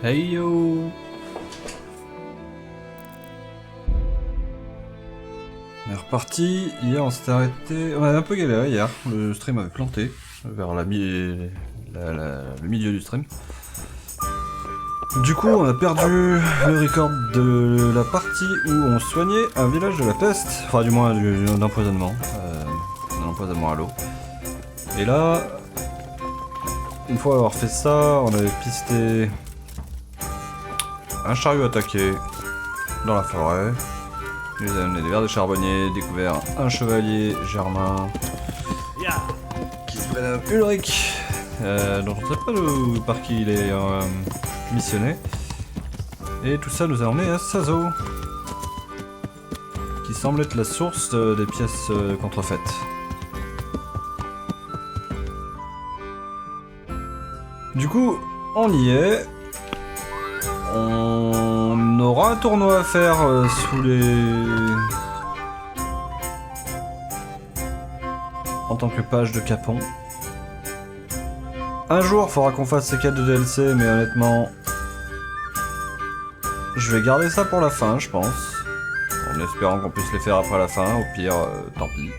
Hey yo! On est reparti. Hier on s'était arrêté. On avait un peu galéré hier. Le stream avait planté vers le milieu du stream. Du coup on a perdu le record de la partie où on soignait un village de la peste. Enfin du moins d'un empoisonnement. D'un empoisonnement à l'eau. Et là, une fois avoir fait ça, on avait pisté un chariot attaqué dans la forêt. Il nous a amené des vers de charbonnier, découvert un chevalier germain qui se prénomme Ulrich, dont je ne sais pas par qui il est missionné. Et tout ça nous a emmené à Sasau, qui semble être la source des pièces contrefaites. Du coup, on y est. On aura un tournoi à faire sous les... en tant que page de Capon. Un jour, il faudra qu'on fasse ces quêtes de DLC, mais honnêtement... je vais garder ça pour la fin, je pense. En espérant qu'on puisse les faire après la fin, au pire, tant pis.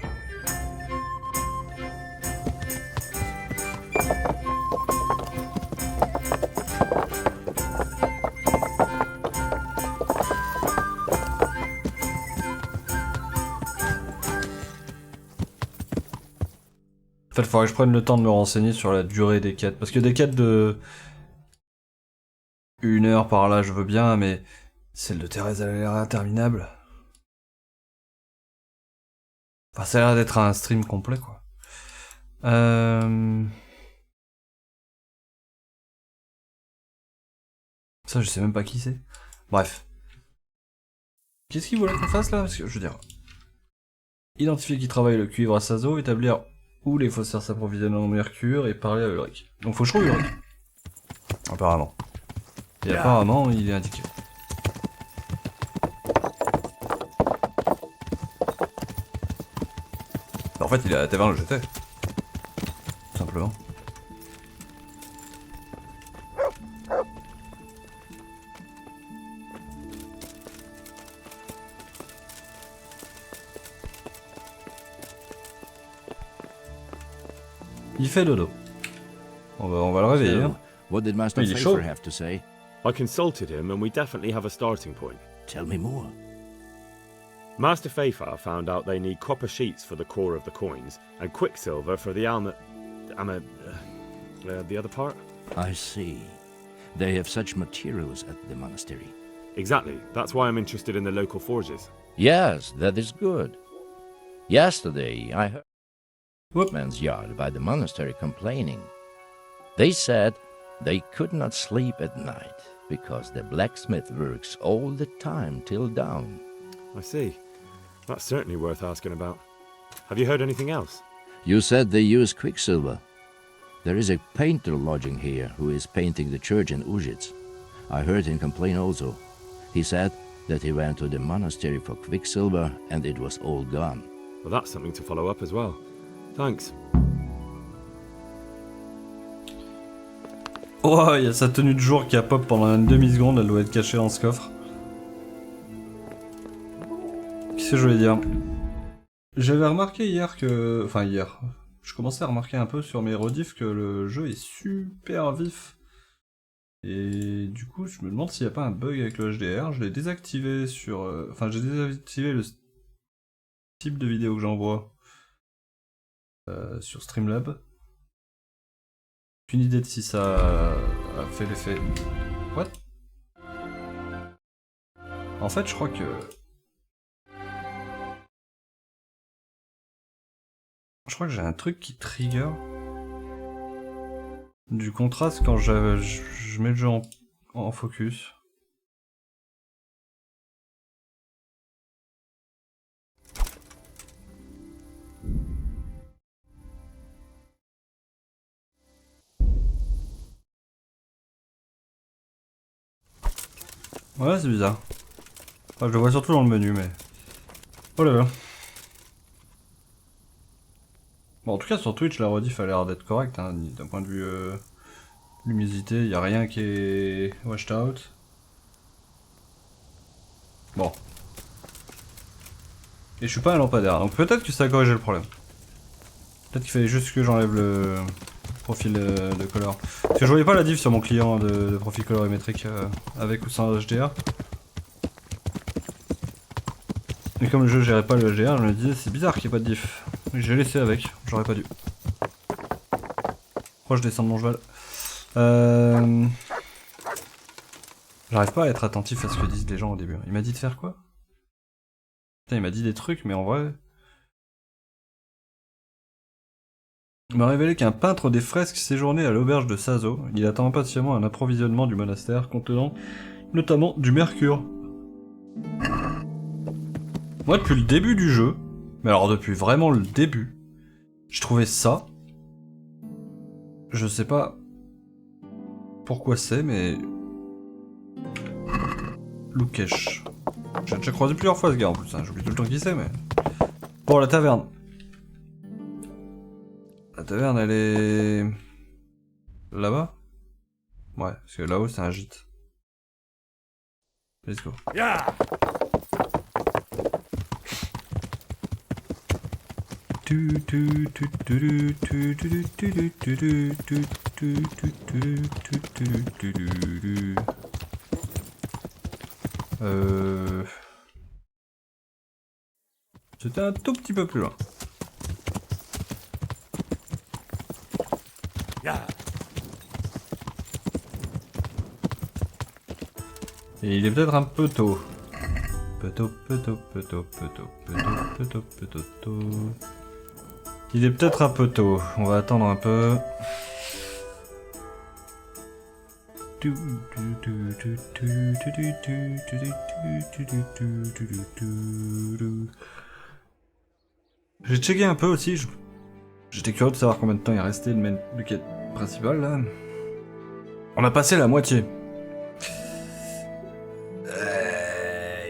En fait, il faudrait que je prenne le temps de me renseigner sur la durée des quêtes. Parce que des quêtes de... 1 heure par là, je veux bien, mais... celle de Thérèse, elle a l'air interminable. Enfin, ça a l'air d'être un stream complet, quoi. Ça, je sais même pas qui c'est. Bref. Qu'est-ce qu'il voulait qu'on fasse, là? Parce que, je veux dire... identifier qui travaille le cuivre à Sasau, établir où les faussaires s'approvisionnent en mercure, et parler à Ulrich. Donc faut que je trouve Ulrich. Apparemment. Et apparemment, il est indiqué. En fait, il est à la taverne où j'étais. Tout simplement. Il fait dodo. On va le réveiller. Hein. What did Master Il est chaud. Pfeiffer have to say? I consulted him and we definitely have a starting point. Tell me more. Master Pfeiffer found out they need copper sheets for the core of the coins and quicksilver for the the other part? I see. They have such materials at the monastery. Exactly. That's why I'm interested in the local forges. Yes, that is good. Yesterday, I heard Whoop. man's yard by the monastery complaining. They said they could not sleep at night because the blacksmith works all the time till dawn. I see. That's certainly worth asking about. Have you heard anything else? You said they use quicksilver. There is a painter lodging here who is painting the church in Ujits. I heard him complain also. He said that he went to the monastery for quicksilver and it was all gone. Well, that's something to follow up as well. Thanks. Oh, il y a sa tenue de jour qui a pop pendant une demi-seconde, elle doit être cachée dans ce coffre. Qu'est-ce que je voulais dire? J'avais remarqué hier que... enfin hier, je commençais à remarquer un peu sur mes rediffs que le jeu est super vif. Et du coup, je me demande s'il n'y a pas un bug avec le HDR. Je l'ai désactivé sur... enfin, j'ai désactivé le type de vidéo que j'envoie sur Streamlab. Aucune idée de si ça a fait l'effet... What? En fait, je crois que... je crois que j'ai un truc qui trigger du contraste quand je mets le jeu en focus. Ouais, c'est bizarre. Enfin, je le vois surtout dans le menu, mais... oh là là. Bon, en tout cas, sur Twitch, la rediff a l'air d'être correcte, hein, d'un point de vue Luminosité, y a rien qui est washed out. Bon. Et je suis pas un lampadaire, donc peut-être que ça a corrigé le problème. Peut-être qu'il fallait juste que j'enlève le profil de color. Parce que je voyais pas la diff sur mon client de profil colorimétrique avec ou sans HDR. Et comme le jeu gérait pas le HDR, je me disais c'est bizarre qu'il n'y ait pas de diff. J'ai laissé avec, j'aurais pas dû. Pourquoi je descends de mon cheval? J'arrive pas à être attentif à ce que disent les gens au début. Il m'a dit de faire quoi? Putain, il m'a dit des trucs, mais en vrai... Il m'a révélé qu'un peintre des fresques séjournait à l'auberge de Sasau. Il attend impatiemment un approvisionnement du monastère contenant notamment du mercure. Moi, depuis le début du jeu, mais alors depuis vraiment le début, j'ai trouvé ça... Je sais pas pourquoi c'est, mais... Lukesh. J'ai déjà croisé plusieurs fois ce gars en plus, hein. J'oublie tout le temps qui c'est, mais... Bon, la taverne. La taverne, elle est... Là-bas? Ouais, parce que là-haut, c'est un gîte. Let's go. Yeah. C'était un tout petit peu plus loin. Yeah. Et il est peut-être un peu tôt. Il est peut-être un peu tôt. On va attendre un peu. J'ai checké un peu aussi. J'étais curieux de savoir combien de temps il restait le quête principal là. On a passé la moitié.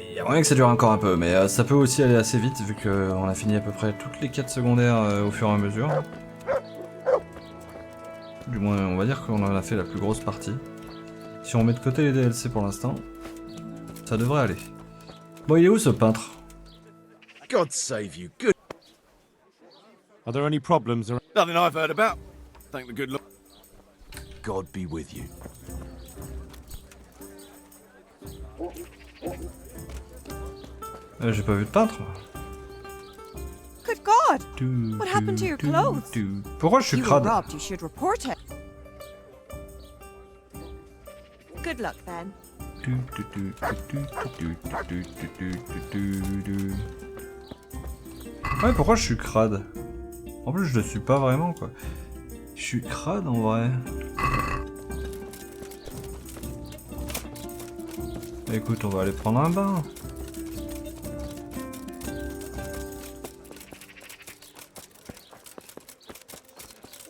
Il y a moyen que ça dure encore un peu, mais ça peut aussi aller assez vite vu qu'on a fini à peu près toutes les quêtes secondaires au fur et à mesure. Du moins, on va dire qu'on en a fait la plus grosse partie. Si on met de côté les DLC pour l'instant, ça devrait aller. Bon, il est où ce peintre? God save you. Good. Are there any problems? Nothing I've heard about. Thank the good Lord. God be with you. J'ai pas vu de peintre. Good God! What happened to your clothes? Pourquoi je suis You were crade? robbed. You should report it. Good luck then. Ouais, pourquoi je suis crade? En plus, je le suis pas vraiment, quoi. Je suis crade, en vrai. Écoute, on va aller prendre un bain.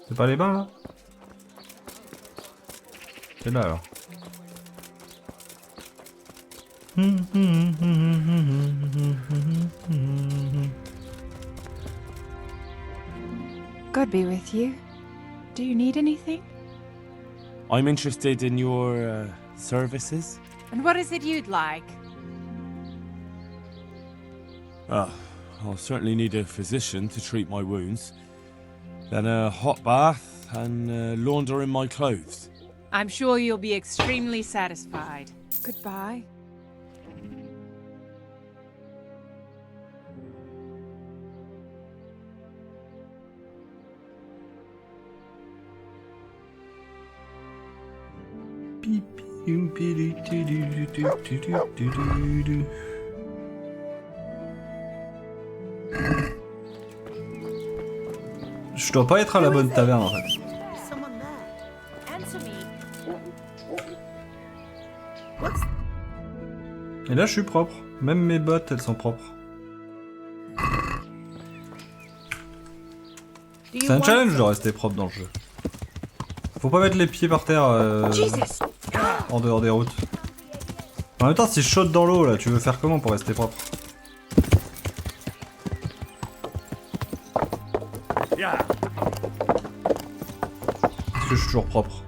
C'est pas les bains, là? C'est là, alors. God be with you. Do you need anything? I'm interested in your services. And what is it you'd like? I'll certainly need a physician to treat my wounds. Then a hot bath and laundering my clothes. I'm sure you'll be extremely satisfied. Goodbye. Je dois pas être à la bonne taverne en fait. Et là je suis propre. Même mes bottes elles sont propres. C'est un challenge de rester propre dans le jeu. Faut pas mettre les pieds par terre en dehors des routes. En même temps si je saute dans l'eau là, tu veux faire comment pour rester propre? Yeah. Est-ce que je suis toujours propre?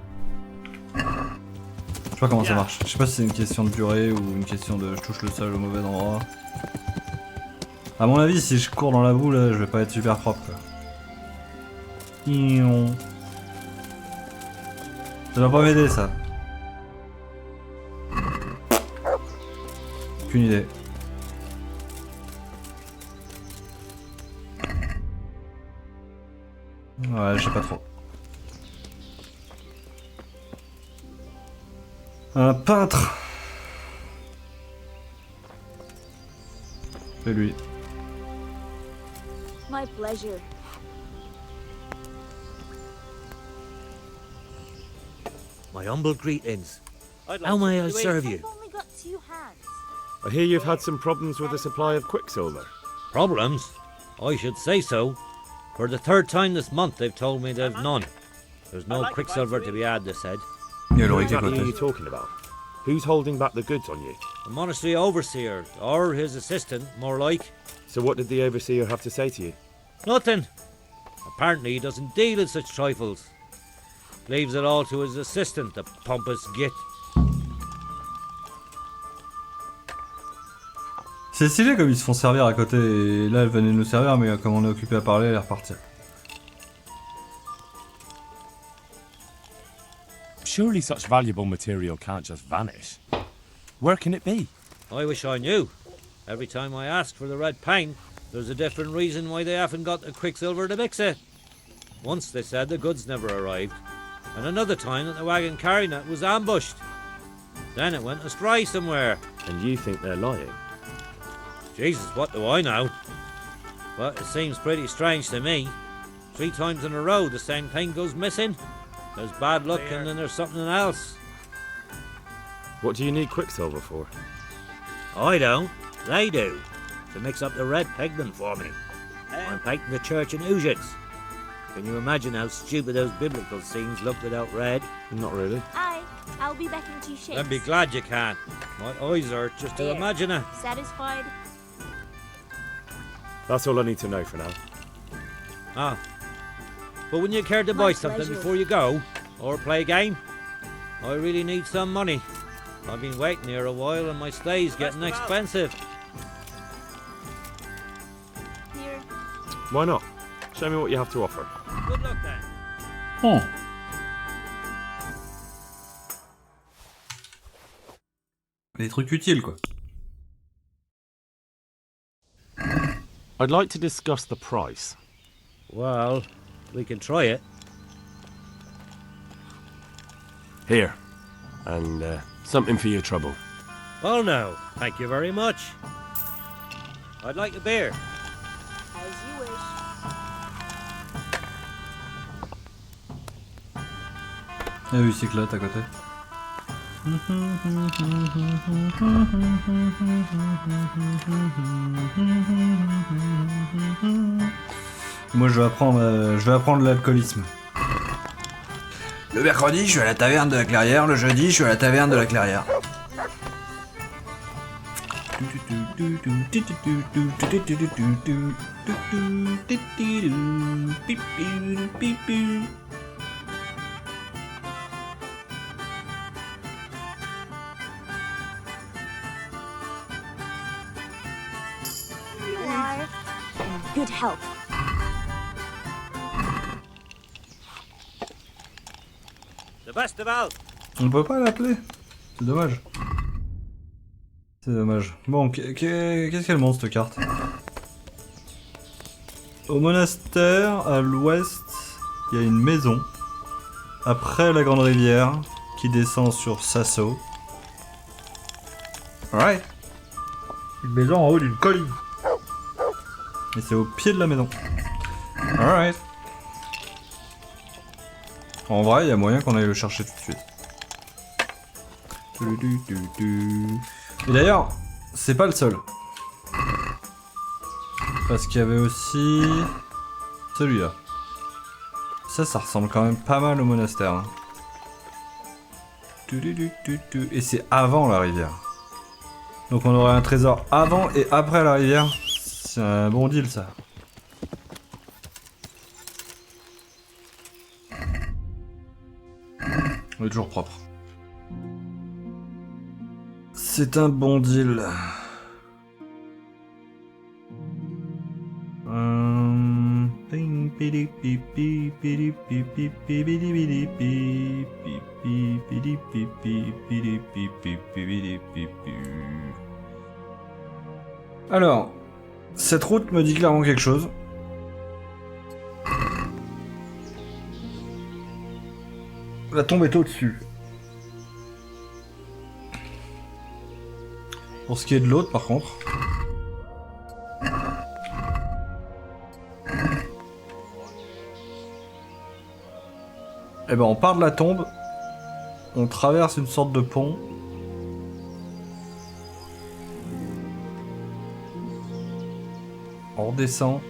sais pas comment ça marche. Je sais pas si c'est une question de durée ou une question de je touche le sol au mauvais endroit. A mon avis, si je cours dans la boue, là, je vais pas être super propre. Quoi. Ça va pas m'aider, ça. Aucune idée. Ouais, je sais pas trop. Un peintre. C'est lui. My pleasure. My humble greetings. How may I serve you? I've only got 2 hands. I hear you've had some problems with the supply of quicksilver. Problems? I should say so. For the 3rd time this month they've told me they've none. There's no quicksilver to be had, they said. What exactly are you talking about? Who's holding back the goods on you? The monastery overseer, or his assistant, more like. So what did the overseer have to say to you? Nothing. Apparently he doesn't deal in such trifles. Leaves it all to his assistant, the pompous git. C'est stylé comme ils se font servir à côté et là elle venait nous servir mais comme on est occupé à parler elle est repartie. Surely such valuable material can't just vanish. Where can it be? I wish I knew. Every time I ask for the red paint, there's a different reason why they haven't got the quicksilver to mix it. Once they said the goods never arrived, and another time that the wagon carrying it was ambushed. Then it went astray somewhere. And you think they're lying? Jesus, what do I know? But it seems pretty strange to me. 3 times in a row the same thing goes missing. There's bad luck and then there's something else. What do you need quicksilver for? I don't. They do. To mix up the red pigment for me. I'm painting the church in Užits. Can you imagine how stupid those biblical scenes look without red? Not really. I'll be back in 2 shakes. Then be glad you can. My eyes hurt just to There. imagine it. Satisfied? That's all I need to know for now. Ah. But wouldn't you care to My buy something pleasure. before you go? Or play a game? I really need some money. I've been waiting here a while and my stay's getting expensive. Here. Why not? Show me what you have to offer. Good luck then. Oh. Des trucs utiles quoi. I'd like to discuss the price. Well, we can try it. Here. And something for your trouble. Well, no, thank you very much. I'd like a beer. As you wish. Ah oui, c'est à côté. Moi je vais apprendre l'alcoolisme. Le mercredi, je suis à la taverne de la Clairière. Le jeudi, je suis à la taverne de la Clairière. You are in good health. The best of all. On peut pas l'appeler. C'est dommage. C'est dommage. Bon, qu'est-ce qu'elle montre cette carte? Au monastère, à l'ouest, il y a une maison. Après la grande rivière, qui descend sur Sasau. Alright. Une maison en haut d'une colline. Et c'est au pied de la maison. Alright. En vrai, il y a moyen qu'on aille le chercher tout de suite. Et d'ailleurs, c'est pas le seul. Parce qu'il y avait aussi celui-là. Ça ressemble quand même pas mal au monastère. Hein. Et c'est avant la rivière. Donc on aurait un trésor avant et après la rivière. C'est un bon deal ça. On est toujours propre. C'est un bon deal. Alors, cette route me dit clairement quelque chose. La tombe est au-dessus. Pour ce qui est de l'autre, par contre... Eh ben, on part de la tombe, on traverse une sorte de pont. On redescend.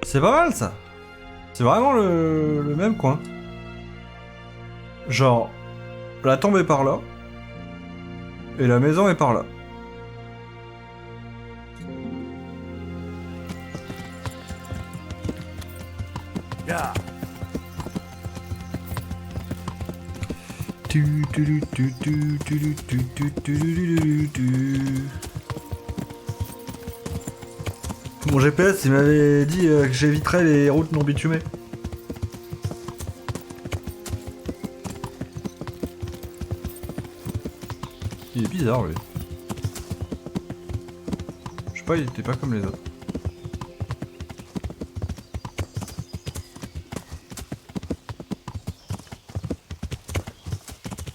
C'est pas mal, ça. C'est vraiment le même coin. Genre, la tombe est par là. Et la maison est par là. Mon GPS, il m'avait dit que j'éviterais les routes non bitumées. Il est bizarre, lui. Je sais pas, il était pas comme les autres.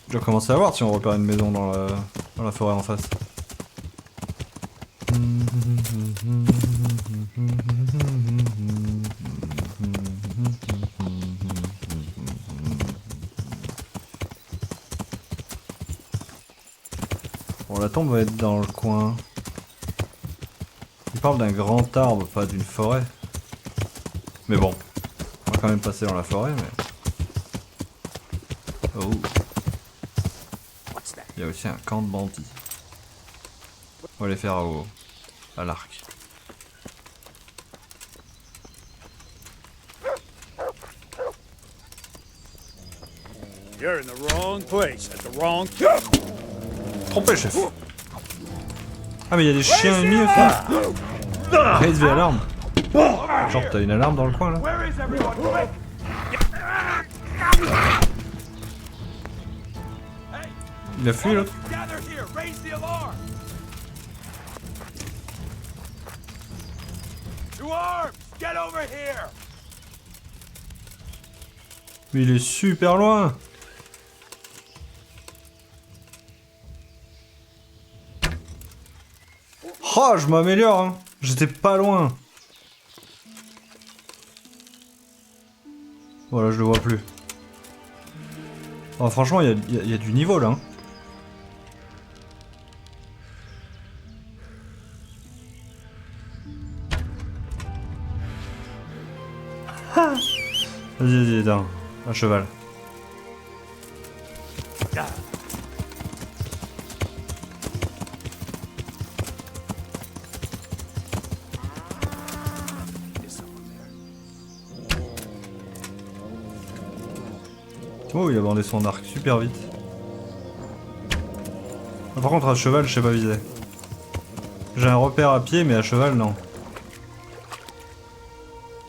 Je dois commencer à voir si on repère une maison dans la forêt en face. Bon, la tombe va être dans le coin. Il parle d'un grand arbre, pas d'une forêt. Mais bon, on va quand même passer dans la forêt, mais... Oh. Il y a aussi un camp de bandits. On va les faire à l'arc. You're in the wrong place at the wrong... Trompé, chef. Ah, mais il y a des chiens ennemis aussi. Raise the alarm. Genre, t'as une alarme dans le coin là. Il a fui l'autre. Mais il est super loin. Oh, je m'améliore, hein. J'étais pas loin. Voilà, je le vois plus. Oh, franchement, il y a du niveau là. Hein. Vas-y, attends. Un cheval. Oh, il a bandé son arc super vite. Ah, par contre, à cheval, je sais pas viser. J'ai un repère à pied, mais à cheval, non.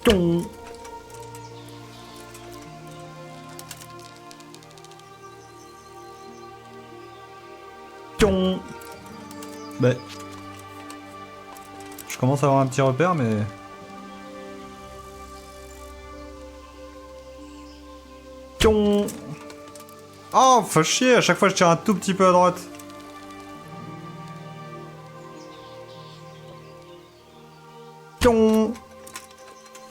Ton. Ton. Bah. Je commence à avoir un petit repère, mais... Oh, faut chier, à chaque fois je tire un tout petit peu à droite.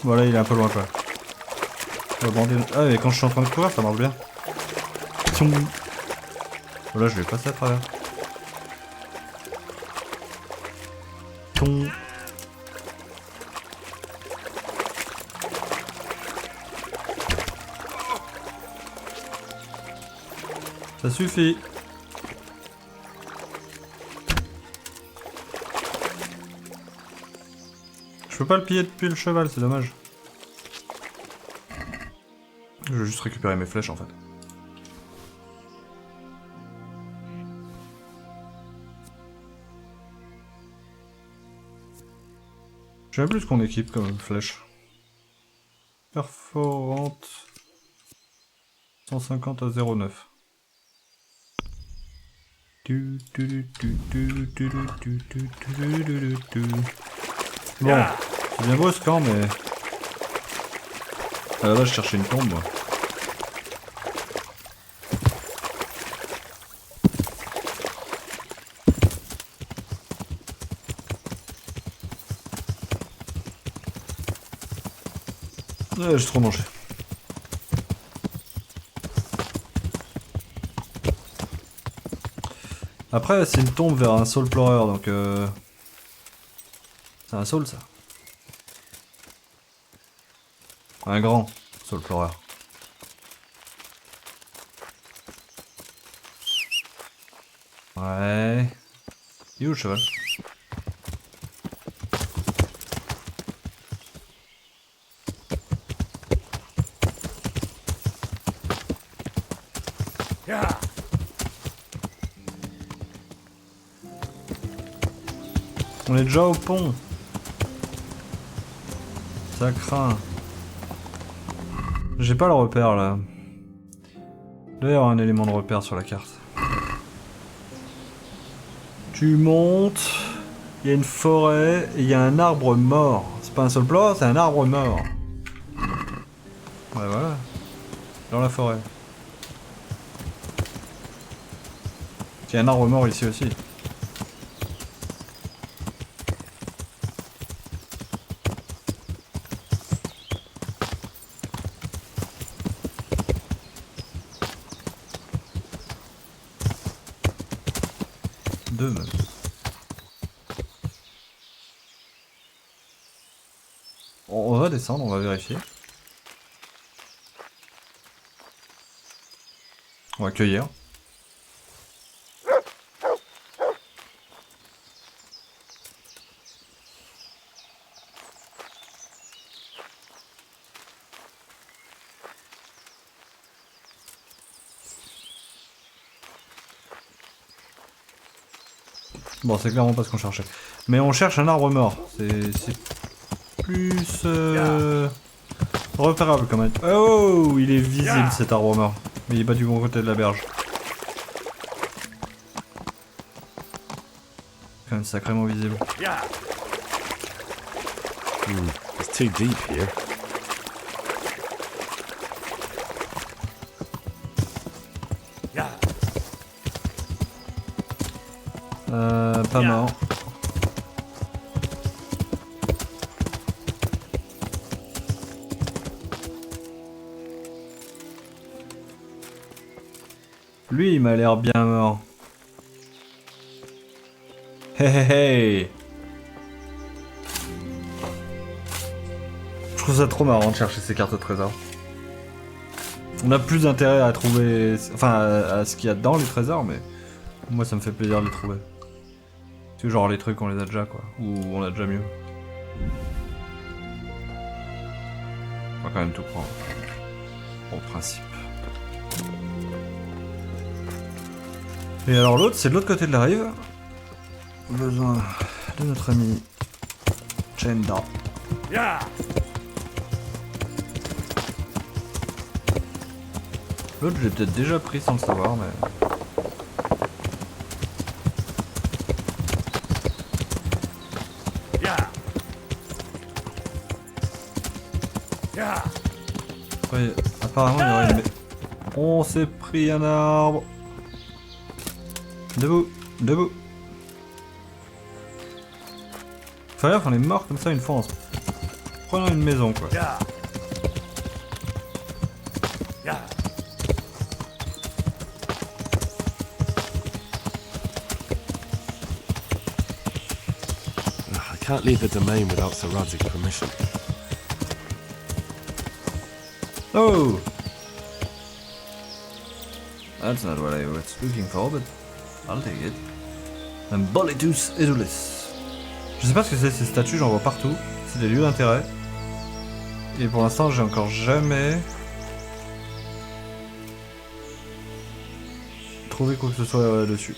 Voilà, il est un peu loin quoi. Ah, mais quand je suis en train de courir, ça marche bien. Voilà, je vais passer à travers. Ça suffit. Je peux pas le piller depuis le cheval, c'est dommage. Je vais juste récupérer mes flèches en fait. sais plus ce qu'on équipe comme flèche. Perforante. 150 à 0,9. Bon, c'est bien beau ce camp, mais... Ah là, je cherchais une tombe, moi. J'ai trop mangé. Après, c'est une tombe vers un soul pleureur, donc c'est un soul, ça. Un grand soul pleureur. Ouais. Il est où le cheval? On est déjà au pont. Ça craint. J'ai pas le repère là. Il doit y avoir un élément de repère sur la carte. Tu montes. Il y a une forêt et il y a un arbre mort. C'est pas un seul plat, c'est un arbre mort. Ouais voilà. Dans la forêt. Il y a un arbre mort ici aussi. Deux même. On va descendre, on va vérifier. On va cueillir. Bon, c'est clairement pas ce qu'on cherchait. Mais on cherche un arbre mort. C'est plus repérable quand même. Oh, il est visible cet arbre mort. Mais il est pas du bon côté de la berge. Quand même sacrément visible. It's too deep here. Pas mort. Lui, il m'a l'air bien mort. Hé hé hé. Je trouve ça trop marrant de chercher ces cartes au trésor. On a plus intérêt à trouver... Enfin, à ce qu'il y a dans les trésors, mais... Moi, ça me fait plaisir de les trouver. C'est genre les trucs, on les a déjà, quoi. Ou on a déjà mieux. On va quand même tout prendre. Au principe. Et alors l'autre, c'est de l'autre côté de la rive. Besoin de notre ami Chenda. L'autre, je l'ai peut-être déjà pris sans le savoir, mais... Ouais, apparemment, il y aurait une... On s'est pris un arbre. Debout, debout. Faut dire qu'on est mort comme ça une fois en se prenant une maison, quoi. I can't leave the domain without Sir Radzig's permission. Oh! That's not what I was looking for, but I'll take it. Un Boletus Ezulis. Je sais pas ce que c'est ces statues, j'en vois partout. C'est des lieux d'intérêt. Et pour l'instant, j'ai encore jamais trouvé quoi que ce soit dessus.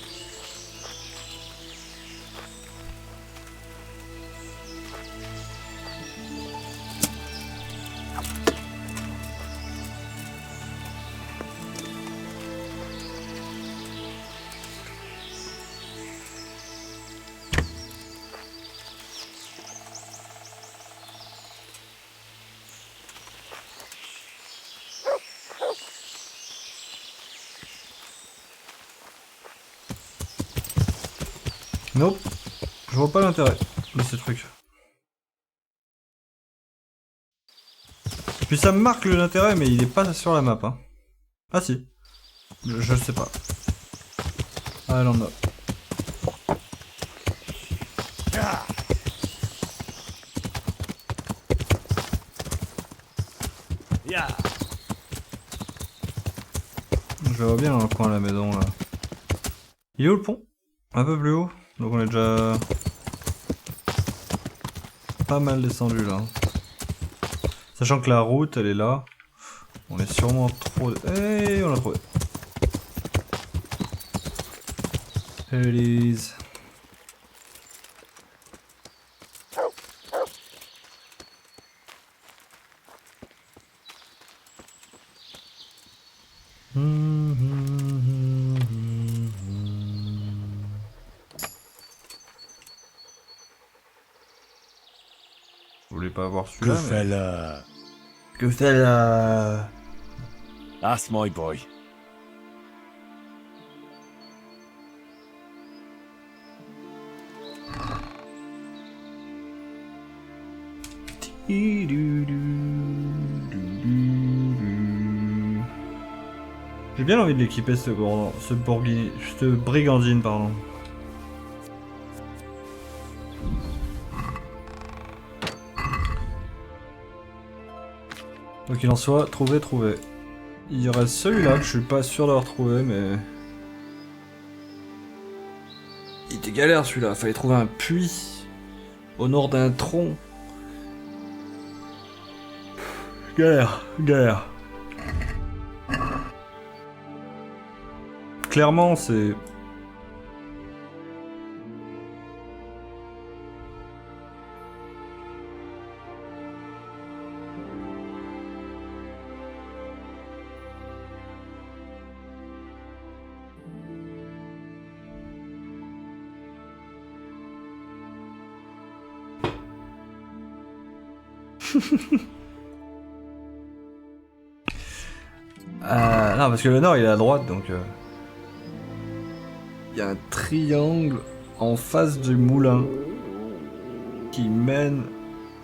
Nope. Je vois pas l'intérêt de ces trucs. Puis ça me marque l'intérêt, mais il est pas sur la map. Hein. Ah si. Je sais pas. Ah, elle en a. Je vois bien dans le coin de la maison là. Il est où le pont? Un peu plus haut. Donc on est déjà pas mal descendu là. Sachant que la route elle est là. On est sûrement trop... Hey, on l'a trouvé. Here it is. Vous voulez pas avoir celui-là? Good fella. Good fella. That's my boy. J'ai bien envie de l'équiper ce brigandine, pardon. Quoi qu'il en soit, trouver. Il y aurait celui-là que je suis pas sûr d'avoir trouvé, mais... Il était galère celui-là, fallait trouver un puits au nord d'un tronc. Galère. Clairement, c'est... non, parce que le nord il est à droite, donc... Il y a un triangle en face du moulin qui mène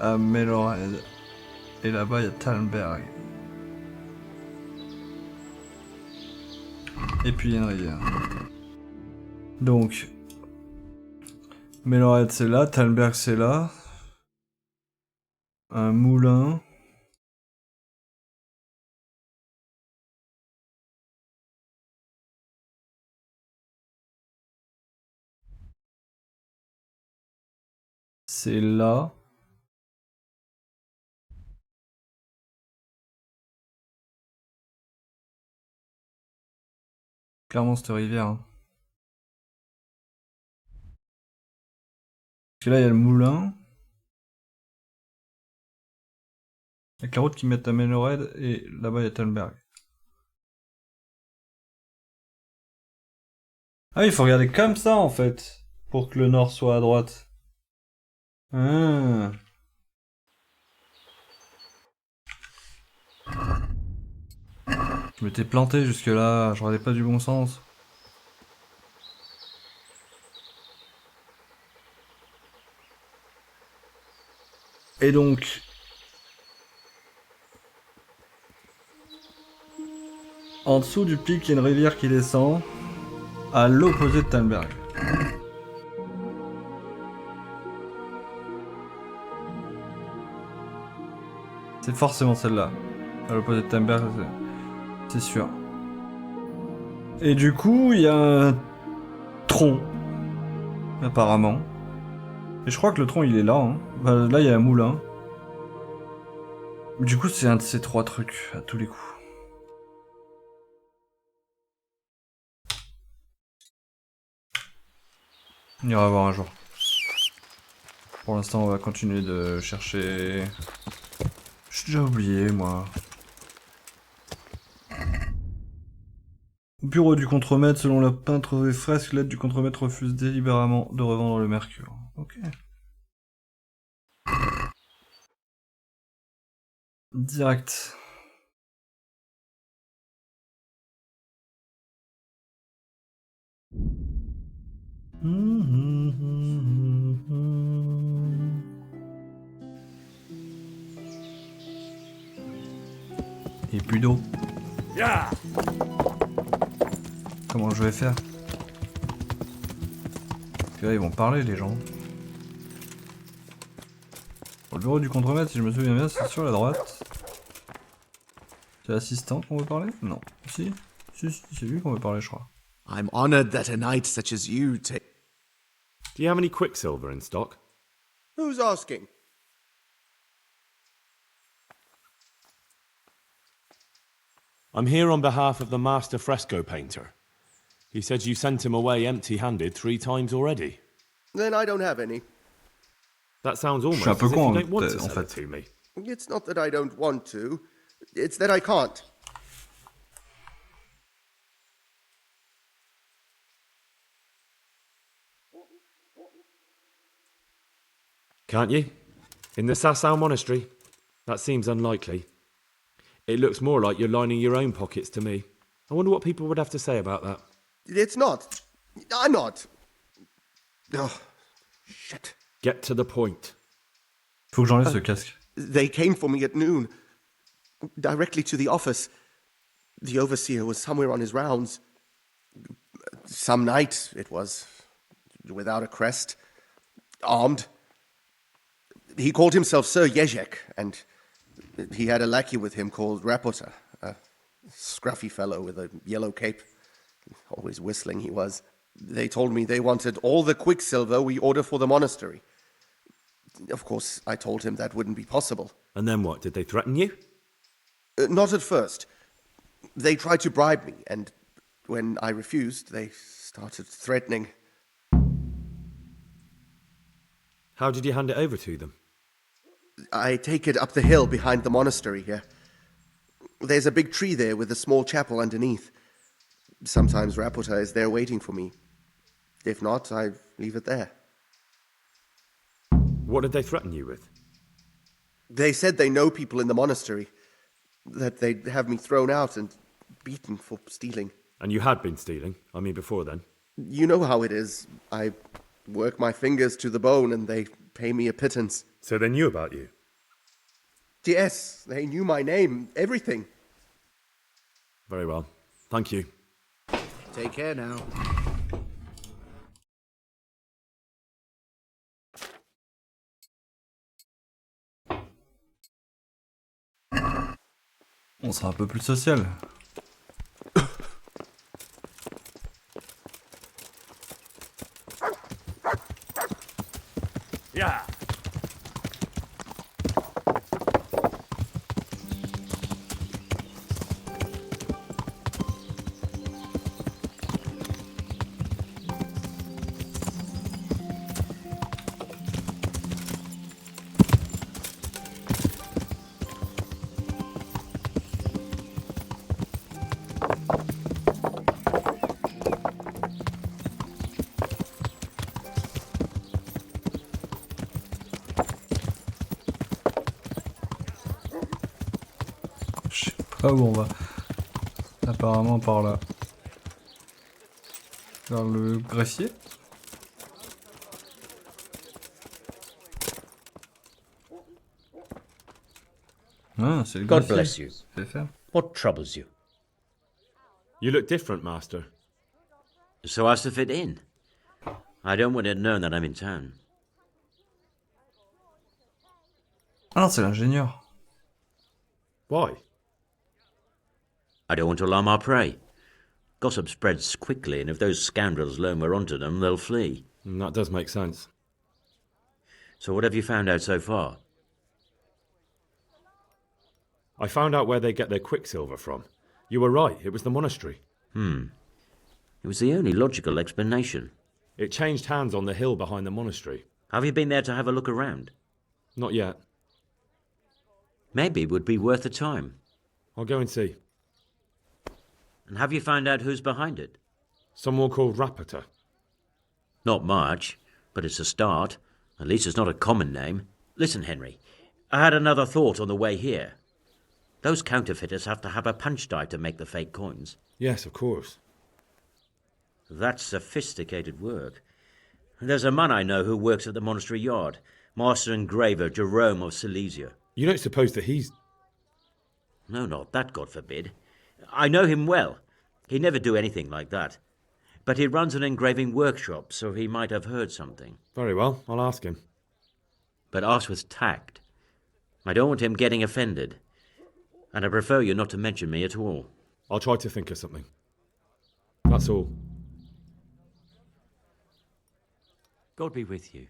à Melorhead. Et là-bas, il y a Talmberg. Et puis il y a une rivière. Donc, Melorhead c'est là, Talmberg c'est là. Un moulin. C'est là. Clairement cette rivière. Hein. Parce que là il y a le moulin. Avec la route qui mène à Melorhead et là-bas il y a Talmberg. Ah oui, il faut regarder comme ça en fait. Pour que le nord soit à droite. Ah. Je m'étais planté jusque là, je regardais pas du bon sens. Et donc... En dessous du pic, il y a une rivière qui descend, à l'opposé de Talmberg. C'est forcément celle-là. À l'opposé de Talmberg, c'est sûr. Et du coup, il y a un tronc, apparemment. Et je crois que le tronc, il est là. Hein. Enfin, là, il y a un moulin. Du coup, c'est un de ces trois trucs, à tous les coups. On ira voir un jour. Pour l'instant, on va continuer de chercher... J'ai déjà oublié, moi. Au bureau du contremaître, selon la peintre des fresques, l'aide du contremaître refuse délibérément de revendre le mercure. Ok. Direct. Et plus d'eau. Yeah. Comment je vais faire? Puis là, ils vont parler, les gens. Au bureau du contremaître, si je me souviens bien, c'est sur la droite. C'est l'assistant qu'on veut parler? Non. Si, c'est lui qu'on veut parler, je crois. I'm honored that a knight such as you take. Do you have any quicksilver in stock? Who's asking? I'm here on behalf of the master fresco painter. He said you sent him away empty-handed 3 times already. Then I don't have any. That sounds almost Je suis un peu as if you con, don't want to en sell it fait. to me. It's not that I don't want to. It's that I can't. Can't you? In the Sasau monastery? That seems unlikely. It looks more like you're lining your own pockets to me. I wonder what people would have to say about that. It's not. I'm not. Oh, shit. Get to the point. Faut que j'enlève ce casque. They came for me at noon. Directly to the office. The overseer was somewhere on his rounds. Some knight, it was. Without a crest. Armed. He called himself Sir Jezek, and he had a lackey with him called Rapota, a scruffy fellow with a yellow cape. Always whistling he was. They told me they wanted all the quicksilver we order for the monastery. Of course, I told him that wouldn't be possible. And then what? Did they threaten you? Not at first. They tried to bribe me, and when I refused, they started threatening. How did you hand it over to them? I take it up the hill behind the monastery here. There's a big tree there with a small chapel underneath. Sometimes Rapota is there waiting for me. If not, I leave it there. What did they threaten you with? They said they know people in the monastery, that they'd have me thrown out and beaten for stealing. And you had been stealing, I mean before then. You know how it is. I work my fingers to the bone and they pay me a pittance. So they knew about you? Yes, they knew my name, everything. Very well. Thank you. Take care now. On sera un peu plus social. Yeah. Pas où on va. Apparemment par là. Vers le greffier. Ah, c'est le God greffier. bless you. C'est faire. What troubles you? You look different, Master. So as to fit in. I don't want it known that I'm in town. Ah non, c'est l'ingénieur. Why? I don't want to alarm our prey. Gossip spreads quickly, and if those scoundrels learn we're onto them, they'll flee. That does make sense. So what have you found out so far? I found out where they get their quicksilver from. You were right, it was the monastery. It was the only logical explanation. It changed hands on the hill behind the monastery. Have you been there to have a look around? Not yet. Maybe it would be worth the time. I'll go and see. And have you found out who's behind it? Someone called Rapota. Not much, but it's a start. At least it's not a common name. Listen, Henry, I had another thought on the way here. Those counterfeiters have to have a punch die to make the fake coins. Yes, of course. That's sophisticated work. There's a man I know who works at the monastery yard. Master engraver Jerome of Silesia. You don't suppose that he's... No, not that, God forbid. I know him well. He'd never do anything like that. But he runs an engraving workshop, so he might have heard something. Very well, I'll ask him. But ask with tact. I don't want him getting offended. And I prefer you not to mention me at all. I'll try to think of something. That's all. God be with you.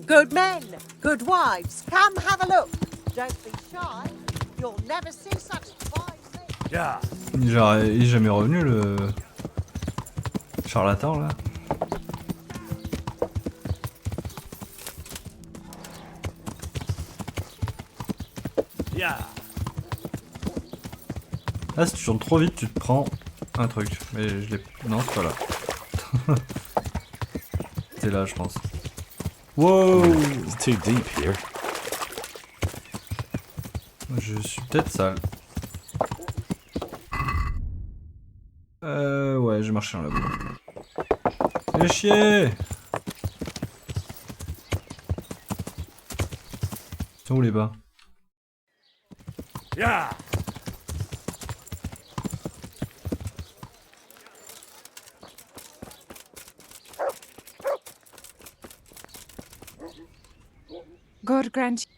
Good men, good wives, come have a look. Don't be shy. You'll never see such fine things. Yeah. Il est jamais revenu le charlatan là. Yeah. Là, si tu tournes trop vite, tu te prends un truc. Mais je l'ai. Non, c'est pas là. C'est là, je pense. Wow! It's too deep here. Je suis peut-être sale. Ouais, j'ai marché dans la boue. Fais chier! C'est où les bas? Yeah. God grant you.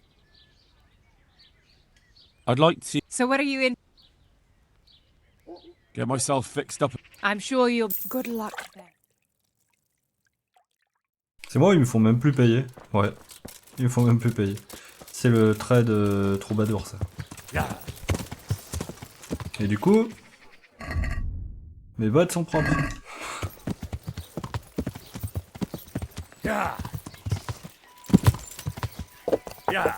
I'd like to So what are you in? get myself fixed up. I'm sure you'll... Good luck then. C'est moi, ils me font même plus payer. Ouais, ils me font même plus payer. C'est le trait de troubadour, ça. Yeah. Et du coup, mes bottes sont propres. Yeah. Yeah.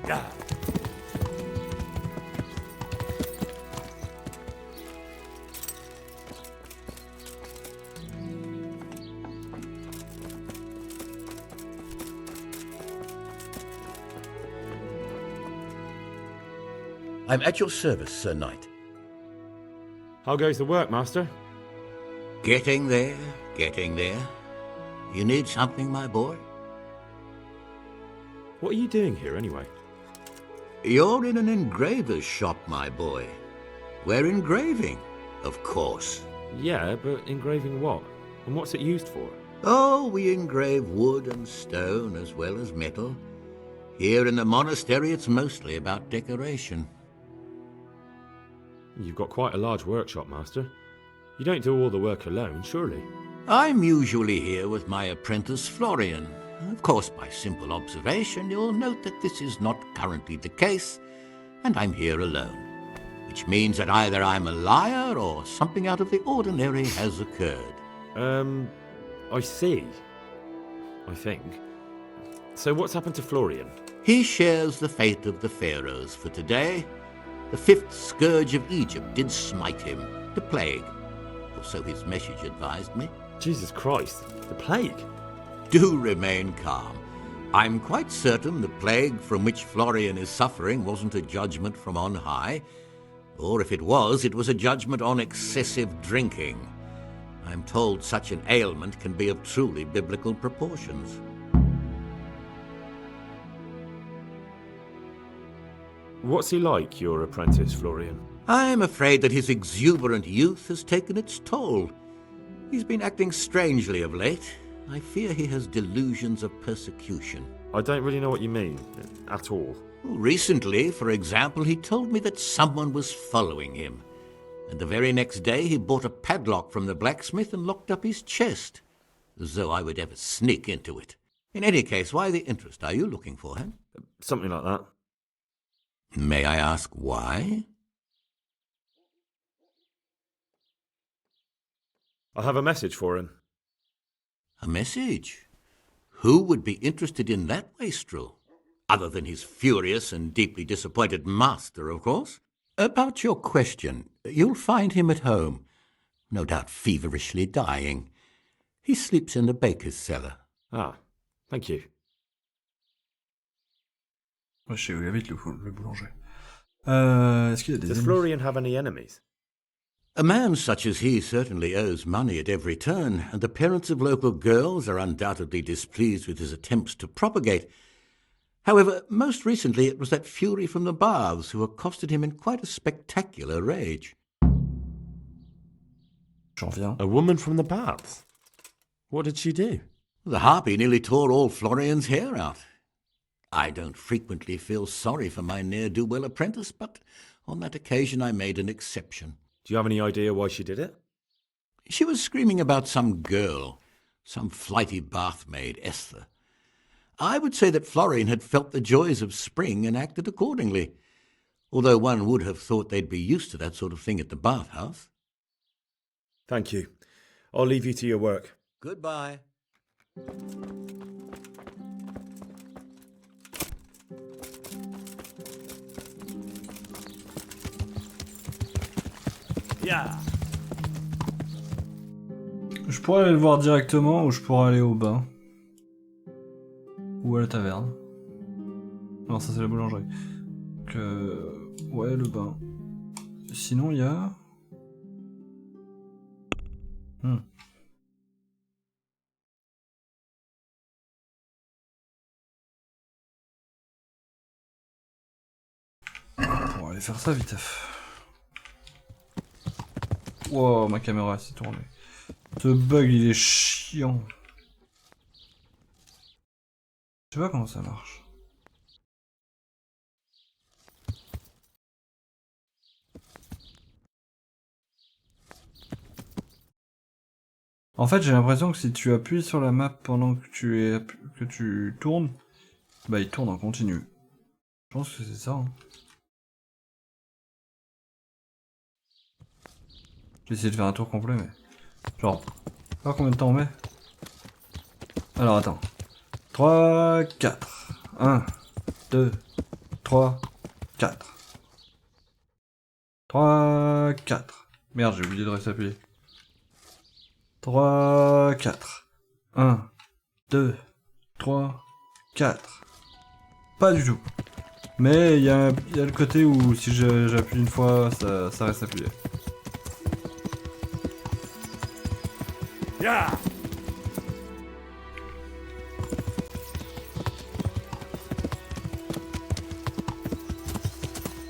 Yeah. I'm at your service, Sir Knight. How goes the work, Master? Getting there, getting there. You need something, my boy? What are you doing here, anyway? You're in an engraver's shop, my boy. We're engraving, of course. Yeah, but engraving what? And what's it used for? Oh, we engrave wood and stone as well as metal. Here in the monastery, it's mostly about decoration. You've got quite a large workshop, Master. You don't do all the work alone, surely? I'm usually here with my apprentice, Florian. Of course, by simple observation, you'll note that this is not currently the case, and I'm here alone. Which means that either I'm a liar or something out of the ordinary has occurred. I see. I think. So what's happened to Florian? He shares the fate of the pharaohs for today. The fifth scourge of Egypt did smite him, the plague. Or so his message advised me. Jesus Christ, the plague? Do remain calm. I'm quite certain the plague from which Florian is suffering wasn't a judgment from on high. Or if it was a judgment on excessive drinking. I'm told such an ailment can be of truly biblical proportions. What's he like, your apprentice, Florian? I'm afraid that his exuberant youth has taken its toll. He's been acting strangely of late. I fear he has delusions of persecution. I don't really know what you mean, at all. Recently, for example, he told me that someone was following him. And the very next day he bought a padlock from the blacksmith and locked up his chest. As though I would ever sneak into it. In any case, why the interest? Are you looking for him? Something like that. May I ask why? I have a message for him. A message? Who would be interested in that wastrel? Other than his furious and deeply disappointed master, of course. About your question, you'll find him at home, no doubt feverishly dying. He sleeps in the baker's cellar. Ah, thank you. Ouais, je sais où il habite, le boulanger. Est-ce qu'il y a des Does ennemis? Florian have any enemies? A man such as he certainly owes money at every turn, and the parents of local girls are undoubtedly displeased with his attempts to propagate. However, most recently it was that fury from the baths who accosted him in quite a spectacular rage. J'en viens. A woman from the baths? What did she do? The harpy nearly tore all Florian's hair out. I don't frequently feel sorry for my ne'er-do-well apprentice, but on that occasion I made an exception. Do you have any idea why she did it? She was screaming about some girl, some flighty bath-maid, Esther. I would say that Florian had felt the joys of spring and acted accordingly, although one would have thought they'd be used to that sort of thing at the bathhouse. Thank you. I'll leave you to your work. Goodbye. Yeah. Je pourrais aller le voir directement ou je pourrais aller au bain. Ou à la taverne. Non, ça c'est la boulangerie. Donc, ouais, le bain. Sinon, il y a... On va aller faire ça vite. Wow, ma caméra s'est tournée. Ce bug, il est chiant. Je sais pas comment ça marche. En fait, j'ai l'impression que si tu appuies sur la map pendant que tu tournes, bah il tourne en continu. Je pense que c'est ça. Hein. J'ai essayé de faire un tour complet, mais... Genre... Pas combien de temps on met. Alors, attends. 3, 4. 1, 2, 3, 4. 3, 4. Merde, j'ai oublié de rester appuyé. 3, 4. 1, 2, 3, 4. Pas du tout. Mais il y a le côté où si j'appuie une fois, ça reste appuyé. Yeah.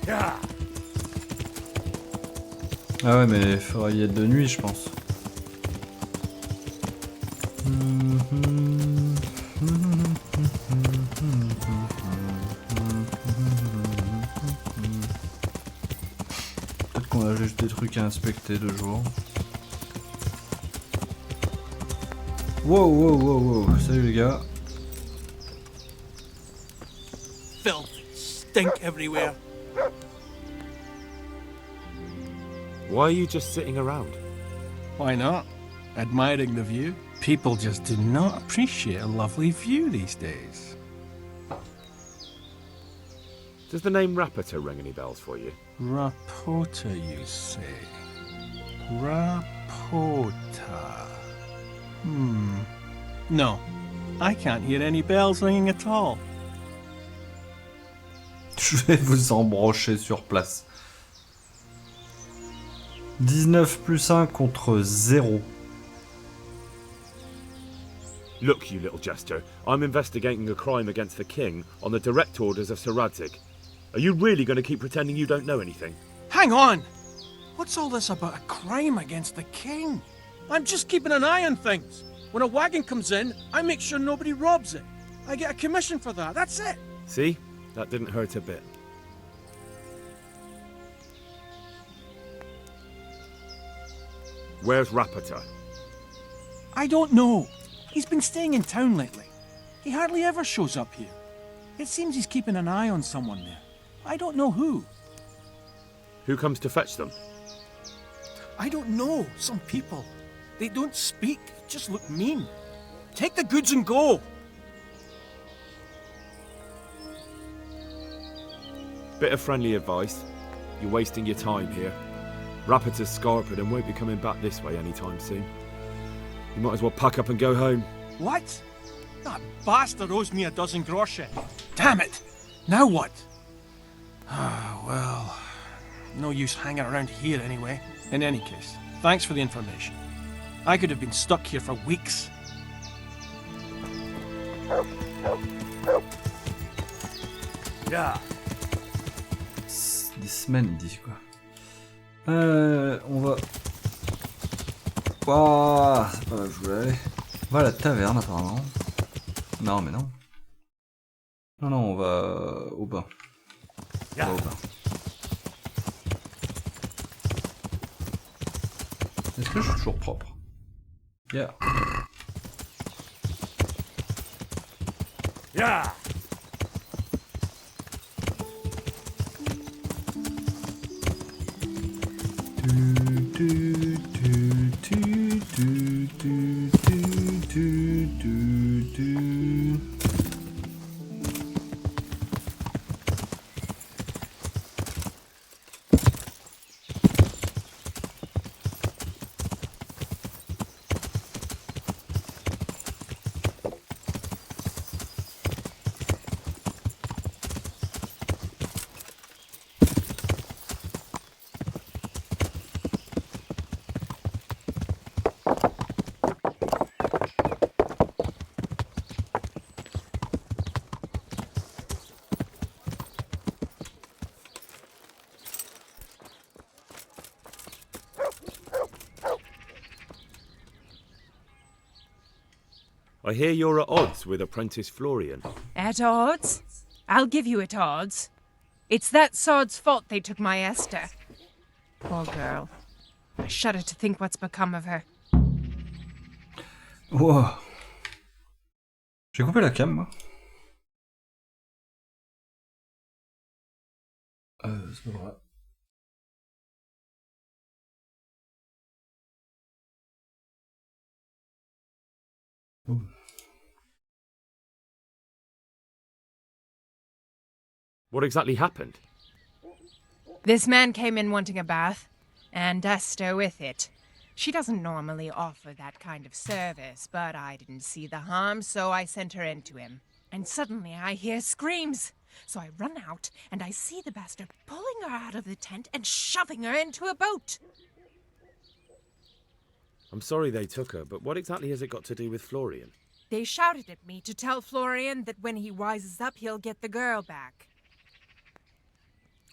Yeah. Ah ouais, mais il faudrait y être de nuit, je pense. Peut-être qu'on a juste des trucs à inspecter de jour. Wow, wow, wow, wow. Salut les gars. Filth, stink everywhere. Why are you just sitting around? Why not? Admiring the view. People just do not appreciate a lovely view these days. Does the name Rapita ring any bells for you? Rapota, you say? Rapota. No, I can't hear any bells ringing at all. Je vais vous embrocher sur place. 19 plus 1 contre 0. Look, you little jester, I'm investigating a crime against the king on the direct orders of Sir Radzig. Are you really going to keep pretending you don't know anything? Hang on! What's all this about a crime against the king? I'm just keeping an eye on things. When a wagon comes in, I make sure nobody robs it. I get a commission for that, that's it. See? That didn't hurt a bit. Where's Rapita? I don't know. He's been staying in town lately. He hardly ever shows up here. It seems he's keeping an eye on someone there. I don't know who. Who comes to fetch them? I don't know. Some people. They don't speak, just look mean. Take the goods and go! Bit of friendly advice. You're wasting your time here. Rapporteur's scarpered and won't be coming back this way anytime soon. You might as well pack up and go home. What? That bastard owes me a dozen groschen. Damn it! Now what? Ah, well, no use hanging around here anyway. In any case, thanks for the information. I could have been stuck here for weeks. Yeah. Des semaines, il dit quoi. On va... Oh, c'est pas là où je voulais aller. On va à la taverne apparemment. Non mais non. Non, non, on va au bain. On va au bain. Est-ce que je suis toujours propre? Yeah. Yeah. I hear you're at odds with apprentice Florian. At odds? I'll give you at odds. It's that sod's fault they took my Esther. Poor girl. I shudder to think what's become of her. Wow. J'ai coupé la cam, moi. C'est pas vrai. Ouh. What exactly happened? This man came in wanting a bath, and Esther with it. She doesn't normally offer that kind of service, but I didn't see the harm, so I sent her in to him. And suddenly I hear screams. So I run out, and I see the bastard pulling her out of the tent and shoving her into a boat. I'm sorry they took her, but what exactly has it got to do with Florian? They shouted at me to tell Florian that when he wises up, he'll get the girl back.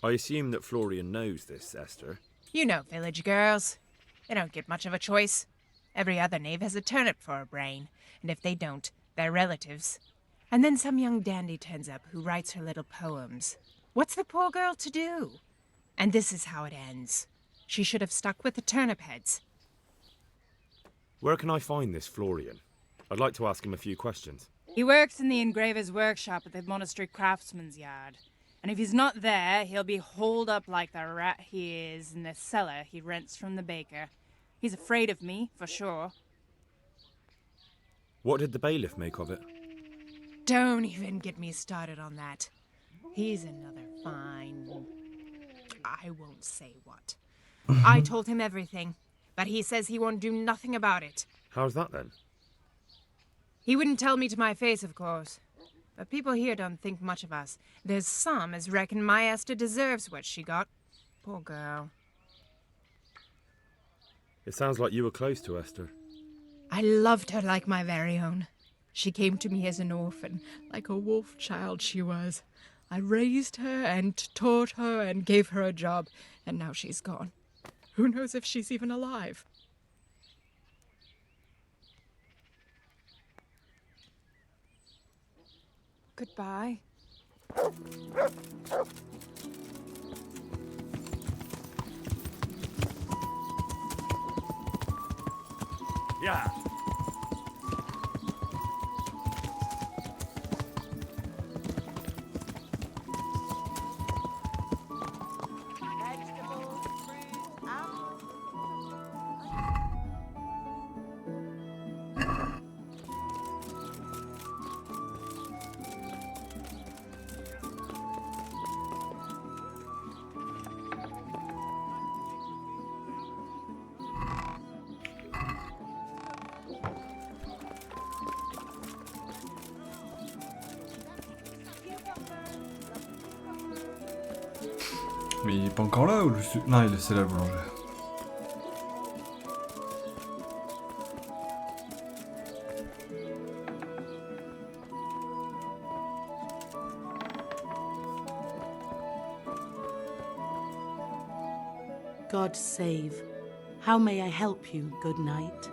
I assume that Florian knows this, Esther. You know village girls. They don't get much of a choice. Every other knave has a turnip for a brain, and if they don't, they're relatives. And then some young dandy turns up who writes her little poems. What's the poor girl to do? And this is how it ends. She should have stuck with the turnip heads. Where can I find this Florian? I'd like to ask him a few questions. He works in the engraver's workshop at the monastery craftsman's yard. And if he's not there, he'll be holed up like the rat he is in the cellar he rents from the baker. He's afraid of me, for sure. What did the bailiff make of it? Don't even get me started on that. He's another fine... I won't say what. I told him everything, but he says he won't do nothing about it. How's that then? He wouldn't tell me to my face, of course. But people here don't think much of us. There's some as reckon my Esther deserves what she got. Poor girl. It sounds like you were close to Esther. I loved her like my very own. She came to me as an orphan, like a wolf child she was. I raised her and taught her and gave her a job, and now she's gone. Who knows if she's even alive? Goodbye. Yeah. Mais il est pas encore là ou je suis... Non, il est c'est la boulangerie. God save. How may I help you? Good night.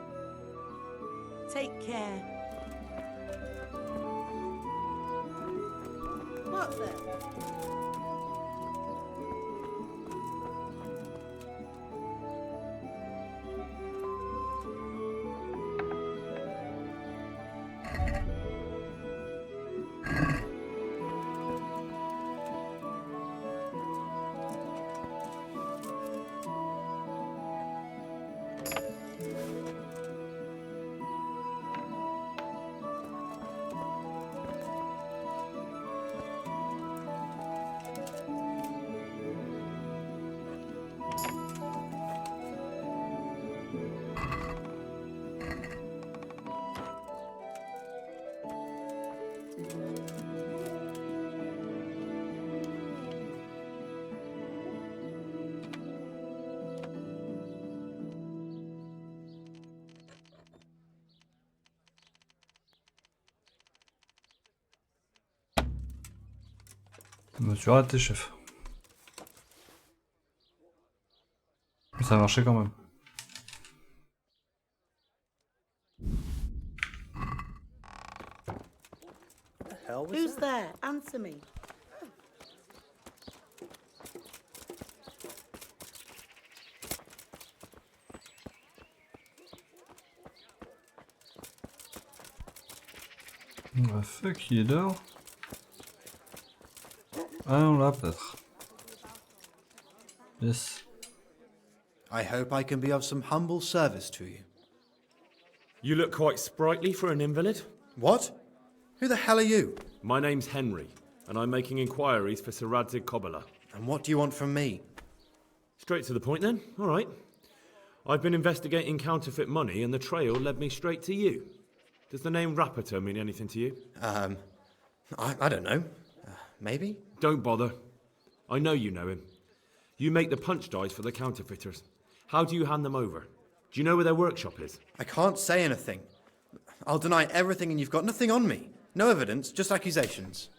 Take care. What's it? Je me suis raté, chef. Mais ça a marché quand même. Who's there? Answer me. Ah, fuck, il est dehors. Ah non, là peut-être. Yes. I hope I can be of some humble service to you. You look quite sprightly for an invalid. What? Who the hell are you? My name's Henry, and I'm making inquiries for Sir Radzig Kobyla. And what do you want from me? Straight to the point then, all right. I've been investigating counterfeit money and the trail led me straight to you. Does the name Rapiter mean anything to you? I don't know. Maybe? Don't bother. I know you know him. You make the punch dice for the counterfeiters. How do you hand them over? Do you know where their workshop is? I can't say anything. I'll deny everything and you've got nothing on me. No evidence, just accusations.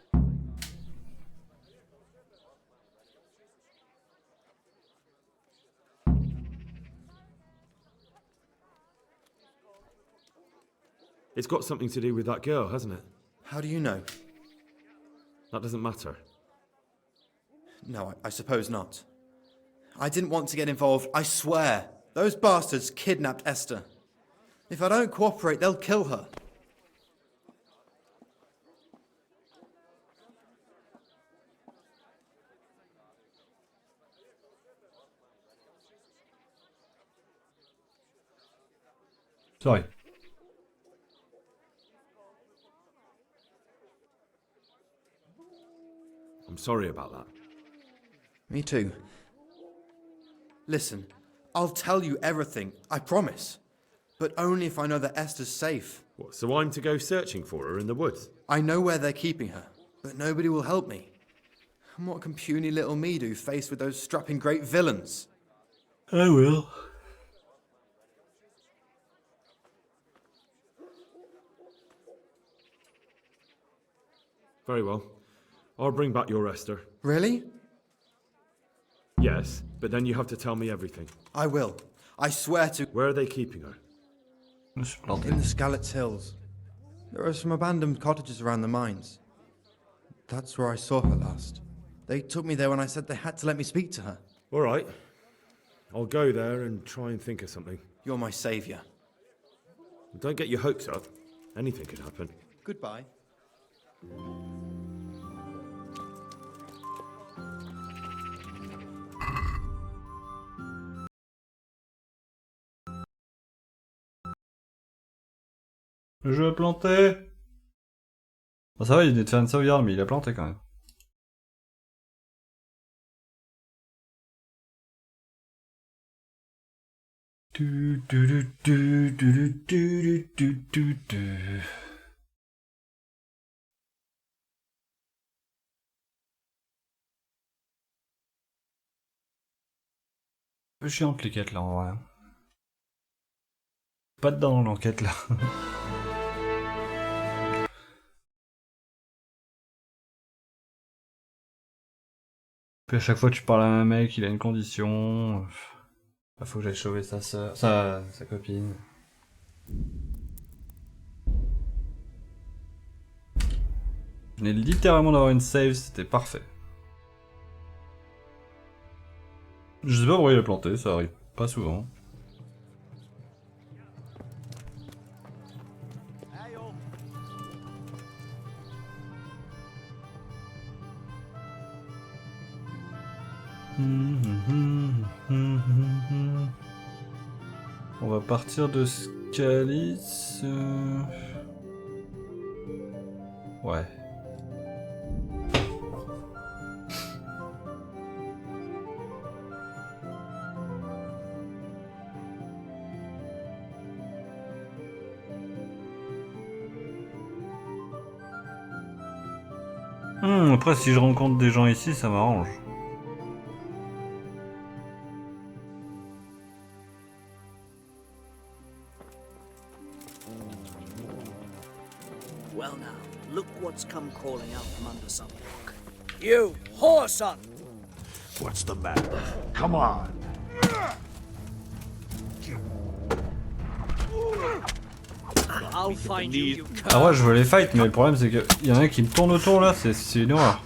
It's got something to do with that girl, hasn't it? How do you know? That doesn't matter. No, I suppose not. I didn't want to get involved, I swear. Those bastards kidnapped Esther. If I don't cooperate, they'll kill her. Sorry. I'm sorry about that. Me too. Listen, I'll tell you everything, I promise. But only if I know that Esther's safe. What, so I'm to go searching for her in the woods? I know where they're keeping her, but nobody will help me. And what can puny little me do faced with those strapping great villains? I will. Very well. I'll bring back your Esther. Really? Yes, but then you have to tell me everything. I will. I swear to... Where are they keeping her? In the Skalitz Hills. There are some abandoned cottages around the mines. That's where I saw her last. They took me there when I said they had to let me speak to her. All right. I'll go there and try and think of something. You're my saviour. Don't get your hopes up. Anything could happen. Goodbye. Le jeu a planté. Bon, ça va, il venait de faire une sauvegarde, mais il a planté quand même. Un peu chiante les quêtes là en vrai. Pas dedans dans l'enquête là. Puis à chaque fois tu parles à un mec, il a une condition. Il faut que j'aille sauver sa sœur, sa copine. Je venais littéralement d'avoir une save, c'était parfait. Je sais pas pourquoi il a planté, ça arrive pas souvent. On va partir de Scalis. Ouais. Après, si je rencontre des gens ici, ça m'arrange. Well now, look what's come crawling out from under some rock. You, whoreson! What's the matter? Come on. I'll find you, you Ah ouais, je veux les fights, mais le problème c'est que y en a un qui me tourne autour là, c'est une horreur.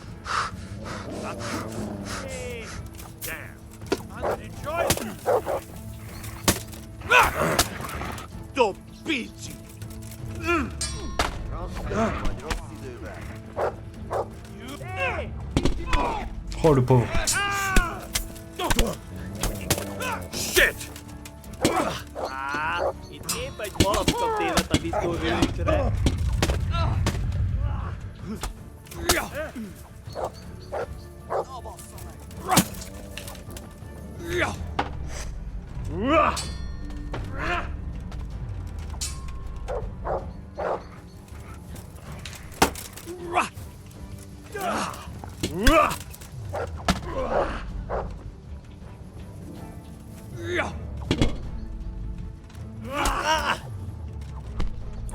Oh le pauvre. Shit!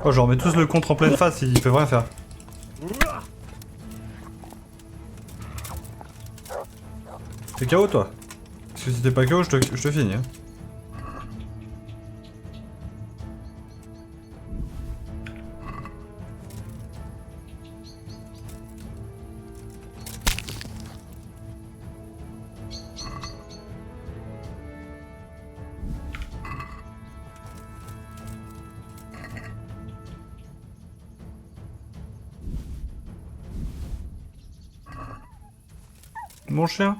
Oh, je remets tous le contre en pleine face, il peut rien faire. T'es KO toi? Parce que si t'es pas KO, je te finis. Hein. Mon chien.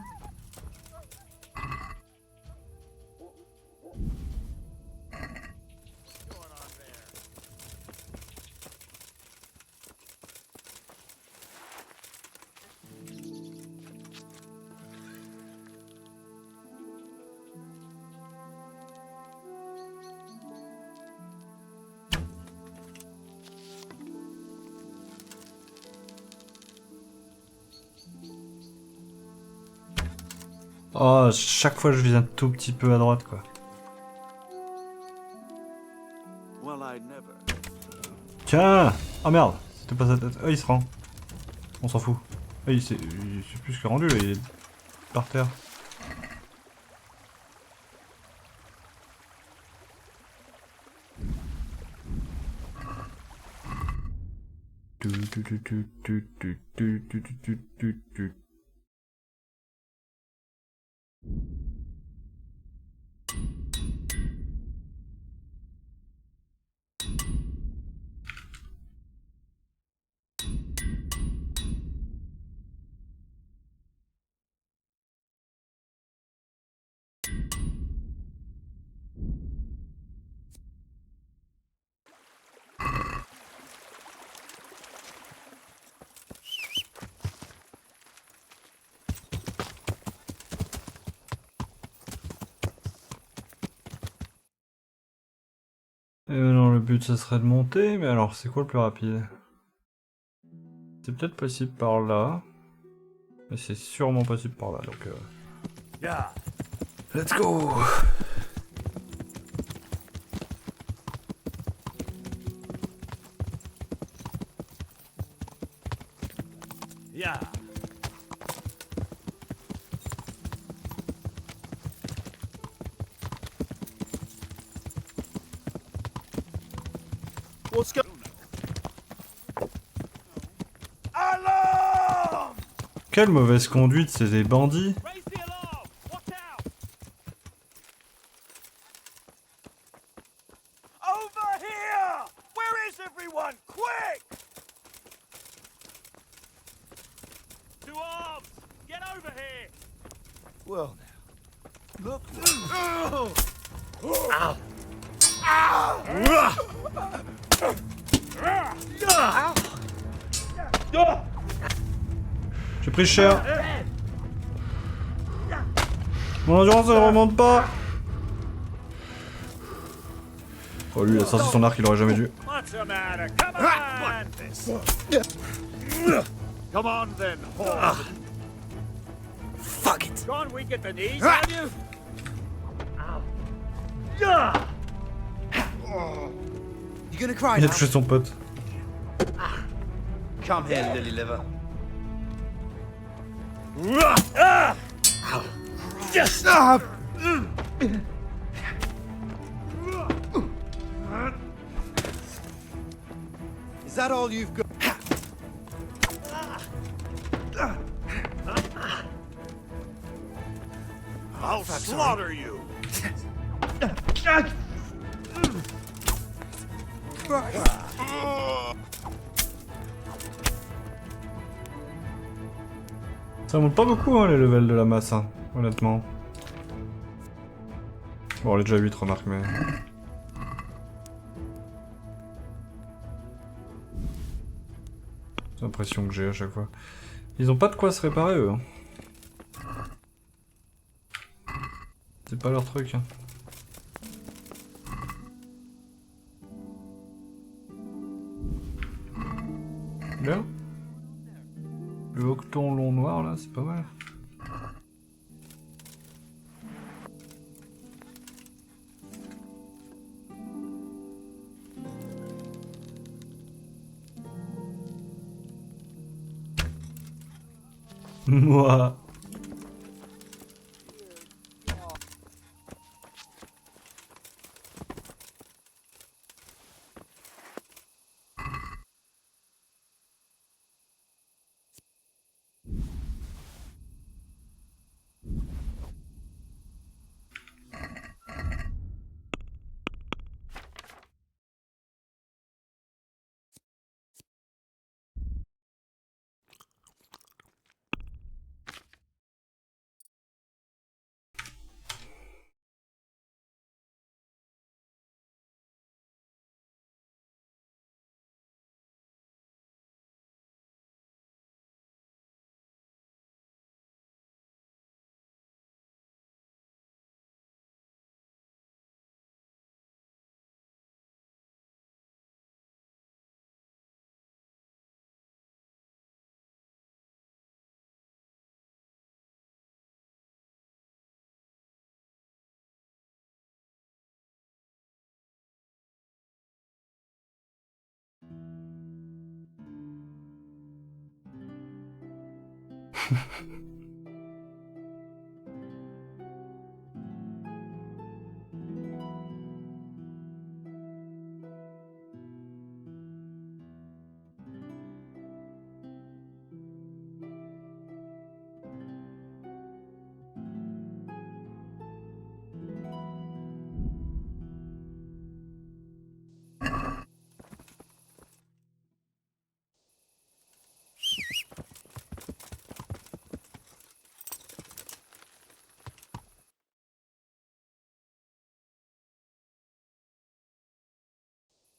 Oh, chaque fois je vise un tout petit peu à droite quoi. Tiens! Oh merde! C'était pas sa tête. Oh, il se rend. On s'en fout. Oh, il s'est plus que rendu là, il est par terre. Non, le but ça serait de monter, mais alors c'est quoi le plus rapide? C'est peut-être possible par là, mais c'est sûrement possible par là, donc Let's go. Yeah. What's going on? Quelle mauvaise conduite, c'est des bandits. Over here! Where is everyone? Quick! To arms! Get over here! Well now, look. Ow! Ow! J'ai pris cher. Mon endurance ne remonte pas. Oh lui il a sorti son arc, il aurait jamais dû. What's the matter? Come on! Come on then, horse. Fuck it. Gone weak at the knees, have you? Ow. You gonna cry Il a now? touché son pote. Come here, lily liver. Yes! Is that all you've got? I'll slaughter you. Ça monte pas beaucoup hein, les levels de la masse, hein, honnêtement. Bon, on est déjà 8 remarque, mais... C'est l'impression que j'ai à chaque fois. Ils ont pas de quoi se réparer eux. Hein. C'est pas leur truc. Hein. Bien. Le octon long noir là, c'est pas mal. Moi.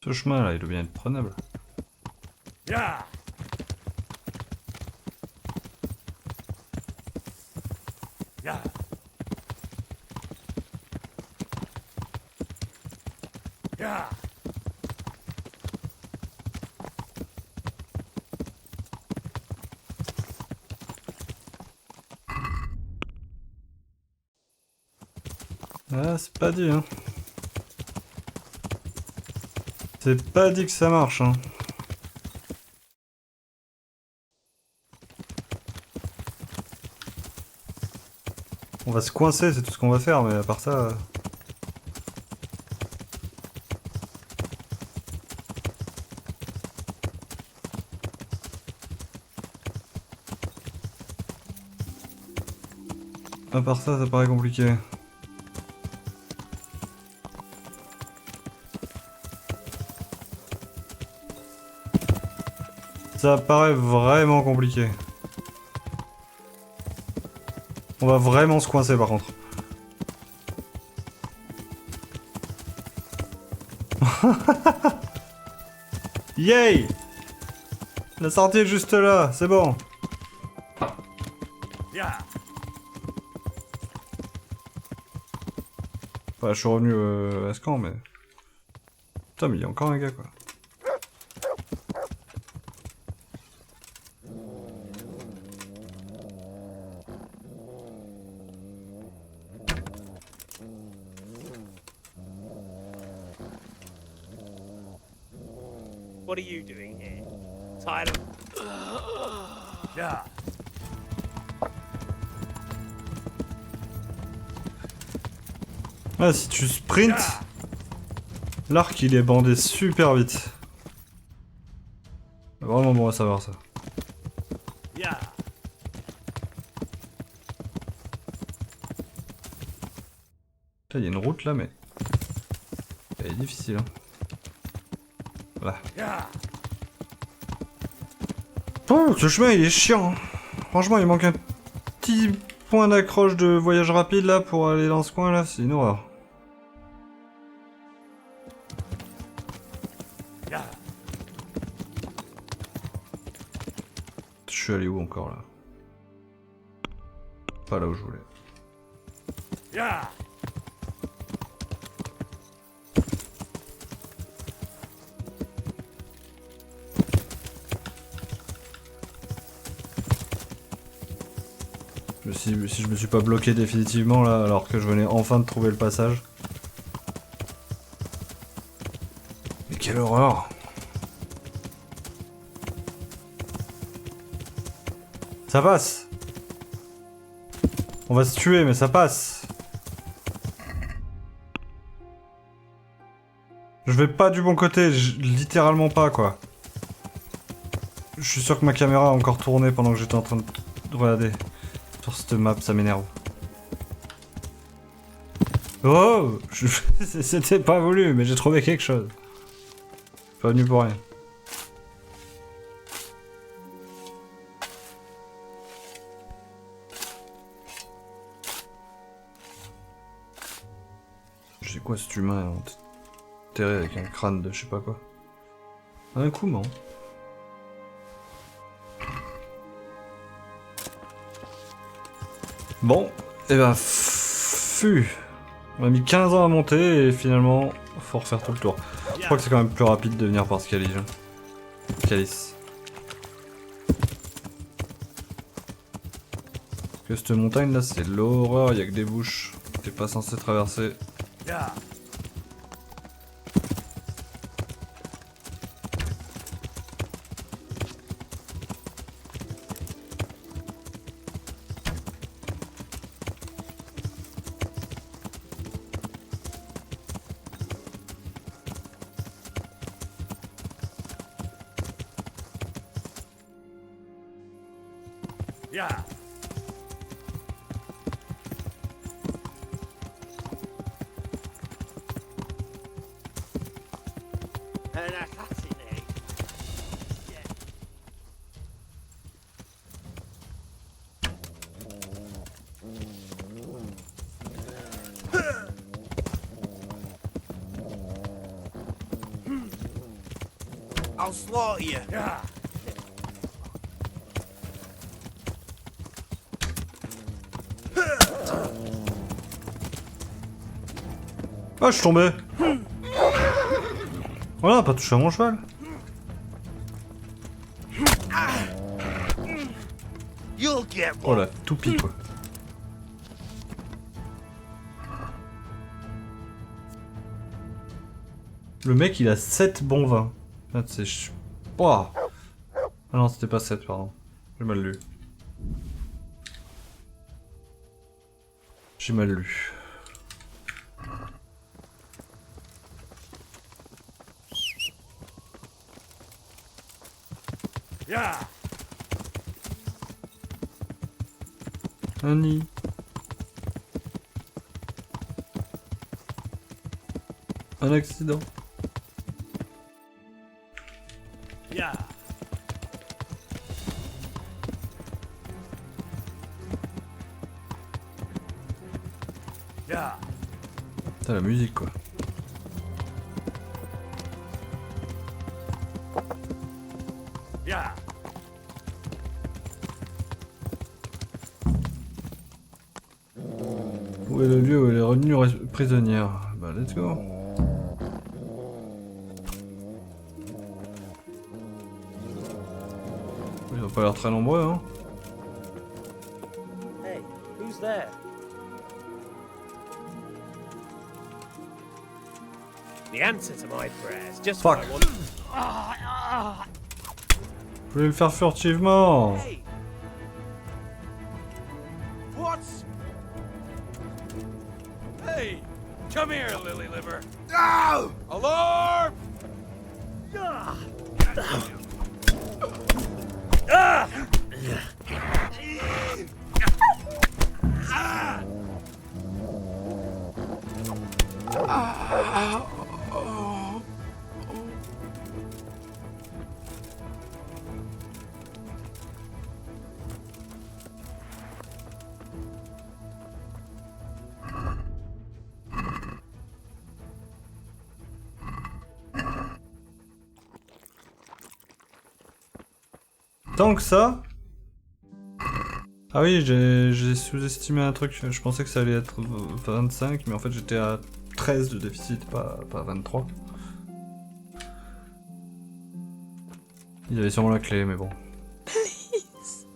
Ce chemin là, il doit bien être prenable. Yeah. Yeah. Yeah. Ah, c'est pas dit, hein. C'est pas dit que ça marche, hein. On va se coincer, c'est tout ce qu'on va faire, mais à part ça... À part ça, ça paraît compliqué. Ça paraît vraiment compliqué. On va vraiment se coincer par contre. Yay! La sortie est juste là, c'est bon. Enfin, je suis revenu à ce camp, mais... Putain, mais il y a encore un gars, quoi. What are you doing here? Tired of... Yeah. Ah, si tu sprints, l'arc il est bandé super vite. Vraiment bon à savoir ça. Il y a une route là, mais elle est difficile. Hein. Voilà. Oh, ce chemin il est chiant. Hein. Franchement, il manque un petit point d'accroche de voyage rapide là pour aller dans ce coin là, c'est une horreur. Je suis allé où encore là? Pas là où je voulais. Si je me suis pas bloqué définitivement là alors que je venais enfin de trouver le passage. Mais quelle horreur! Ça passe! On va se tuer mais ça passe! Je vais pas du bon côté, littéralement pas quoi. Je suis sûr que ma caméra a encore tourné pendant que j'étais en train de regarder. Sur cette map, ça m'énerve. Oh! C'était pas voulu, mais j'ai trouvé quelque chose. Pas venu pour rien. Je sais quoi cet humain enterré avec un crâne de je sais pas quoi. Un coup, non? Bon, et ben, on a mis 15 ans à monter et finalement, faut refaire tout le tour. Je crois que c'est quand même plus rapide de venir par ce calice. Calice. Parce que cette montagne là, c'est l'horreur, il y a que des bouches. T'es pas censé traverser. I'll slaughter you. Ah, je suis tombé. Voilà, pas touché à mon cheval. Oh la toupie quoi. Le mec, il a 7 bons vins. Ah, c'est... Ouah. Ah non, c'était pas 7, pardon. J'ai mal lu. J'ai mal lu. Yeah. Un nid. Un accident. Yeah. Yeah. Putain, la musique quoi. Yeah. Où est le lieu où elle est revenue prisonnière? Bah, let's go. Ils ont pas l'air très nombreux, hein. Hey, who's there? The answer to my prayers, just Fuck. what I want. Je voulais le faire furtivement. Hey. What? Hey, come here, lily liver. No! Alarm! Ah! Ah! Tant que ça. Ah oui, j'ai sous-estimé un truc. Je pensais que ça allait être 25, mais en fait j'étais à 13 de déficit, pas 23. Il avait sûrement la clé, mais bon. Please.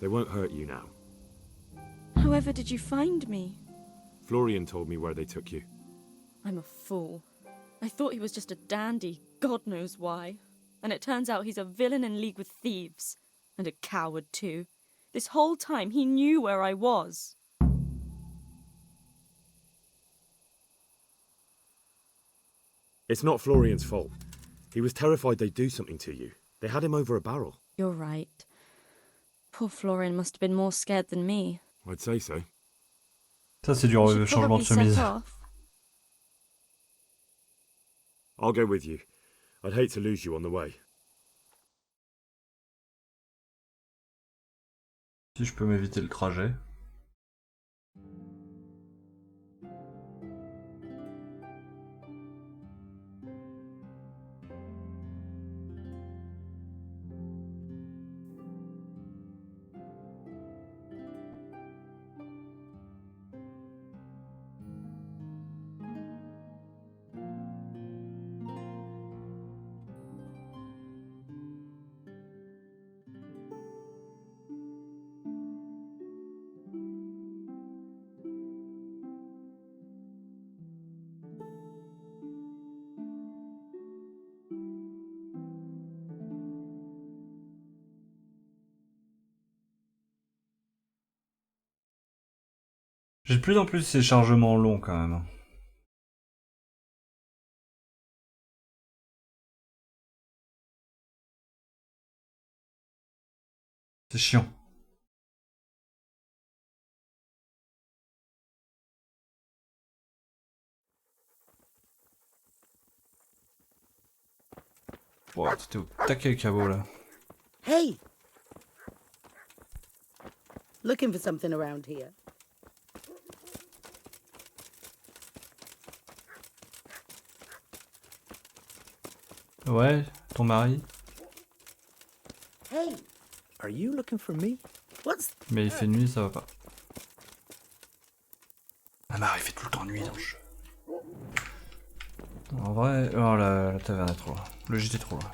They won't hurt you now. However did you find me? Florian told me where they took you. I'm a fool. I thought he was just a dandy, God knows why. And it turns out he's a villain in league with thieves. And a coward too. This whole time he knew where I was. It's not Florian's fault. He was terrified they'd do something to you. They had him over a barrel. You're right. Poor Florian must have been more scared than me. I'd say so. Ça c'est du We should changement de probably set chemise. off. I'll go with you. I'd hate to lose you on the way. Si je peux m'éviter le trajet. J'ai de plus en plus ces chargements longs quand même. C'est chiant. Wow, t'étais au taquet cabot là. Hey! Looking for something around here? Ouais, ton mari. Hey! Are you looking for me? What's... Mais il fait nuit, ça va pas. Ah bah, il fait tout le temps nuit dans le jeu. En vrai, oh la taverne est trop loin. Le gîte est trop loin.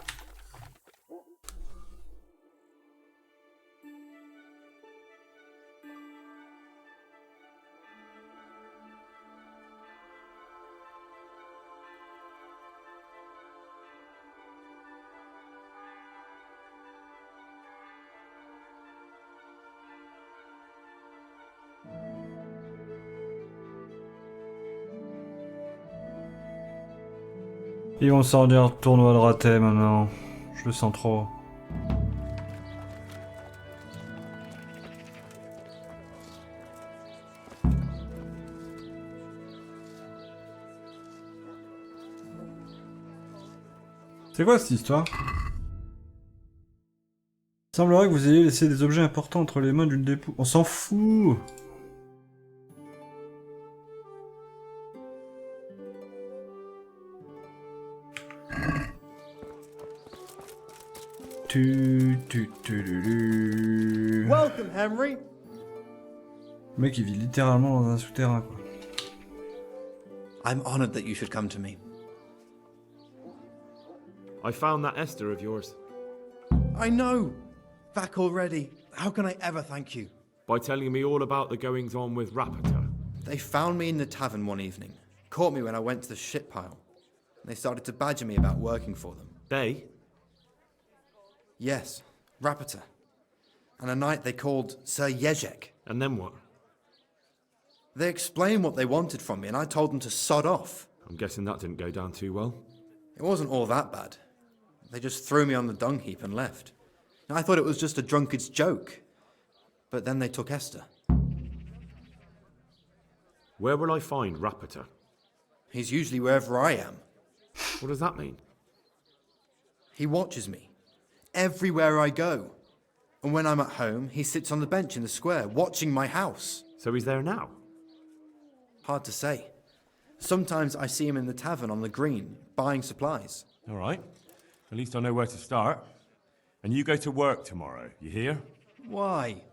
Ils vont sortir tournoi de raté maintenant. Je le sens trop. C'est quoi cette histoire? Il semblerait que vous ayez laissé des objets importants entre les mains d'une dépouille. On s'en fout! Welcome, Henry. Le mec il vit littéralement dans un souterrain quoi. I'm honored that you should come to me. I found that Esther of yours. I know! Back already. How can I ever thank you? By telling me all about the goings on with Rapata. They found me in the tavern one evening. Caught me when I went to the shit pile. They started to badger me about working for them. They? Yes, Rapata. And a knight they called Sir Jezek. And then what? They explained what they wanted from me and I told them to sod off. I'm guessing that didn't go down too well. It wasn't all that bad. They just threw me on the dung heap and left. I thought it was just a drunkard's joke. But then they took Esther. Where will I find Rapata? He's usually wherever I am. What does that mean? He watches me. Everywhere I go. And when I'm at home, he sits on the bench in the square, watching my house. So he's there now? Hard to say. Sometimes I see him in the tavern on the green, buying supplies. All right. At least I know where to start. And you go to work tomorrow, you hear? Why?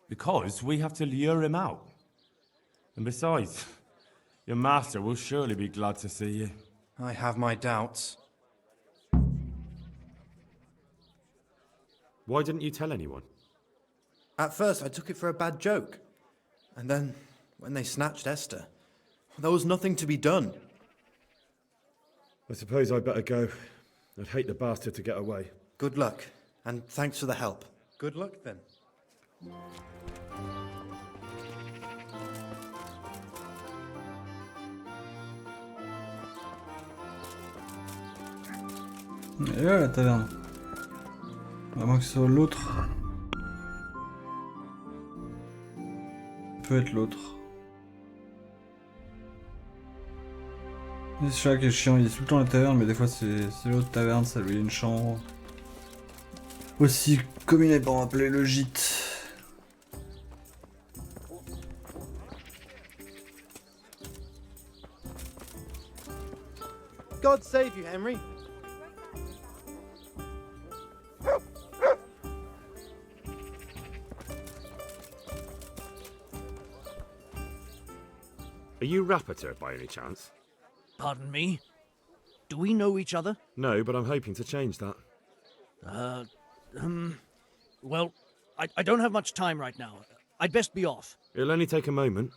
Because we have to lure him out. And besides, your master will surely be glad to see you. I have my doubts. Why didn't you tell anyone? At first I took it for a bad joke. And then, when they snatched Esther, there was nothing to be done. I suppose I'd better go. I'd hate the bastard to get away. Good luck, and thanks for the help. Good luck then. Et là la taverne. À moins que ce soit l'autre. Peut être l'autre. Ce chat qui est chiant, il est tout le temps à la taverne, mais des fois c'est l'autre taverne, ça lui est une chambre. Aussi communément appelé le gîte. God save you, Henry. Are you Rapata by any chance? Pardon me? Do we know each other? No, but I'm hoping to change that. Well, I don't have much time right now. I'd best be off. It'll only take a moment.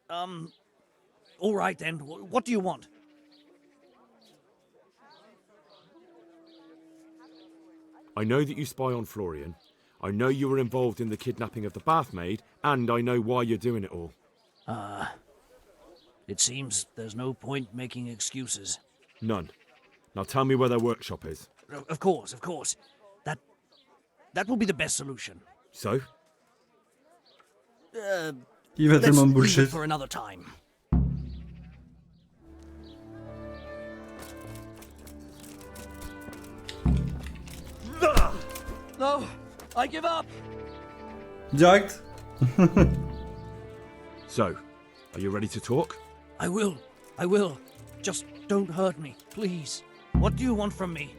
All right then. What do you want? I know that you spy on Florian. I know you were involved in the kidnapping of the bathmaid, and I know why you're doing it all. It seems there's no point making excuses. None. Now tell me where their workshop is. Of course. That will be the best solution. So? Il va tellement me bullshit. For another time. No, I give up. Direct. So, are you ready to talk? I will. Just don't hurt me, please. What do you want from me?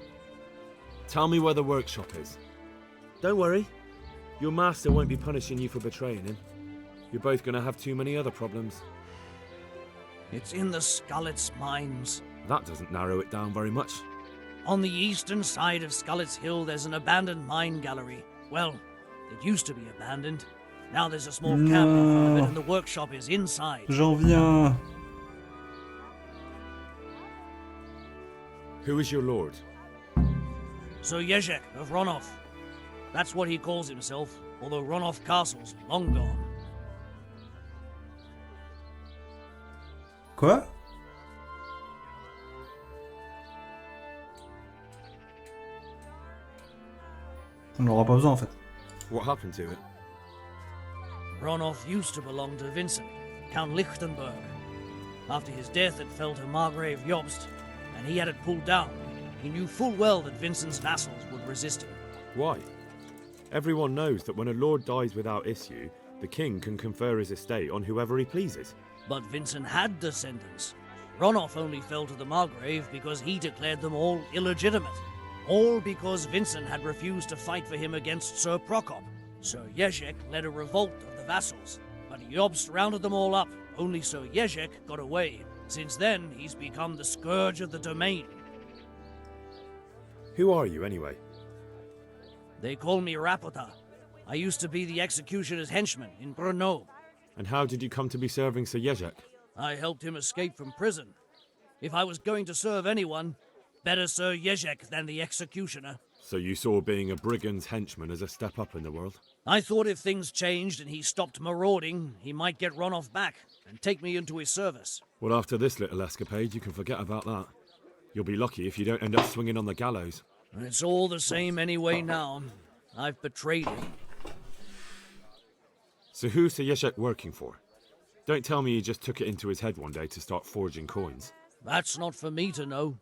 Tell me where the workshop is. Don't worry. Your master won't be punishing you for betraying him. You're both gonna have too many other problems. It's in the Skullet's mines. That doesn't narrow it down very much. On the eastern side of Skullet's Hill, there's an abandoned mine gallery. Well, it used to be abandoned. Now there's a small camp in front of it, and the workshop is inside. J'en viens. Who is your lord? Sir Jezek of Renars. That's what he calls himself, although Renars Castle's long gone. Quoi? On n'aura pas besoin en fait. What happened to it? Ronolf used to belong to Vincent, Count Lichtenberg. After his death, it fell to Margrave Jobst, and he had it pulled down. He knew full well that Vincent's vassals would resist him. Why? Everyone knows that when a lord dies without issue, the king can confer his estate on whoever he pleases. But Vincent had descendants. Ronolf only fell to the Margrave because he declared them all illegitimate. All because Vincent had refused to fight for him against Sir Prokop. Sir Jezek led a revolt of the vassals, but Jobst rounded them all up. Only Sir Jezek got away. Since then, he's become the scourge of the domain. Who are you, anyway? They call me Rapota. I used to be the executioner's henchman in Brno. And how did you come to be serving Sir Jezek? I helped him escape from prison. If I was going to serve anyone, better Sir Jezek than the executioner. So you saw being a brigand's henchman as a step up in the world? I thought if things changed and he stopped marauding, he might get Ronolf back and take me into his service. Well, after this little escapade, you can forget about that. You'll be lucky if you don't end up swinging on the gallows. It's all the same anyway now. I've betrayed him. So who's Sir Jezek working for? Don't tell me he just took it into his head one day to start forging coins. That's not for me to know.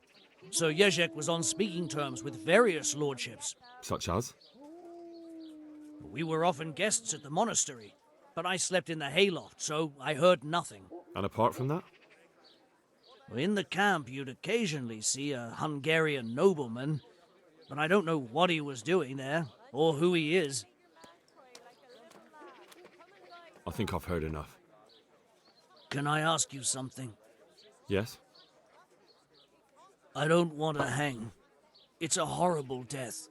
Sir Jezek was on speaking terms with various lordships. Such as? We were often guests at the monastery, but I slept in the hayloft, so I heard nothing. And apart from that? In the camp, you'd occasionally see a Hungarian nobleman, but I don't know what he was doing there, or who he is. I think I've heard enough. Can I ask you something? Yes? I don't want to hang. It's a horrible death.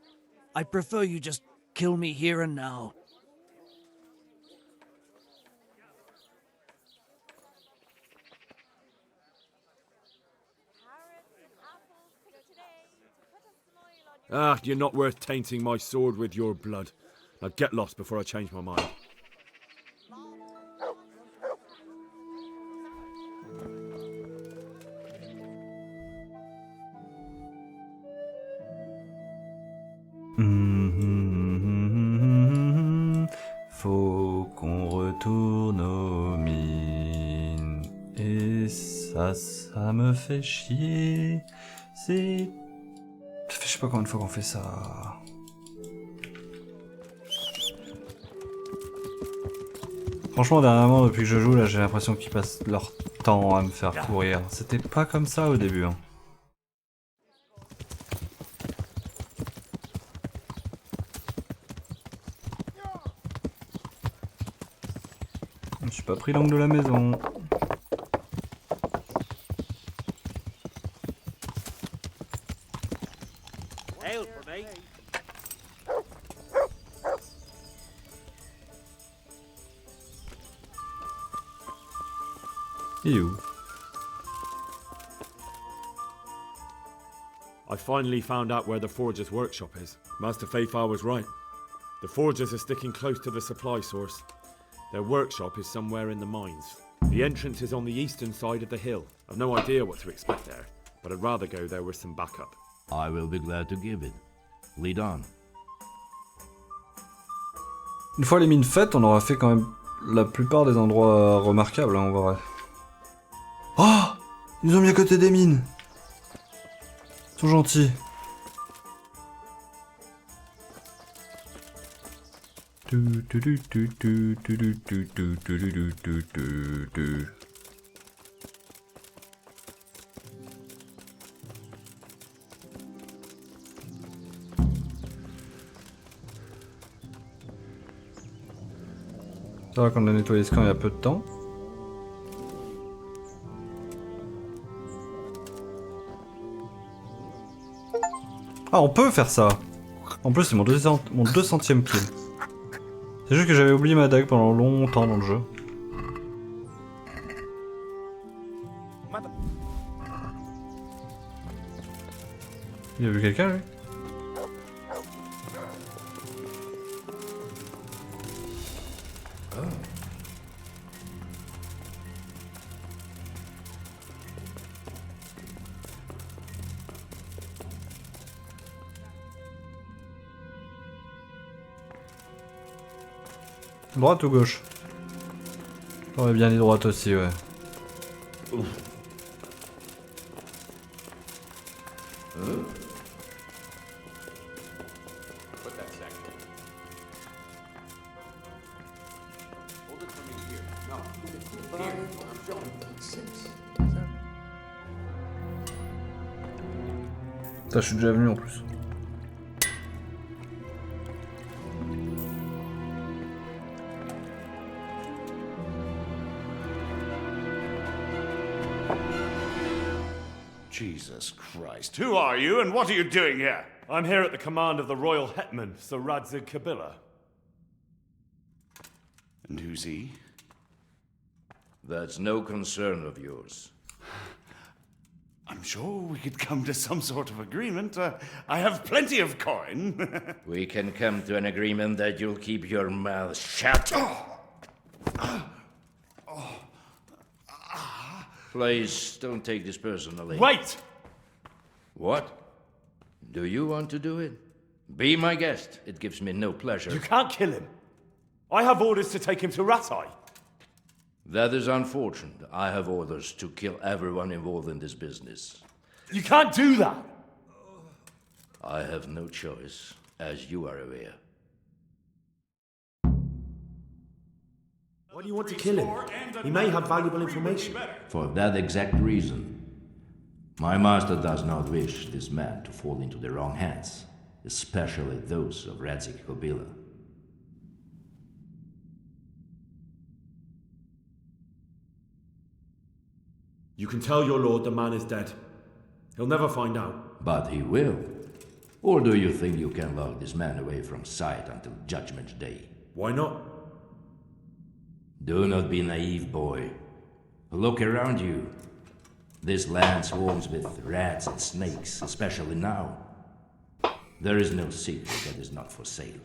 I prefer you just kill me here and now. Ah, you're not worth tainting my sword with your blood. Now get lost before I change my mind. Faut qu'on retourne aux mines. Et ça me fait chier. C'est... Ça fait je sais pas combien de fois qu'on fait ça. Franchement, dernièrement, depuis que je joue, là, j'ai l'impression qu'ils passent leur temps à me faire courir. C'était pas comme ça au début, hein. Je suis pas pris l'angle de la maison. You. I finally found out where the forger's workshop is. Master Fafar was right. The forgers are sticking close to the supply source. Their workshop is somewhere in the mines. The entrance is on the eastern side of the hill. I've no idea what to expect there, but I'd rather go there with some backup. I will be glad to give it. Lead on. Une fois les mines faites, on aura fait quand même la plupart des endroits remarquables, hein, en vrai. Oh! Ils nous ont mis à côté des mines! Ils sont gentils. C'est vrai qu'on a nettoyé ce camp il y a peu de temps. Ah, on peut faire ça! En plus, c'est mon 200e kill. C'est juste que j'avais oublié ma dague pendant longtemps dans le jeu. Il a vu quelqu'un, lui? Droite ou gauche? J'aurais bien dit droite aussi, ouais. Ouf. Putain, je suis déjà venu en plus. Jesus Christ. Who are you and what are you doing here? I'm here at the command of the royal hetman, Sir Radzig Kabila. And who's he? That's no concern of yours. I'm sure we could come to some sort of agreement. I have plenty of coin. We can come to an agreement that you'll keep your mouth shut. Please, don't take this personally. Wait! What? Do you want to do it? Be my guest. It gives me no pleasure. You can't kill him. I have orders to take him to Ratai. That is unfortunate. I have orders to kill everyone involved in this business. You can't do that! I have no choice, as you are aware. Why do you want to kill him? He may have valuable information. For that exact reason. My master does not wish this man to fall into the wrong hands, especially those of Radzig Kabila. You can tell your lord the man is dead. He'll never find out. But he will. Or do you think you can lock this man away from sight until Judgment Day? Why not? Do not be naive, boy. Look around you. This land swarms with rats and snakes, especially now. There is no secret that is not for sale.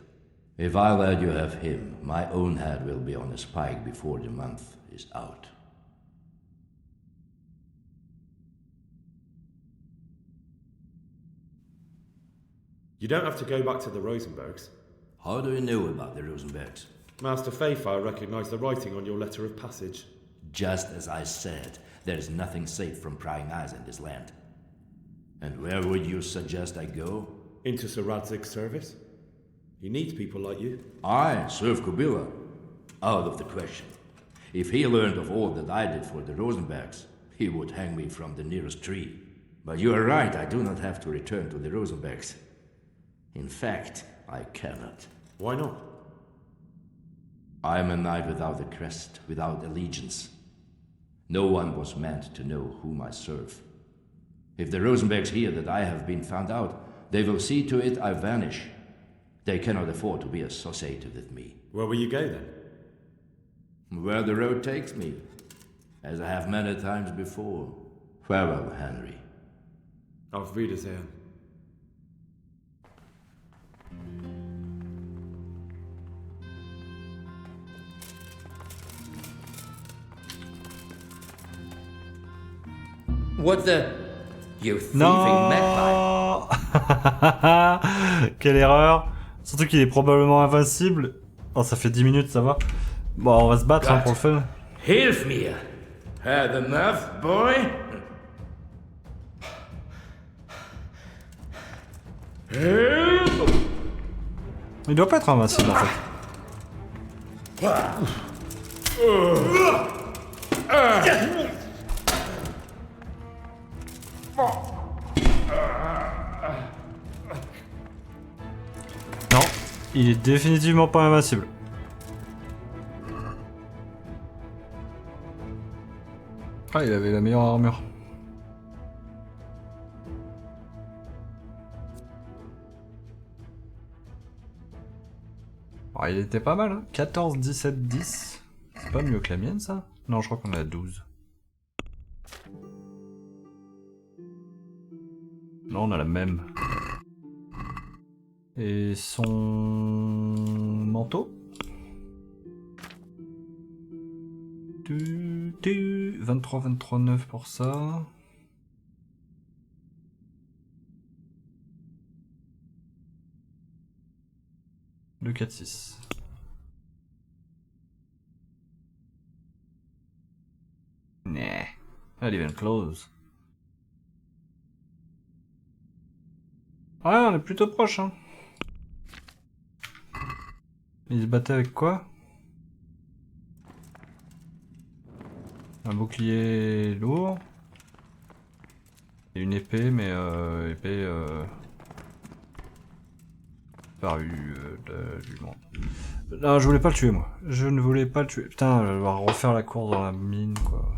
If I let you have him, my own head will be on a spike before the month is out. You don't have to go back to the Rosenbergs. How do you know about the Rosenbergs? Master Fayfire recognized the writing on your letter of passage. Just as I said, there is nothing safe from prying eyes in this land. And where would you suggest I go? Into Sir Radzig's service. He needs people like you. I serve Kabila. Out of the question. If he learned of all that I did for the Rosenbergs, he would hang me from the nearest tree. But you are right, I do not have to return to the Rosenbergs. In fact, I cannot. Why not? I am a knight without a crest, without allegiance. No one was meant to know whom I serve. If the Rosenbergs hear that I have been found out, they will see to it I vanish. They cannot afford to be associated with me. Where will you go then? Where the road takes me, as I have many times before. Farewell, Henry. Auf Wiedersehen. What the... You thieving Non. Quelle erreur. Surtout qu'il est probablement invincible. Oh, ça fait 10 minutes, ça va. Bon, on va se battre hein, pour le fun. Hilf mir! Had enough, boy? Il doit pas être invincible en fait. Non, il est définitivement pas invincible. Ah, il avait la meilleure armure. Ah, il était pas mal, hein. 14, 17, 10. C'est pas mieux que la mienne, ça? Non, je crois qu'on est à 12. Non, on a la même. Et son... manteau? 23, 23, 9 pour ça. Le 4, 6. Elle est bien close. Ouais, on est plutôt proche, hein. Il se battait avec quoi? Un bouclier lourd. Et une épée, mais épée paru du monde. Non, je voulais pas le tuer, moi. Je ne voulais pas le tuer. Putain, je vais devoir refaire la course dans la mine, quoi.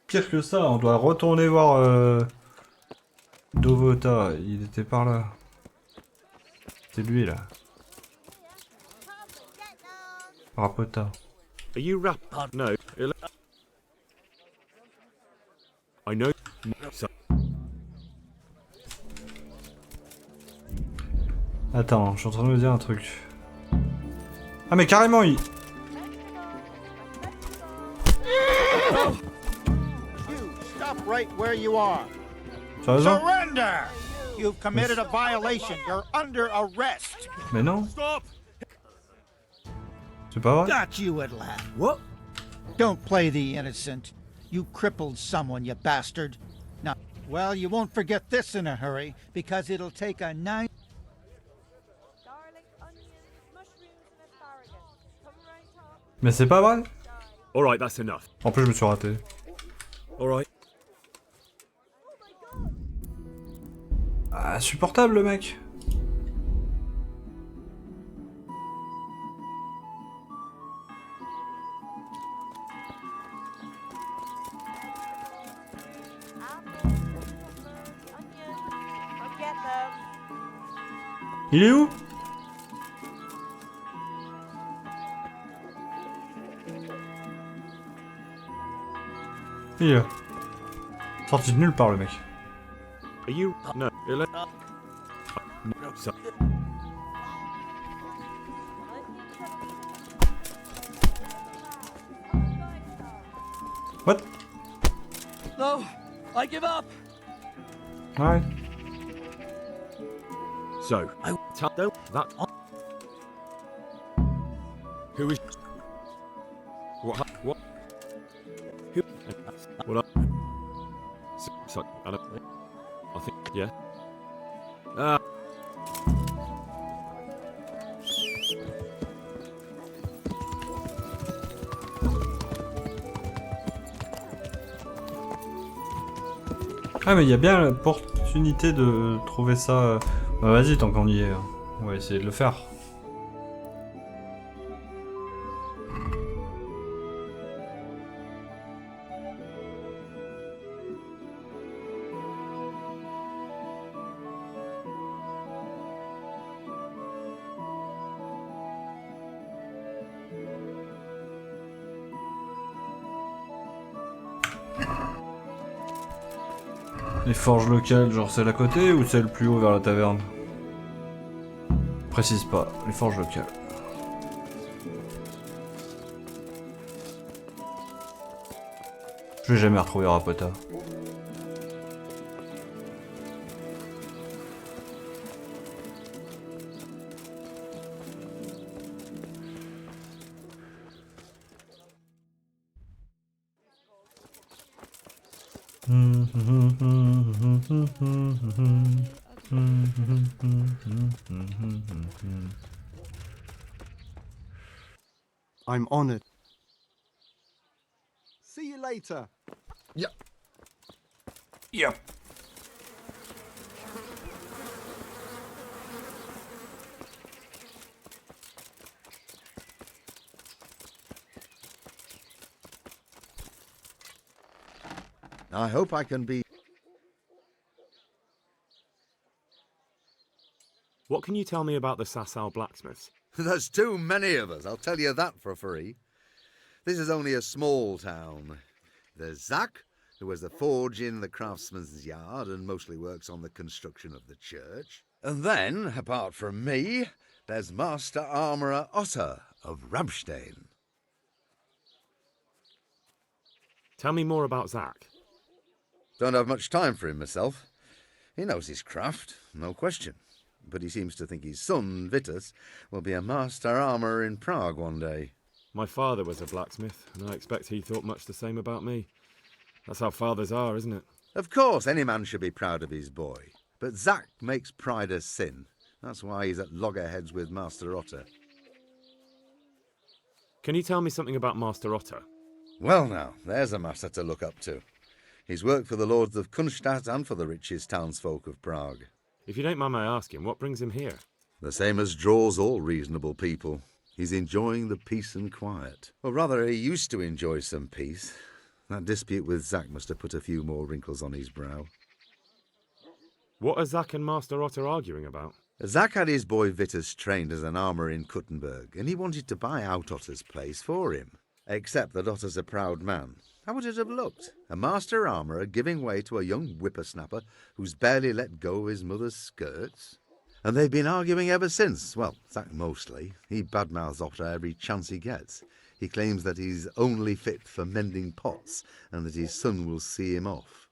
Pire que ça, on doit retourner voir Dovota. Il était par là. C'est lui, là. Rapota. Are you rap? No. I know. Attends, je suis en train de me dire un truc. Ah mais carrément il... Stop right where you are. Sérieusement? Surrender! You've committed a violation. You're under arrest. Mais non. Stop! C'est pas vrai? Got you at last. What? Don't play the innocent. You crippled someone, you bastard. Now, well, you won't forget this in a hurry, because it'll take a 9... Mais c'est pas vrai? Alright, that's enough. En plus je me suis raté. Alright. Ah, insupportable le mec. Il est où? Il est là. Sorti de nulle part le mec. Are you? No. No. So. What? No, I give up. Ouais. So, I tell that. Who is? What? Who? What? So, I think, yeah. Ah mais il y a bien l'opportunité de trouver ça. Bah, vas-y tant qu'on y est, on va essayer de le faire. Les forges locales, genre celle à côté ou celle plus haut vers la taverne? Précise pas, les forges locales. Je vais jamais retrouver Rapota. I'm honored. See you later. Yep. Yep. I hope I can be... What can you tell me about the Sasau blacksmiths? There's too many of us, I'll tell you that for free. This is only a small town. There's Zach, who has the forge in the craftsman's yard and mostly works on the construction of the church. And then, apart from me, there's Master Armourer Otter of Ramstein. Tell me more about Zach. Don't have much time for him myself. He knows his craft, no question. but he seems to think his son, Vitus, will be a master armourer in Prague one day. My father was a blacksmith, and I expect he thought much the same about me. That's how fathers are, isn't it? Of course, any man should be proud of his boy, but Zach makes pride a sin. That's why he's at loggerheads with Master Otter. Can you tell me something about Master Otter? Well now, there's a master to look up to. He's worked for the lords of Kunstadt and for the richest townsfolk of Prague. If you don't mind my asking, what brings him here? The same as draws all reasonable people. He's enjoying the peace and quiet. Or rather, he used to enjoy some peace. That dispute with Zach must have put a few more wrinkles on his brow. What are Zach and Master Otter arguing about? Zach had his boy Vitus trained as an armourer in Kuttenberg, and he wanted to buy out Otter's place for him. Except that Otter's a proud man. How would it have looked? A master armourer giving way to a young whippersnapper who's barely let go of his mother's skirts? And they've been arguing ever since. Well, Zach mostly. He badmouths Otter every chance he gets. He claims that he's only fit for mending pots and that his son will see him off.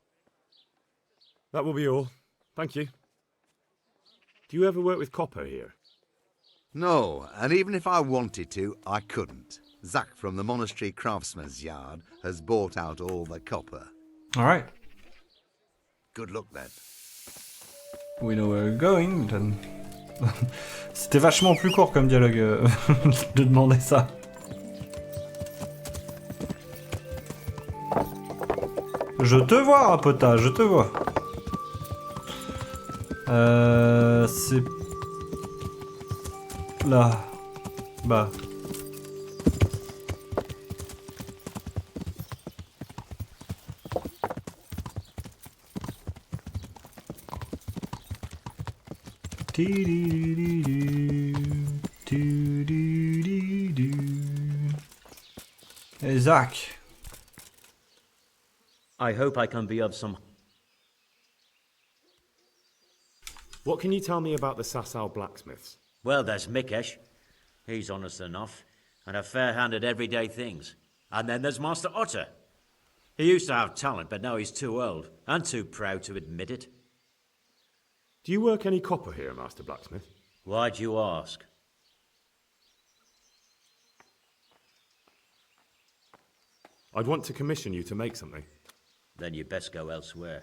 That will be all. Thank you. Do you ever work with copper here? No, and even if I wanted to, I couldn't. Zach from the monastery craftsman's yard has bought out all the copper. Alright. Good luck then. We know where we're going, then. C'était vachement plus court comme dialogue de demander ça. Je te vois, Rapota, je te vois. C'est... Là. Bah. Hey, Zach. I hope I can be of some... What can you tell me about the Sasau blacksmiths? Well, there's Mikesh. He's honest enough, and a fair-hand at everyday things. And then there's Master Otter. He used to have talent, but now he's too old, and too proud to admit it. Do you work any copper here, Master Blacksmith? Why'd you ask? I'd want to commission you to make something. Then you'd best go elsewhere.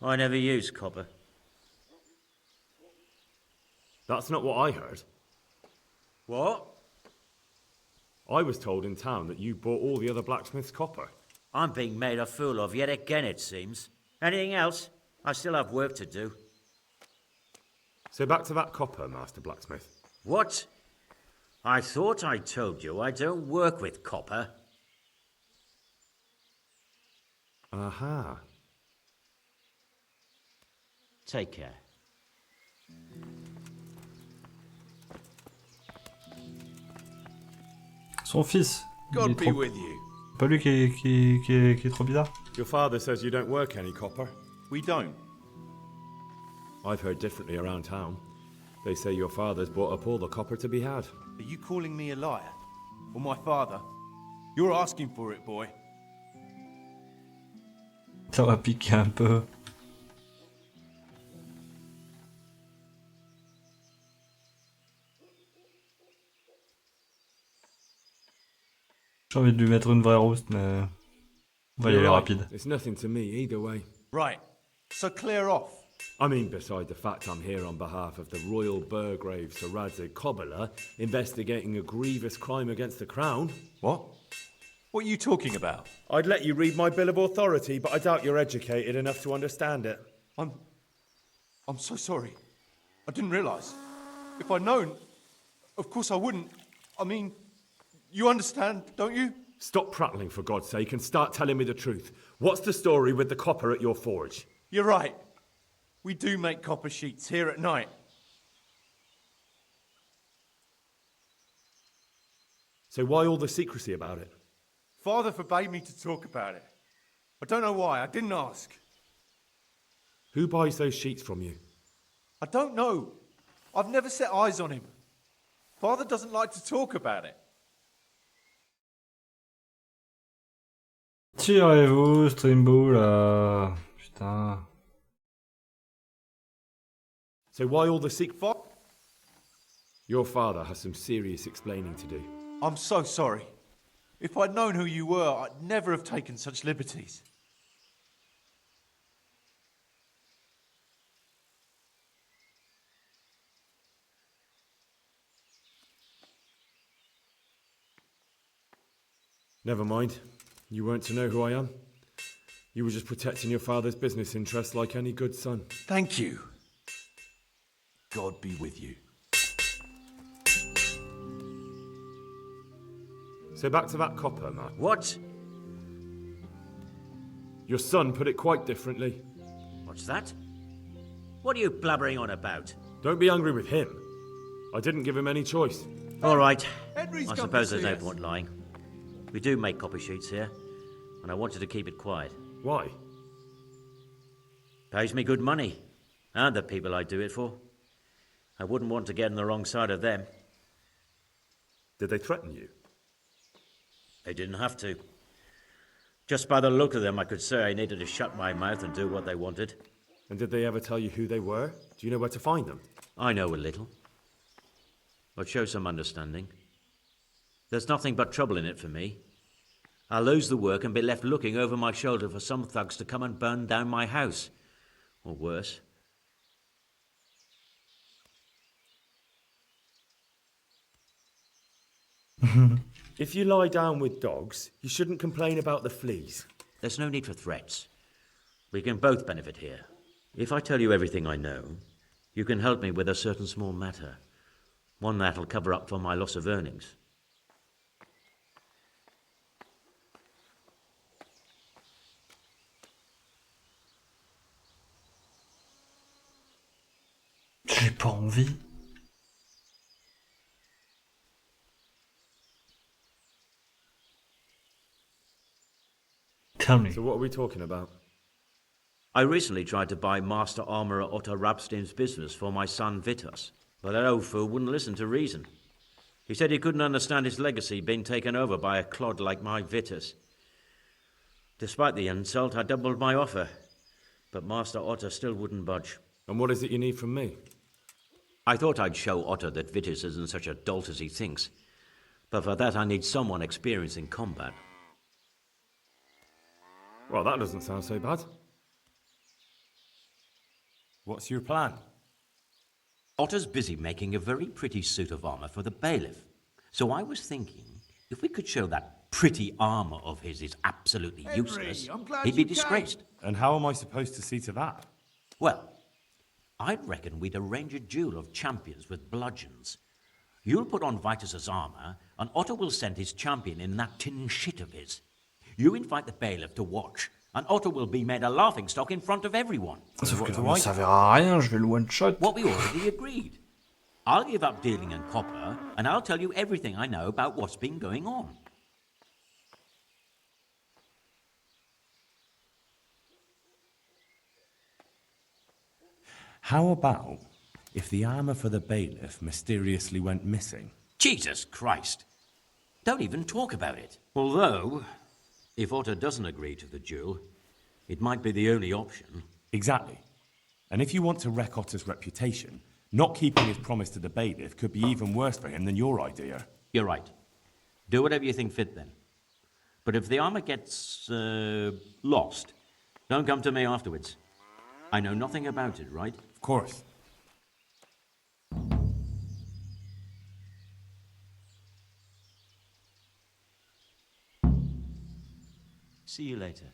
I never use copper. That's not what I heard. What? I was told in town that you bought all the other blacksmiths' copper. I'm being made a fool of yet again, it seems. Anything else? I still have work to do. So back to that copper, Master Blacksmith. What? I thought I told you I don't work with copper. Aha. Take care. Son fils. God be trop... with you. Pas lui qui est trop bizarre. Your father says you don't work any copper. We don't. I've heard differently around town. They say your father's bought up all the copper to be had. Are you calling me a liar? Or my father? You're asking for it, boy. Ça va piquer un peu. J'ai envie de lui mettre une vraie rouste, mais on va y aller rapide. It's nothing to me either way. Right. So clear off. I mean, beside the fact I'm here on behalf of the Royal Burgrave Sir Radzig Kobyla, investigating a grievous crime against the Crown. What? What are you talking about? I'd let you read my Bill of Authority, but I doubt you're educated enough to understand it. I'm so sorry. I didn't realise. If I'd known, of course I wouldn't. I mean, you understand, don't you? Stop prattling, for God's sake, and start telling me the truth. What's the story with the copper at your forge? You're right. We do make copper sheets here at night. So why all the secrecy about it? Father forbade me to talk about it. I don't know why, I didn't ask. Who buys those sheets from you? I don't know. I've never set eyes on him. Father doesn't like to talk about it. Tirez-vous, Streambull, là. Putain. So why all the Sikh fight? Your father has some serious explaining to do. I'm so sorry. If I'd known who you were, I'd never have taken such liberties. Never mind. You weren't to know who I am. You were just protecting your father's business interests like any good son. Thank you. God be with you. So back to that copper, man. What? Your son put it quite differently. What's that? What are you blabbering on about? Don't be angry with him. I didn't give him any choice. All right. Henry's I come suppose to there's see no us. point lying. We do make copy sheets here, and I wanted to keep it quiet. Why? Pays me good money, and the people I do it for. I wouldn't want to get on the wrong side of them. Did they threaten you? They didn't have to. Just by the look of them, I could say I needed to shut my mouth and do what they wanted. And did they ever tell you who they were? Do you know where to find them? I know a little. But show some understanding. There's nothing but trouble in it for me. I'll lose the work and be left looking over my shoulder for some thugs to come and burn down my house. Or worse. If you lie down with dogs, you shouldn't complain about the fleas. There's no need for threats. We can both benefit here. If I tell you everything I know, you can help me with a certain small matter. One that'll cover up for my loss of earnings. J'ai pas envie. Tell me. So what are we talking about? I recently tried to buy Master Armourer Otto Rabstein's business for my son Vitus, but that old fool wouldn't listen to reason. He said he couldn't understand his legacy being taken over by a clod like my Vitus. Despite the insult, I doubled my offer, but Master Otto still wouldn't budge. And what is it you need from me? I thought I'd show Otto that Vitus isn't such a dolt as he thinks, but for that I need someone experienced in combat. Well, that doesn't sound so bad. What's your plan? Otto's busy making a very pretty suit of armor for the bailiff. So I was thinking, if we could show that pretty armor of his is absolutely useless, he'd be disgraced. And how am I supposed to see to that? Well, I'd reckon we'd arrange a duel of champions with bludgeons. You'll put on Vitus's armor, and Otto will send his champion in that tin shit of his. You invite the bailiff to watch, and Otto will be made a laughingstock in front of everyone. Sauf que ça servira à rien, je vais le one-shot. What we already agreed. I'll give up dealing in copper, and I'll tell you everything I know about what's been going on. How about if the armor for the bailiff mysteriously went missing? Jesus Christ! Don't even talk about it. Although, if Otto doesn't agree to the duel, it might be the only option. Exactly. And if you want to wreck Otto's reputation, not keeping his promise to the bailiff could be even worse for him than your idea. You're right. Do whatever you think fit then. But if the armor gets lost, don't come to me afterwards. I know nothing about it, right? Of course. See you later.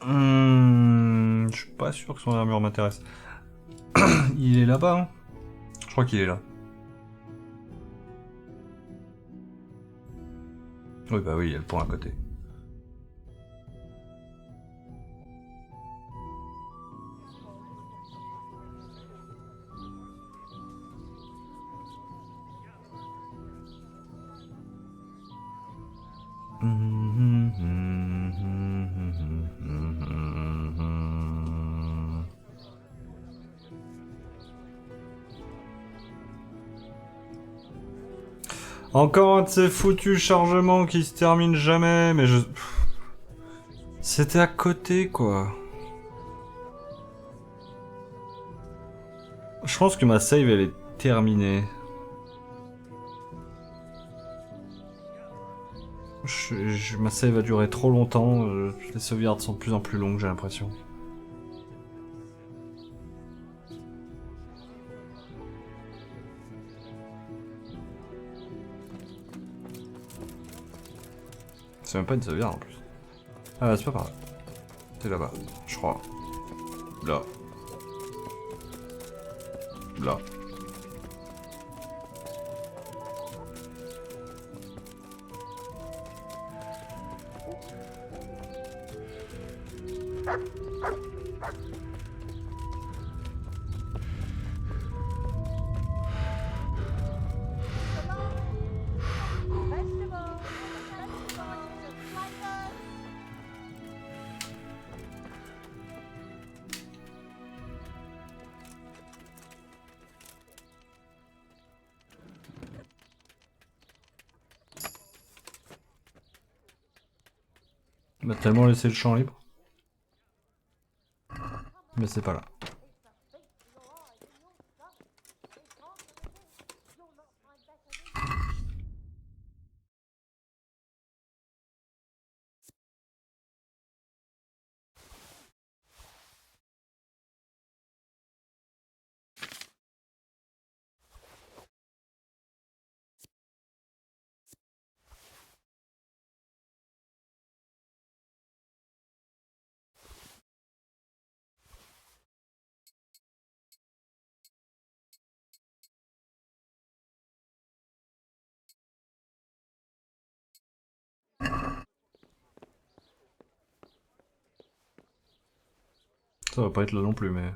Je suis pas sûr que son armure m'intéresse. Il est là-bas, hein? Je crois qu'il est là. Oui, bah oui, il y a le pont à côté. Encore un de ces foutus chargements qui se terminent jamais, mais je... C'était à côté, quoi. Je pense que ma save elle est terminée. Ma save a duré trop longtemps, les sauvegardes sont de plus en plus longues, j'ai l'impression. C'est même pas une sauvegarde en plus. Ah, c'est pas par là. C'est là-bas, je crois. Là. Là. On m'a tellement laissé le champ libre. Mais c'est pas là. Ça va pas être là non plus, mais...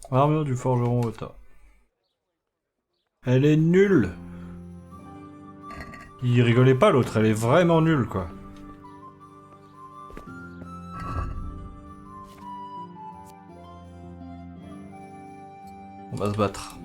Armure du forgeron Ota. Elle est nulle! Il rigolait pas l'autre, elle est vraiment nulle quoi. On va se battre.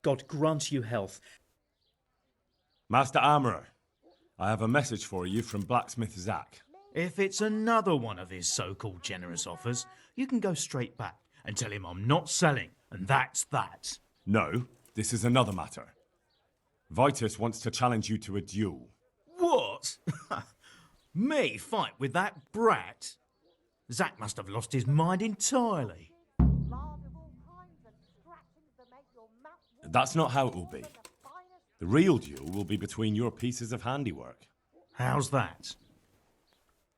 God grant you health. Master Armourer, I have a message for you from Blacksmith Zach. If it's another one of his so-called generous offers, you can go straight back and tell him I'm not selling, and that's that. No, this is another matter. Vitus wants to challenge you to a duel. What? Me fight with that brat? Zach must have lost his mind entirely. That's not how it will be. The real duel will be between your pieces of handiwork. How's that?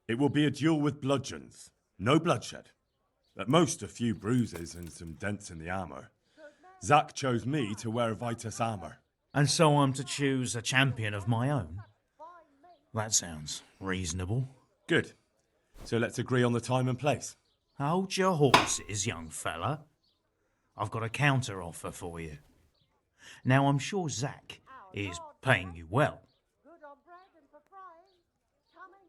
It will be a duel with bludgeons. No bloodshed. At most, a few bruises and some dents in the armour. Zach chose me to wear Vitus armour. And so I'm to choose a champion of my own? That sounds reasonable. Good. So let's agree on the time and place. Hold your horses, young fella. I've got a counter offer for you. Now, I'm sure Zach is paying you well.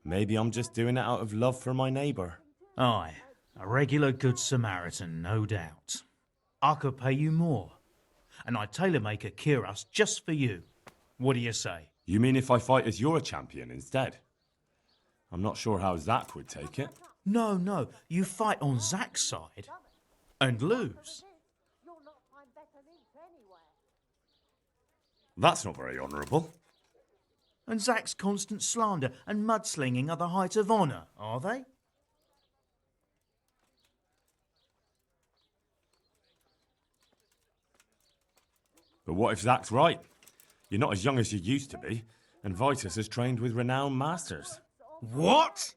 Maybe I'm just doing it out of love for my neighbour. Aye, a regular good Samaritan, no doubt. I could pay you more, and I'd tailor-make a cuirass just for you. What do you say? You mean if I fight as your champion instead? I'm not sure how Zach would take it. No, you fight on Zach's side and lose. That's not very honourable. And Zach's constant slander and mudslinging are the height of honour, are they? But what if Zach's right? You're not as young as you used to be, and Vitus has trained with renowned masters. What?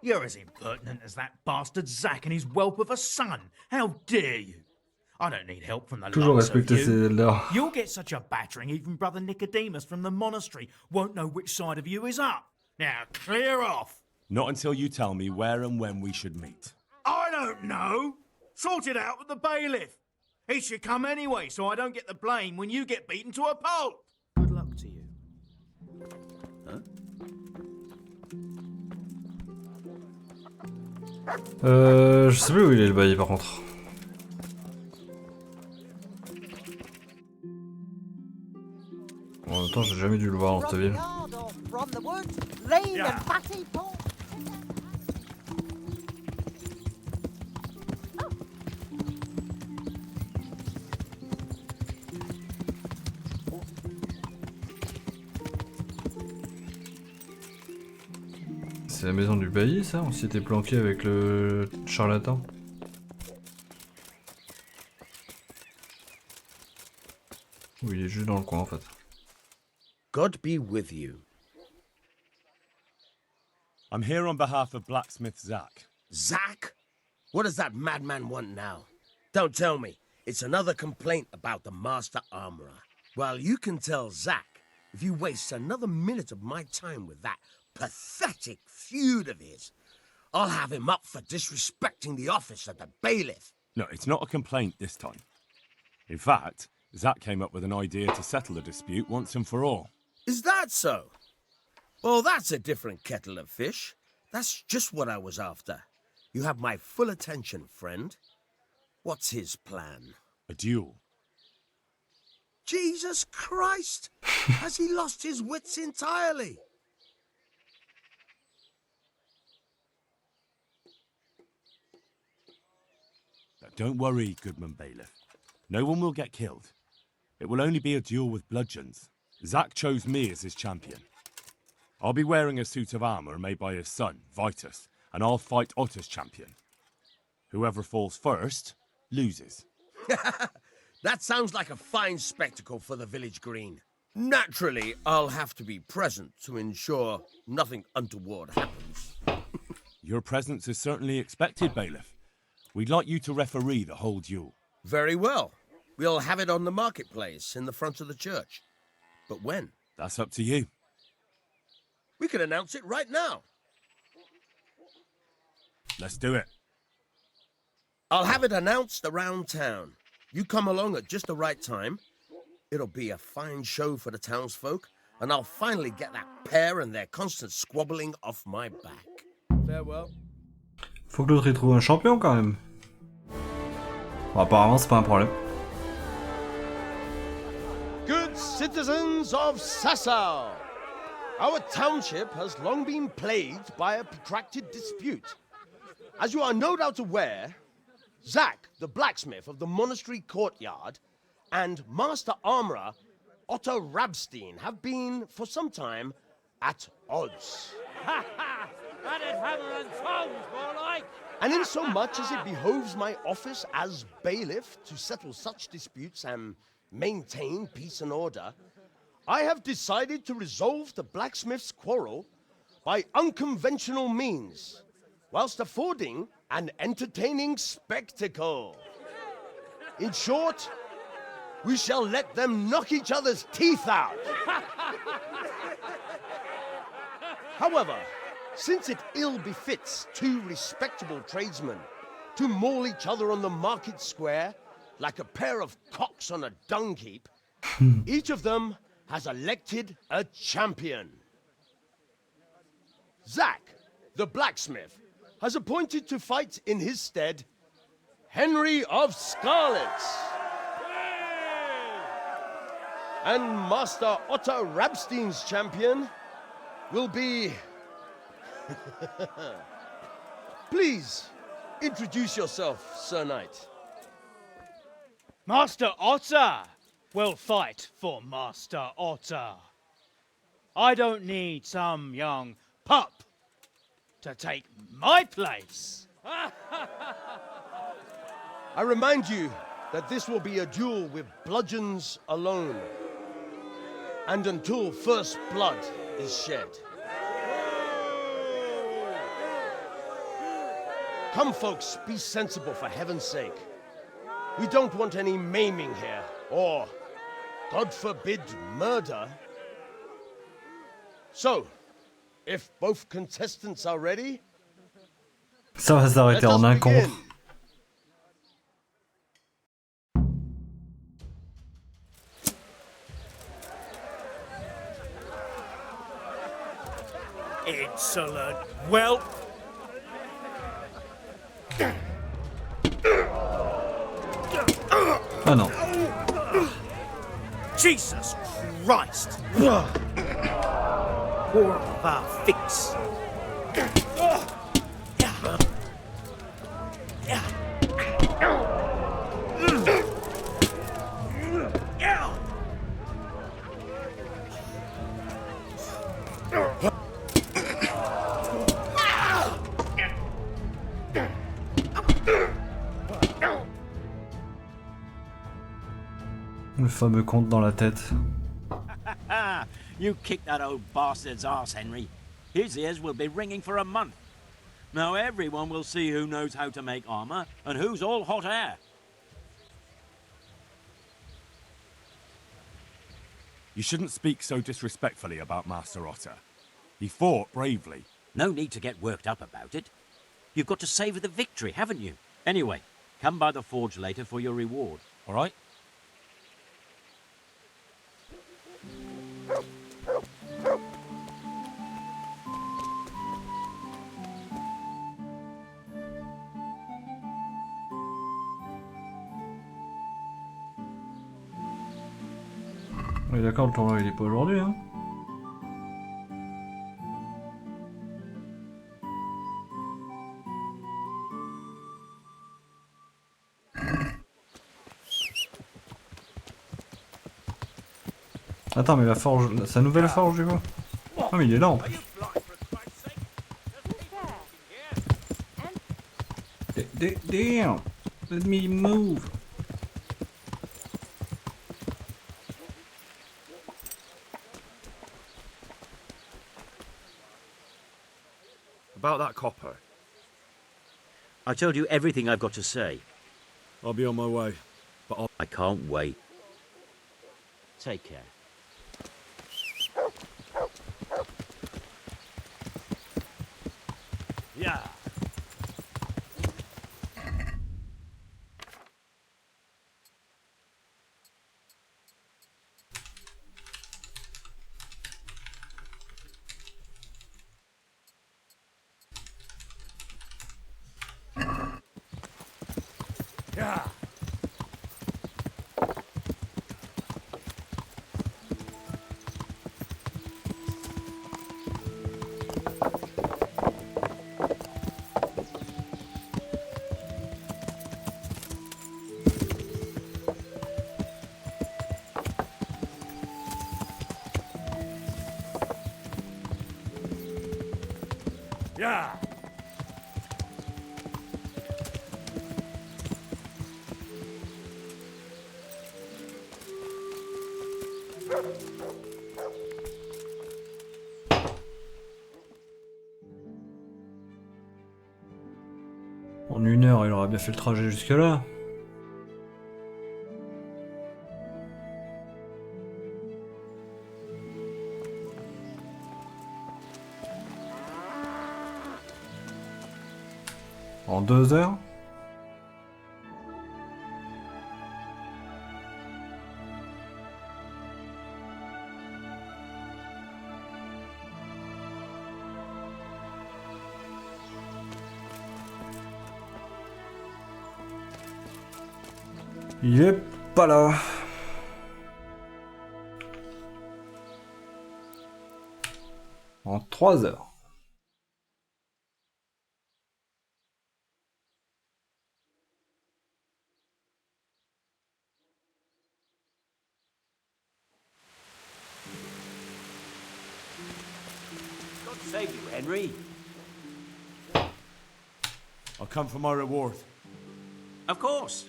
You're as impertinent as that bastard Zack and his whelp of a son. How dare you? I don't need help from the Toujours likes of respecter ses you. elders. You'll get such a battering, even Brother Nicodemus from the monastery won't know which side of you is up. Now, clear off. Not until you tell me where and when we should meet. I don't know. Sort it out with the bailiff. He should come anyway, so I don't get the blame when you get beaten to a pulp. Good luck to you. Je sais plus où il est le bailli par contre. En même temps, j'ai jamais dû le voir dans cette ville. From the woods, lean and fatty pork. C'est la maison du bailli, ça? On s'y était planqué avec le charlatan. Oui, il est juste dans le coin en fait. God be with you. I'm here on behalf of blacksmith Zack. Zack? What does that madman want now? Don't tell me. It's another complaint about the master armorer. Well, you can tell Zack if you waste another minute of my time with that pathetic feud of his. I'll have him up for disrespecting the office of the bailiff. No, it's not a complaint this time. In fact, Zack came up with an idea to settle the dispute once and for all. Is that so? Well, that's a different kettle of fish. That's just what I was after. You have my full attention, friend. What's his plan? A duel. Jesus Christ! Has he lost his wits entirely? Now, don't worry, Goodman Bailiff. No one will get killed. It will only be a duel with bludgeons. Zack chose me as his champion. I'll be wearing a suit of armour made by his son, Vitus, and I'll fight Otter's champion. Whoever falls first, loses. That sounds like a fine spectacle for the village green. Naturally, I'll have to be present to ensure nothing untoward happens. Your presence is certainly expected, Bailiff. We'd like you to referee the whole duel. Very well. We'll have it on the marketplace in the front of the church. But when? That's up to you. We can announce it right now. Let's do it. I'll have it announced around town. You come along at just the right time. It'll be a fine show for the townsfolk, and I'll finally get that pair and their constant squabbling off my back. Farewell. Faut que l'autre y trouve un champion quand même. Bon, apparemment, c'est pas un problème. Good citizens of Sasau, our township has long been plagued by a protracted dispute. As you are no doubt aware, Zack, the blacksmith of the monastery courtyard, and Master Armourer Otto Rabstein have been, for some time, at odds. Ha ha! That is hammer and tongs, more like! And in so much as it behoves my office as bailiff to settle such disputes and maintain peace and order, I have decided to resolve the blacksmith's quarrel by unconventional means, whilst affording an entertaining spectacle. In short, we shall let them knock each other's teeth out. However, since it ill befits two respectable tradesmen to maul each other on the market square like a pair of cocks on a dung heap, each of them has elected a champion. Zack, the blacksmith, has appointed to fight in his stead Henry of Scarlets. And Master Otto Rabstein's champion will be... Please, introduce yourself, Sir Knight. Master Otter will fight for Master Otter. I don't need some young pup to take my place. I remind you that this will be a duel with bludgeons alone, and until first blood is shed. Come, folks, be sensible for heaven's sake. We don't want any maiming here, or, God forbid, murder. So, if both contestants are ready, Ça va s'arrêter en un contre. Insolent whelp! Ah non. Jesus Christ! Poor of our fix. Le fameux compte dans la tête. You kicked that old bastard's arse, Henry. His ears will be ringing for a month. Now everyone will see who knows how to make armor and who's all hot air. You shouldn't speak so disrespectfully about Master Otter. He fought bravely. No need to get worked up about it. You've got to savour the victory, haven't you? Anyway, come by the forge later for your reward. All right? Oui, d'accord, le tournoi il est pas aujourd'hui, hein. Attends, mais la forge, sa nouvelle forge, du coup. Ah, mais il est là en plus. Damn! Let me move! About that copper. I told you everything I've got to say. I'll be on my way, but I can't wait. Take care. Yeah. Yeah. Yeah. En 1 heure, il aura bien fait le trajet jusque-là. En 2 heures? Il est pas là. En 3 heures. God save you, Henry. I'll come for my reward. Of course.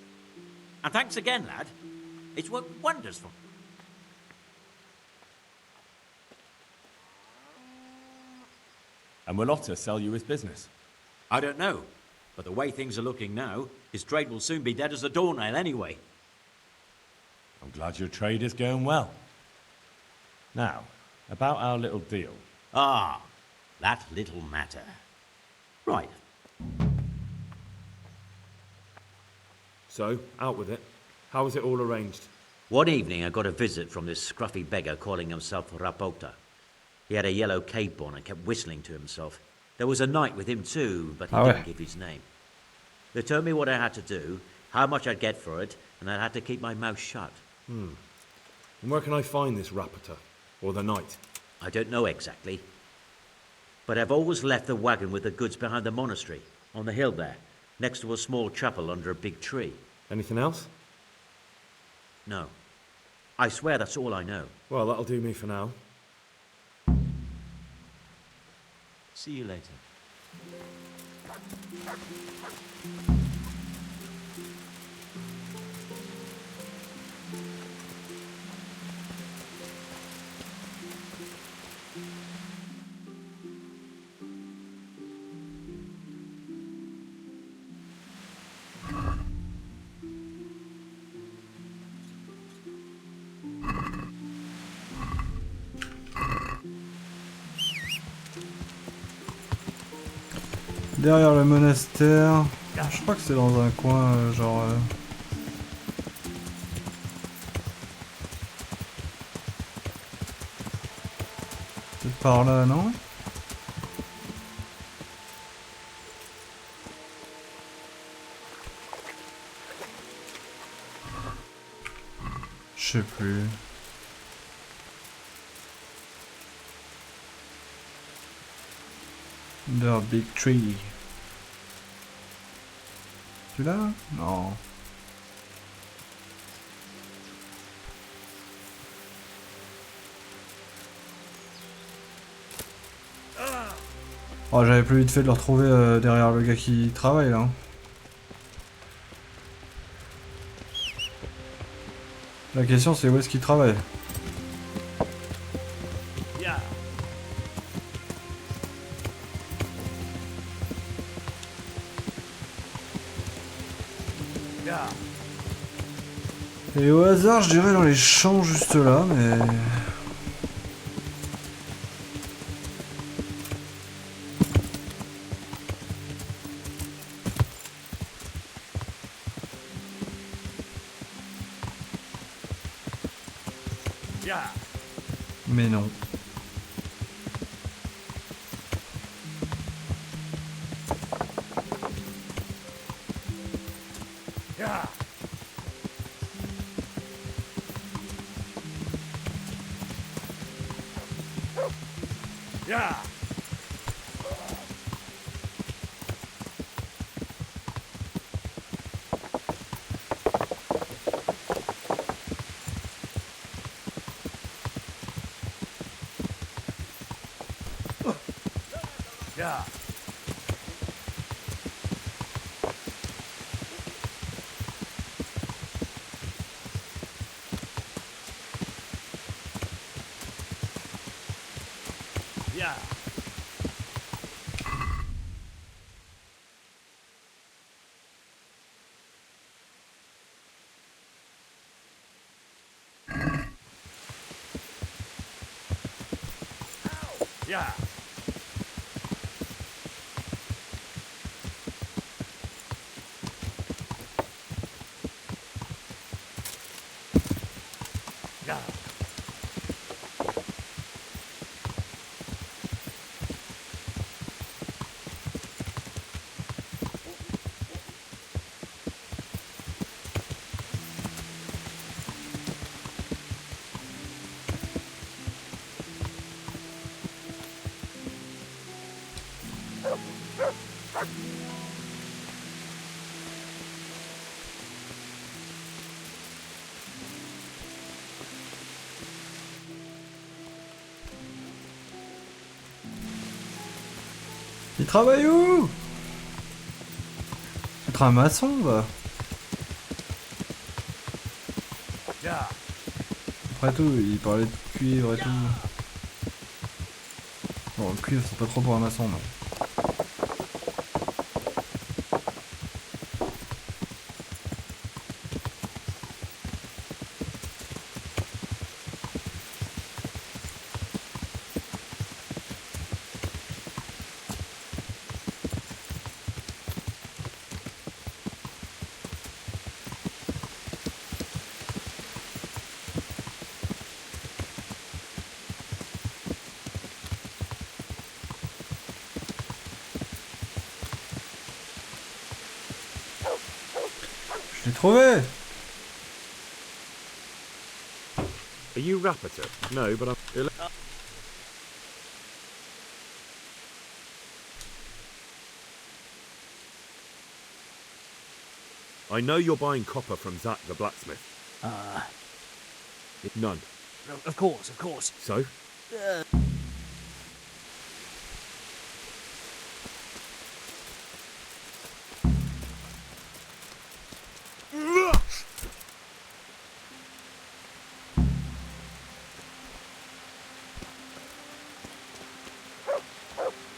And thanks again, lad. It's worked wonders for me. And will Otter sell you his business? I don't know. But the way things are looking now, his trade will soon be dead as a doornail anyway. I'm glad your trade is going well. Now, about our little deal. Ah, that little matter. Right. So, out with it. How was it all arranged? One evening I got a visit from this scruffy beggar calling himself Rapota. He had a yellow cape on and kept whistling to himself. There was a knight with him too, but he didn't give his name. They told me what I had to do, how much I'd get for it, and I had to keep my mouth shut. And where can I find this Rapota? Or the knight? I don't know exactly. But I've always left the wagon with the goods behind the monastery, on the hill there, next to a small chapel under a big tree. Anything else? No. I swear that's all I know. Well, that'll do me for now. See you later. Derrière le monastère. Je crois que c'est dans un coin genre... Peut-être par là, non? Je sais plus. The Big Tree. Celui-là? Non. Oh, j'avais plus vite fait de le retrouver derrière le gars qui travaille là. La question c'est où est-ce qu'il travaille? Et au hasard, je dirais dans les champs juste là, mais... Mais non. Il travaille où? Être un maçon, bah. Après tout, il parlait de cuivre et tout. Bon, le cuivre, c'est pas trop pour un maçon, non. J'ai trouvé. Are you Rapiter? No, but I'm... I know you're buying copper from Zach the blacksmith. None. Of course, of course. So?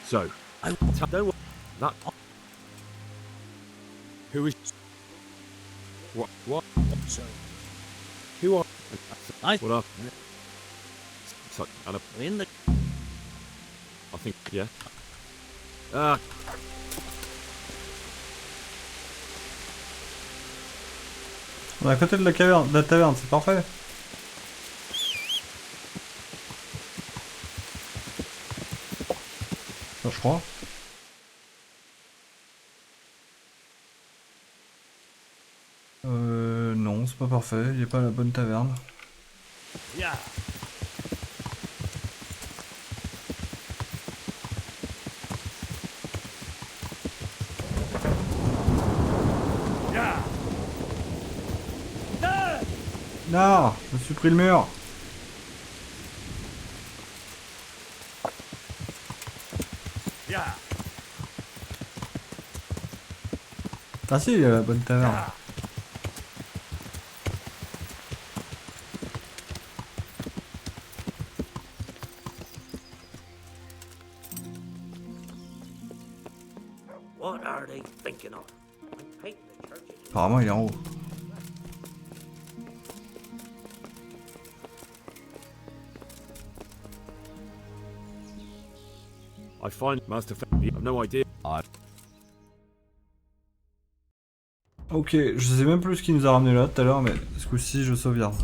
So, don't that. Who is? What? So, who are? I. What up? So, in the. I think, yeah. On est à côté de la caverne, de la taverne, c'est parfait. Ça, je crois. Non, c'est pas parfait, il est pas à la bonne taverne. Yeah. Non, je me suis pris le mur. Ah si, il est à la bonne taverne. What are they thinking of? Apparemment, il est en haut. I find Master you have no idea. Ok, je sais même plus ce qui nous a ramené là tout à l'heure, mais ce coup-ci je sauvegarde.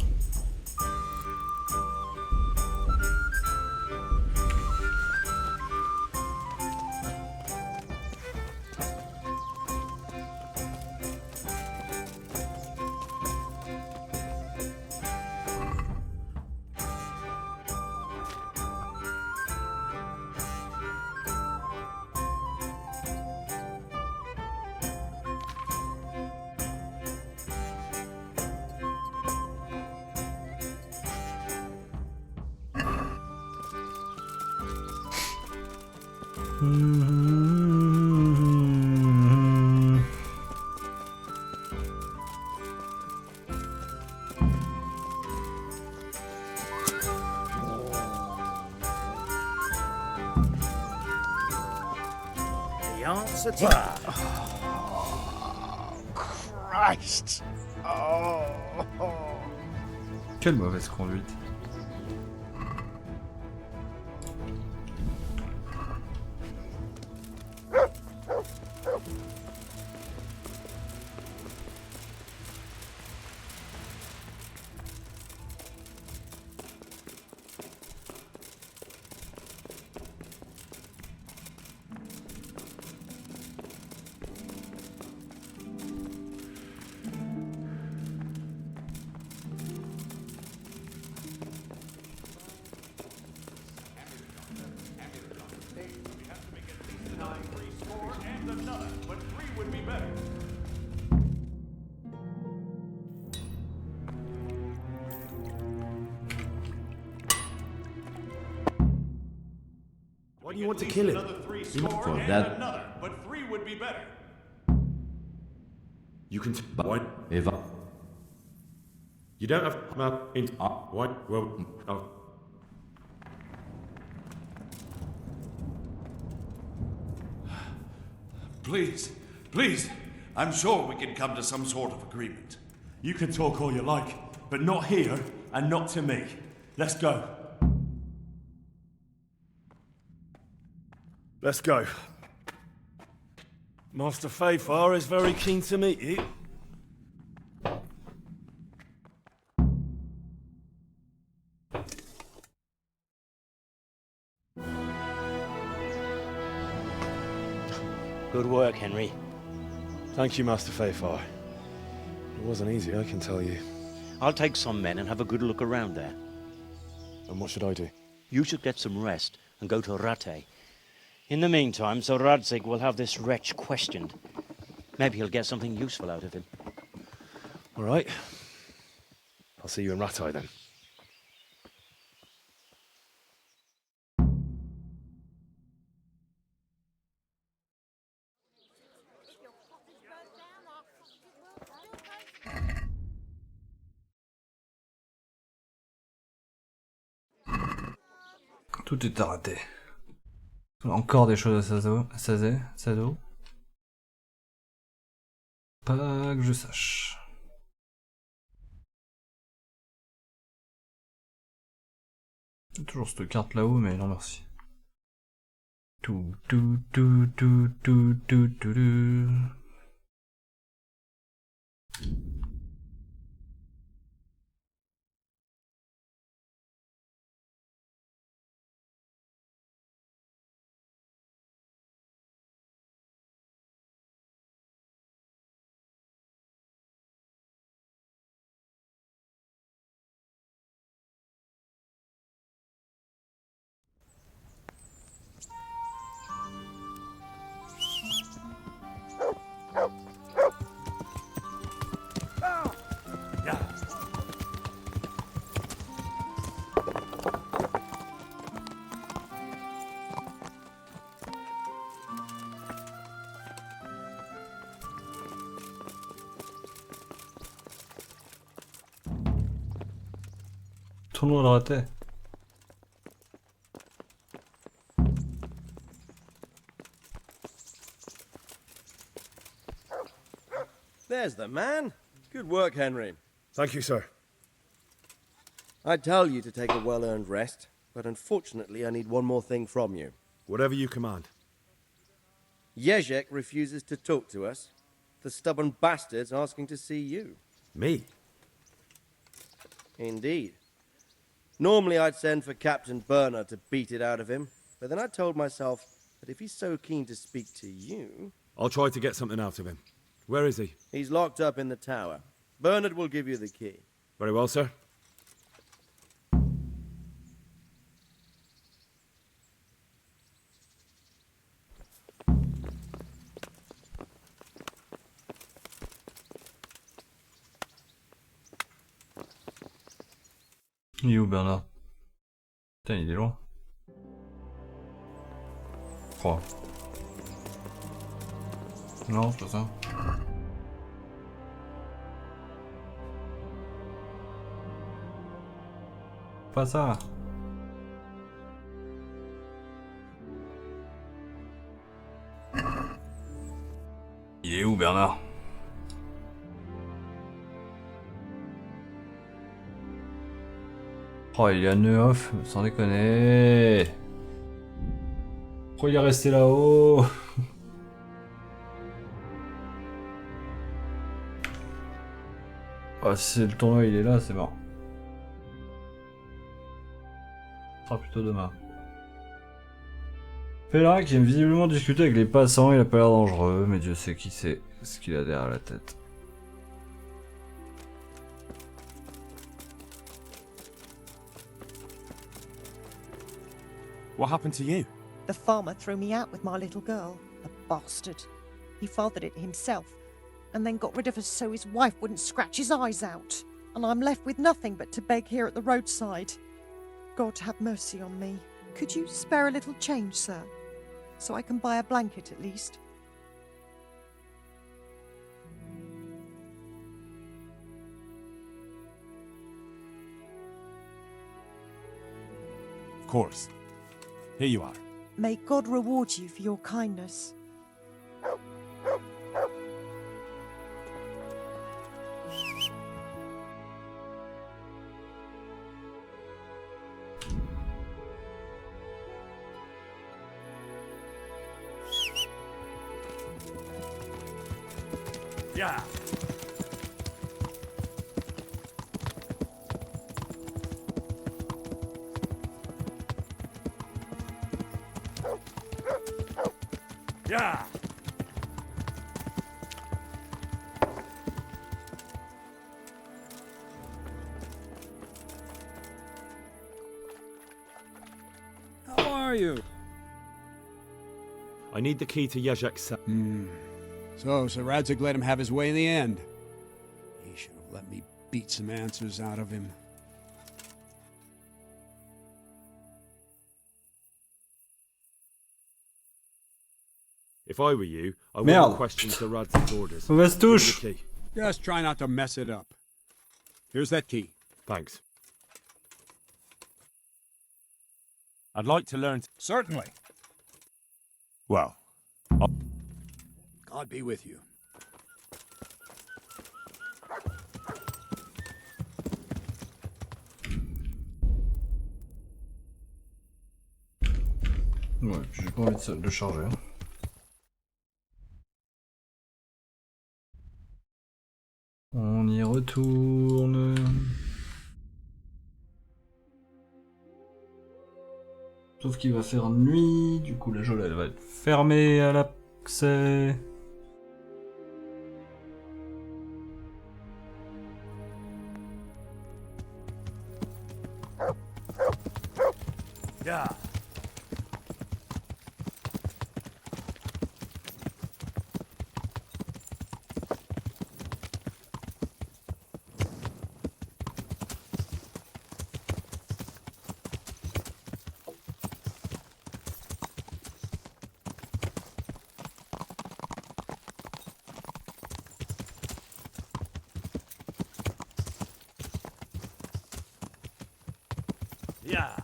The answer to. Oh, Christ! Oh. Quelle mauvaise conduite. Why do you want to kill him? For that, But 3 would be better. You can. but if I, You don't have to come in. What? Well, oh. Please, please. I'm sure we can come to some sort of agreement. You can talk all you like, but not here and not to me. Let's go. Let's go. Master Fayfar is very keen to meet you. Good work, Henry. Thank you, Master Fayfar. wasn't easy, I can tell you. I'll take some men and have a good look around there. And what should I do? You should get some rest and go to Rate. In the meantime, Sir Radzig will have this wretch questioned. Maybe he'll get something useful out of him. All right. I'll see you in Ratai then. Tout est à rater. Encore des choses à Sasau. Pas que je sache. Toujours cette carte là-haut, mais non merci. Tout. Tournoi de raté. There's the man. Good work, Henry. Thank you, sir. I tell you to take a well-earned rest, but unfortunately I need one more thing from you. Whatever you command. Jezek refuses to talk to us. The stubborn bastard's asking to see you. Me? Indeed. Normally I'd send for Captain Bernard to beat it out of him, but then I told myself that if he's so keen to speak to you... I'll try to get something out of him. Where is he? He's locked up in the tower. Bernard will give you the key. Very well, sir. Il est où Bernard? Putain, il est loin. Oh. Non, c'est pas ça. Pas ça. Il est où Bernard? Oh, il est à Neuf, sans déconner. Pourquoi il est resté là-haut? Oh, si le tournoi il est là, c'est mort. Ce sera plutôt demain. Pèlerin qui aime visiblement discuter avec les passants, il a pas l'air dangereux, mais Dieu sait qui c'est, ce qu'il a derrière la tête. What happened to you? The farmer threw me out with my little girl. The bastard. He fathered it himself, and then got rid of us so his wife wouldn't scratch his eyes out. And I'm left with nothing but to beg here at the roadside. God have mercy on me. Could you spare a little change, sir? So I can buy a blanket at least. Of course. Here you are. May God reward you for your kindness. Yeah. Yeah. are you? I need the key to Yazek's cell. So, Sir Radzig let him have his way in the end. He should have let me beat some answers out of him. If I were you, I wouldn't question Sir Radzig's orders. Mauvaise Give me touche. the key. Just try not to mess it up. Here's that key. Thanks. I'd like to learn... Certainly. Well, God be with you. Ouais, j'ai pas envie de charger. Hein. On y retourne. Sauf qu'il va faire nuit, du coup la geôle elle va être fermée à l'accès. yeah. Yeah.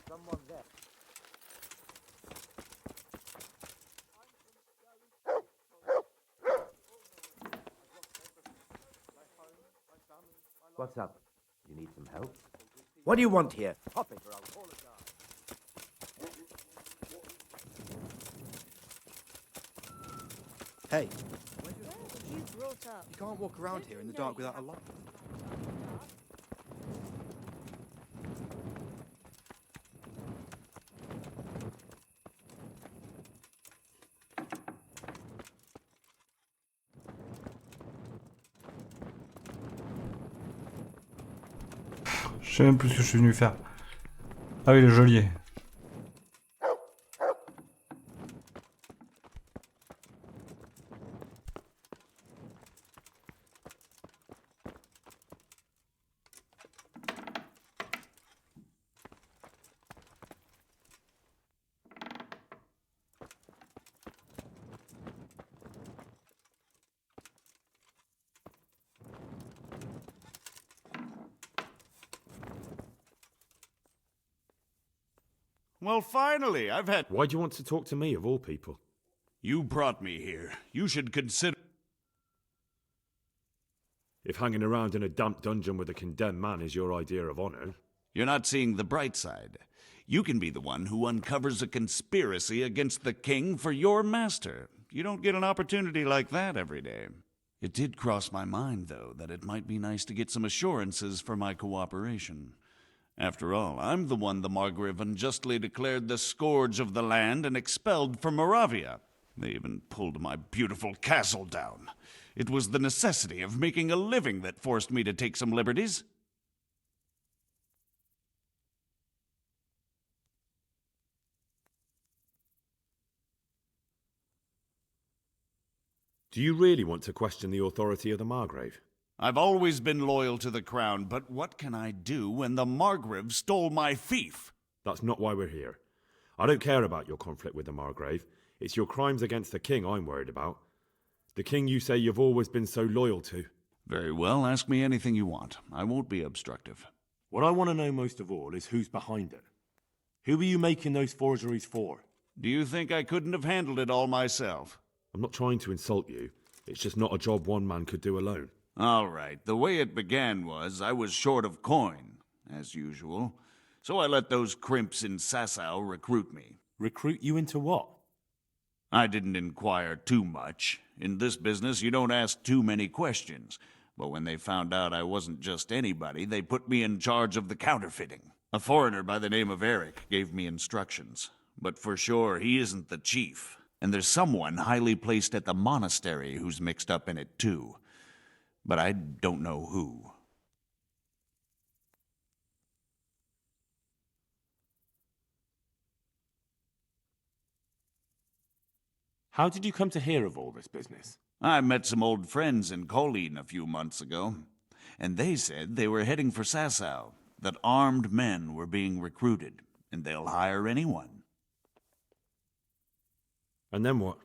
Someone there. What's up? You need some help? What do you want here? Hop it or I'll call a guard. Hey, You brought up. you can't walk around here in the dark without a light. Je sais même plus ce que je suis venu faire. Ah oui, le geôlier. Well, finally, I've had... Why do you want to talk to me, of all people? You brought me here. You should consider... If hanging around in a damp dungeon with a condemned man is your idea of honor... You're not seeing the bright side. You can be the one who uncovers a conspiracy against the king for your master. You don't get an opportunity like that every day. It did cross my mind, though, that it might be nice to get some assurances for my cooperation. After all, I'm the one the Margrave unjustly declared the scourge of the land and expelled from Moravia. They even pulled my beautiful castle down. It was the necessity of making a living that forced me to take some liberties. Do you really want to question the authority of the Margrave? I've always been loyal to the crown, but what can I do when the Margrave stole my fief? That's not why we're here. I don't care about your conflict with the Margrave. It's your crimes against the king I'm worried about. The king you say you've always been so loyal to. Very well, ask me anything you want. I won't be obstructive. What I want to know most of all is who's behind it. Who are you making those forgeries for? Do you think I couldn't have handled it all myself? I'm not trying to insult you. It's just not a job one man could do alone. All right, the way it began was I was short of coin, as usual. So I let those crimps in Sasau recruit me. Recruit you into what? I didn't inquire too much. In this business, you don't ask too many questions. But when they found out I wasn't just anybody, they put me in charge of the counterfeiting. A foreigner by the name of Eric gave me instructions. But for sure, he isn't the chief. And there's someone highly placed at the monastery who's mixed up in it too. But I don't know who. How did you come to hear of all this business? I met some old friends in Colleen a few months ago, and they said they were heading for Sasau, that armed men were being recruited, and they'll hire anyone. And then what?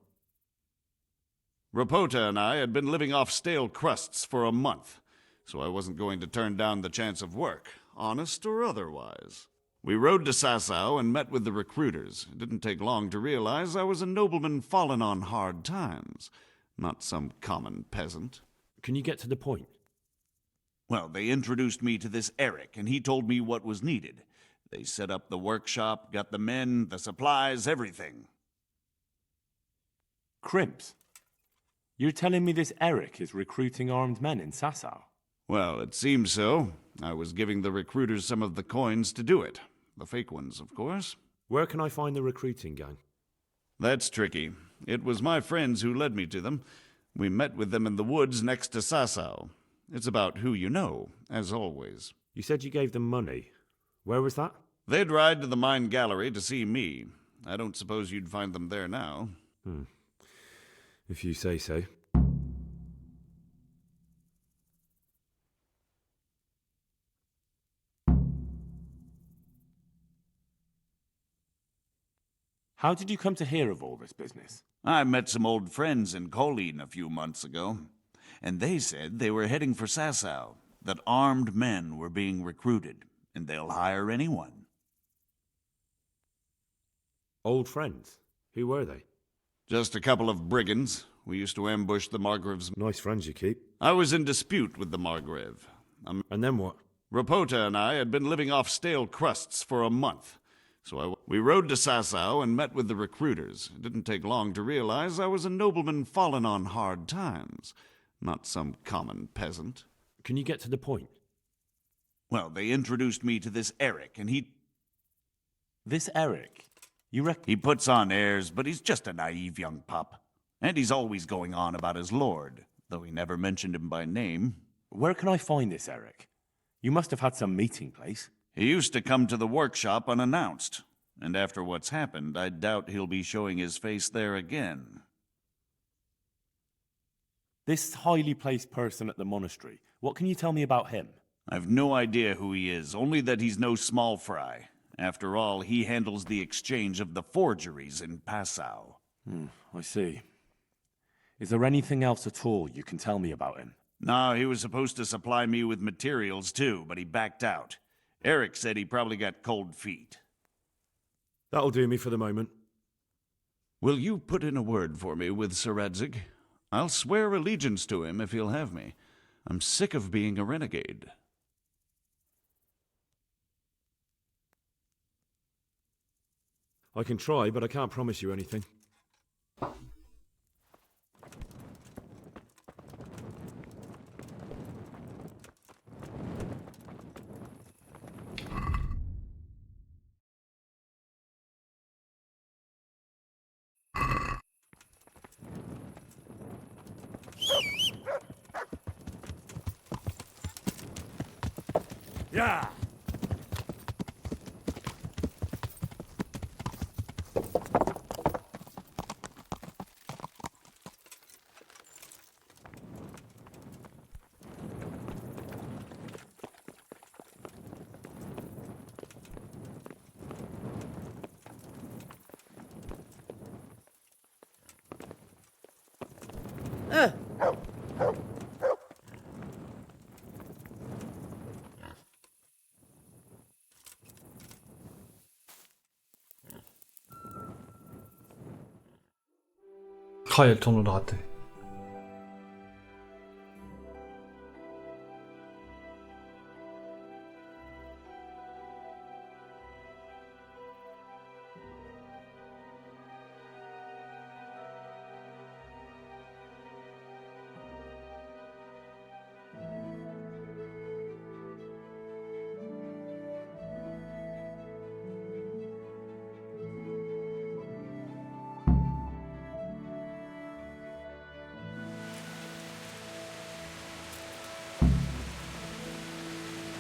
Rapota and I had been living off stale crusts for a month, so I wasn't going to turn down the chance of work, honest or otherwise. We rode to Sasau and met with the recruiters. It didn't take long to realize I was a nobleman fallen on hard times, not some common peasant. Can you get to the point? Well, they introduced me to this Eric, and he told me what was needed. They set up the workshop, got the men, the supplies, everything. Crimps? You're telling me this Eric is recruiting armed men in Sasau? Well, it seems so. I was giving the recruiters some of the coins to do it. The fake ones, of course. Where can I find the recruiting gang? That's tricky. It was my friends who led me to them. We met with them in the woods next to Sasau. It's about who you know, as always. You said you gave them money. Where was that? They'd ride to the mine gallery to see me. I don't suppose you'd find them there now. If you say so. How did you come to hear of all this business? I met some old friends in Colleen a few months ago, and they said they were heading for Sasau, that armed men were being recruited, and they'll hire anyone. Old friends? Who were they? Just a couple of brigands. We used to ambush the Margrave's... Nice friends you keep. I was in dispute with the Margrave. And then what? Rapota and I had been living off stale crusts for a month. So we rode to Sasau and met with the recruiters. It didn't take long to realize I was a nobleman fallen on hard times, not some common peasant. Can you get to the point? Well, they introduced me to this Eric, and he... This Eric? You reckon... He puts on airs, but he's just a naive young pup. And he's always going on about his lord, though he never mentioned him by name. Where can I find this Eric? You must have had some meeting place. He used to come to the workshop unannounced, and after what's happened, I doubt he'll be showing his face there again. This highly placed person at the monastery, what can you tell me about him? I've no idea who he is, only that he's no small fry. After all, he handles the exchange of the forgeries in Passau. I see. Is there anything else at all you can tell me about him? No, he was supposed to supply me with materials too, but he backed out. Eric said he probably got cold feet. That'll do me for the moment. Will you put in a word for me with Sir Radzig? I'll swear allegiance to him if he'll have me. I'm sick of being a renegade. I can try, but I can't promise you anything. Yeah! Ah, il y a le tournoi de raté.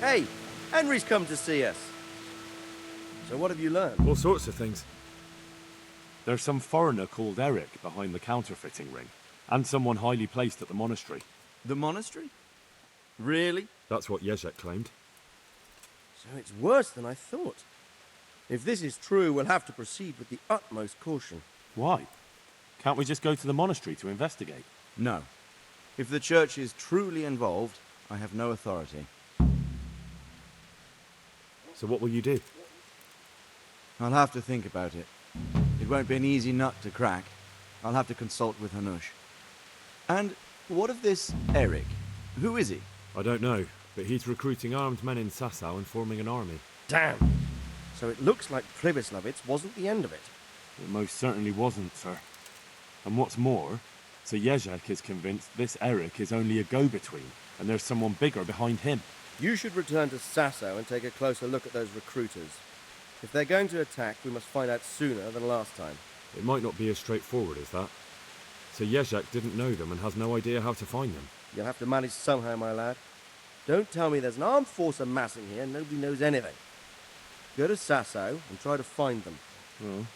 Hey, Henry's come to see us. So what have you learned? All sorts of things. There's some foreigner called Eric behind the counterfeiting ring, and someone highly placed at the monastery. The monastery? Really? That's what Jezek claimed. So it's worse than I thought. If this is true, we'll have to proceed with the utmost caution. Why? Can't we just go to the monastery to investigate? No. If the church is truly involved, I have no authority. So what will you do? I'll have to think about it. It won't be an easy nut to crack. I'll have to consult with Hanush. And what of this Eric? Who is he? I don't know, but he's recruiting armed men in Sasau and forming an army. Damn! So it looks like Pribyslavitz wasn't the end of it. It most certainly wasn't, sir. And what's more, Sir Jezek is convinced this Eric is only a go-between, and there's someone bigger behind him. You should return to Sasau and take a closer look at those recruiters. If they're going to attack, we must find out sooner than last time. It might not be as straightforward as that. So Jezek didn't know them and has no idea how to find them. You'll have to manage somehow, my lad. Don't tell me there's an armed force amassing here and nobody knows anything. Go to Sasau and try to find them. Oh.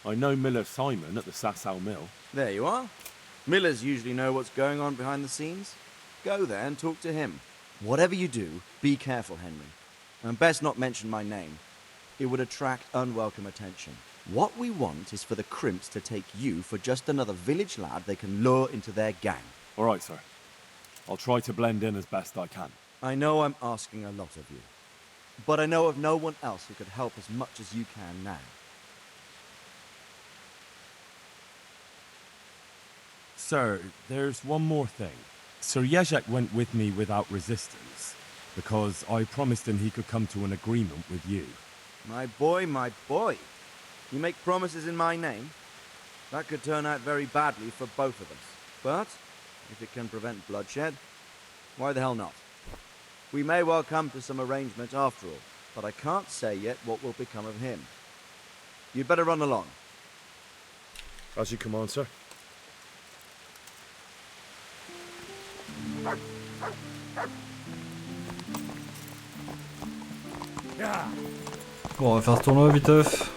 I know Miller Simon at the Sasau mill. There you are. Millers usually know what's going on behind the scenes. Go there and talk to him. Whatever you do, be careful, Henry. And best not mention my name. It would attract unwelcome attention. What we want is for the crimps to take you for just another village lad they can lure into their gang. All right, sir. I'll try to blend in as best I can. I know I'm asking a lot of you, but I know of no one else who could help as much as you can now. Sir, there's one more thing. Sir Jezek went with me without resistance, because I promised him he could come to an agreement with you. My boy, my boy. You make promises in my name? That could turn out very badly for both of us. But if it can prevent bloodshed, why the hell not? We may well come to some arrangement after all, but I can't say yet what will become of him. You'd better run along. As you command, sir. Bon, on va faire ce tournoi viteuf.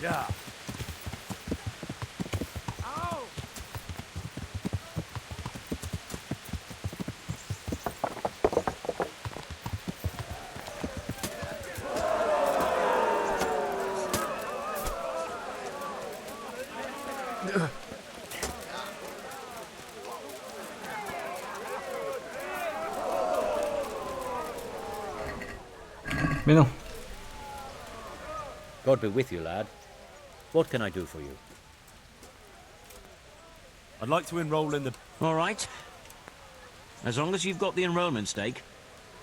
Yeah. Mais non. God be with you, lad. What can I do for you? I'd like to enroll in the... All right. As long as you've got the enrollment stake.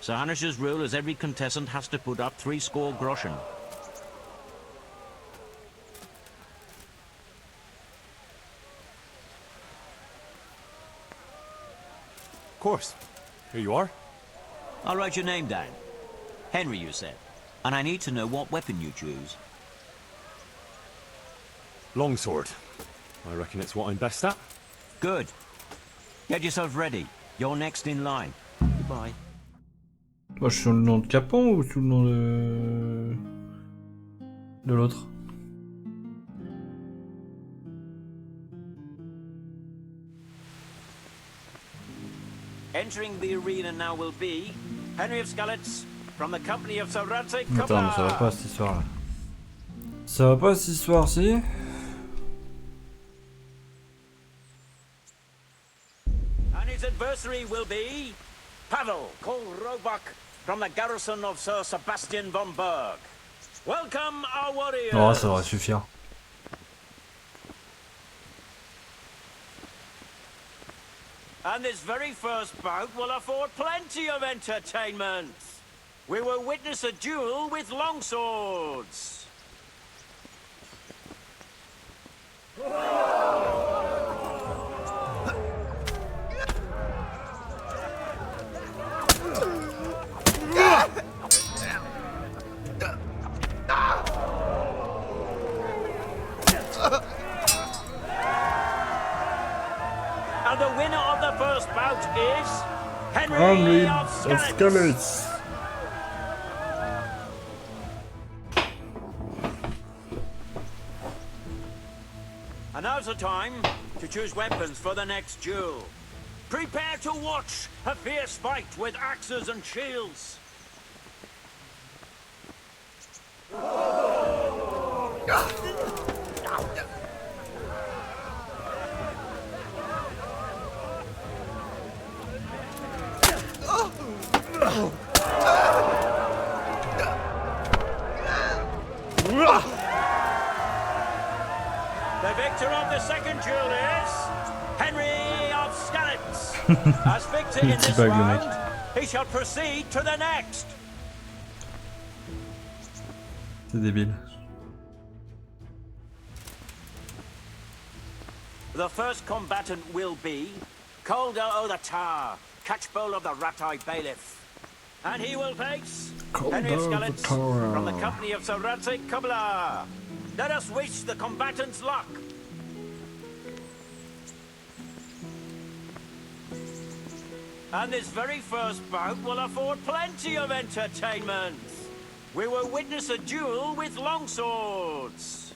Sir Hanish's rule is every contestant has to put up 60 groschen. Of course. Here you are. I'll write your name down. Henry, you said. And I need to know what weapon you choose. Longsword. I reckon it's what I'm best at. Good. Get yourself ready. You're next in line. Goodbye. Moi, je suis sous le nom de Capon ou sous le nom de l'autre? Entering the arena now will be Henry of Skalitz from the company of Sir Radzik. Attends, mais ça va pas cette histoire là. Ça va pas cette histoire-ci? And his adversary will be Pavel, called Robak, from the garrison of Sir Sebastian von Berg. Welcome, our warriors! Oh, ça devrait suffire. And this very first bout will afford plenty of entertainment. We will witness a duel with longswords. the winner of the first bout is Henry Henry of of Skalitz. Skalitz. And now's the time to choose weapons for the next duel. Prepare to watch a fierce fight with axes and shields. The victor of the second duel is Henry of Skalitz. As victor in this Petit bug, le round, mec. he shall proceed to the next. C'est débile. The first combatant will be Calder o' the Tower, catchpole of the Rat-Eye Bailiff. And he will face Henry of Calder of the Skalitz Tower. from the company of Sir Radzik Kubla. Let us wish the combatants luck. And this very first bout will afford plenty of entertainment. We will witness a duel with longswords.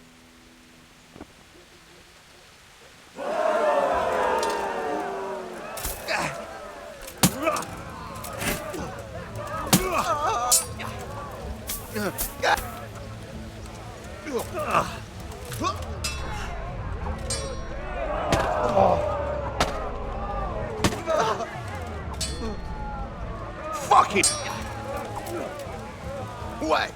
Fuck it! Wait!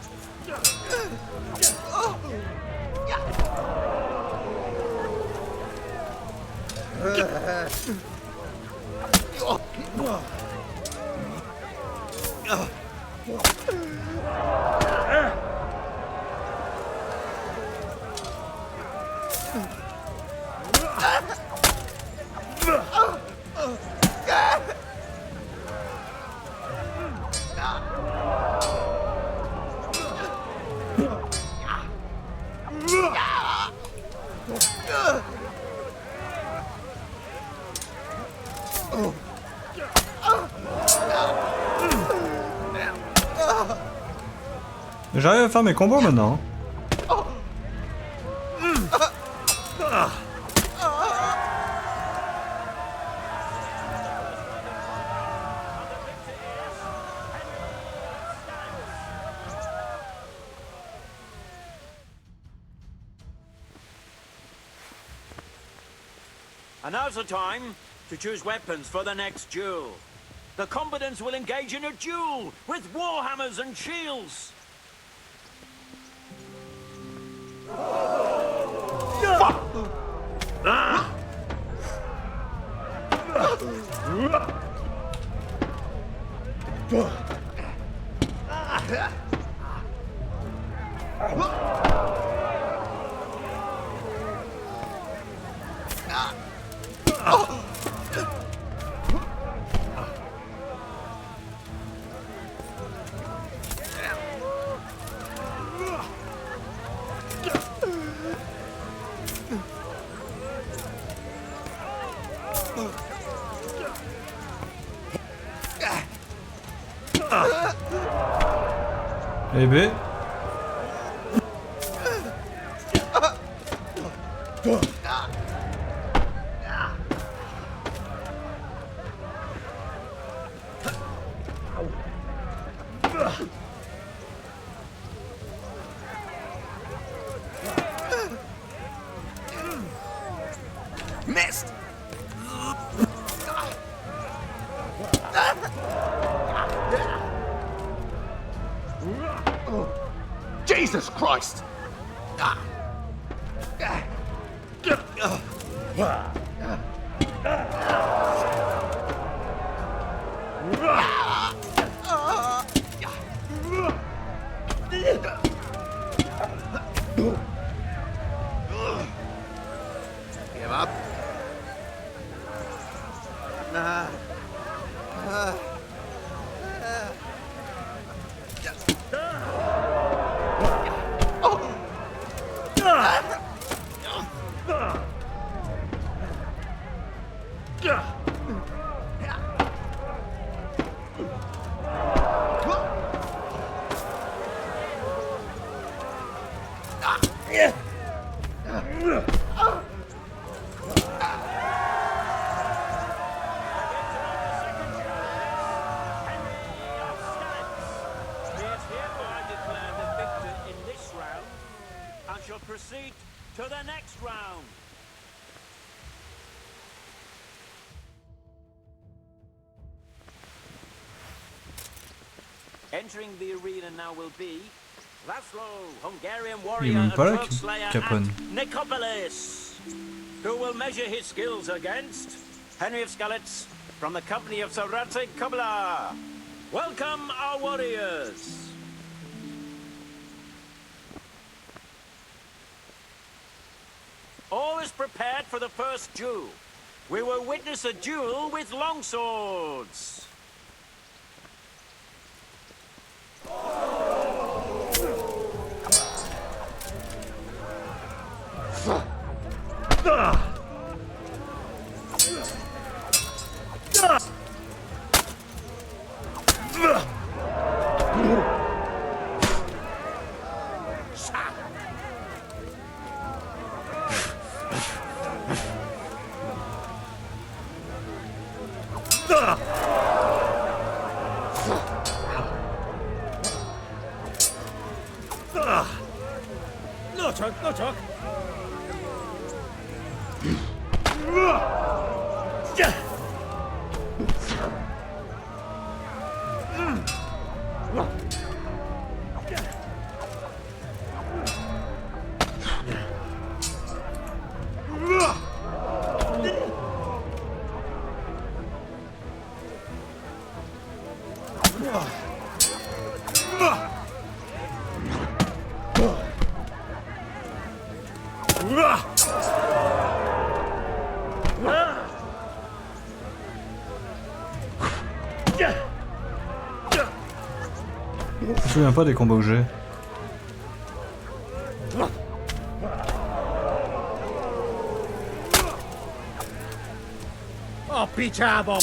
J'arrive à faire mes combos maintenant. And now's the time to choose weapons for the next duel. The combatants will engage in a duel with warhammers and shields. Eh ben. Missed! Jesus Christ! Give up. Proceed to the next round. Entering the arena now will be Laszlo, Hungarian warrior and drug slayer at Nicopolis, who will measure his skills against Henry of Skalitz from the company of Sir Radzig Kobyla. Welcome our warriors. All is prepared for the first duel. We will witness a duel with longswords. No talk, no talk. Je me souviens pas des combats que j'ai. Oh, picha bomb.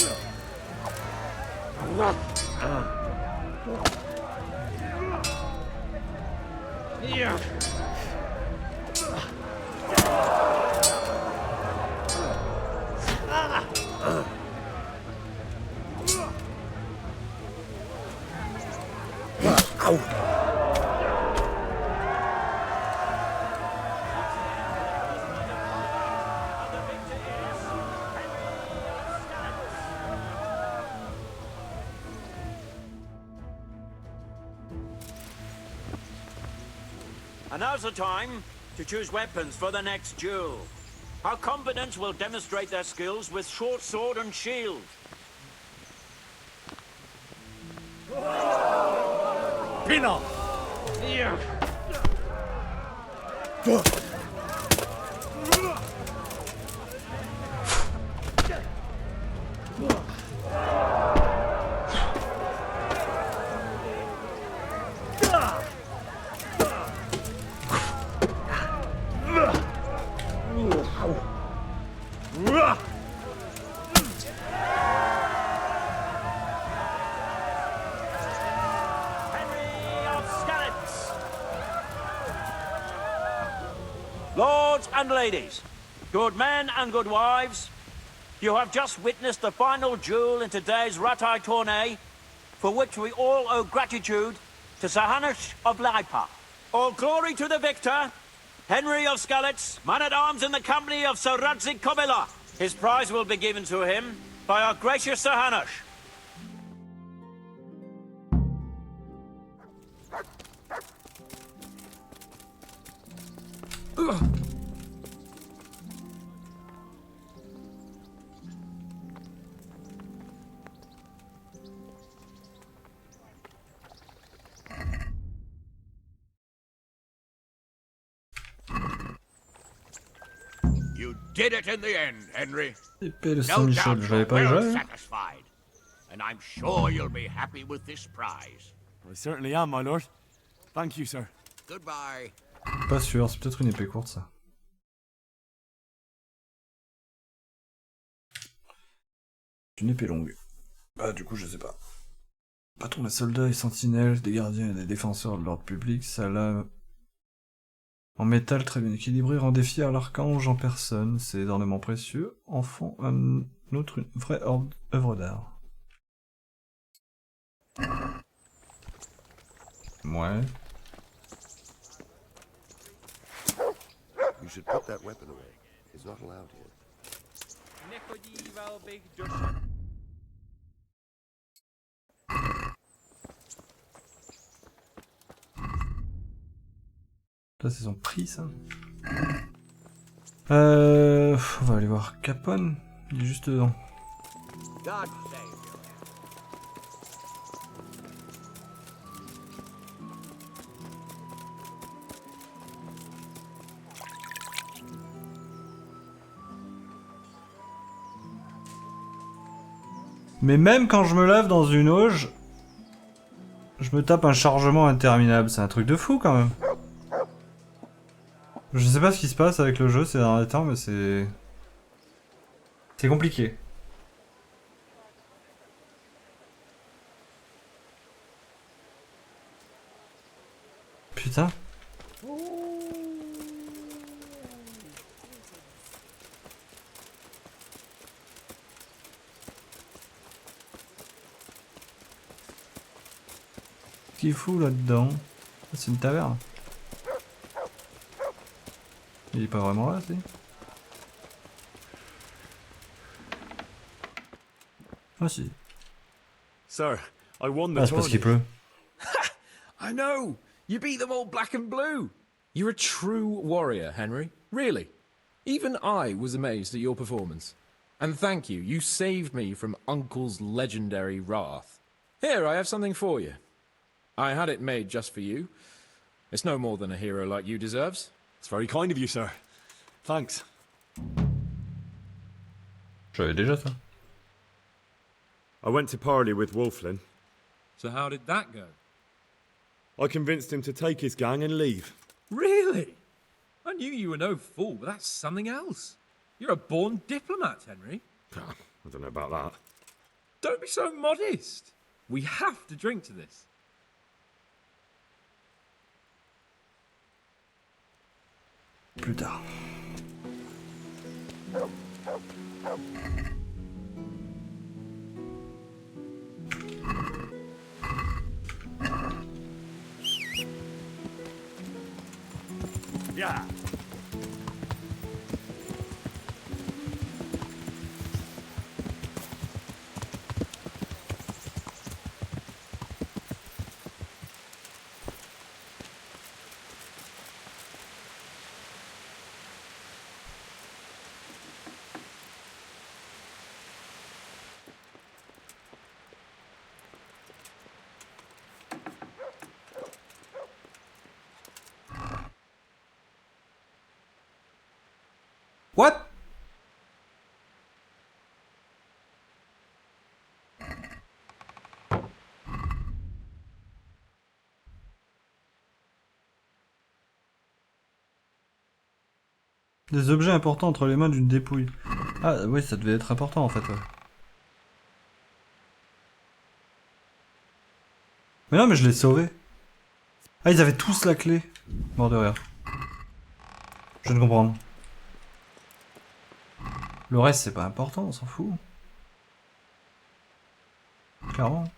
Yeah. And now's the time to choose weapons for the next duel. Our combatants will demonstrate their skills with short sword and shield. Pin off. Yeah. Lords and ladies, good men and good wives, you have just witnessed the final duel in today's Ratai tourney, for which we all owe gratitude to Sahanush of Laipa. All glory to the victor, Henry of Skalitz, man-at-arms in the company of Sir Radzig Kobyla. His prize will be given to him by our gracious Sahanush. You did it in the end, Henry. Épée de No Saint-Michel, doubt je l'avais you're pas well déjà. satisfied, and I'm sure you'll be happy with this prize. I certainly am, my lord. Thank you, sir. Goodbye. Pas sûr, c'est peut-être une épée courte ça. Une épée longue. Bah du coup je sais pas. Patron des soldats et sentinelles, des gardiens et des défenseurs de l'ordre public, ça lame en métal très bien équilibré, rendez fier l'archange en personne. Ces ornements précieux en font un autre une vraie œuvre d'art. Ouais. You should put that weapon away. It's not allowed here. Ça c'est son prix ça. On va aller voir Capone. Il est juste dedans. God save you. Mais même quand je me lave dans une auge, je me tape un chargement interminable. C'est un truc de fou quand même. Je sais pas ce qui se passe avec le jeu ces derniers temps, mais c'est... C'est compliqué. Putain. Qu'est-ce qu'il fout là-dedans? C'est une taverne. Il est pas vraiment là, si? Ah si. Sir, I won the Ah, c'est parce qu'il tourney. pleut. I know! You beat them all black and blue! You're a true warrior, Henry. Really. Even I was amazed at your performance. And thank you, you saved me from Uncle's legendary wrath. Here, I have something for you. I had it made just for you. It's no more than a hero like you deserves. It's very kind of you, sir. Thanks. J'avais déjà ça. I went to parley with Wolflin. So how did that go? I convinced him to take his gang and leave. Really? I knew you were no fool, but that's something else. You're a born diplomat, Henry. I don't know about that. Don't be so modest. We have to drink to this. Plus tard. Yeah. What? Des objets importants entre les mains d'une dépouille. Ah oui, ça devait être important en fait. Ouais. Mais non, mais je l'ai sauvé. Ah, ils avaient tous la clé. Mort de rire. Je viens de comprendre. Le reste, c'est pas important, on s'en fout. Clairement.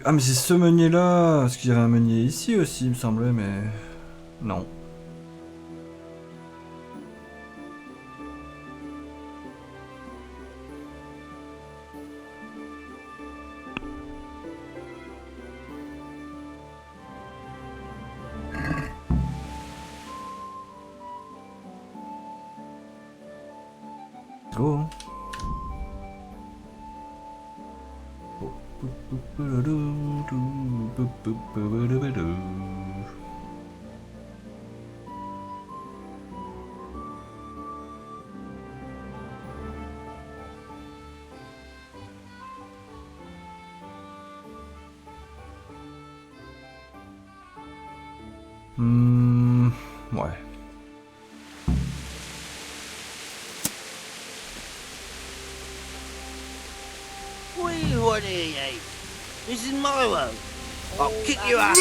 Ah, mais c'est ce meunier-là. Parce qu'il y avait un meunier ici aussi, il me semblait, mais... Non. Go. Ouais. What do you want here, you? This is my world. I'll kick you out.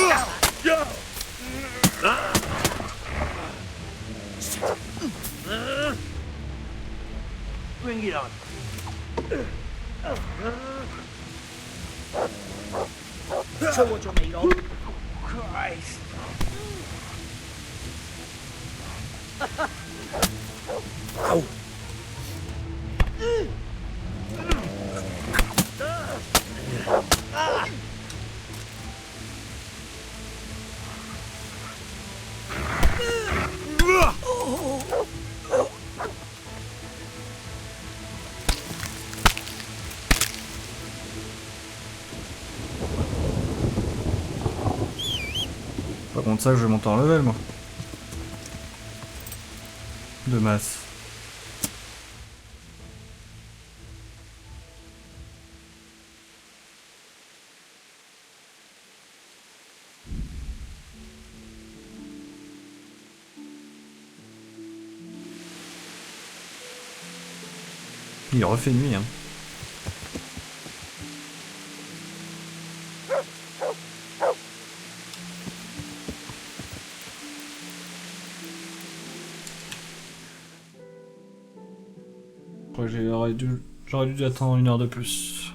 Bring it on. Show what you're made of. Christ. Ow. Pas contre ça que je vais monter en level, moi. De masse. Il refait nuit, hein. Je crois que j'aurais dû attendre 1 heure de plus.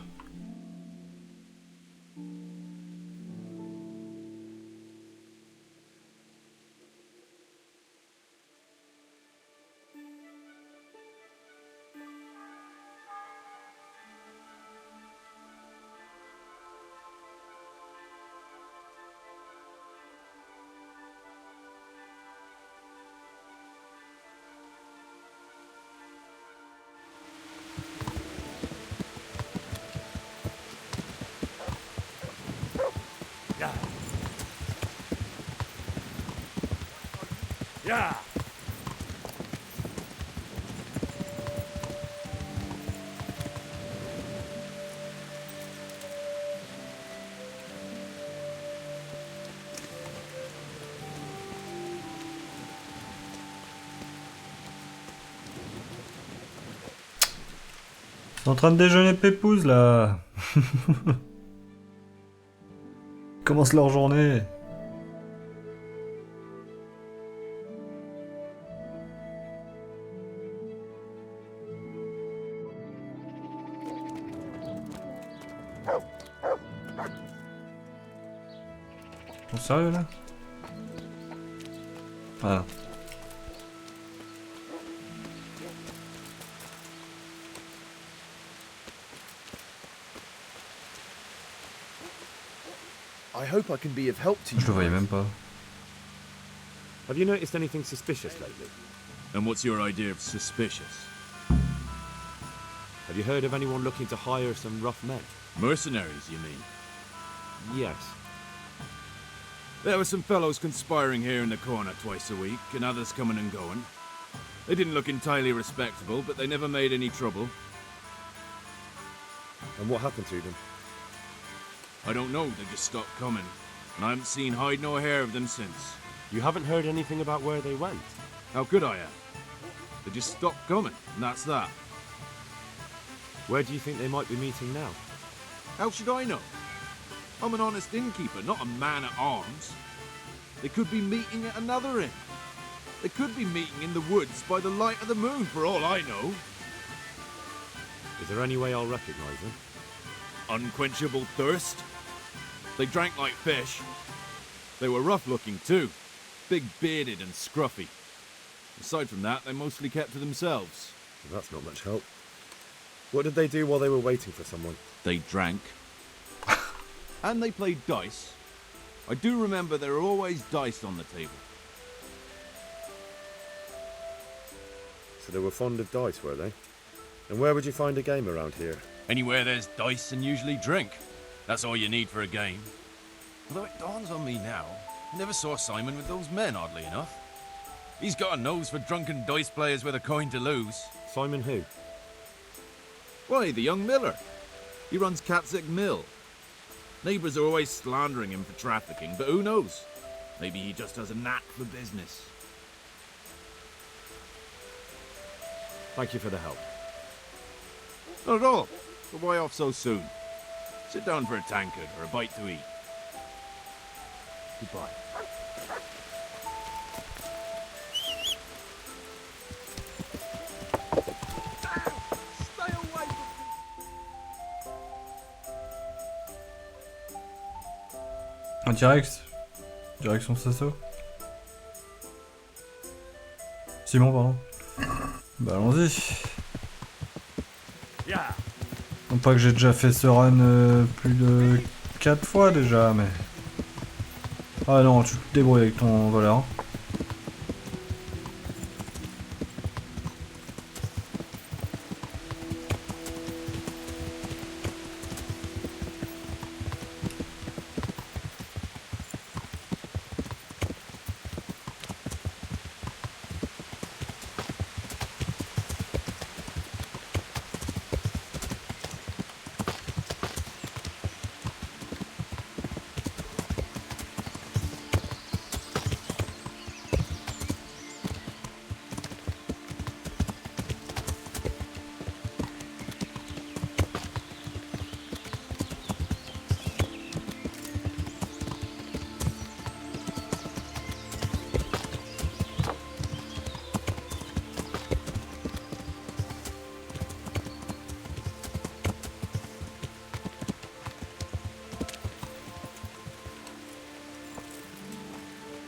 Yeah. Ils sont en train de déjeuner pépouze là. Ils commencent leur journée. Ils sont sérieux là? Ah. I hope I can be of help to you. Je le voyais même pas. Have you noticed anything suspicious lately? And what's your idea of suspicious? Have you heard of anyone looking to hire some rough men? Mercenaries, you mean? Yes. There were some fellows conspiring here in the corner twice a week, and others coming and going. They didn't look entirely respectable, but they never made any trouble. And what happened to them? I don't know, they just stopped coming. And I haven't seen hide nor hair of them since. You haven't heard anything about where they went? How could I have? They just stopped coming, and that's that. Where do you think they might be meeting now? How should I know? I'm an honest innkeeper, not a man-at-arms. They could be meeting at another inn. They could be meeting in the woods by the light of the moon, for all I know. Is there any way I'll recognize them? Unquenchable thirst. They drank like fish. They were rough-looking too. Big-bearded and scruffy. Aside from that, they mostly kept to themselves. Well, that's not much help. What did they do while they were waiting for someone? They drank. And they played dice. I do remember there were always dice on the table. So they were fond of dice, were they? And where would you find a game around here? Anywhere there's dice and usually drink. That's all you need for a game. Although it dawns on me now, I never saw Simon with those men, oddly enough. He's got a nose for drunken dice players with a coin to lose. Simon who? Why, the young miller. He runs Catzick Mill. Neighbours are always slandering him for trafficking, but who knows? Maybe he just has a knack for business. Thank you for the help. Not at all. But why off so soon? Sit down for a tankard or a bite to eat. Goodbye. En direct. Direction Sasau. Simon, pardon. Bah allons-y. Non pas que j'ai déjà fait ce run plus de 4 fois déjà, mais... Ah non, tu te débrouilles avec ton voleur.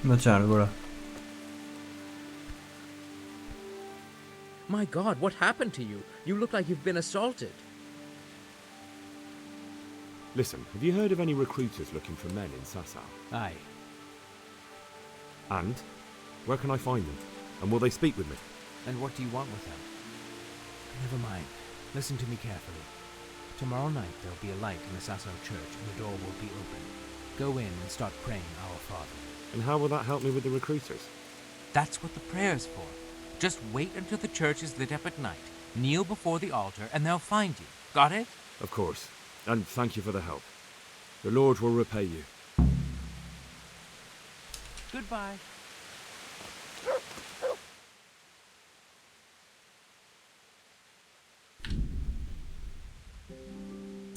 Bah tiens, le voilà. My God, what happened to you? You look like you've been assaulted. Listen, have you heard of any recruiters looking for men in Sasau? Aye. And? Where can I find them? And will they speak with me? And what do you want with them? Never mind. Listen to me carefully. Tomorrow night there'll be a light in the Sasau church and the door will be open. Go in and start praying Our Father. And how will that help me with the recruiters? That's what the prayer's for. Just wait until the church is lit up at night. Kneel before the altar and they'll find you. Got it? Of course. And thank you for the help. The Lord will repay you. Goodbye.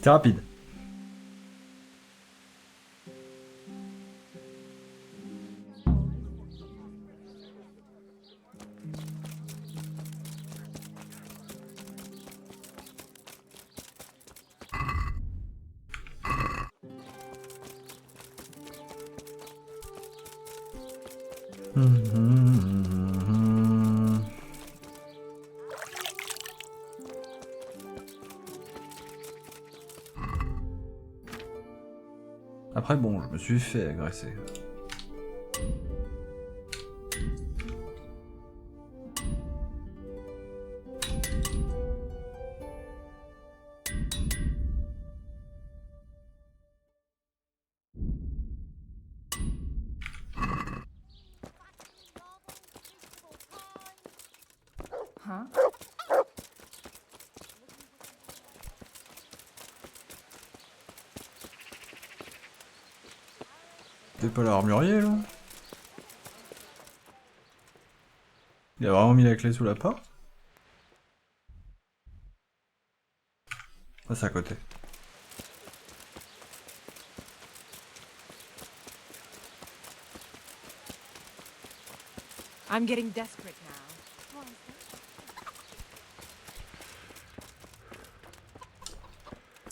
C'est rapide. Après bon, je me suis fait agresser. Huh? T'es pas l'armurier là? Il a vraiment mis la clé sous la porte? Ah, c'est à côté. I'm getting desperate now.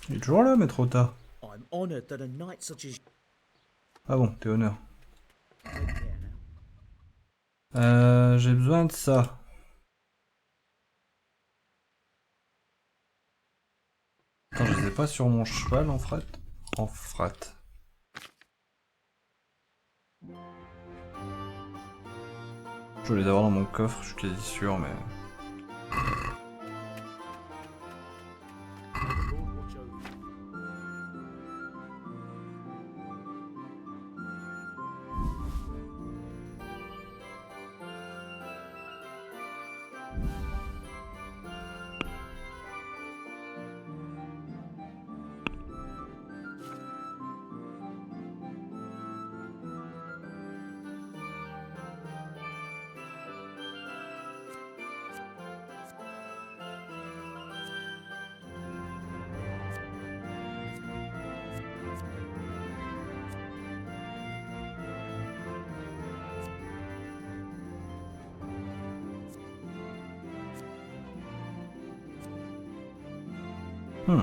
Il est toujours là, mais trop tard. I'm honored that a knight such as Ah bon, t'es honneur. J'ai besoin de ça. Attends, je les ai pas sur mon cheval en fret. En frat. Je vais les avoir dans mon coffre, je suis quasi sûr, mais... Hmm.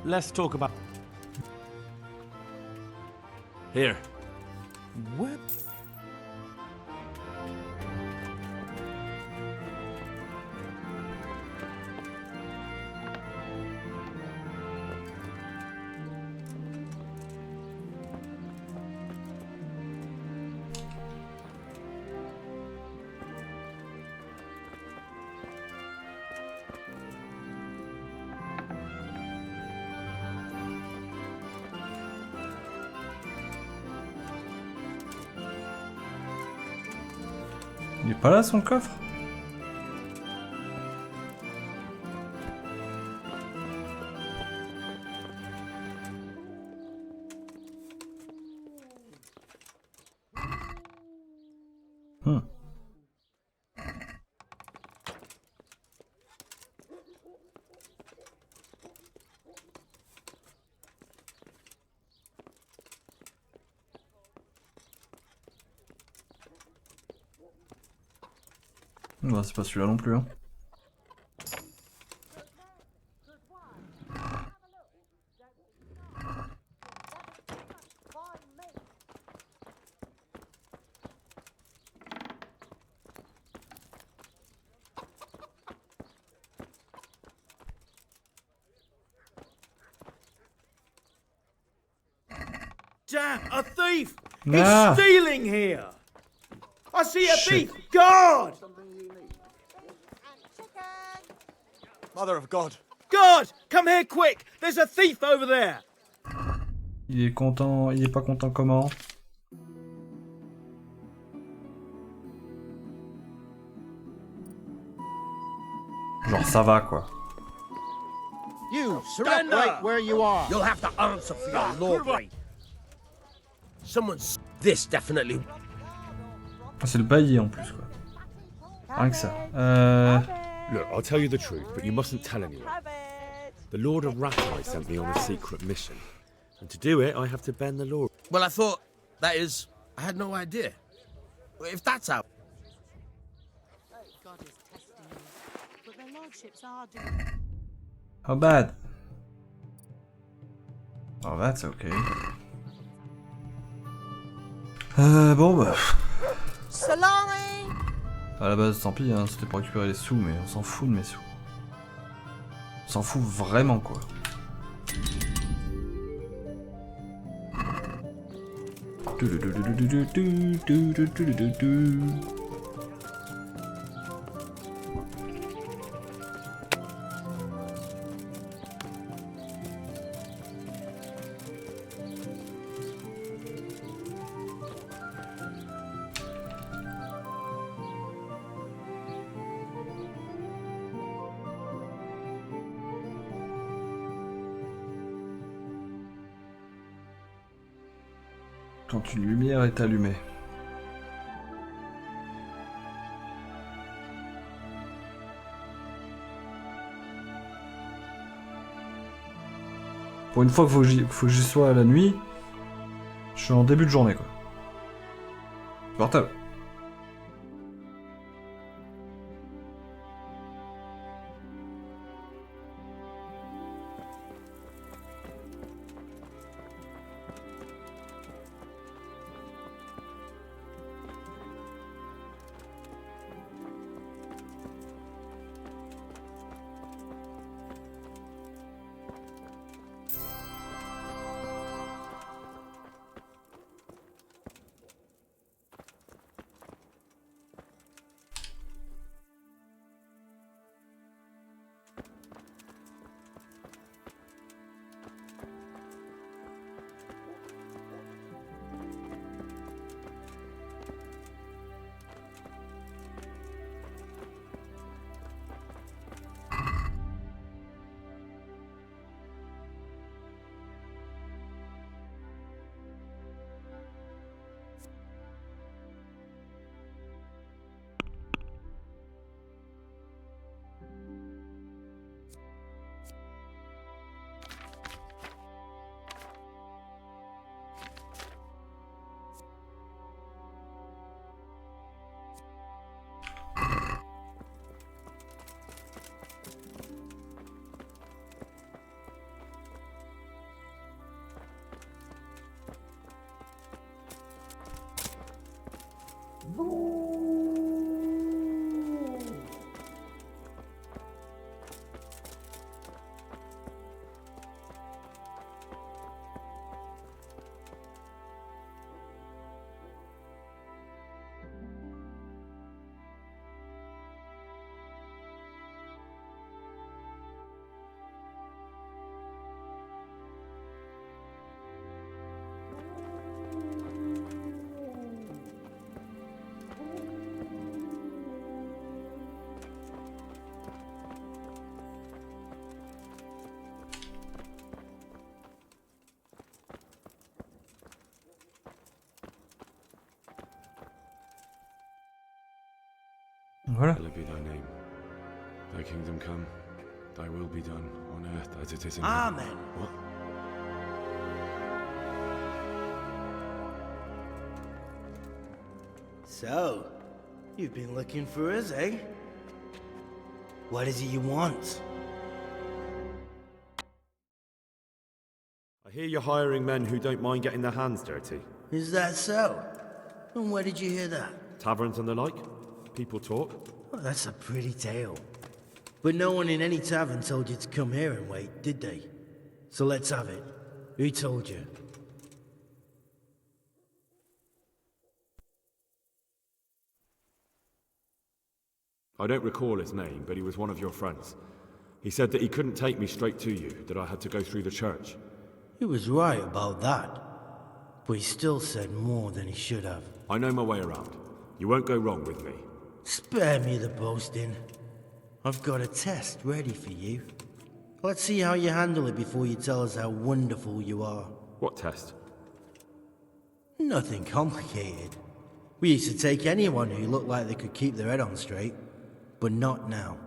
Let's talk about... Here. What? Il est pas là son coffre? Hmm. Bah, c'est pas celui-là non plus. Hein. Damn, a thief! Ah. He's stealing here! I see a Shit. thief! God! Mother of God! God! Come here quick! There's a thief over there! Il est content, il est pas content comment? Genre ça va quoi. You Surrender! stop right where you are. You'll have to answer for your lawbreak. Someone's... This definitely. Ah, c'est le bailli en plus quoi. Rien que ça. Look, I'll tell you the truth, but you mustn't tell anyone. The Lord of Ratai sent me on a secret mission. And to do it, I have to bend the law. Well, I thought. That is, I had no idea. If that's how. God is testing you, but their lordships are doing. How bad? Oh, that's okay. Bon bah. Salami! À la base, tant pis, hein, c'était pour récupérer les sous, mais on s'en fout de mes sous. On s'en fout vraiment quoi. Quand une lumière est allumée. Pour une fois qu'il faut que j'y sois à la nuit, je suis en début de journée quoi. Portable. Voilà. Hallowed be thy name. Thy kingdom come. Thy will be done on earth as it is in Amen. heaven. What? So, you've been looking for us, eh? What is it you want? I hear you're hiring men who don't mind getting their hands dirty. Is that so? And where did you hear that? Taverns and the like? People talk? Oh, that's a pretty tale. But no one in any tavern told you to come here and wait, did they? So let's have it. Who told you? I don't recall his name, but he was one of your friends. He said that he couldn't take me straight to you, that I had to go through the church. He was right about that. But he still said more than he should have. I know my way around. You won't go wrong with me. Spare me the boasting. I've got a test ready for you. Let's see how you handle it before you tell us how wonderful you are. What test? Nothing complicated. We used to take anyone who looked like they could keep their head on straight. But not now.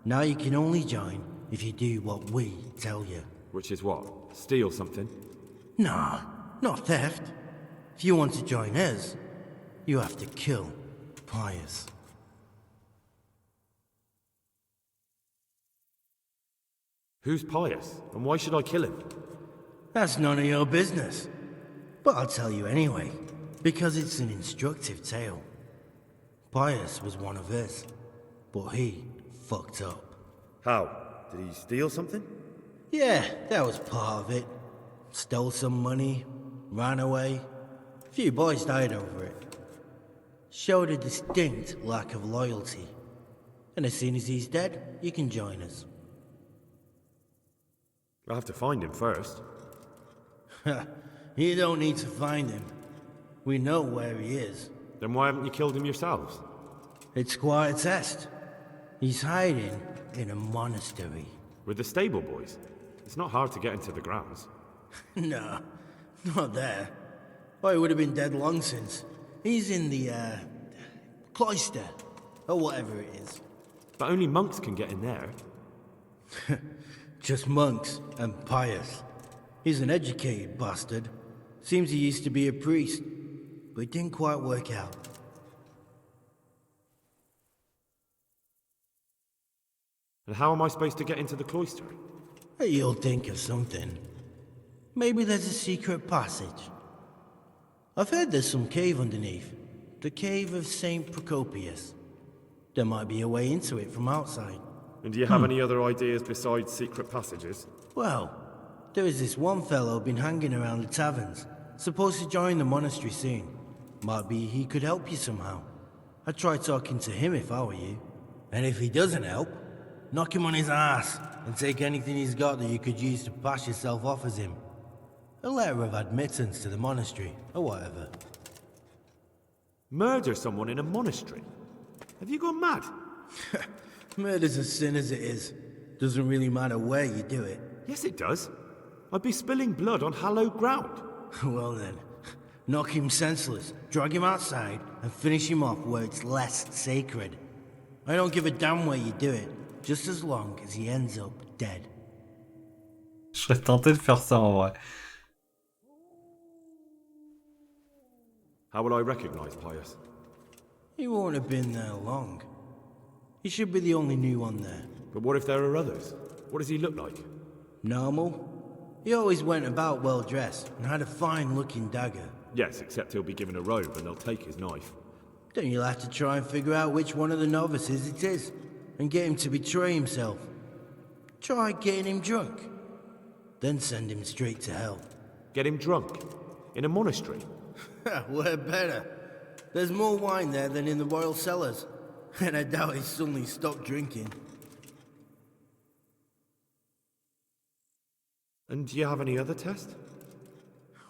Now you can only join if you do what we tell you. Which is what? Steal something? Nah, not theft. If you want to join us, you have to kill Pius. Who's Pius? And why should I kill him? That's none of your business. But I'll tell you anyway, because it's an instructive tale. Pius was one of us, but he fucked up. How? Did he steal something? Yeah, that was part of it. Stole some money, ran away. A few boys died over it. Showed a distinct lack of loyalty. And as soon as he's dead, you can join us. I'll have to find him first. You don't need to find him. We know where he is. Then why haven't you killed him yourselves? It's quite a test. He's hiding in a monastery. With the stable boys? It's not hard to get into the grounds. No, not there. Oh, he would have been dead long since. He's in the, cloister, or whatever it is. But only monks can get in there. Just monks and Pius. He's an educated bastard. Seems he used to be a priest, but it didn't quite work out. And how am I supposed to get into the cloister? You'll think of something. Maybe there's a secret passage. I've heard there's some cave underneath. The cave of St. Procopius. There might be a way into it from outside. And do you have any other ideas besides secret passages? Well, there is this one fellow been hanging around the taverns. Supposed to join the monastery soon. Might be he could help you somehow. I'd try talking to him if I were you. And if he doesn't help, knock him on his ass and take anything he's got that you could use to pass yourself off as him. A letter of admittance to the monastery, or whatever. Murder someone in a monastery? Have you gone mad? Murder's a sin as it is. Doesn't really matter where you do it. Yes, it does. I'd be spilling blood on hallowed ground. Well then, knock him senseless, drag him outside, and finish him off where it's less sacred. I don't give a damn where you do it, just as long as he ends up dead. Je serais tenté de faire ça en vrai. How will I recognize Pius? He won't have been there long. He should be the only new one there. But what if there are others? What does he look like? Normal. He always went about well dressed and had a fine looking dagger. Yes, except he'll be given a robe and they'll take his knife. Then you'll have to try and figure out which one of the novices it is, and get him to betray himself. Try getting him drunk, then send him straight to hell. Get him drunk? In a monastery? Where better? There's more wine there than in the royal cellars, and I doubt he suddenly stopped drinking. And do you have any other test?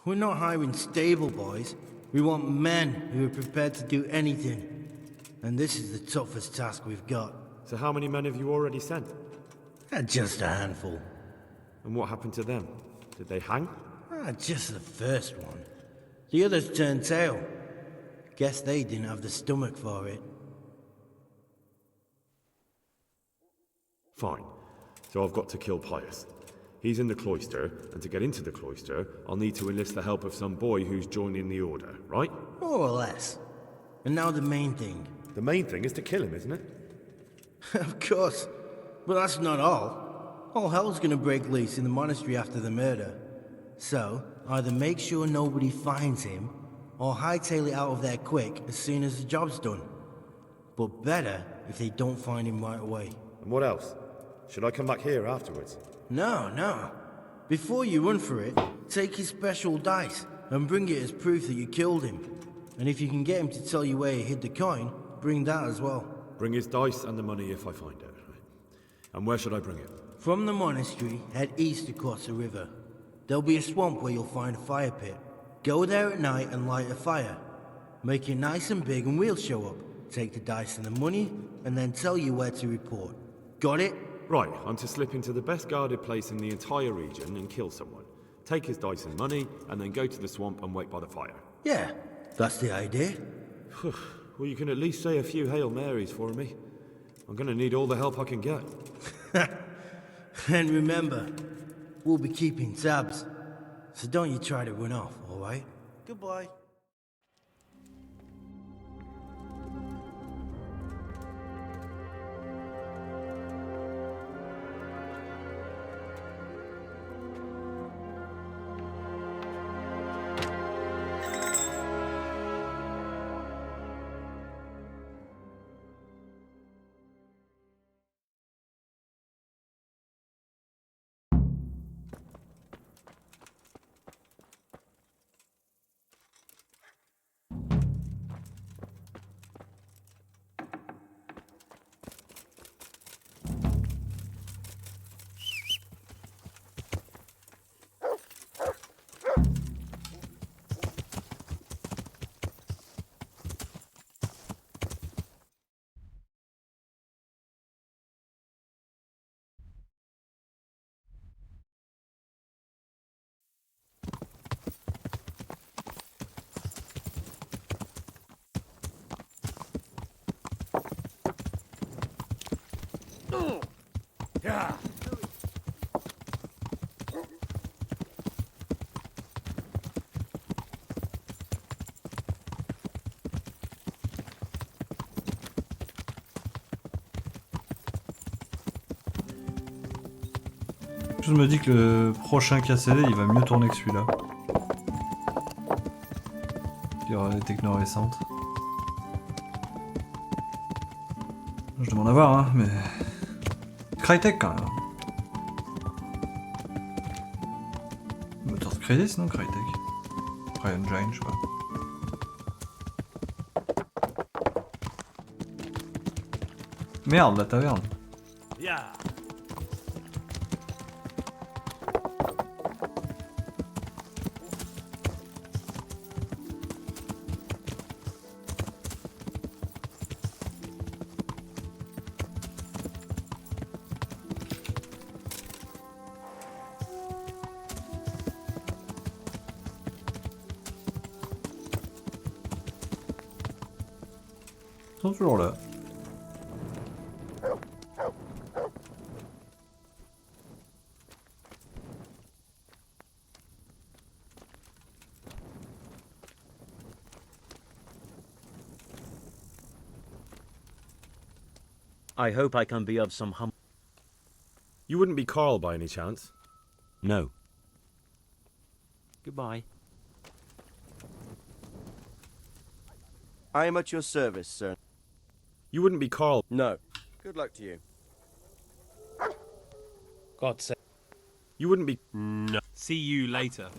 We're not hiring stable boys. We want men who are prepared to do anything. And this is the toughest task we've got. So how many men have you already sent? Just a handful. And what happened to them? Did they hang? Just the first one. The others turned tail. Guess they didn't have the stomach for it. Fine. So I've got to kill Pius. He's in the cloister, and to get into the cloister, I'll need to enlist the help of some boy who's joining the order, right? More or less. And now the main thing. The main thing is to kill him, isn't it? Of course. But that's not all. All hell's gonna break loose in the monastery after the murder. So, either make sure nobody finds him, or hightail it out of there quick as soon as the job's done. But better if they don't find him right away. And what else? Should I come back here afterwards? No. Before you run for it, take his special dice and bring it as proof that you killed him. And if you can get him to tell you where he hid the coin, bring that as well. Bring his dice and the money if I find it. And where should I bring it? From the monastery, head east across the river. There'll be a swamp where you'll find a fire pit. Go there at night and light a fire. Make it nice and big and we'll show up. Take the dice and the money, and then tell you where to report. Got it? Right, I'm to slip into the best guarded place in the entire region and kill someone. Take his dice and money, and then go to the swamp and wait by the fire. Yeah, that's the idea. Well, you can at least say a few Hail Marys for me. I'm gonna need all the help I can get. And remember, we'll be keeping tabs. So don't you try to run off, alright? Goodbye. Yeah. Je me dis que le prochain KCD il va mieux tourner que celui-là. Il y aura des technos récentes. Je demande à voir, hein, mais... Crytek quand même. Moteur de crédit sinon Crytek. CryEngine, je sais pas. Merde, la taverne. Yeah. Ils sont toujours là. I hope I can be of some help. You wouldn't be Carl by any chance? No. Goodbye. I am at your service, sir. You wouldn't be Carl. No. Good luck to you. God save. You wouldn't be. No. See you later.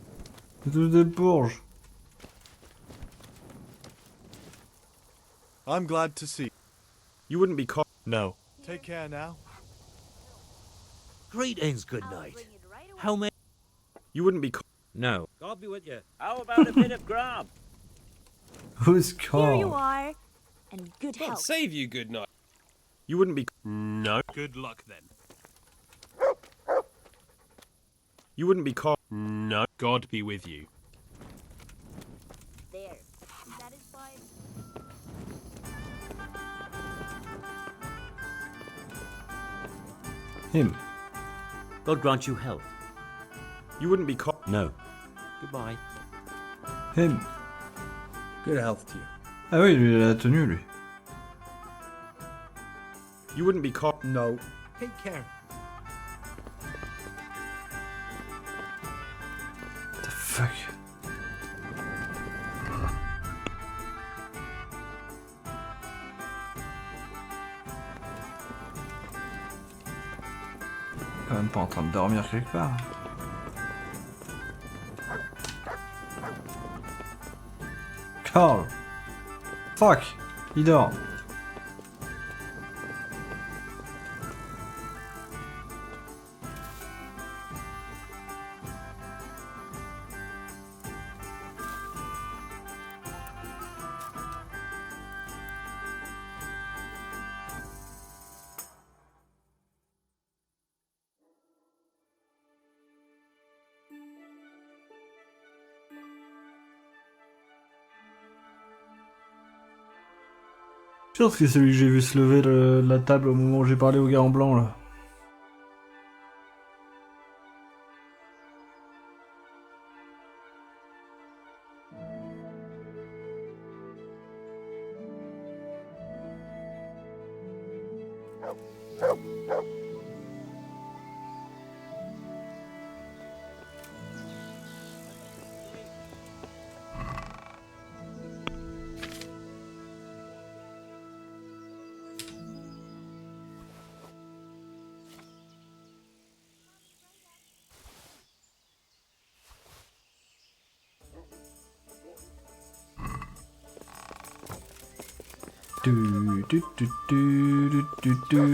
Des bourges. I'm glad to see. You wouldn't be Carl. No. Take care now. Greetings, good night. How may... You wouldn't be... No. God be with you. How about a bit of grub? Who's Here Carl? you are, and good God health. save you, good night. You wouldn't be... No. Good luck then. You wouldn't be Carl. No. God be with you. There. Satisfied? Him. God grant you health. You wouldn't be Carl. No. Goodbye. Him. Good health to you. Ah oui, lui, il a la tenue, lui. You wouldn't be Carl. No. Take care. The fuck? Quand même pas en train de dormir quelque part. Carl. Fuck. Il dort. Je pense que c'est celui que j'ai vu se lever de la table au moment où j'ai parlé au gars en blanc là.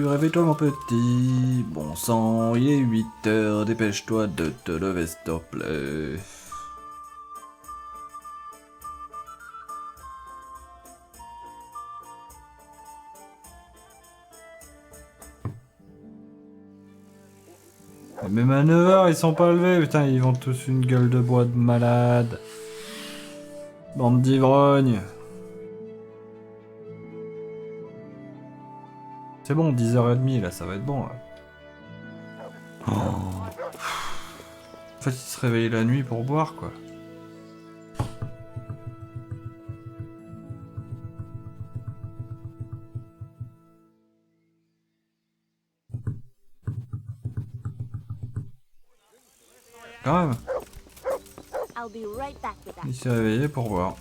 Réveille-toi mon petit, bon sang, il est 8 heures, dépêche-toi de te lever s'il te plaît. Même à 9h ils sont pas levés, putain ils ont tous une gueule de bois de malade. Bande d'ivrognes. C'est bon, 10h30 là, ça va être bon là. Oh. En fait, il se réveille la nuit pour boire quoi. Quand même. Il s'est réveillé pour boire.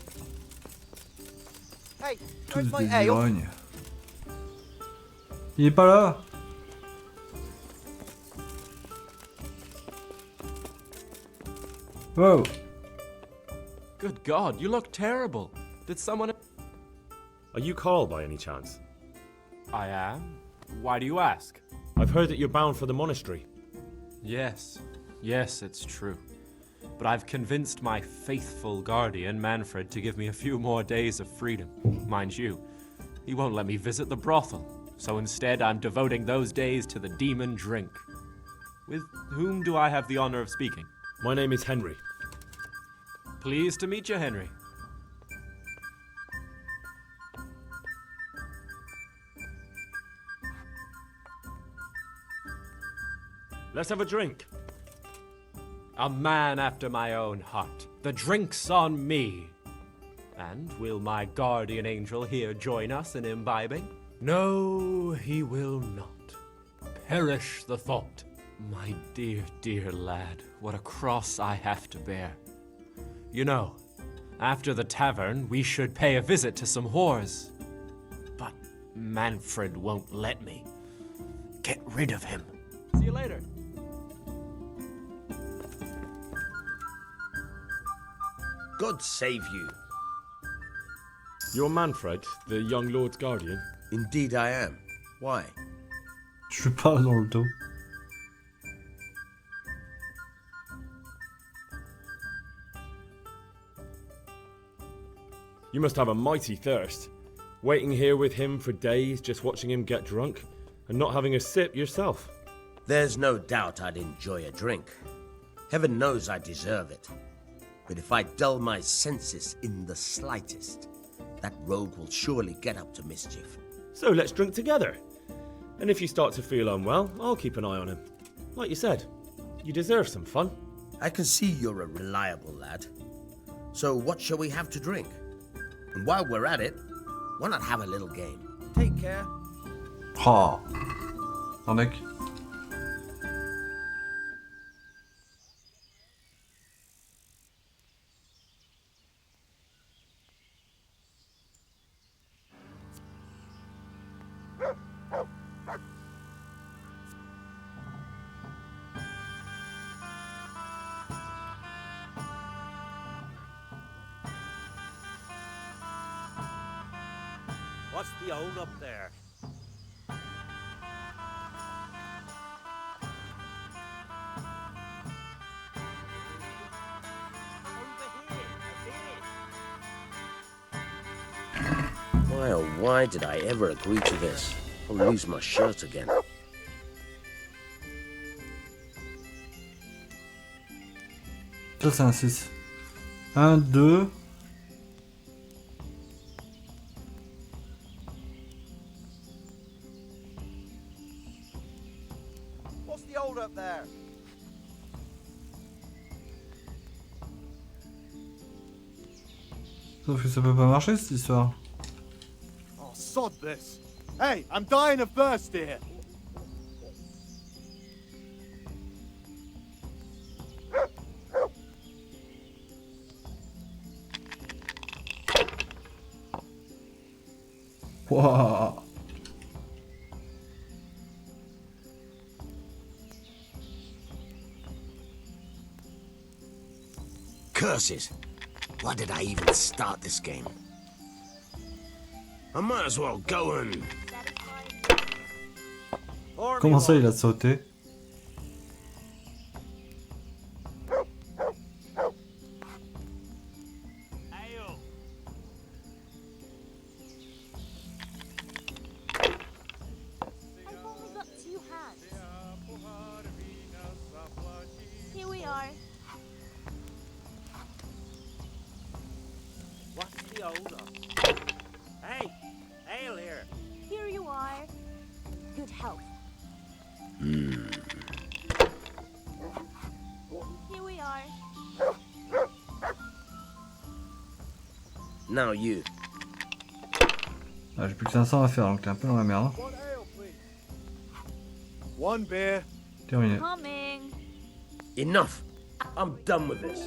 Tous des ivrognes. Il est pas là. Wow. Good God, you look terrible. Did someone... Are you Carl by any chance? I am. Why do you ask? I've heard that you're bound for the monastery. Yes. Yes, it's true. But I've convinced my faithful guardian, Manfred, to give me a few more days of freedom. Mind you, he won't let me visit the brothel. So instead, I'm devoting those days to the demon drink. With whom do I have the honor of speaking? My name is Henry. Pleased to meet you, Henry. Let's have a drink. A man after my own heart. The drink's on me. And will my guardian angel here join us in imbibing? No, he will not. Perish the thought. My dear, dear lad, what a cross I have to bear. You know, After the tavern, we should pay a visit to some whores. But Manfred won't let me. Get rid of him. See you later. God save you. You're Manfred, the young lord's guardian? Indeed I am. Why? Je lui parle dans le dos. You must have a mighty thirst. Waiting here with him for days, just watching him get drunk, and not having a sip yourself. There's no doubt I'd enjoy a drink. Heaven knows I deserve it. But if I dull my senses in the slightest, that rogue will surely get up to mischief. So let's drink together. And if you start to feel unwell, I'll keep an eye on him. Like you said, you deserve some fun. I can see you're a reliable lad. So what shall we have to drink? And while we're at it, why not have a little game? Take care. Oh. Oh mec. What's the hold up there? Why oh why did I ever agree to this? I'll lose my shirt again. Ça c'est un 6. 1, 2. What's the hold up there? Sauf que ça peut pas marcher cette histoire. Oh, sod this. Hey, I'm dying of thirst here. Wow. Curses! Why did I even start this game? I might as well go and... Comment ça il a sauté? Here we are. What's the hold up? Hey, ale here. Here you are. Good health. Here we are. Now you. Ah, j'ai plus que 500 à faire donc t'es un peu dans la merde. One beer. Terminé. Coming. Enough. I'm done with this.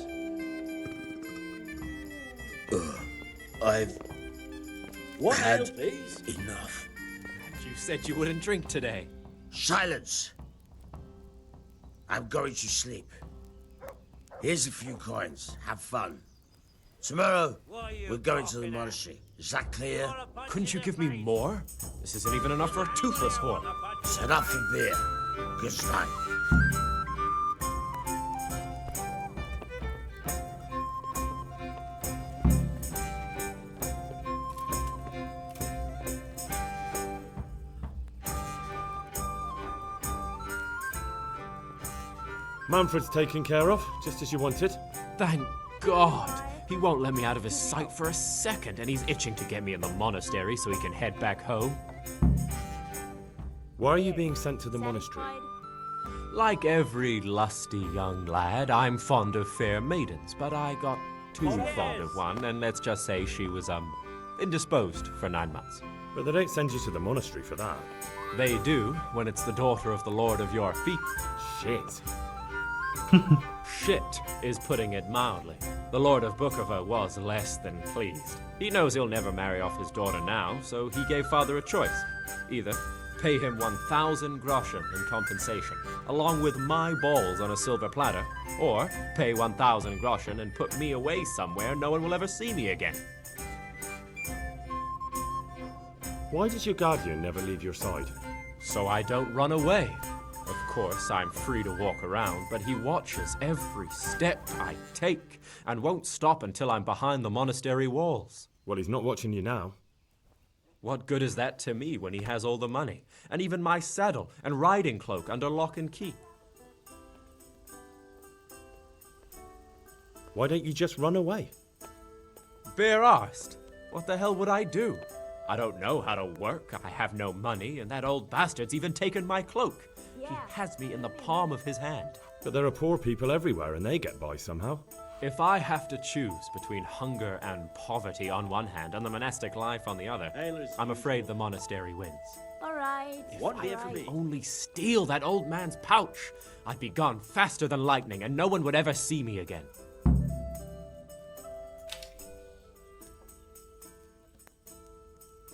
I've What had ale, please? enough. You said you wouldn't drink today. Silence. I'm going to sleep. Here's a few coins. Have fun. Tomorrow, we're going to the monastery. Is that clear? Couldn't you give me more? This isn't even enough for a toothless whore. Set up for beer. Good night. Manfred's taken care of, just as you wanted. Thank God. He won't let me out of his sight for a second, and he's itching to get me in the monastery so he can head back home. Why are you being sent to the monastery? Like every lusty young lad, I'm fond of fair maidens, but I got too fond of one, and let's just say she was, indisposed for 9 months. But they don't send you to the monastery for that. They do, when it's the daughter of the Lord of your feet. Shit. shit is putting it mildly. The Lord of Bukover was less than pleased. He knows he'll never marry off his daughter now, so he gave father a choice. Either pay him 1,000 groschen in compensation, along with my balls on a silver platter, or pay 1,000 groschen and put me away somewhere no one will ever see me again. Why does your guardian never leave your side? So I don't run away. Of course, I'm free to walk around, but he watches every step I take and won't stop until I'm behind the monastery walls. Well, he's not watching you now. What good is that to me when he has all the money, and even my saddle and riding cloak under lock and key? Why don't you just run away? Bare arsed. What the hell would I do? I don't know how to work, I have no money, and that old bastard's even taken my cloak. He has me in the palm of his hand. But there are poor people everywhere and they get by somehow. If I have to choose between hunger and poverty on one hand and the monastic life on the other, I'm afraid the monastery wins. Alright. One beer for me. Only steal that old man's pouch. I'd be gone faster than lightning and no one would ever see me again.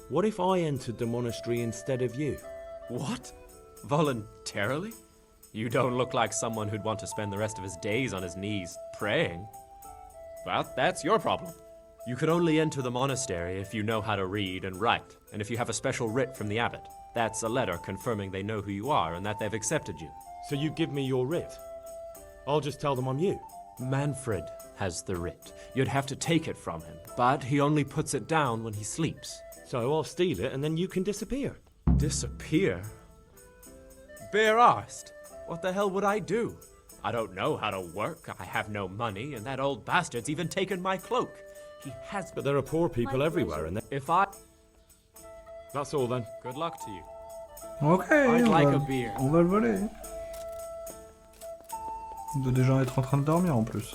What if I entered the monastery instead of you? What? Voluntarily? You don't look like someone who'd want to spend the rest of his days on his knees praying. Well, that's your problem. You could only enter the monastery if you know how to read and write, and if you have a special writ from the abbot. That's a letter confirming they know who you are and that they've accepted you. So you give me your writ? I'll just tell them I'm you. Manfred has the writ. You'd have to take it from him, but he only puts it down when he sleeps. So I'll steal it and then you can disappear. Disappear? Bare arsed. What the hell would I do? I don't know how to work, I have no money, and that old bastard's even taken my cloak. He has... But there are poor people everywhere and If I... That's all then. Good luck to you. Ok, I'd like a beer. On va le voler. On doit déjà être en train de dormir en plus.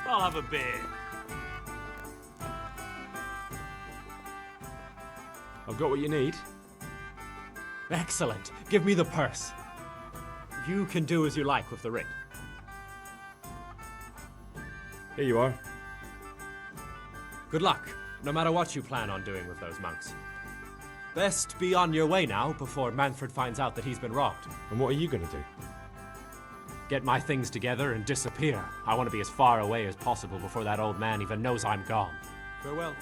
I'll have a beer. I've got what you need. Excellent. Give me the purse. You can do as you like with the writ. Here you are. Good luck, no matter what you plan on doing with those monks. Best be on your way now before Manfred finds out that he's been robbed. And what are you going to do? Get my things together and disappear. I want to be as far away as possible before that old man even knows I'm gone. Farewell.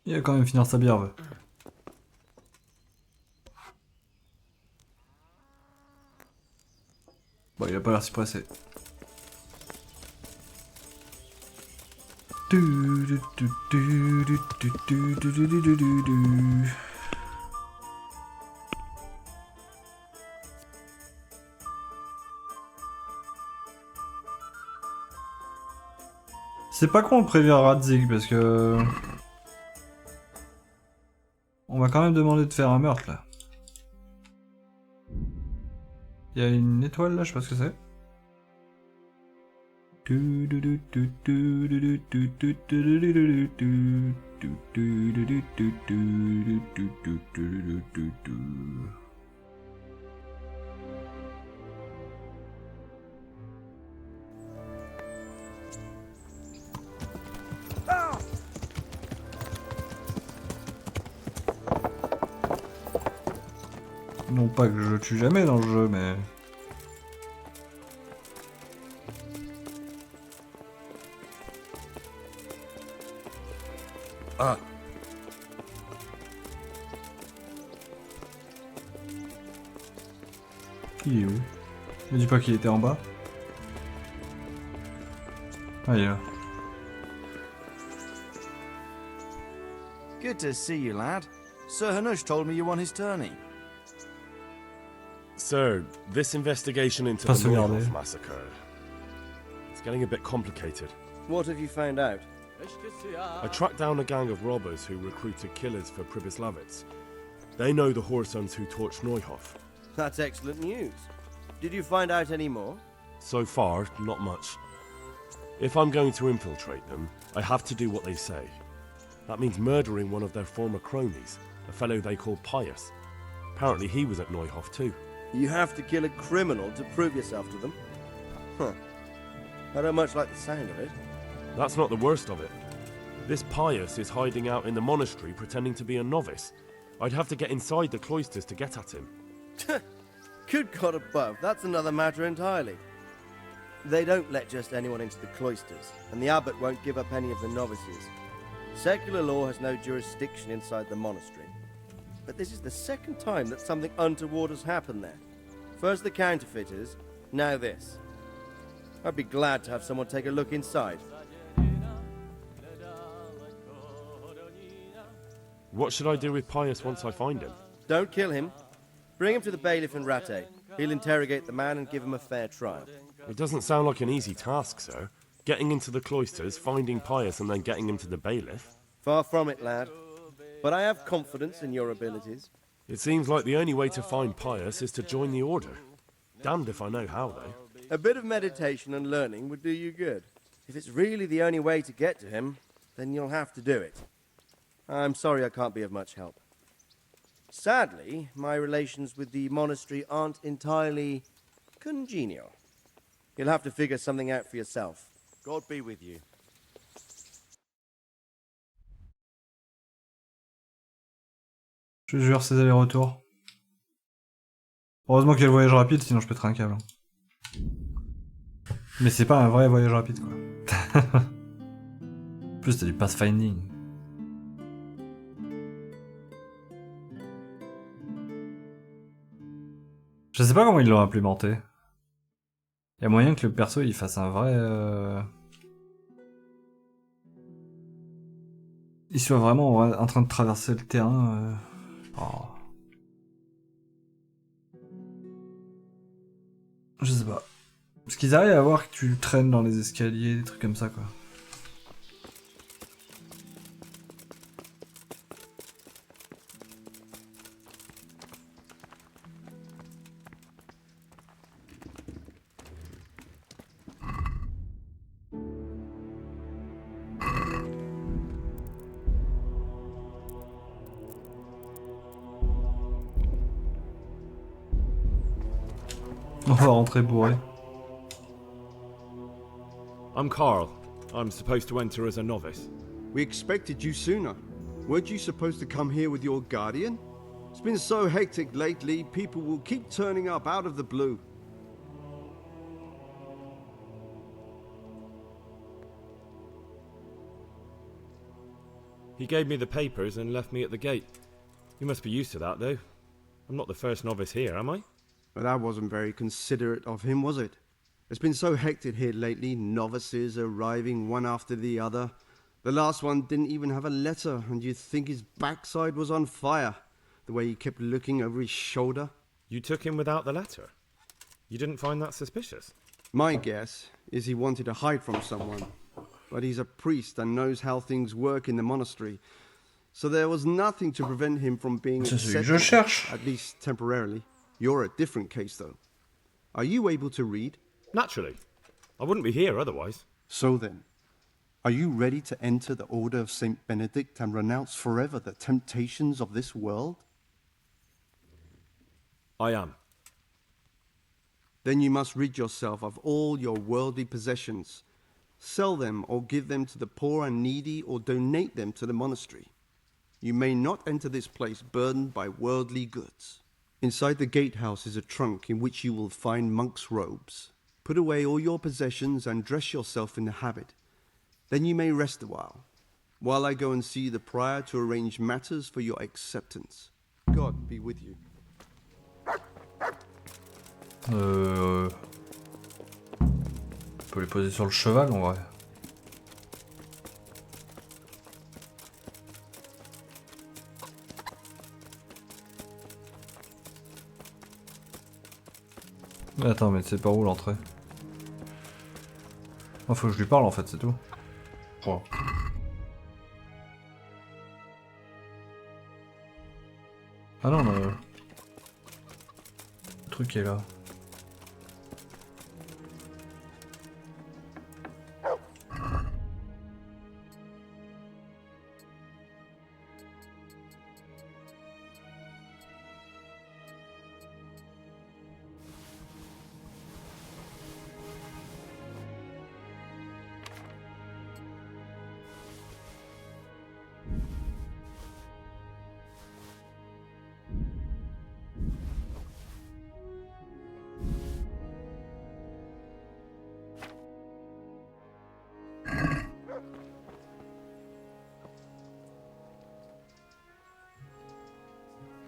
Il va quand même finir sa bière. Bon, il a pas l'air si pressé. C'est pas con de prévenir Radzig parce que... On va quand même demander de faire un meurtre là. Il y a une étoile là, je sais pas ce que c'est. Non pas que je tue jamais dans le jeu, mais... Ah. Il est où? Me dis pas qu'il était en bas. Ah, il est là. Good to see you, lad. Sir Hanush told me you won his tourney. Sir, this investigation into Pas the regarder. Neuhof massacre... It's getting a bit complicated. What have you found out? I tracked down a gang of robbers who recruited killers for Pribyslavitz. They know the Horsons who torched Neuhof. That's excellent news. Did you find out any more? So far, not much. If I'm going to infiltrate them, I have to do what they say. That means murdering one of their former cronies, a fellow they call Pius. Apparently he was at Neuhof too. You have to kill a criminal to prove yourself to them? Huh. I don't much like the sound of it. That's not the worst of it. This Pius is hiding out in the monastery pretending to be a novice. I'd have to get inside the cloisters to get at him. Good God above, that's another matter entirely. They don't let just anyone into the cloisters, and the abbot won't give up any of the novices. Secular law has no jurisdiction inside the monastery. But this is the second time that something untoward has happened there. First the counterfeiters, now this. I'd be glad to have someone take a look inside. What should I do with Pius once I find him? Don't kill him. Bring him to the bailiff in Rattay. He'll interrogate the man and give him a fair trial. It doesn't sound like an easy task, sir. Getting into the cloisters, finding Pius and then getting him to the bailiff. Far from it, lad. But I have confidence in your abilities. It seems like the only way to find Pius is to join the order. Damned if I know how, though. A bit of meditation and learning would do you good. If it's really the only way to get to him, then you'll have to do it. I'm sorry I can't be of much help. Sadly, my relations with the monastery aren't entirely congenial. You'll have to figure something out for yourself. God be with you. Je jure ces allers-retours. Heureusement qu'il y a le voyage rapide, sinon je pèterais un câble. Mais c'est pas un vrai voyage rapide, quoi. En plus, t'as du pathfinding. Je sais pas comment ils l'ont implémenté. Il y a moyen que le perso il fasse un vrai... Il soit vraiment en train de traverser le terrain. Oh. Je sais pas. Parce qu'ils arrivent à voir que tu traînes dans les escaliers, des trucs comme ça, quoi. On va rentrer bourré. I'm Carl. I'm supposed to enter as a novice. We expected you sooner. Weren't you supposed to come here with your guardian? It's been so hectic lately, people will keep turning up out of the blue. He gave me the papers and left me at the gate. You must be used to that, though. I'm not the first novice here, am I? But that wasn't very considerate of him, was it? It's been so hectic here lately, novices arriving one after the other. The last one didn't even have a letter, and you'd think his backside was on fire, the way he kept looking over his shoulder. You took him without the letter? You didn't find that suspicious? My guess is he wanted to hide from someone. But he's a priest and knows how things work in the monastery. So there was nothing to prevent him from being accepted, at least temporarily. You're a different case, though. Are you able to read? Naturally. I wouldn't be here otherwise. So then, are you ready to enter the Order of Saint Benedict and renounce forever the temptations of this world? I am. Then you must rid yourself of all your worldly possessions. Sell them or give them to the poor and needy or donate them to the monastery. You may not enter this place burdened by worldly goods. Inside the gatehouse is a trunk in which you will find monk's robes. Put away all your possessions and dress yourself in the habit. Then you may rest a while I go and see the prior to arrange matters for your acceptance. God be with you. On peut les poser sur le cheval en vrai. Attends, mais c'est par où l'entrée? Oh, faut que je lui parle en fait, c'est tout. Oh. Ah non, le truc est là.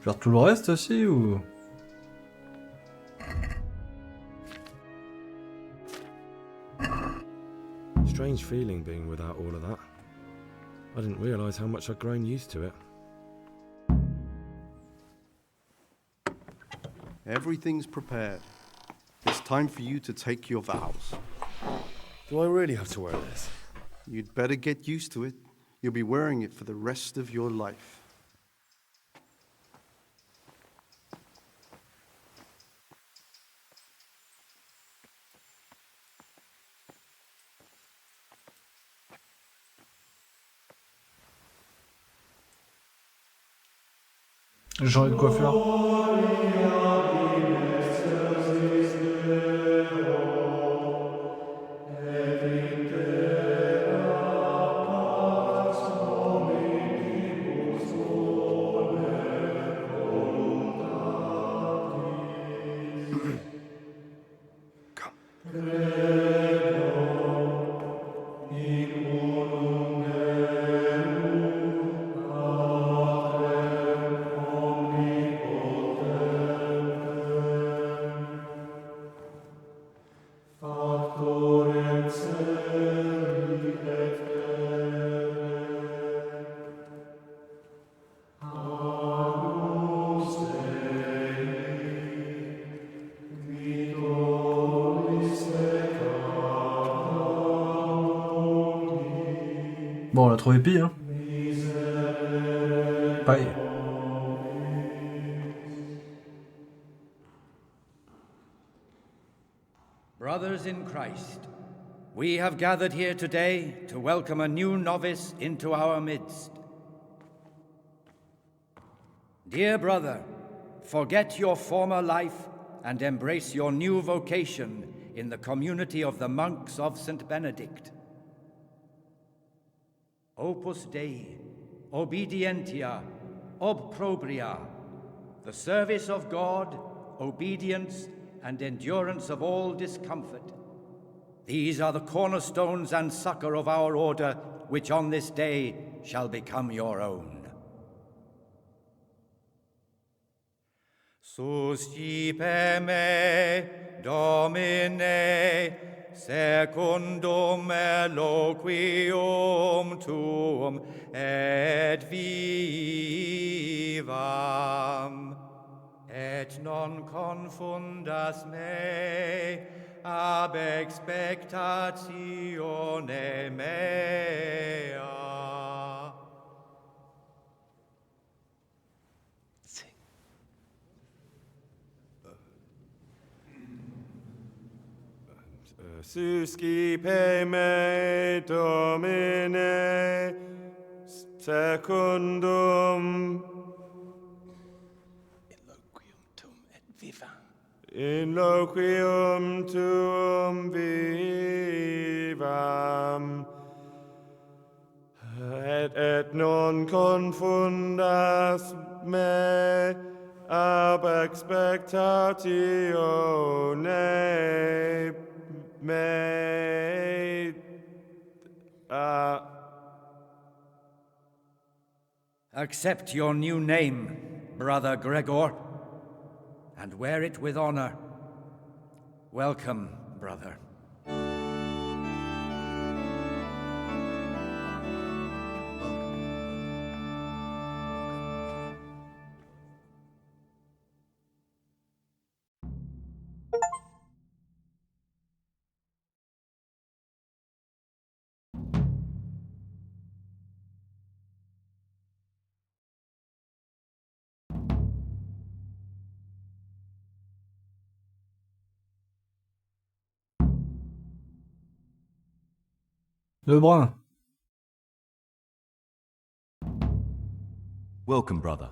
Faire tout le reste aussi ou... Strange feeling being without all of that. I didn't realise how much I'd grown used to it. Everything's prepared. It's time for you to take your vows. Do I really have to wear this? You'd better get used to it. You'll be wearing it for the rest of your life. J'aurais de quoi faire. Bon, on l'a trouvé pire, hein. Pareil. Brothers in Christ, we have gathered here today to welcome a new novice into our midst. Dear brother, forget your former life and embrace your new vocation in the community of the monks of St. Benedict. Opus Dei, obedientia, obprobria, the service of God, obedience, and endurance of all discomfort. These are the cornerstones and succor of our order, which on this day shall become your own. Suscipe me, Domine, secundum eloquium tuum et vivam, et non confundas me ab expectatione mea. Suscipe me, Domine, secundum in loquium tuum vivam, et non confundas me ab expectatione me. Accept your new name, Brother Gregor, and wear it with honor. Welcome, brother. Lebrun. Welcome, brother.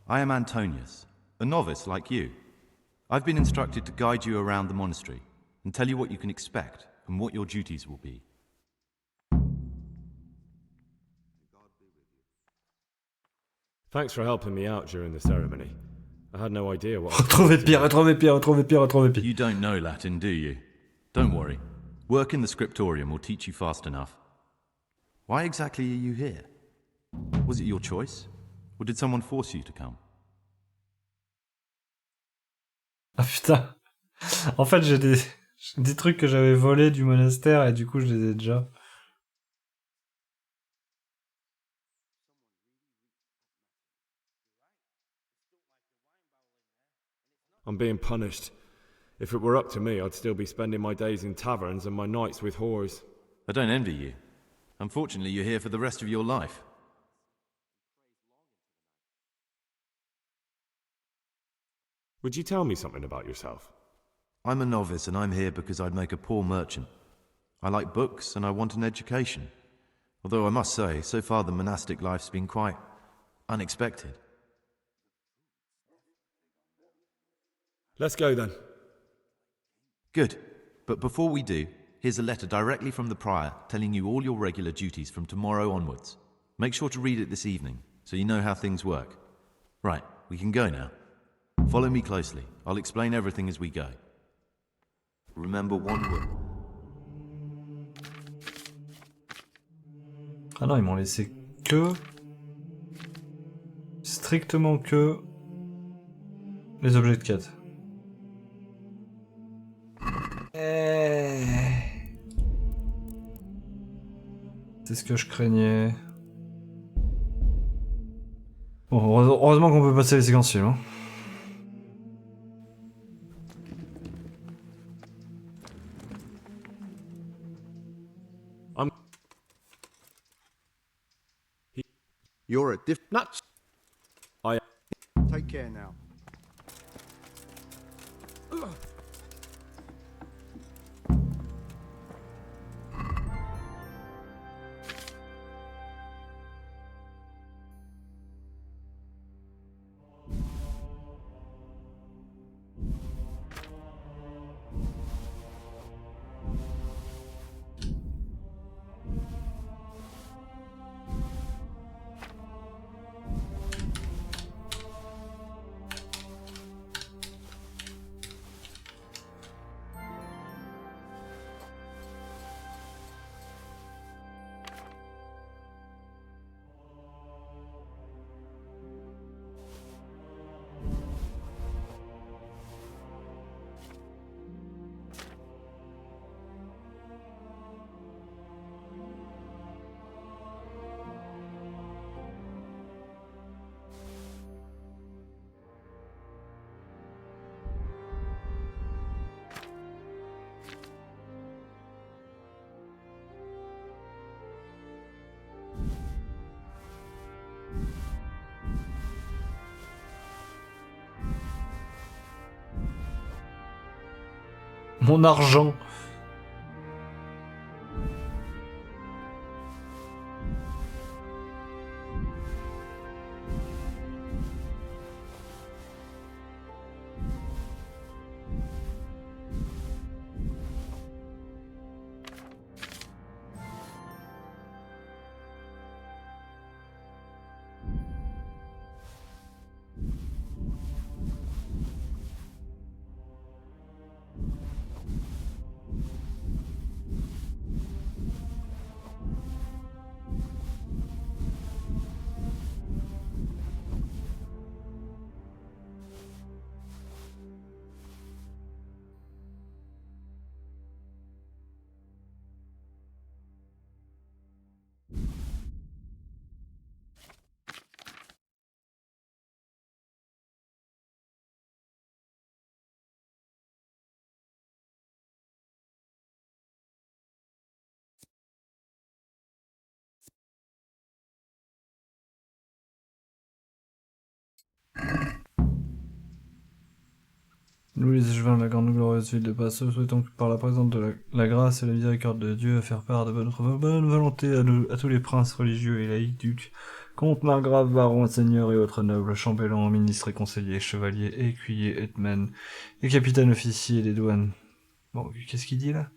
I am Antonius, a novice like you. I've been instructed to guide you around the monastery and tell you what you can expect and what your duties will be. Thanks for helping me out during the ceremony. I had no idea what... You don't know Latin, do you? Don't worry. Work in the scriptorium will teach you fast enough. Why exactly are you here? Was it your choice? Or did someone force you to come? Ah putain. En fait, j'ai des trucs que j'avais volés du monastère et du coup, je les ai déjà. I'm being punished. If it were up to me, I'd still be spending my days in taverns and my nights with whores. I don't envy you. Unfortunately, you're here for the rest of your life. Would you tell me something about yourself? I'm a novice and I'm here because I'd make a poor merchant. I like books and I want an education. Although I must say, so far the monastic life's been quite unexpected. Let's go then. Good. But before we do, here's a letter directly from the prior telling you all your regular duties from tomorrow onwards. Make sure to read it this evening, so you know how things work. Right, we can go now. Follow me closely. I'll explain everything as we go. Remember one word. Ah non, ils m'ont laissé que... strictement que... les objets de quête. C'est ce que je craignais. Bon, heureusement qu'on peut passer les séquences films. Hein. You're a nuts. I... Take care now. Mon argent. Nous les échevins de la grande glorieuse ville de Passau souhaitons que par la présence de la grâce et la miséricorde de Dieu à faire part de notre bonne volonté à tous les princes religieux et laïcs, ducs, comtes, margraves, barons, seigneurs et autres nobles, chambellans, ministres et conseillers, chevaliers, écuyers, hetmen, et capitaines officiers des douanes. Bon, qu'est-ce qu'il dit là?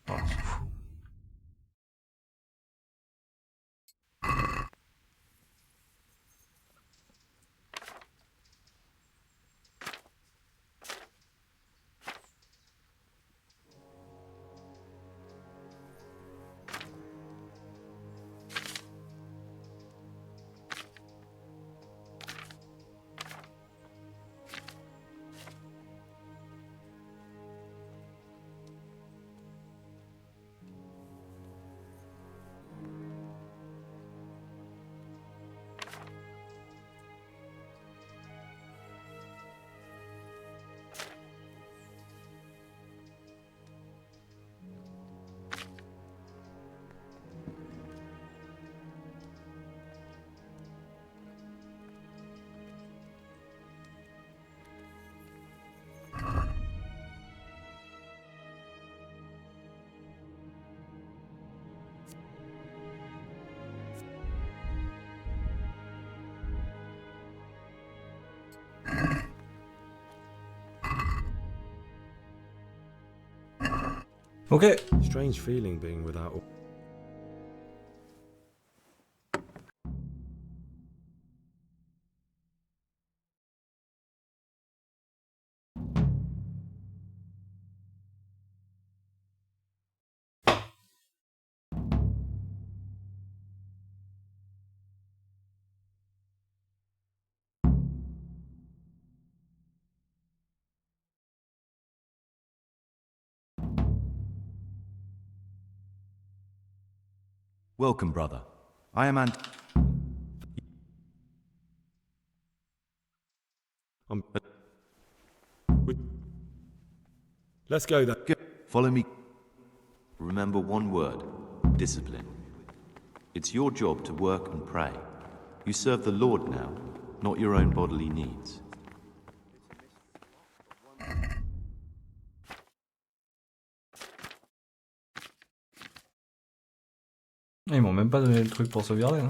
Oh, on s'en fout. Ok. Strange feeling being without. Welcome, brother. I am Let's go then. Follow me. Remember one word: discipline. It's your job to work and pray. You serve the Lord now, not your own bodily needs. Ils m'ont même pas donné le truc pour sauvegarder, hein.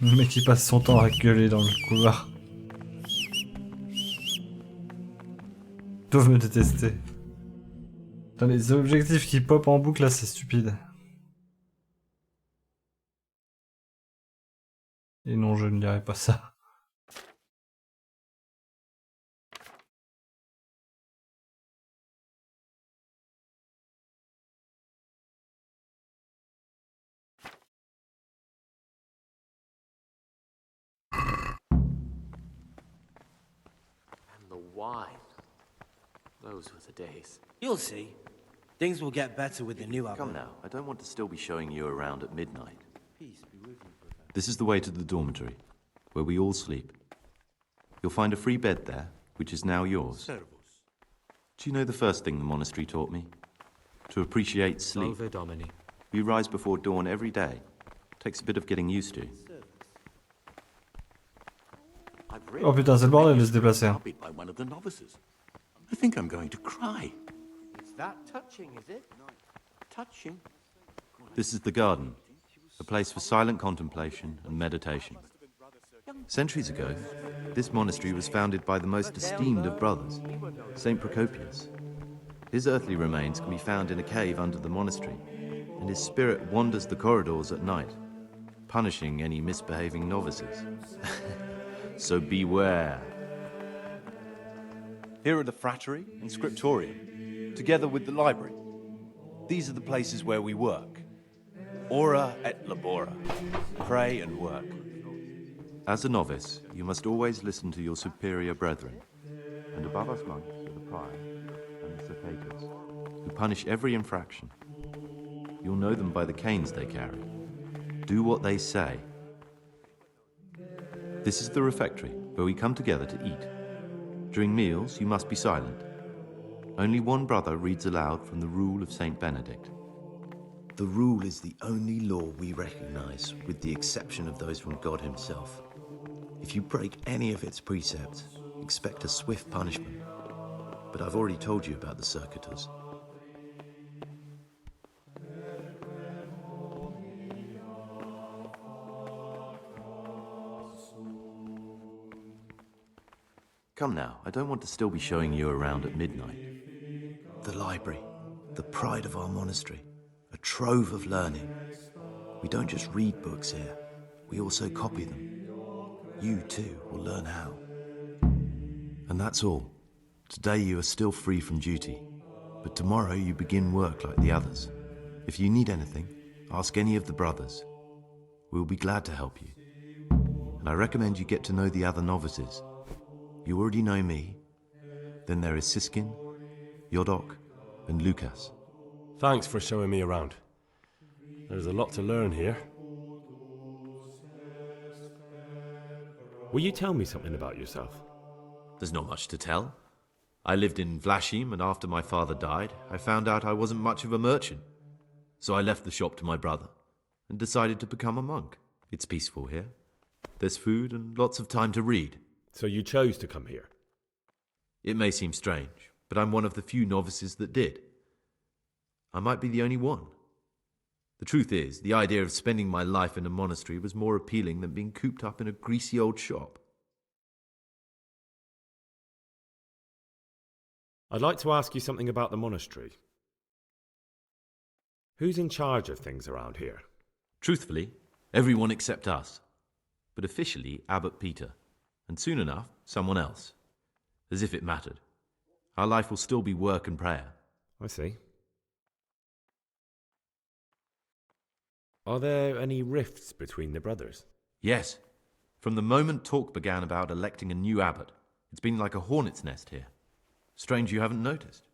Le mec qui passe son temps à gueuler dans le couloir. Ils doivent me détester. Putain, les objectifs qui pop en boucle là, c'est stupide. Et non, je ne dirais pas ça. And the wine. Those were the days. You'll see. Things will get better with the new abbot. Come now, I don't want to still be showing you around at midnight. Peace be with you, brother. This is the way to the dormitory, where we all sleep. You'll find a free bed there, which is now yours. Do you know the first thing the monastery taught me? To appreciate sleep. Salve Domini. We rise before dawn every day. Takes a bit of getting used to. Oh putain, c'est le bordel de se déplacer. Hein. By one of the novices. I think I'm going to cry. It's that touching, is it? Touching? This is the garden, a place for silent contemplation and meditation. Centuries ago, this monastery was founded by the most esteemed of brothers, Saint Procopius. His earthly remains can be found in a cave under the monastery, and his spirit wanders the corridors at night, punishing any misbehaving novices. So beware. Here are the frattery and scriptorium, together with the library. These are the places where we work. Ora et labora. Pray and work. As a novice, you must always listen to your superior brethren, and above us monks are the prior and the superiors, who punish every infraction. You'll know them by the canes they carry. do what they say. This is the refectory, where we come together to eat. During meals, you must be silent. Only one brother reads aloud from the Rule of Saint Benedict. The Rule is the only law we recognize, with the exception of those from God himself. If you break any of its precepts, expect a swift punishment. But I've already told you about the circuitous. Come now, I don't want to still be showing you around at midnight. The library, the pride of our monastery, a trove of learning. We don't just read books here, we also copy them. You, too, will learn how. And that's all. Today you are still free from duty, but tomorrow you begin work like the others. If you need anything, ask any of the brothers. We'll be glad to help you. And I recommend you get to know the other novices. You already know me. Then there is Siskin, Yodok, and Lukas. Thanks for showing me around. There's a lot to learn here. Will you tell me something about yourself? There's not much to tell. I lived in Vlashim, and after my father died, I found out I wasn't much of a merchant. So I left the shop to my brother, and decided to become a monk. It's peaceful here. There's food and lots of time to read. So you chose to come here? It may seem strange, but I'm one of the few novices that did. I might be the only one. The truth is, the idea of spending my life in a monastery was more appealing than being cooped up in a greasy old shop. I'd like to ask you something about the monastery. Who's in charge of things around here? Truthfully, everyone except us. But officially, Abbot Peter. And soon enough, someone else. As if it mattered. Our life will still be work and prayer. I see. Are there any rifts between the brothers? Yes. From the moment talk began about electing a new abbot, it's been like a hornet's nest here. Strange you haven't noticed.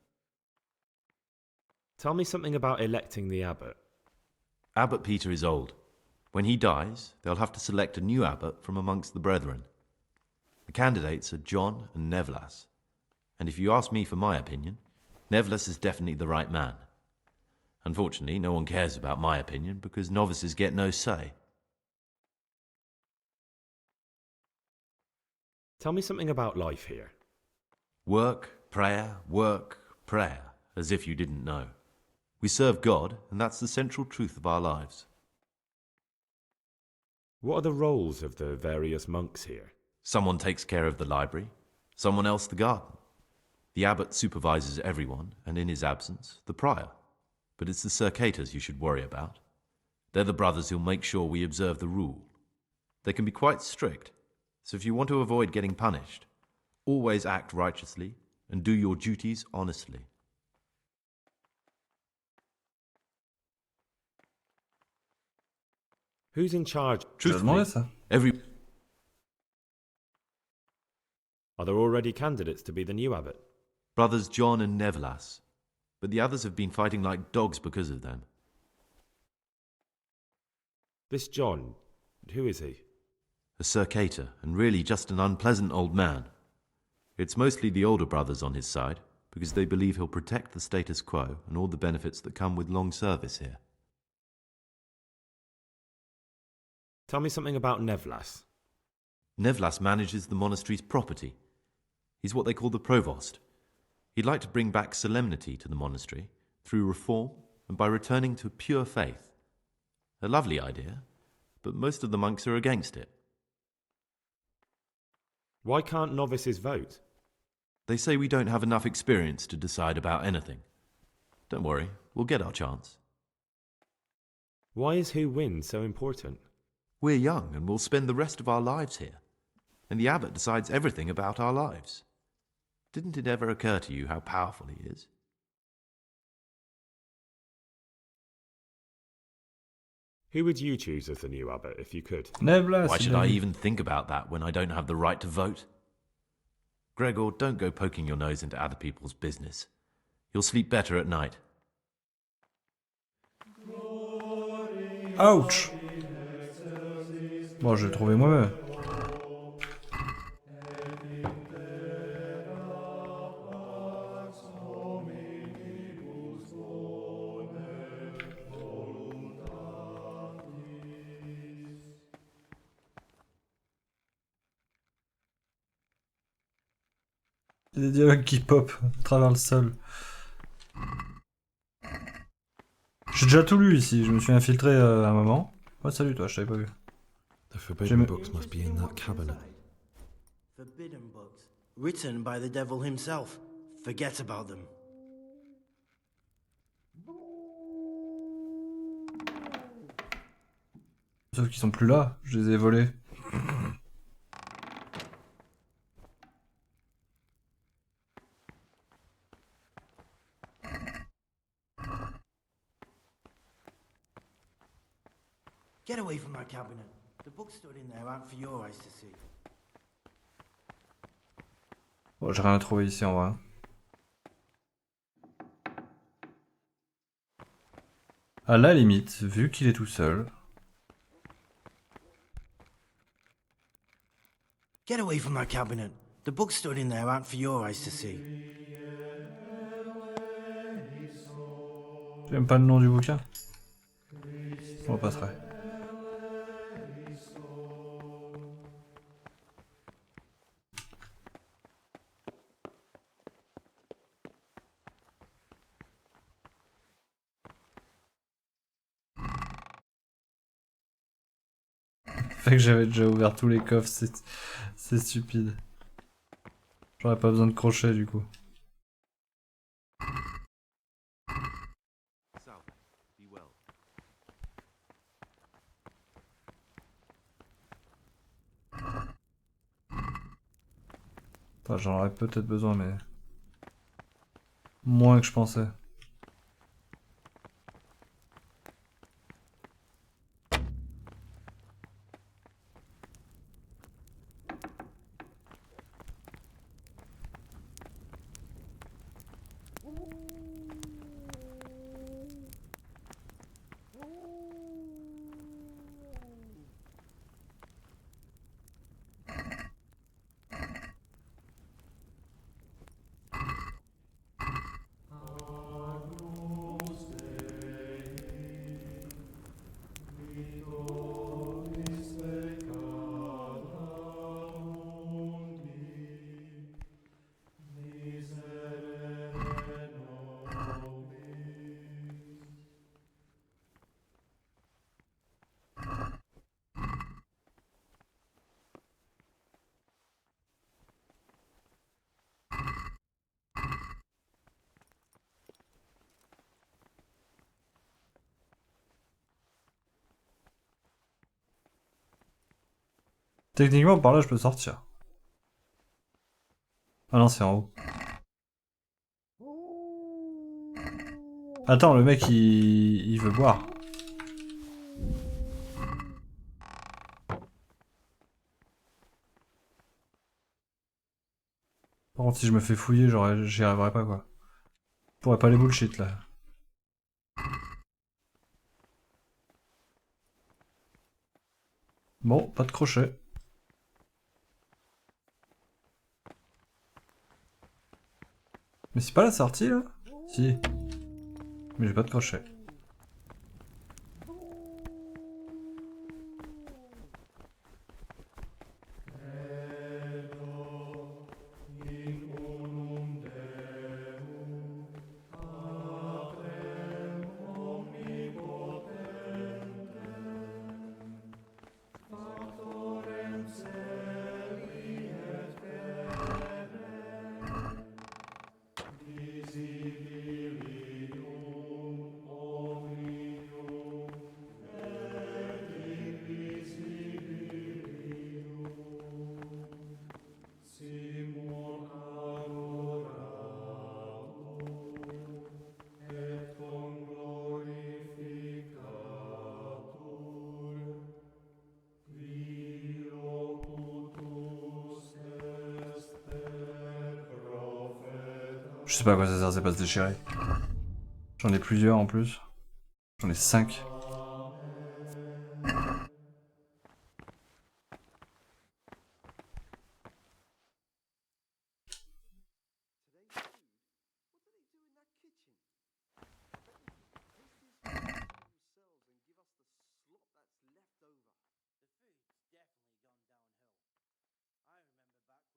Tell me something about electing the abbot. Abbot Peter is old. When he dies, they'll have to select a new abbot from amongst the brethren. The candidates are John and Nevlas. And if you ask me for my opinion, Nevlas is definitely the right man. Unfortunately, no one cares about my opinion because novices get no say. Tell me something about life here. Work, prayer, as if you didn't know. We serve God, and that's the central truth of our lives. What are the roles of the various monks here? Someone takes care of the library, someone else the garden. The abbot supervises everyone, and in his absence, the prior. But it's the circators you should worry about. They're the brothers who'll make sure we observe the rule. They can be quite strict, so if you want to avoid getting punished, always act righteously and do your duties honestly. Who's in charge? Truthfully, every... Are there already candidates to be the new abbot? Brothers John and Nevlas. But the others have been fighting like dogs because of them. This John, who is he? A circator, and really just an unpleasant old man. It's mostly the older brothers on his side, because they believe he'll protect the status quo and all the benefits that come with long service here. Tell me something about Nevlas. Nevlas manages the monastery's property. He's what they call the provost. He'd like to bring back solemnity to the monastery through reform and by returning to pure faith. A lovely idea, but most of the monks are against it. Why can't novices vote? They say we don't have enough experience to decide about anything. Don't worry, we'll get our chance. Why is who wins so important? We're young and we'll spend the rest of our lives here. And the abbot decides everything about our lives. Didn't it ever occur to you how powerful he is? Who would you choose as the new abbot if you could? Why should I even think about that when I don't have the right to vote? Gregor, don't go poking your nose into other people's business. You'll sleep better at night. Ouch! Bon, je l'ai trouvé moi-même. Il y a des dialogues qui pop à travers le sol. J'ai déjà tout lu ici, je me suis infiltré à un moment. Ouais, salut toi, je t'avais pas vu. The forbidden books must be in that cabinet. Forbidden books, written by the devil himself. Forget about them. Sauf qu'ils sont plus là, je les ai volés. Get away from that cabinet. The books stored in there aren't for your eyes to see. Bon, j'ai rien trouvé ici en vrai. À la limite, vu qu'il est tout seul. Get away from that cabinet. The books stored in there aren't for your eyes to see. J'ai même pas le nom du bouquin. On passerait. Fait que j'avais déjà ouvert tous les coffres, c'est stupide. J'aurais pas besoin de crochet du coup. Enfin, j'en aurais peut-être besoin, mais moins que je pensais. Techniquement, par là, je peux sortir. Ah non, c'est en haut. Attends, le mec, il veut boire. Par contre, si je me fais fouiller, j'y arriverai pas, quoi. Je pourrais pas les bullshit, là. Bon, pas de crochet. Mais c'est pas la sortie, là? Si. Mais j'ai pas de crochet. Je sais pas à quoi ça sert, c'est pas se déchirer. J'en ai plusieurs en plus. J'en ai 5.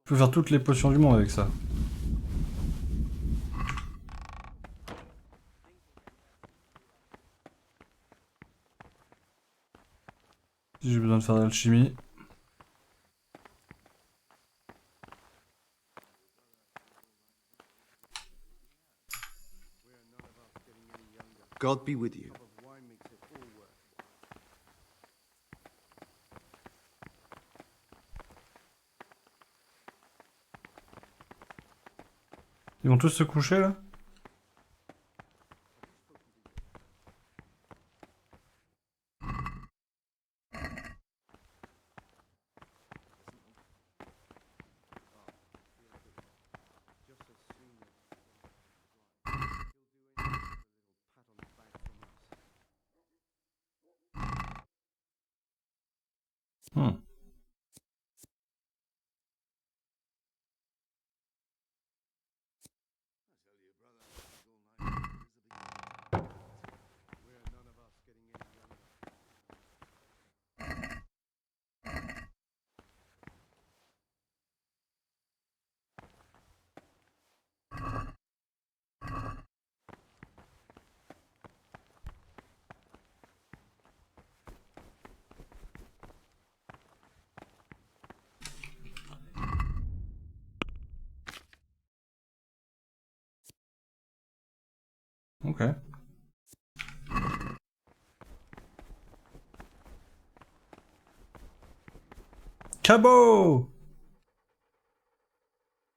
peux faire toutes les potions du monde avec ça. Si j'ai besoin de faire de l'alchimie. God be with you. Ils vont tous se coucher là? Ok. Cabot!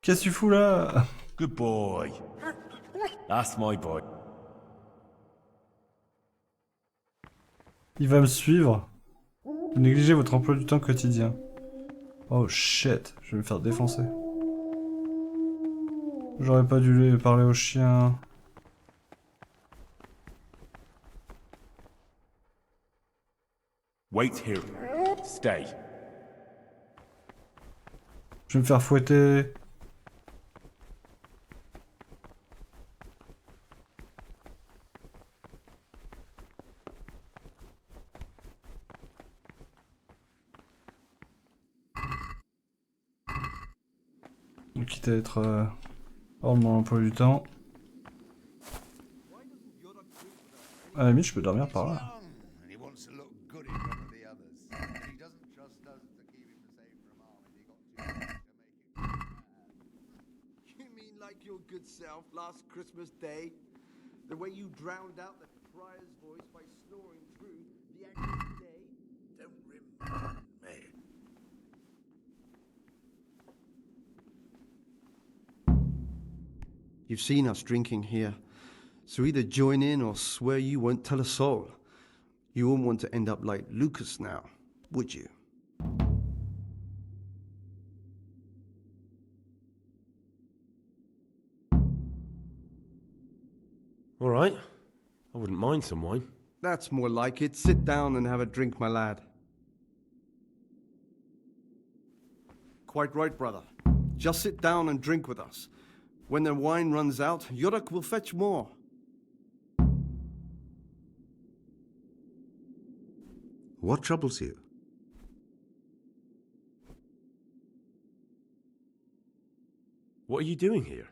Qu'est-ce que tu fous là? Good boy. That's my boy. Il va me suivre. Vous négligez votre emploi du temps quotidien. Oh shit, je vais me faire défoncer. J'aurais pas dû parler au chien. Wait here. Stay. Je vais me faire fouetter. Quitte à être hors de mon emploi du temps. À la limite, je peux dormir par là. You mean like your good self last Christmas Day? The way you drowned out the prior's voice by snoring through the actual day? Don't remind me. You've seen us drinking here, so either join in or swear you won't tell a soul. You won't want to end up like Lucas now, would you? All right. I wouldn't mind some wine. That's more like it. Sit down and have a drink, my lad. Quite right, brother. Just sit down and drink with us. When the wine runs out, Yodak will fetch more. What troubles you? What are you doing here?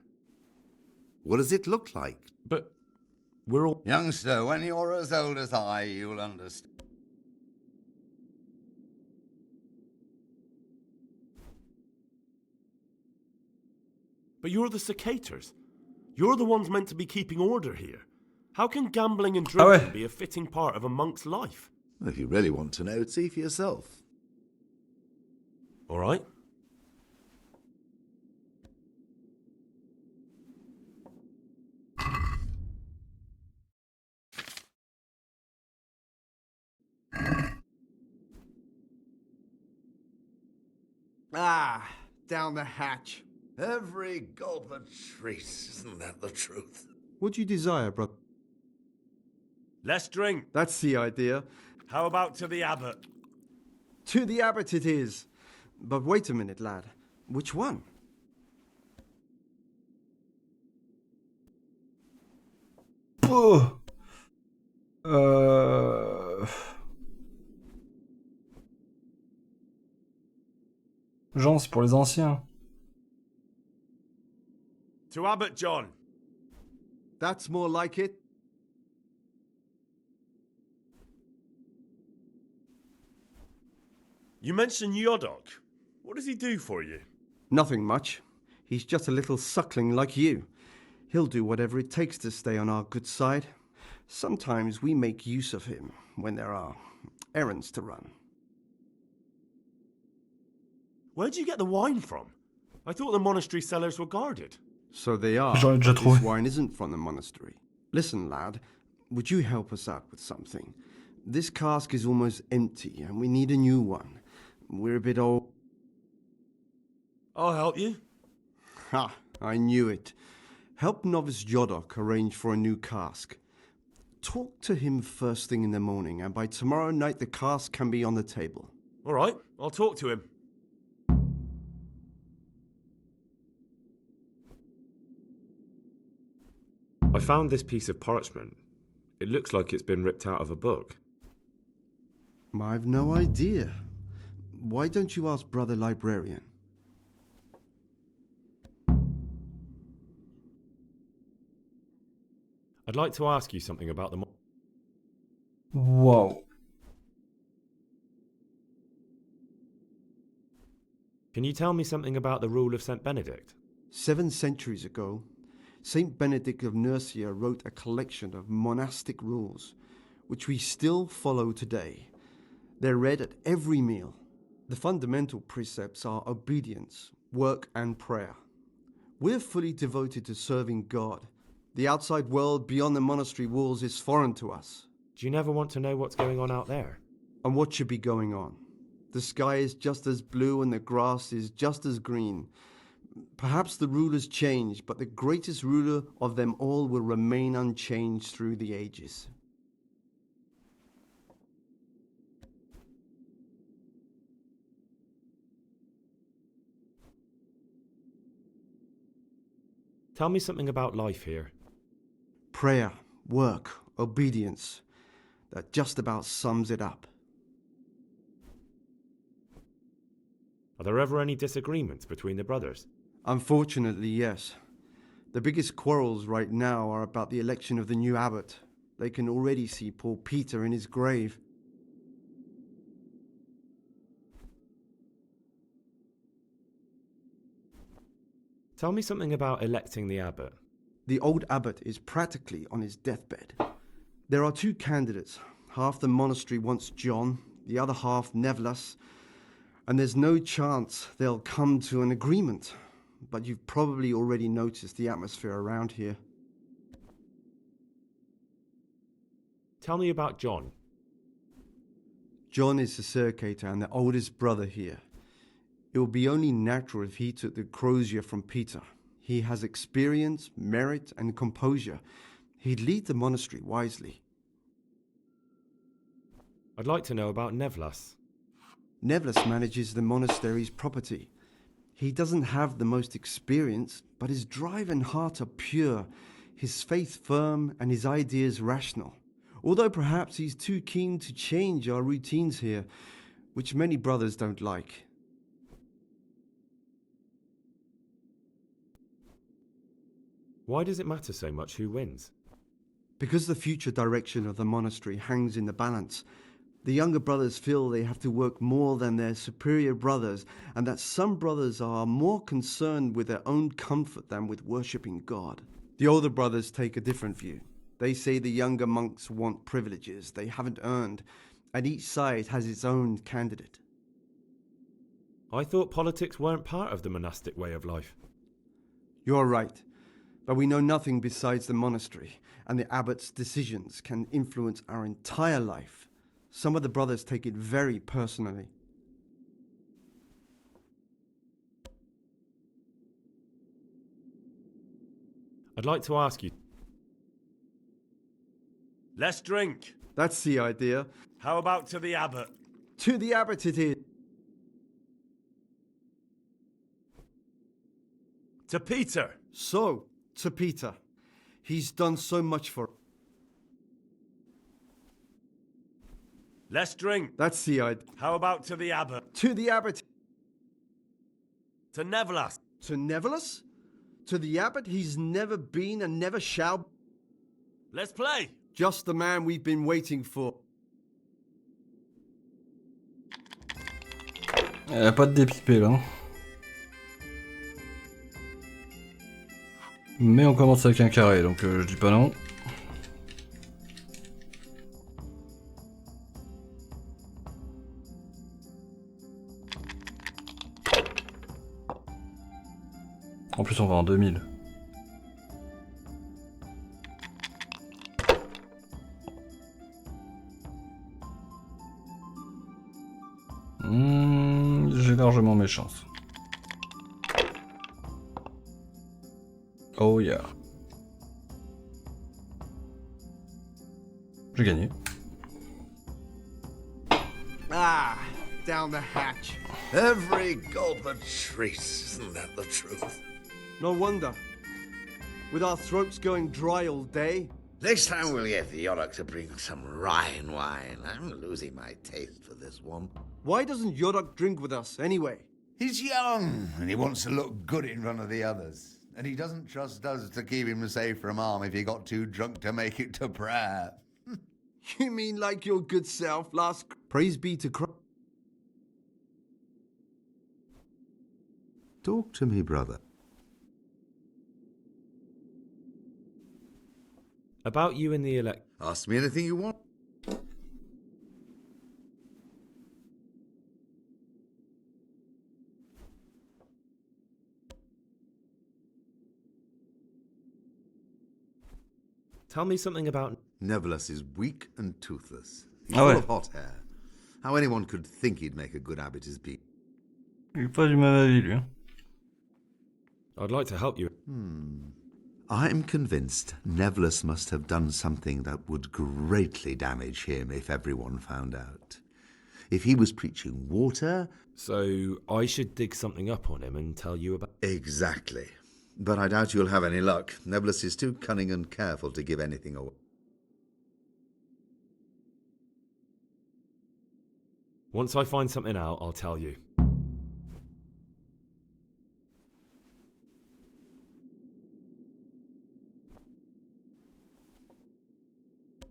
What does it look like? But we're all... Youngster, when you're as old as I, you'll understand. But you're the cicators. You're the ones meant to be keeping order here. How can gambling and drinking be a fitting part of a monk's life? Well, if you really want to know, see for yourself. All right. Ah, down the hatch. Every gulp a treat, isn't that the truth? What do you desire, brother? Let's drink. That's the idea. How about to the abbot? To the abbot it is. But wait a minute, lad. Which one? Oh. Jean, c'est pour les anciens. To Abbot John. That's more like it. You mentioned Yodok. What does he do for you? Nothing much. He's just a little suckling like you. He'll do whatever it takes to stay on our good side. Sometimes we make use of him when there are errands to run. Where'd you get the wine from? I thought the monastery cellars were guarded. So they are. J'en ai déjà But trouvé. this wine isn't from the monastery. Listen, lad, would you help us out with something? This cask is almost empty and we need a new one. We're a bit old. I'll help you. Ha, I knew it. Help Novice Jodok arrange for a new cask. Talk to him first thing in the morning, and by tomorrow night the cask can be on the table. All right, I'll talk to him. I found this piece of parchment. It looks like it's been ripped out of a book. I've no idea. Why don't you ask Brother Librarian? I'd like to ask you something about the... Wow. Can you tell me something about the rule of St. Benedict? 7 centuries ago, Saint Benedict of Nursia wrote a collection of monastic rules, which we still follow today. They're read at every meal. The fundamental precepts are obedience, work, and prayer. We're fully devoted to serving God. The outside world beyond the monastery walls is foreign to us. Do you never want to know what's going on out there? And what should be going on? The sky is just as blue and the grass is just as green. Perhaps the rulers change, but the greatest ruler of them all will remain unchanged through the ages. Tell me something about life here. Prayer, work, obedience. That just about sums it up. Are there ever any disagreements between the brothers? Unfortunately, yes. The biggest quarrels right now are about the election of the new abbot. They can already see poor Peter in his grave. Tell me something about electing the abbot. The old abbot is practically on his deathbed. There are 2 candidates. Half the monastery wants John, the other half Nevlas, and there's no chance they'll come to an agreement. But you've probably already noticed the atmosphere around here. Tell me about John. John is the circator and the oldest brother here. It would be only natural if he took the crozier from Peter. He has experience, merit, and composure. He'd lead the monastery wisely. I'd like to know about Nevlas. Nevlas manages the monastery's property. He doesn't have the most experience, but his drive and heart are pure, his faith firm, and his ideas rational. Although perhaps he's too keen to change our routines here, which many brothers don't like. Why does it matter so much who wins? Because the future direction of the monastery hangs in the balance. The younger brothers feel they have to work more than their superior brothers, and that some brothers are more concerned with their own comfort than with worshipping God. The older brothers take a different view. They say the younger monks want privileges they haven't earned, and each side has its own candidate. I thought politics weren't part of the monastic way of life. You're right, but we know nothing besides the monastery, and the abbot's decisions can influence our entire life. Some of the brothers take it very personally. I'd like to ask you... Let's drink. That's the idea. How about to the abbot? To the abbot it is. To Peter. So, to Peter. He's done so much for... Let's drink. That's the idea. How about to the abbot? To the abbot. To Nevlas. To Nevlas? To the abbot, he's never been and never shall. Let's play! Just the man we've been waiting for. Elle a pas de dépipé là. Mais on commence avec un carré, donc je dis pas non. En plus on va en 2000. J'ai largement mes chances. Oh yeah. J'ai gagné. Ah, down the hatch. Every gulp a treat, isn't that the truth? No wonder. With our throats going dry all day. Next time we'll get the Yorick to bring some Rhine wine. I'm losing my taste for this one. Why doesn't Yorick drink with us anyway? He's young, and he wants to look good in front of the others. And he doesn't trust us to keep him safe from harm if he got too drunk to make it to prayer. You mean like your good self last... Praise be to Christ. Talk to me, brother. About you and the elect. Ask me anything you want. Tell me something about... Nevertheless is weak and toothless. He's Ah full ouais. of hot hair. How anyone could think he'd make a good abbot is beyond. Il est pas du même avis lui. Hein. I'd like to help you. I'm convinced Nevertheless must have done something that would greatly damage him if everyone found out. If he was preaching water... So I should dig something up on him and tell you about... Exactly. But I doubt you'll have any luck. Nevertheless is too cunning and careful to give anything away. Once I find something out, I'll tell you.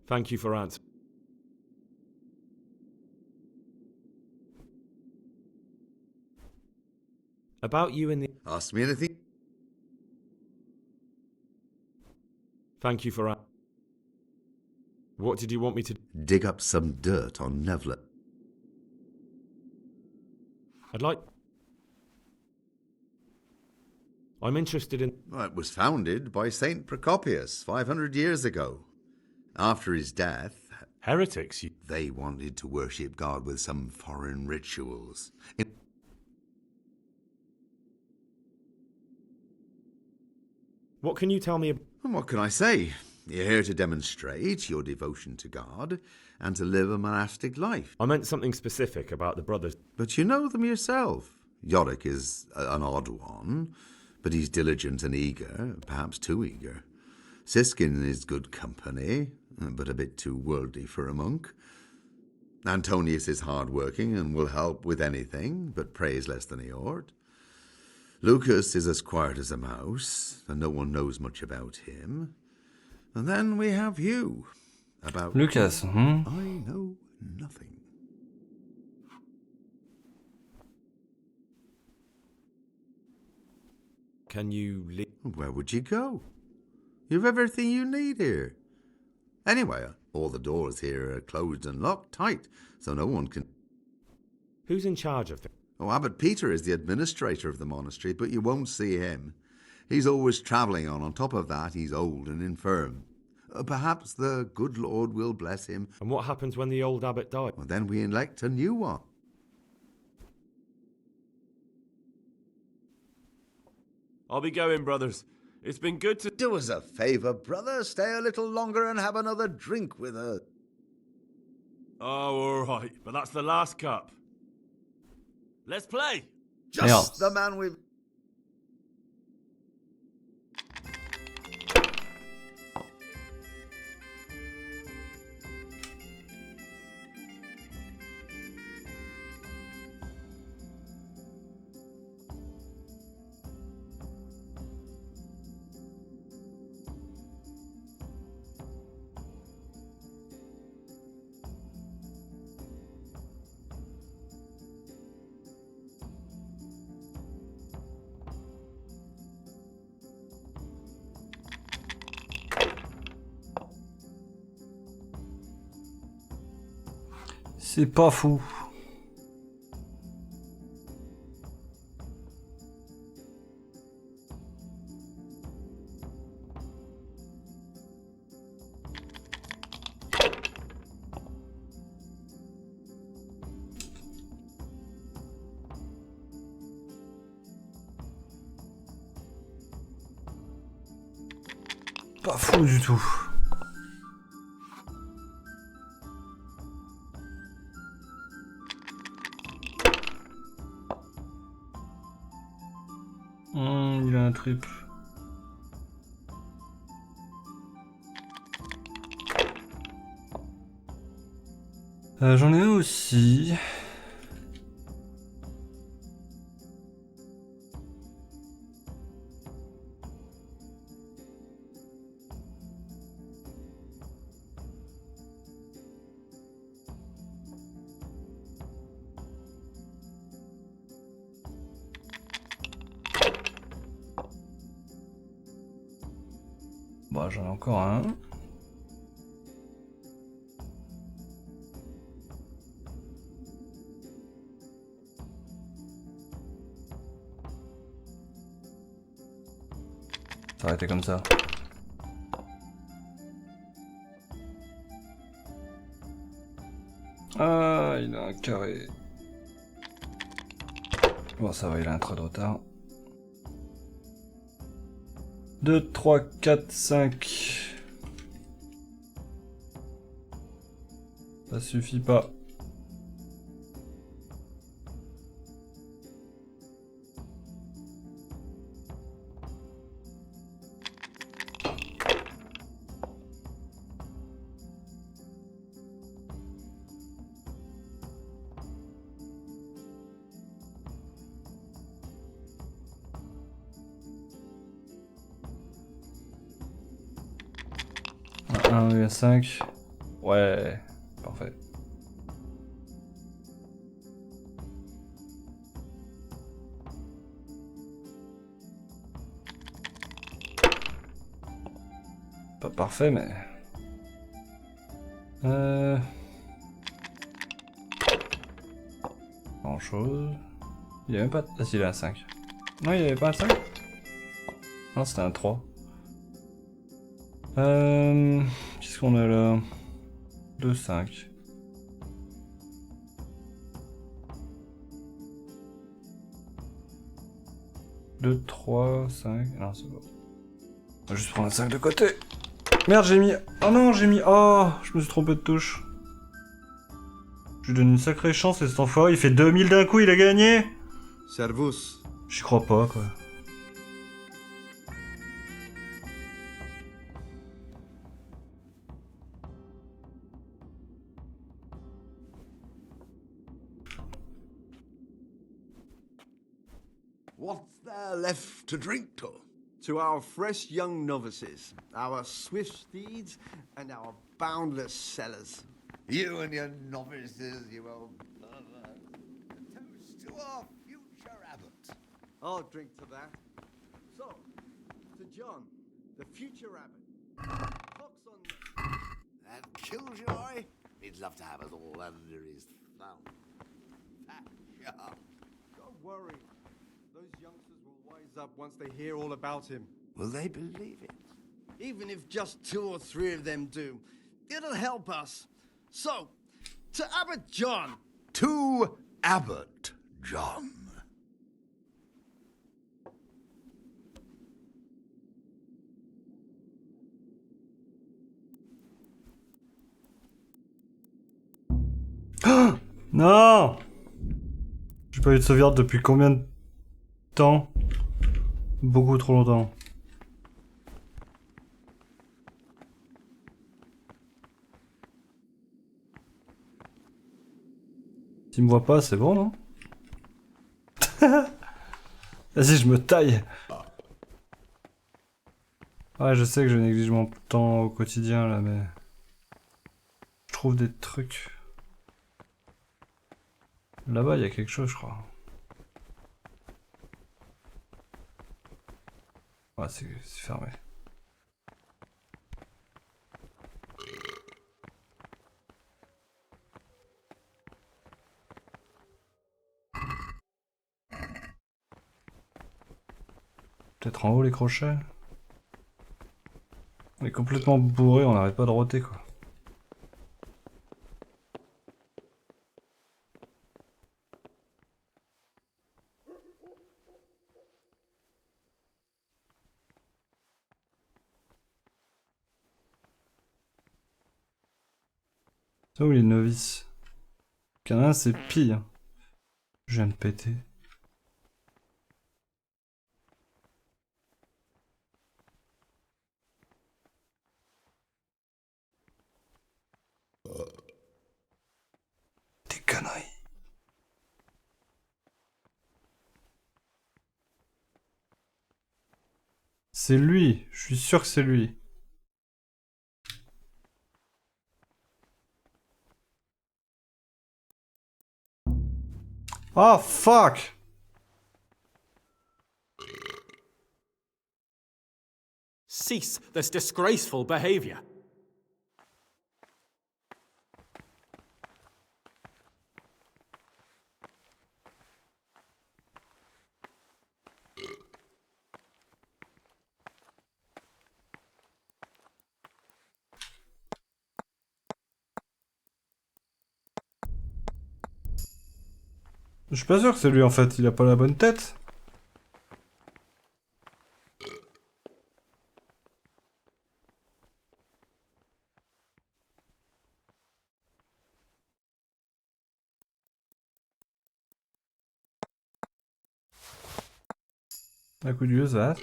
Thank you for answering. About you and the... Ask me anything. Thank you for... What did you want me to... Dig up some dirt on Nevertheless. I'd like... I'm interested in... Well, it was founded by Saint Procopius 500 years ago. After his death... Heretics? They wanted to worship God with some foreign rituals. What can you tell me... What can I say? You're here to demonstrate your devotion to God and to live a monastic life. I meant something specific about the brothers. But you know them yourself. Yorick is an odd one, but he's diligent and eager, perhaps too eager. Siskin is good company, but a bit too worldly for a monk. Antonius is hard-working and will help with anything, but prays less than he ought. Lucas is as quiet as a mouse, and no one knows much about him. And then we have you. About Lucas, I know nothing. Can you leave? Where would you go? You've everything you need here. Anyway, all the doors here are closed and locked tight, so no one can... Who's in charge of them? Oh, Abbot Peter is the administrator of the monastery, but you won't see him. He's always travelling on. On top of that, he's old and infirm. Perhaps the good Lord will bless him. And what happens when the old abbot dies? Well, then we elect a new one. I'll be going, brothers. It's been good to... Do us a favour, brother. Stay a little longer and have another drink with us. Oh, all right. But that's the last cup. Let's play. Just the man we've... C'est pas fou. Pas fou du tout. Il a un triple. J'en ai un aussi. Bon, j'en ai encore un. Ça aurait été comme ça. Ah, il a un carré. Bon, ça va, il a un trait de retard. 2, 3, 4, 5. Ça suffit pas. Un 5. Ouais, parfait. Pas parfait, mais... Grand chose. Il y a même pas... Ah si, il a un 5. Non, il y avait pas un 5. Non, c'était un 3. Qu'est-ce qu'on a là? 2, 5. Deux, 3, 5. Non, c'est bon. On va juste prendre un 5 de côté. Merde, j'ai mis... Oh non, j'ai mis... Oh, je me suis trompé de touche. Je lui donne une sacrée chance et cet enfoiré, il fait 2000 d'un coup, il a gagné. Servus. J'y crois pas, quoi. What's there left to drink to? To our fresh young novices, our swift steeds, and our boundless cellars. You and your novices, you old pervert. A toast to our future abbot. I'll drink to that. So, to John, the future abbot. Fox on... And Killjoy? He'd love to have us all under his thumb. Fat shark. Don't worry. Those youngsters will wise up once they hear all about him. Will they believe it? Even if just 2 or 3 of them do, it'll help us. So, to Abbot John. To Abbot John. Non! J'ai pas eu de sauvegarde depuis combien de temps? Beaucoup trop longtemps. S'il me voit pas, c'est bon, non? Vas-y, je me taille. Ouais, je sais que je néglige mon temps au quotidien, là, mais... Je trouve des trucs... Là-bas, il y a quelque chose, je crois. Ouais, c'est fermé. Peut-être en haut les crochets. On est complètement bourré, on n'arrête pas de roter quoi. C'est où les novices? Il y en a un, c'est pire. Je viens de péter. Des conneries. C'est lui, je suis sûr que c'est lui. Oh fuck! Cease this disgraceful behavior. Je suis pas sûr que c'est lui en fait, il a pas la bonne tête. Un coup de ça.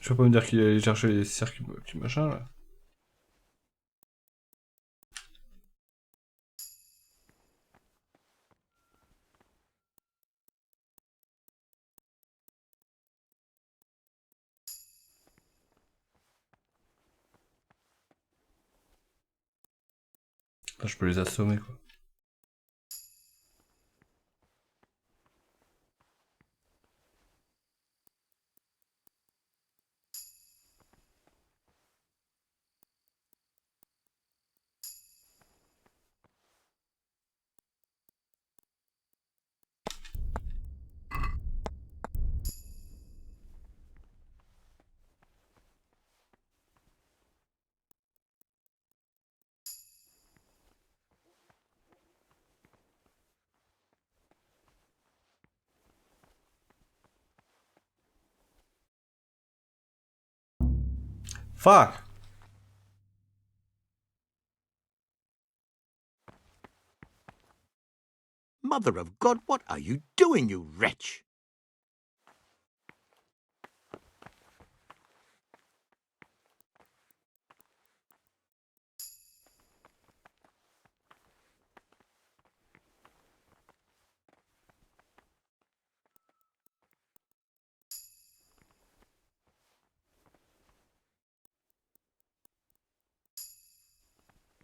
Tu vas pas me dire qu'il allait chercher les circuits machin là. Là, je peux les assommer quoi. Fuck! Mother of God, what are you doing, you wretch?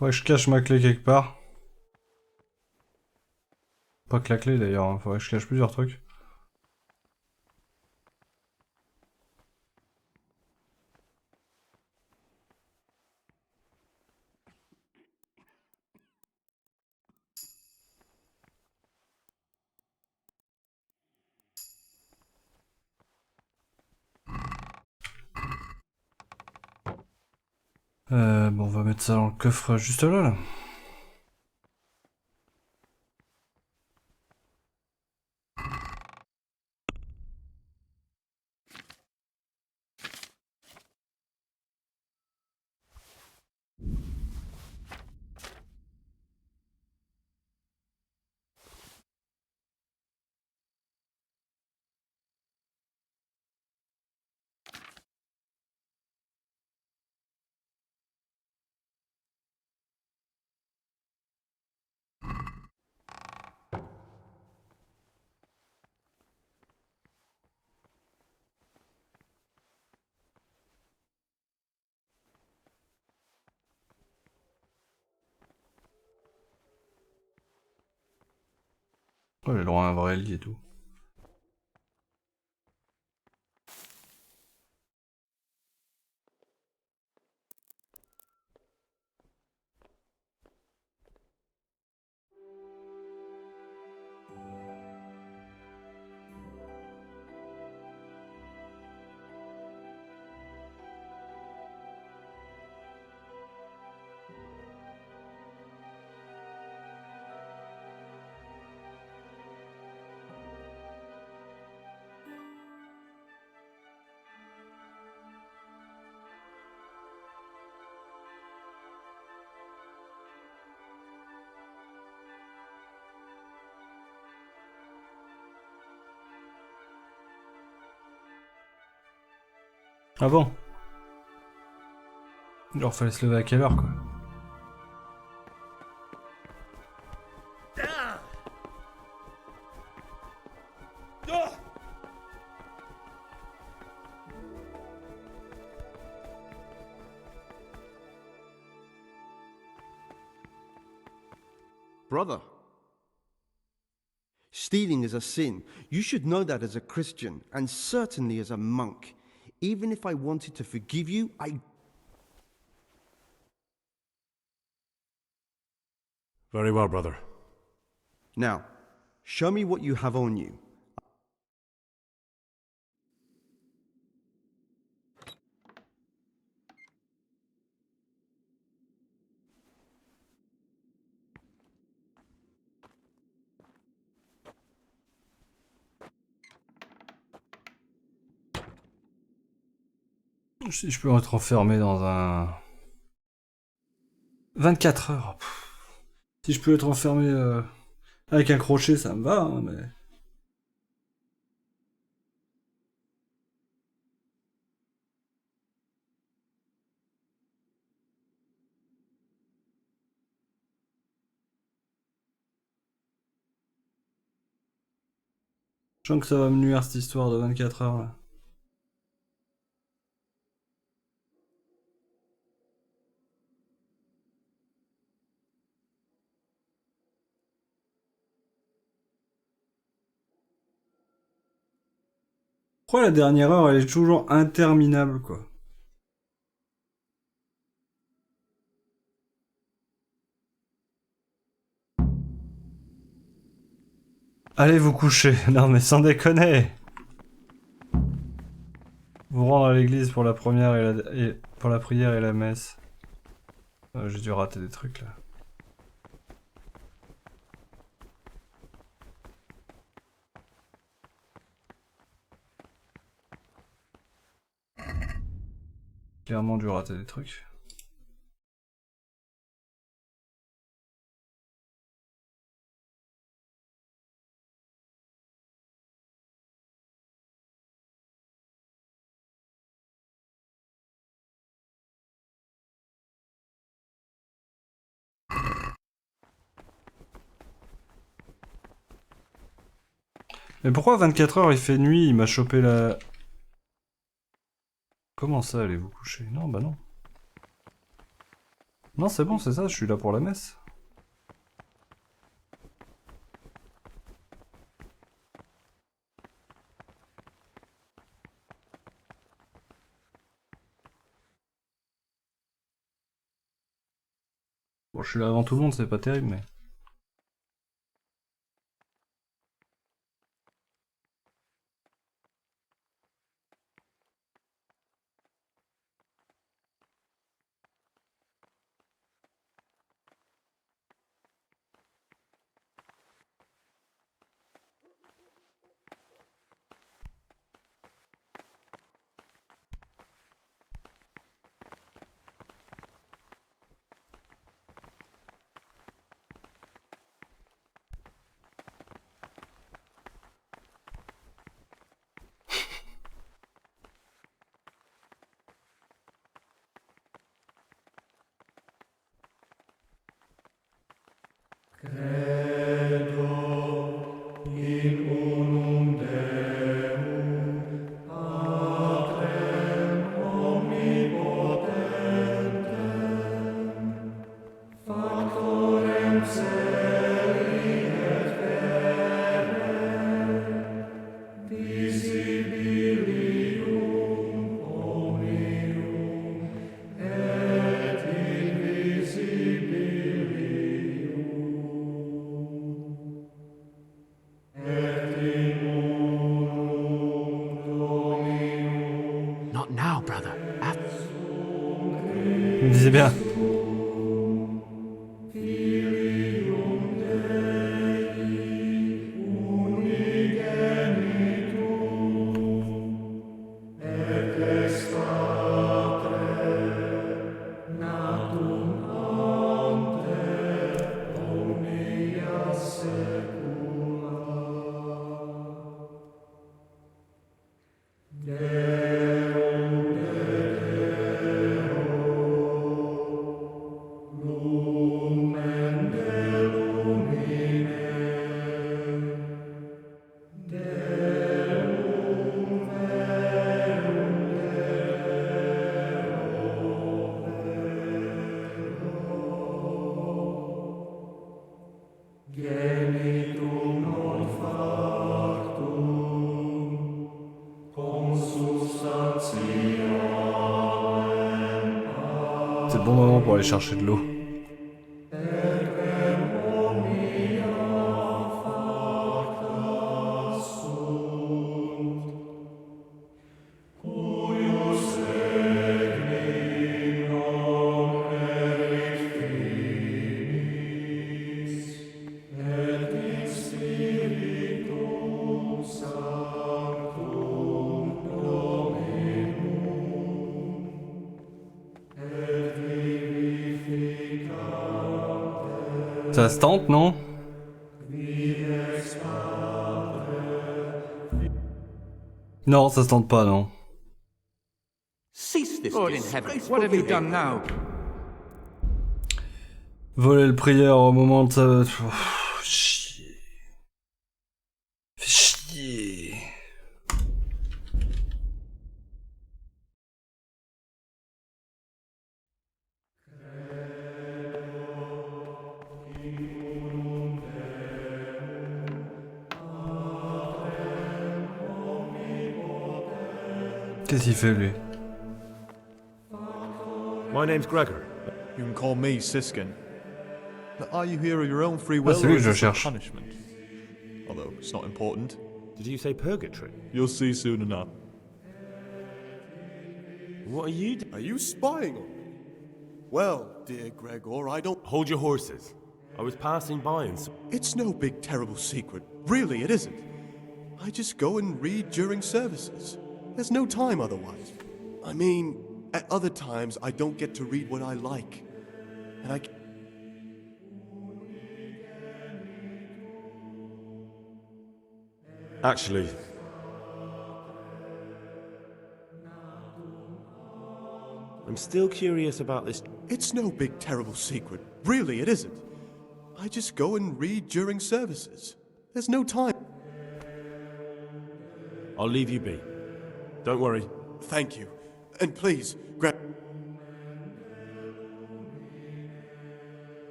Faudrait que je cache ma clé quelque part. Pas que la clé d'ailleurs, hein. Faudrait que je cache plusieurs trucs. Bon, on va mettre ça dans le coffre juste là. crois que j'ai le droit à un vrai lit et tout. Ah bon? Genre fallait se lever à quelle heure quoi? Brother, stealing is a sin. You should know that as a Christian, and certainly as a monk. Even if I wanted to forgive you, I... Very well, brother. Now, show me what you have on you. Si je peux être enfermé dans un... 24 heures. Pff. Si je peux être enfermé avec un crochet, ça me va, hein, mais... Je sens que ça va me nuire cette histoire de 24 heures là. Pourquoi la dernière heure elle est toujours interminable quoi? Allez vous coucher, non mais sans déconner. Vous rendre à l'église pour la première pour la prière et la messe. J'ai dû rater des trucs là. Clairement dû rater des trucs. Mais pourquoi 24 heures il fait nuit, il m'a chopé la... Comment ça, allez vous coucher? Non, bah non. Non, c'est bon, c'est ça, je suis là pour la messe. Bon, je suis là avant tout le monde, c'est pas terrible, mais... disais bien. C'est le bon moment pour aller chercher de l'eau. Ça se tente, non? Non, ça se tente pas, non. Cease this Lord in heaven, what have you done now? Voler le prieur au moment de sa... Chier. Fais chier. Qu'est-ce qu'il fait, lui? My name's Gregor. You can call me Siskin. But are you here of your own free will, c'est or lui is que je this a cherche. punishment? Although it's not important. Did you say purgatory? You'll see soon enough. What are you doing? Are you spying on me? Well, dear Gregor, I don't... Hold your horses. I was passing by and... It's no big terrible secret. Really, it isn't. I just go and read during services. There's no time otherwise. I mean, at other times I don't get to read what I like. And I... Actually... I'm still curious about this... It's no big terrible secret. Really, it isn't. I just go and read during services. There's no time. I'll leave you be. Don't worry. Thank you. And please, grab...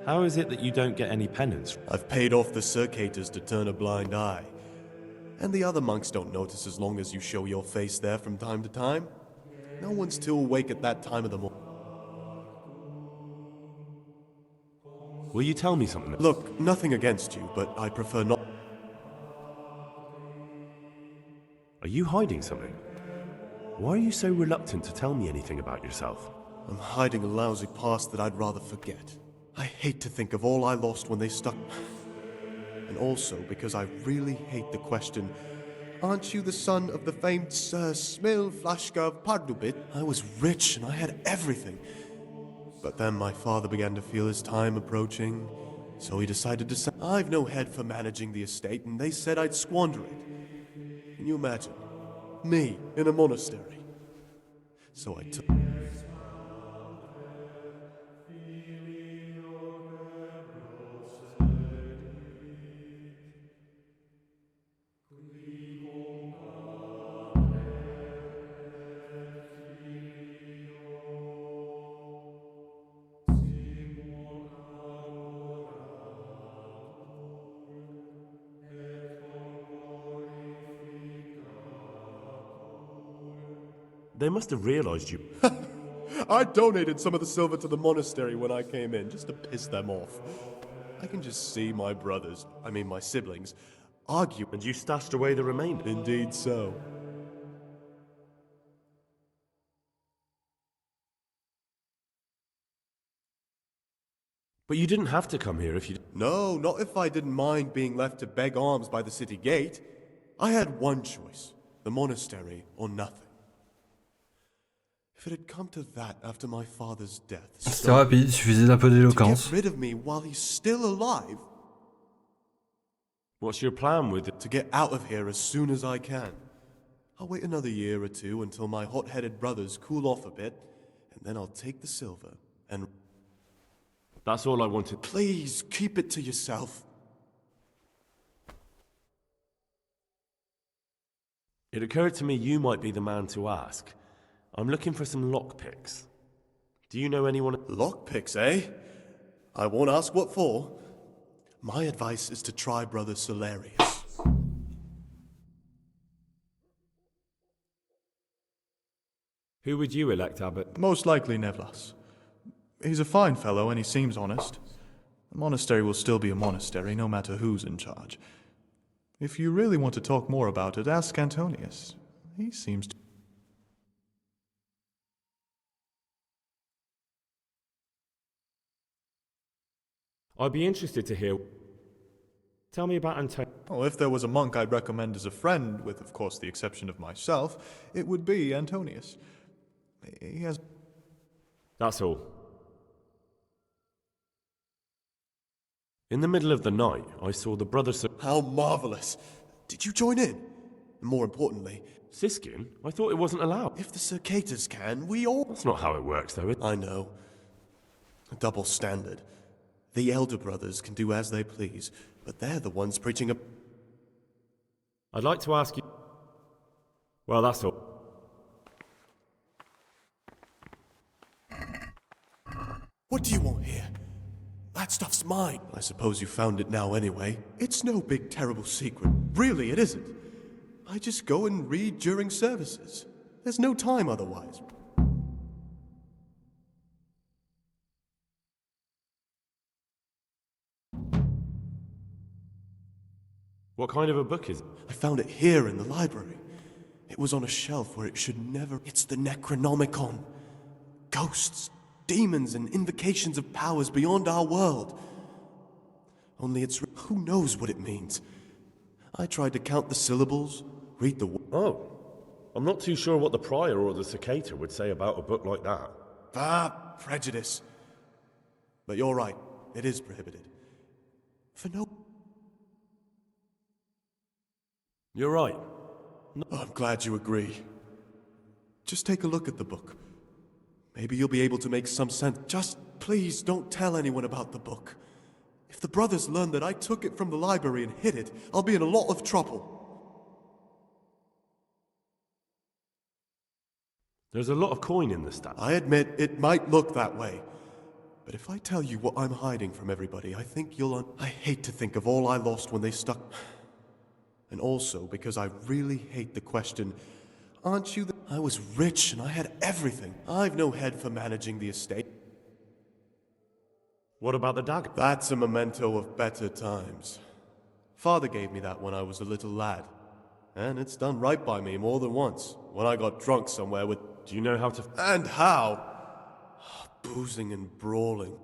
How is it that you don't get any penance? I've paid off the circators to turn a blind eye. And the other monks don't notice as long as you show your face there from time to time. No one's too awake at that time of the morning. Will you tell me something? Look, nothing against you, but I prefer not... Are you hiding something? Why are you so reluctant to tell me anything about yourself? I'm hiding a lousy past that I'd rather forget. I hate to think of all I lost when they stuck... And also because I really hate the question, aren't you the son of the famed Sir Smil Flashka of Pardubit? I was rich and I had everything. But then my father began to feel his time approaching, so he decided to say, I've no head for managing the estate, and they said I'd squander it. Can you imagine? Me, in a monastery. So I took... They must have realized you... I donated some of the silver to the monastery when I came in, just to piss them off. I can just see my brothers, my siblings, argue. And you stashed away the remainder? Indeed so. But you didn't have to come here if you... No, not if I didn't mind being left to beg alms by the city gate. I had one choice, the monastery or nothing. If it had come to that after my father's death... C'était rapide, il suffisait d'un peu d'éloquence. To get rid of me while he's still alive... What's your plan with it? To get out of here as soon as I can. I'll wait another year or two until my hot-headed brothers cool off a bit, and then I'll take the silver and... That's all I wanted. Please, keep it to yourself. It occurred to me you might be the man to ask. I'm looking for some lockpicks. Do you know anyone... Lockpicks, eh? I won't ask what for. My advice is to try Brother Solarius. Who would you elect, Abbot? Most likely Nevlas. He's a fine fellow and he seems honest. The monastery will still be a monastery, no matter who's in charge. If you really want to talk more about it, ask Antonius. He seems to... I'd be interested to hear... Tell me about Antonius. Oh, if there was a monk I'd recommend as a friend, with of course the exception of myself, it would be Antonius. He has... That's all. In the middle of the night, I saw the brothers... How marvelous! Did you join in? More importantly... Siskin? I thought it wasn't allowed. If the Circators can, we all... That's not how it works, though. I know. A double standard. The elder brothers can do as they please, but they're the ones preaching a... I'd like to ask you... Well, that's all. What do you want here? That stuff's mine. I suppose you found it now anyway. It's no big terrible secret. Really, it isn't. I just go and read during services. There's no time otherwise. What kind of a book is it? I found it here in the library. It was on a shelf where it should never... It's the Necronomicon. Ghosts, demons, and invocations of powers beyond our world. Only it's... Who knows what it means? I tried to count the syllables, read the... Oh. I'm not too sure what the prior or the Cicada would say about a book like that. Ah, prejudice. But you're right. It is prohibited. For no... You're right. No. I'm glad you agree. Just take a look at the book. Maybe you'll be able to make some sense. Just please don't tell anyone about the book. If the brothers learn that I took it from the library and hid it, I'll be in a lot of trouble. There's a lot of coin in the stack. I admit it might look that way. But if I tell you what I'm hiding from everybody, I think you'll... I hate to think of all I lost when they stuck... And also because I really hate the question, aren't you the... I was rich and I had everything. I've no head for managing the estate. What about the dagger? That's a memento of better times. Father gave me that when I was a little lad. And it's done right by me more than once, when I got drunk somewhere with... Do you know how to... And how? Boozing and brawling.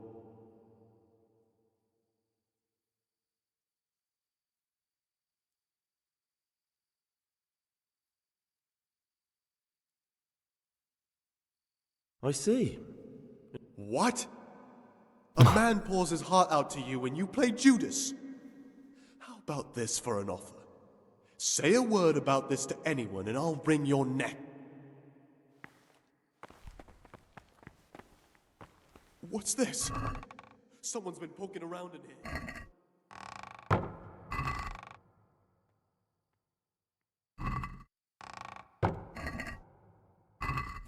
I see. What? A man pours his heart out to you and you play Judas? How about this for an offer? Say a word about this to anyone and I'll wring your neck. What's this? Someone's been poking around in here.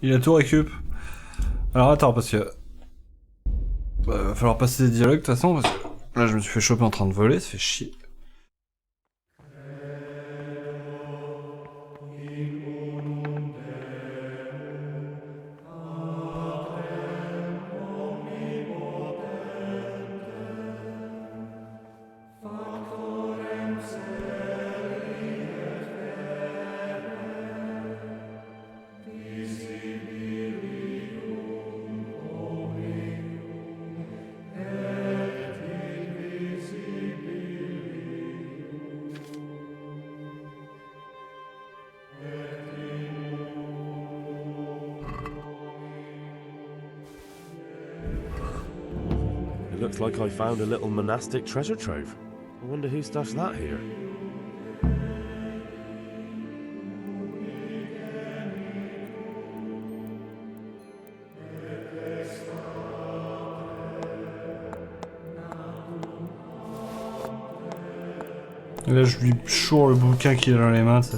Il a tout récup. Alors attends, parce que... va falloir passer des dialogues de toute façon, parce que là je me suis fait choper en train de voler, ça fait chier. Looks like I found a little monastic treasure trove. I wonder who stashed that here. Et là, je lui choure le bouquin qu'il a dans les mains, tu sais.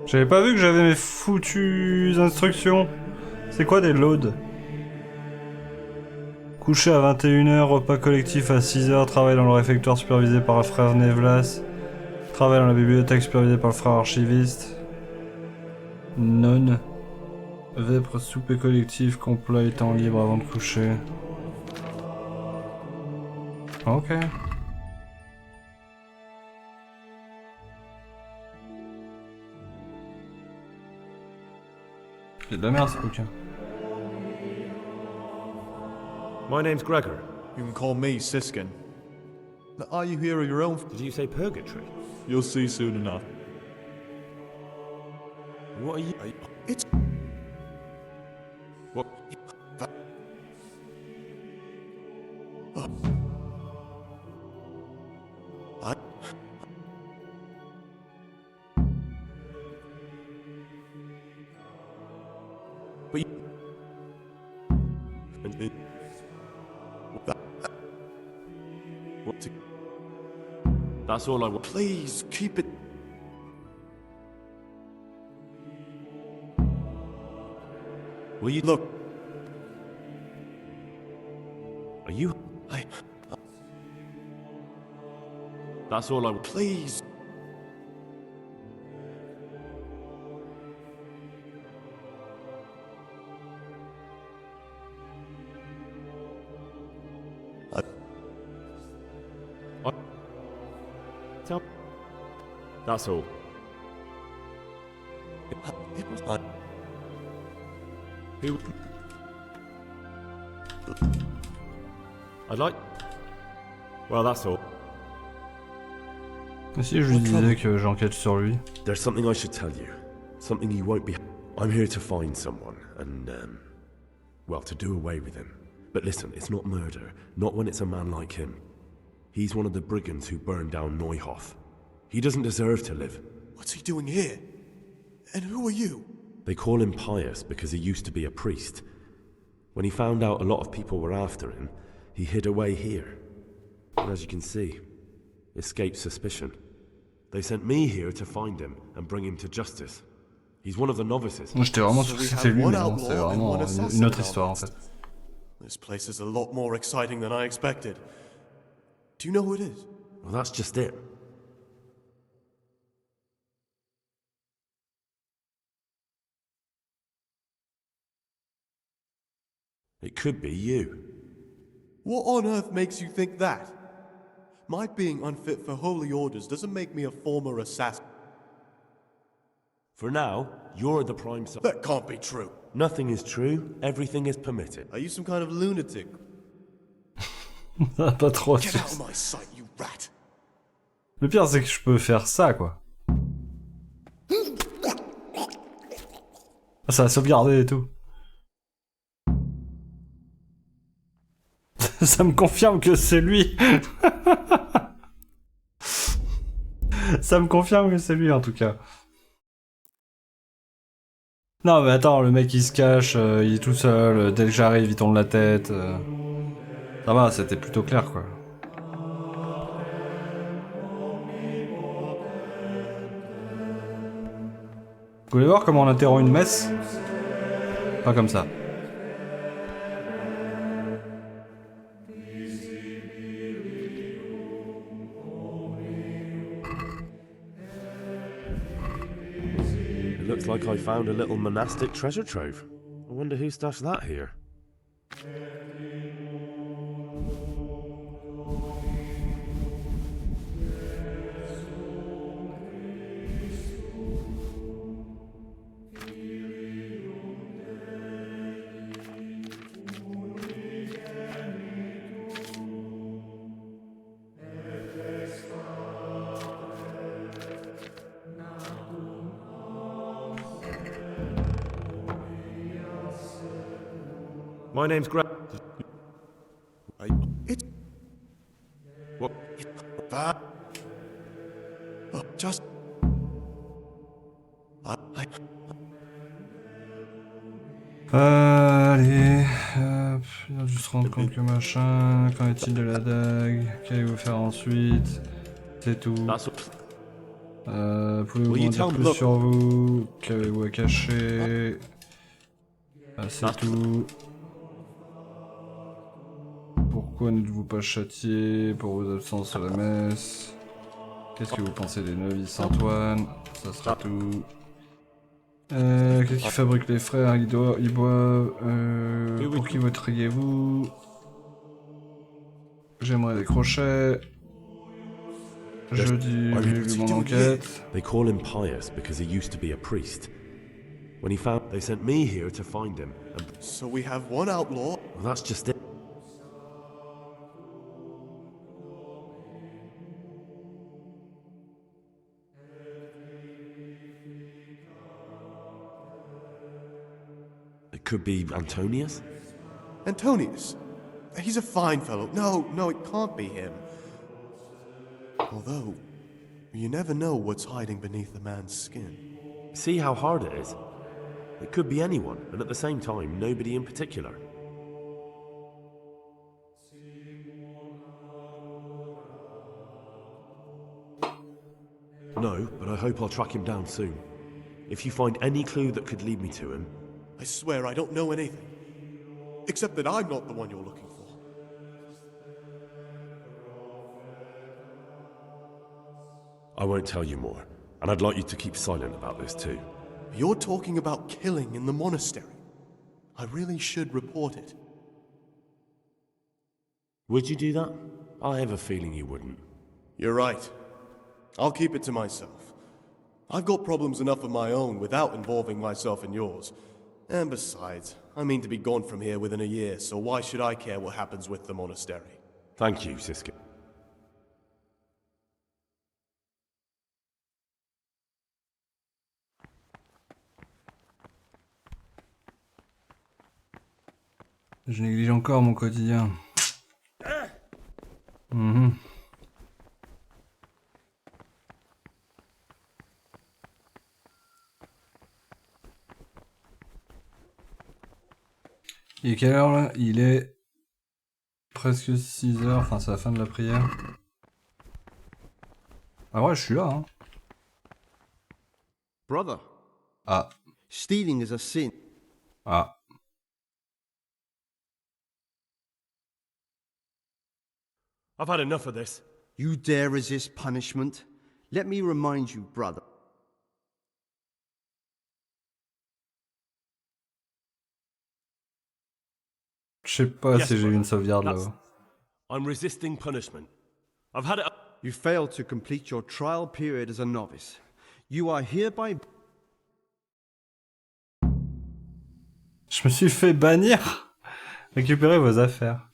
J'avais pas vu que j'avais mes foutues instructions. C'est quoi des loads? Coucher à 21h, repas collectif à 6h, travail dans le réfectoire supervisé par le frère Nevlas, travail dans la bibliothèque supervisé par le frère archiviste, non, vêpres, souper collectif, complet et temps libre avant de coucher. Ok. C'est de la merde ce bouquin. My name's Gregor. You can call me Siskin. Are you here of your own? Did you say purgatory? You'll see soon enough. What are you... It's... What? That's all I want. Please, keep it... Will you... Look. Are you... That's all I want. Please. That's all. It was not... Who... I'd like... Well, that's all. Et si je lui disais que j'enquête sur lui? There's something I should tell you. Something you won't be... I'm here to find someone, and, well, to do away with him. But listen, it's not murder. Not when it's a man like him. He's one of the brigands who burned down Neuhof. He doesn't deserve to live. What's he doing here? And who are you? They call him pious because he used to be a priest. When he found out a lot of people were after him, he hid away here. And as you can see, escaped suspicion. They sent me here to find him and bring him to justice. He's one of the novices. J'étais vraiment sûr que c'était lui, mais non, c'est vraiment une autre histoire en fait. This place is a lot more exciting than I expected. Do you know who it is? Well, that's just it. It could be you. What on earth makes you think that? My being unfit for holy orders doesn't make me a former assassin. For now, you're the prime... That can't be true. Nothing is true. Everything is permitted. Are you some kind of lunatic? Pas trop. Get out of my sight, you rat. Le pire, c'est que je peux faire ça, quoi. Ça a sauvegardé et tout. Ça me confirme que c'est lui. Ça me confirme que c'est lui, en tout cas. Non, mais attends, le mec il se cache, il est tout seul, dès que j'arrive il tourne la tête. Ça va, c'était plutôt clair, quoi. Vous voulez voir comment on interrompt une messe? Pas comme ça. Looks like I found a little monastic treasure trove. I wonder who stashed that here. My name's Greg. It's... What? Just... Allez, hop, il va juste se rendre compte que machin, qu'en est-il de la dague, qu'allez-vous faire ensuite, c'est tout. Pouvez-vous m'en dire plus sur vous, qu'avez-vous à cacher, c'est tout. Pourquoi n'êtes-vous pas châtié pour vos absences à la messe? Qu'est-ce que vous pensez des novices Antoine? Ça sera tout. Qu'est-ce qu'ils fabriquent les frères? Ils boivent. Pour qui voteriez-vous? J'aimerais des crochets. Jeudi, j'ai lu mon enquête. They call him pious because he used to be a priest. When he found, they sent me here to find him. So we have one outlaw. Well, that's just it. It could be Antonius? Antonius? He's a fine fellow. No, it can't be him. Although, you never know what's hiding beneath a man's skin. See how hard it is? It could be anyone, and at the same time, nobody in particular. No, but I hope I'll track him down soon. If you find any clue that could lead me to him... I swear I don't know anything. Except that I'm not the one you're looking for. I won't tell you more, and I'd like you to keep silent about this too. You're talking about killing in the monastery. I really should report it. Would you do that? I have a feeling you wouldn't. You're right. I'll keep it to myself. I've got problems enough of my own without involving myself in yours. And besides, I mean to be gone from here within a year, so why should I care what happens with the monastery? Thank you, Siska. Je néglige encore mon quotidien. Il est quelle heure là? Il est presque 6 heures, enfin c'est la fin de la prière. Ah ouais, je suis là hein. Brother. Ah. Stealing is a sin. Ah. I've had enough of this. You dare resist punishment? Let me remind you, brother. Je sais pas si j'ai eu une sauvegarde là-haut. I'm resisting punishment. I've had it. You failed to complete your trial period as a novice. You are hereby... Je me suis fait bannir. Récupérez vos affaires.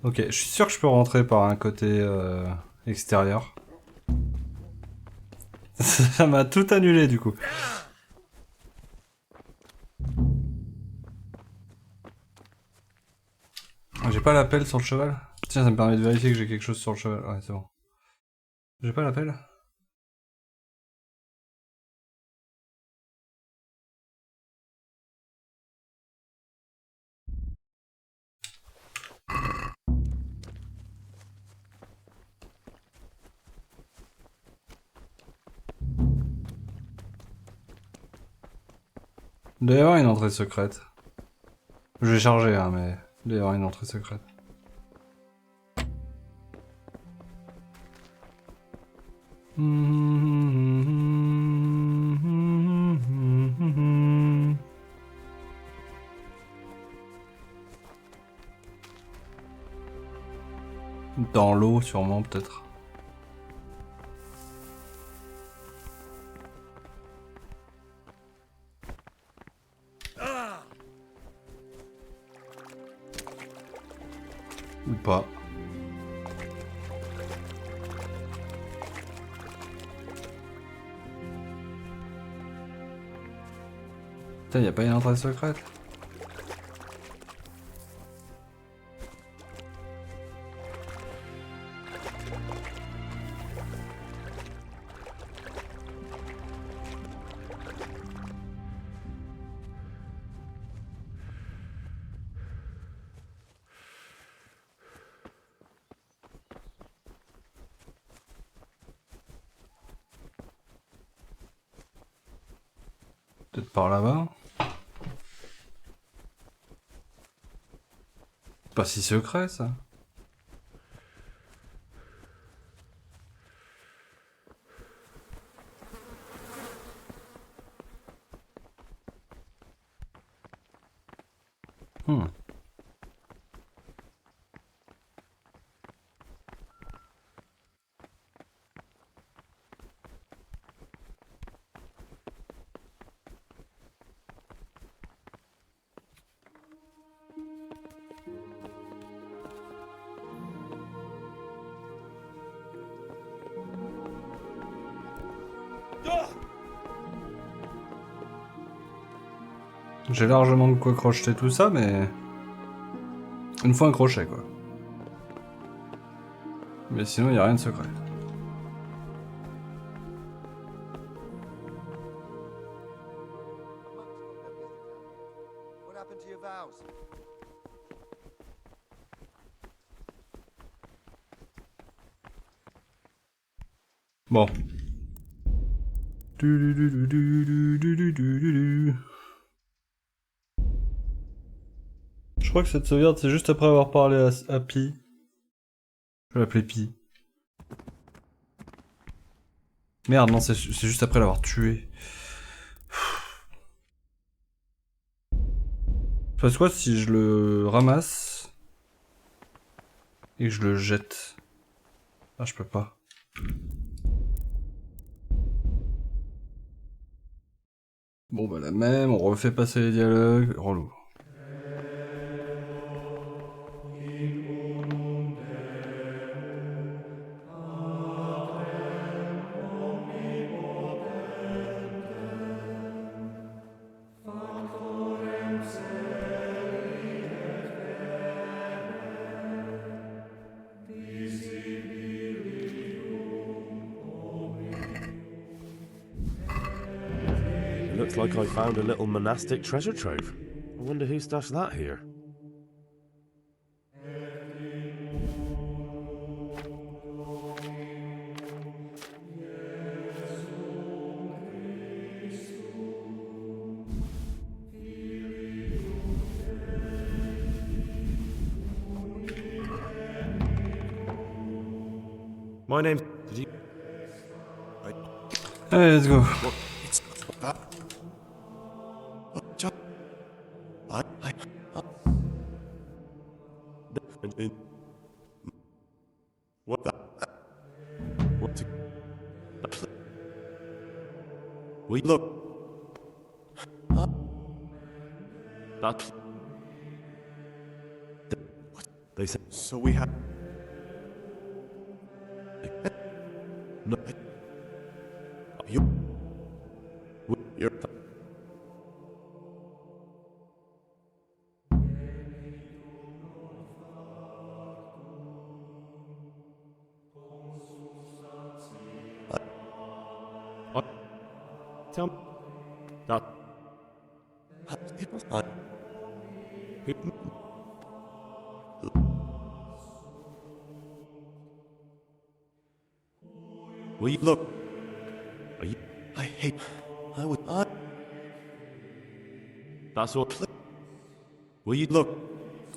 Ok, je suis sûr que je peux rentrer par un côté extérieur. Ça m'a tout annulé du coup. J'ai pas l'appel sur le cheval? Tiens, ça me permet de vérifier que j'ai quelque chose sur le cheval. Ouais, c'est bon. J'ai pas l'appel? Il doit y avoir une entrée secrète. Je vais charger, hein, mais il doit y avoir une entrée secrète. Dans l'eau, sûrement, peut-être. Ou pas. Putain, y'a pas une entrée secrète? Peut-être par là-bas. C'est pas si secret ça. J'ai largement de quoi crocheter tout ça, mais... Une fois un crochet, quoi. Mais sinon, y a rien de secret. Bon. Je crois que cette sauvegarde, c'est juste après avoir parlé à Pi. Je vais l'appeler Pi. Merde, non, c'est juste après l'avoir tué. Je passe quoi si je le ramasse et que je le jette? Ah, je peux pas. Bon, bah la même, on refait passer les dialogues. Relou. Looks like I found a little monastic treasure trove. I wonder who stashed that here. My name. Did you? Allez, let's go. What the? What? We look. That. They said. So we have. No. You. You're. Tell me that. Will you look? Are you? I hate. I would. That's what. Will you look?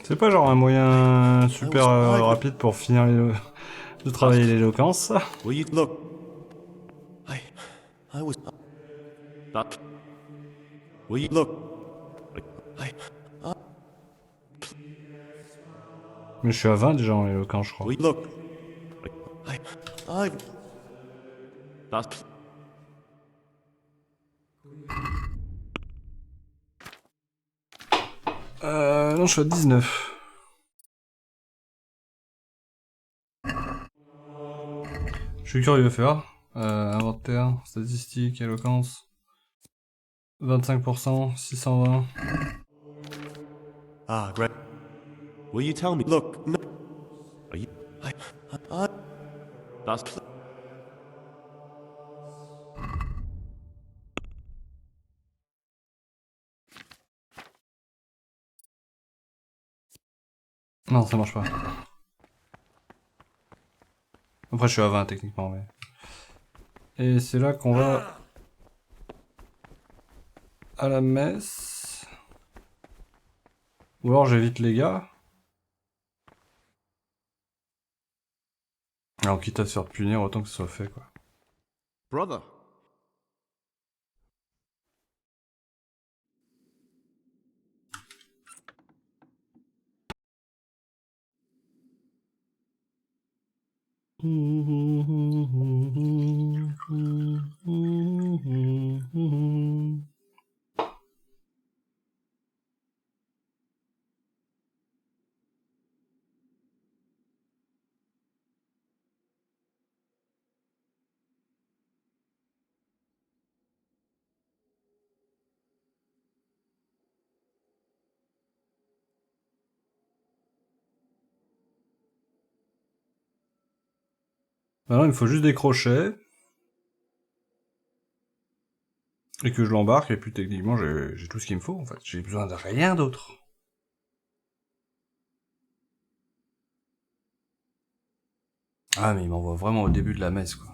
C'est pas genre un moyen super rapide pour finir de travailler l'éloquence, ça? Will you look? I was. That. Will you look? Mais je suis à 20 déjà en éloquence, je crois. Will you look? I. That's. Non, je suis à 19. Je suis curieux de faire. Inventaire, statistique, éloquence. 25%, 620. Ah, great. Will you tell me? Look, no. Are you? I... That's. Non, ça marche pas. Après, je suis à 20 techniquement, mais. Et c'est là qu'on va à la messe. Ou alors j'évite les gars. Alors quitte à se faire punir, autant que ce soit fait quoi. Brother. Maintenant il me faut juste des crochets. Et que je l'embarque, et puis techniquement j'ai tout ce qu'il me faut en fait. J'ai besoin de rien d'autre. Ah mais il m'envoie vraiment au début de la messe quoi.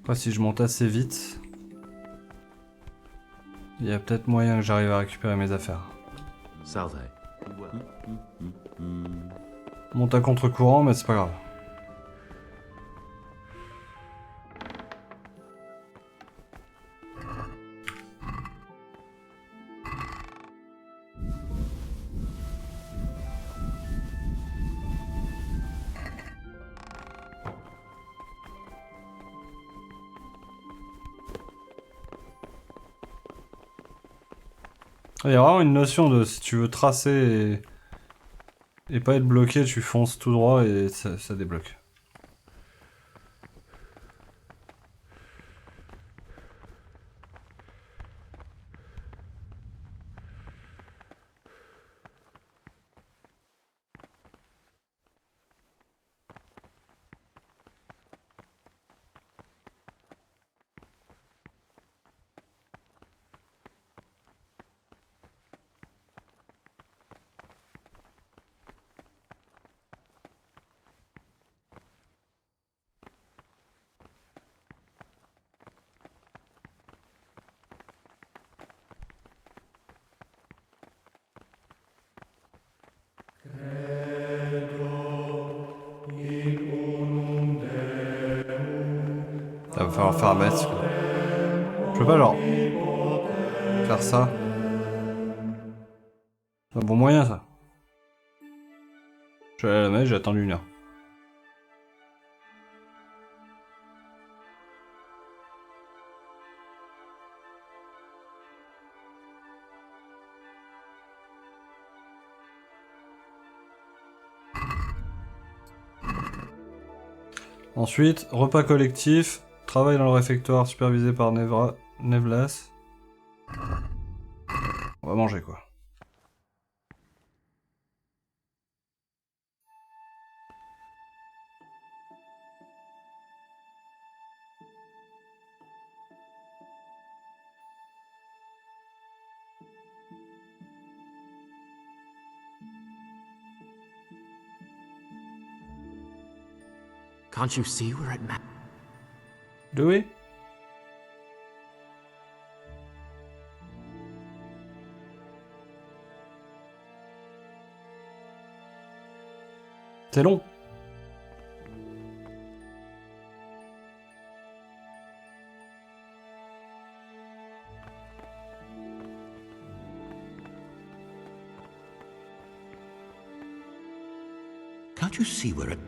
Après si je monte assez vite, il y a peut-être moyen que j'arrive à récupérer mes affaires. Salve. Monte à contre-courant mais c'est pas grave. Il y a vraiment une notion de si tu veux tracer et pas être bloqué, tu fonces tout droit et ça débloque. Ça va falloir faire un masque. Je peux pas genre faire ça. C'est un bon moyen ça. Je suis allé à la messe, j'ai attendu 1 heure. Ensuite, repas collectif, travail dans le réfectoire supervisé par Nevlas. On va manger quoi. Can't you see we're at ma- Do we? C'est long. Can't you see we're at...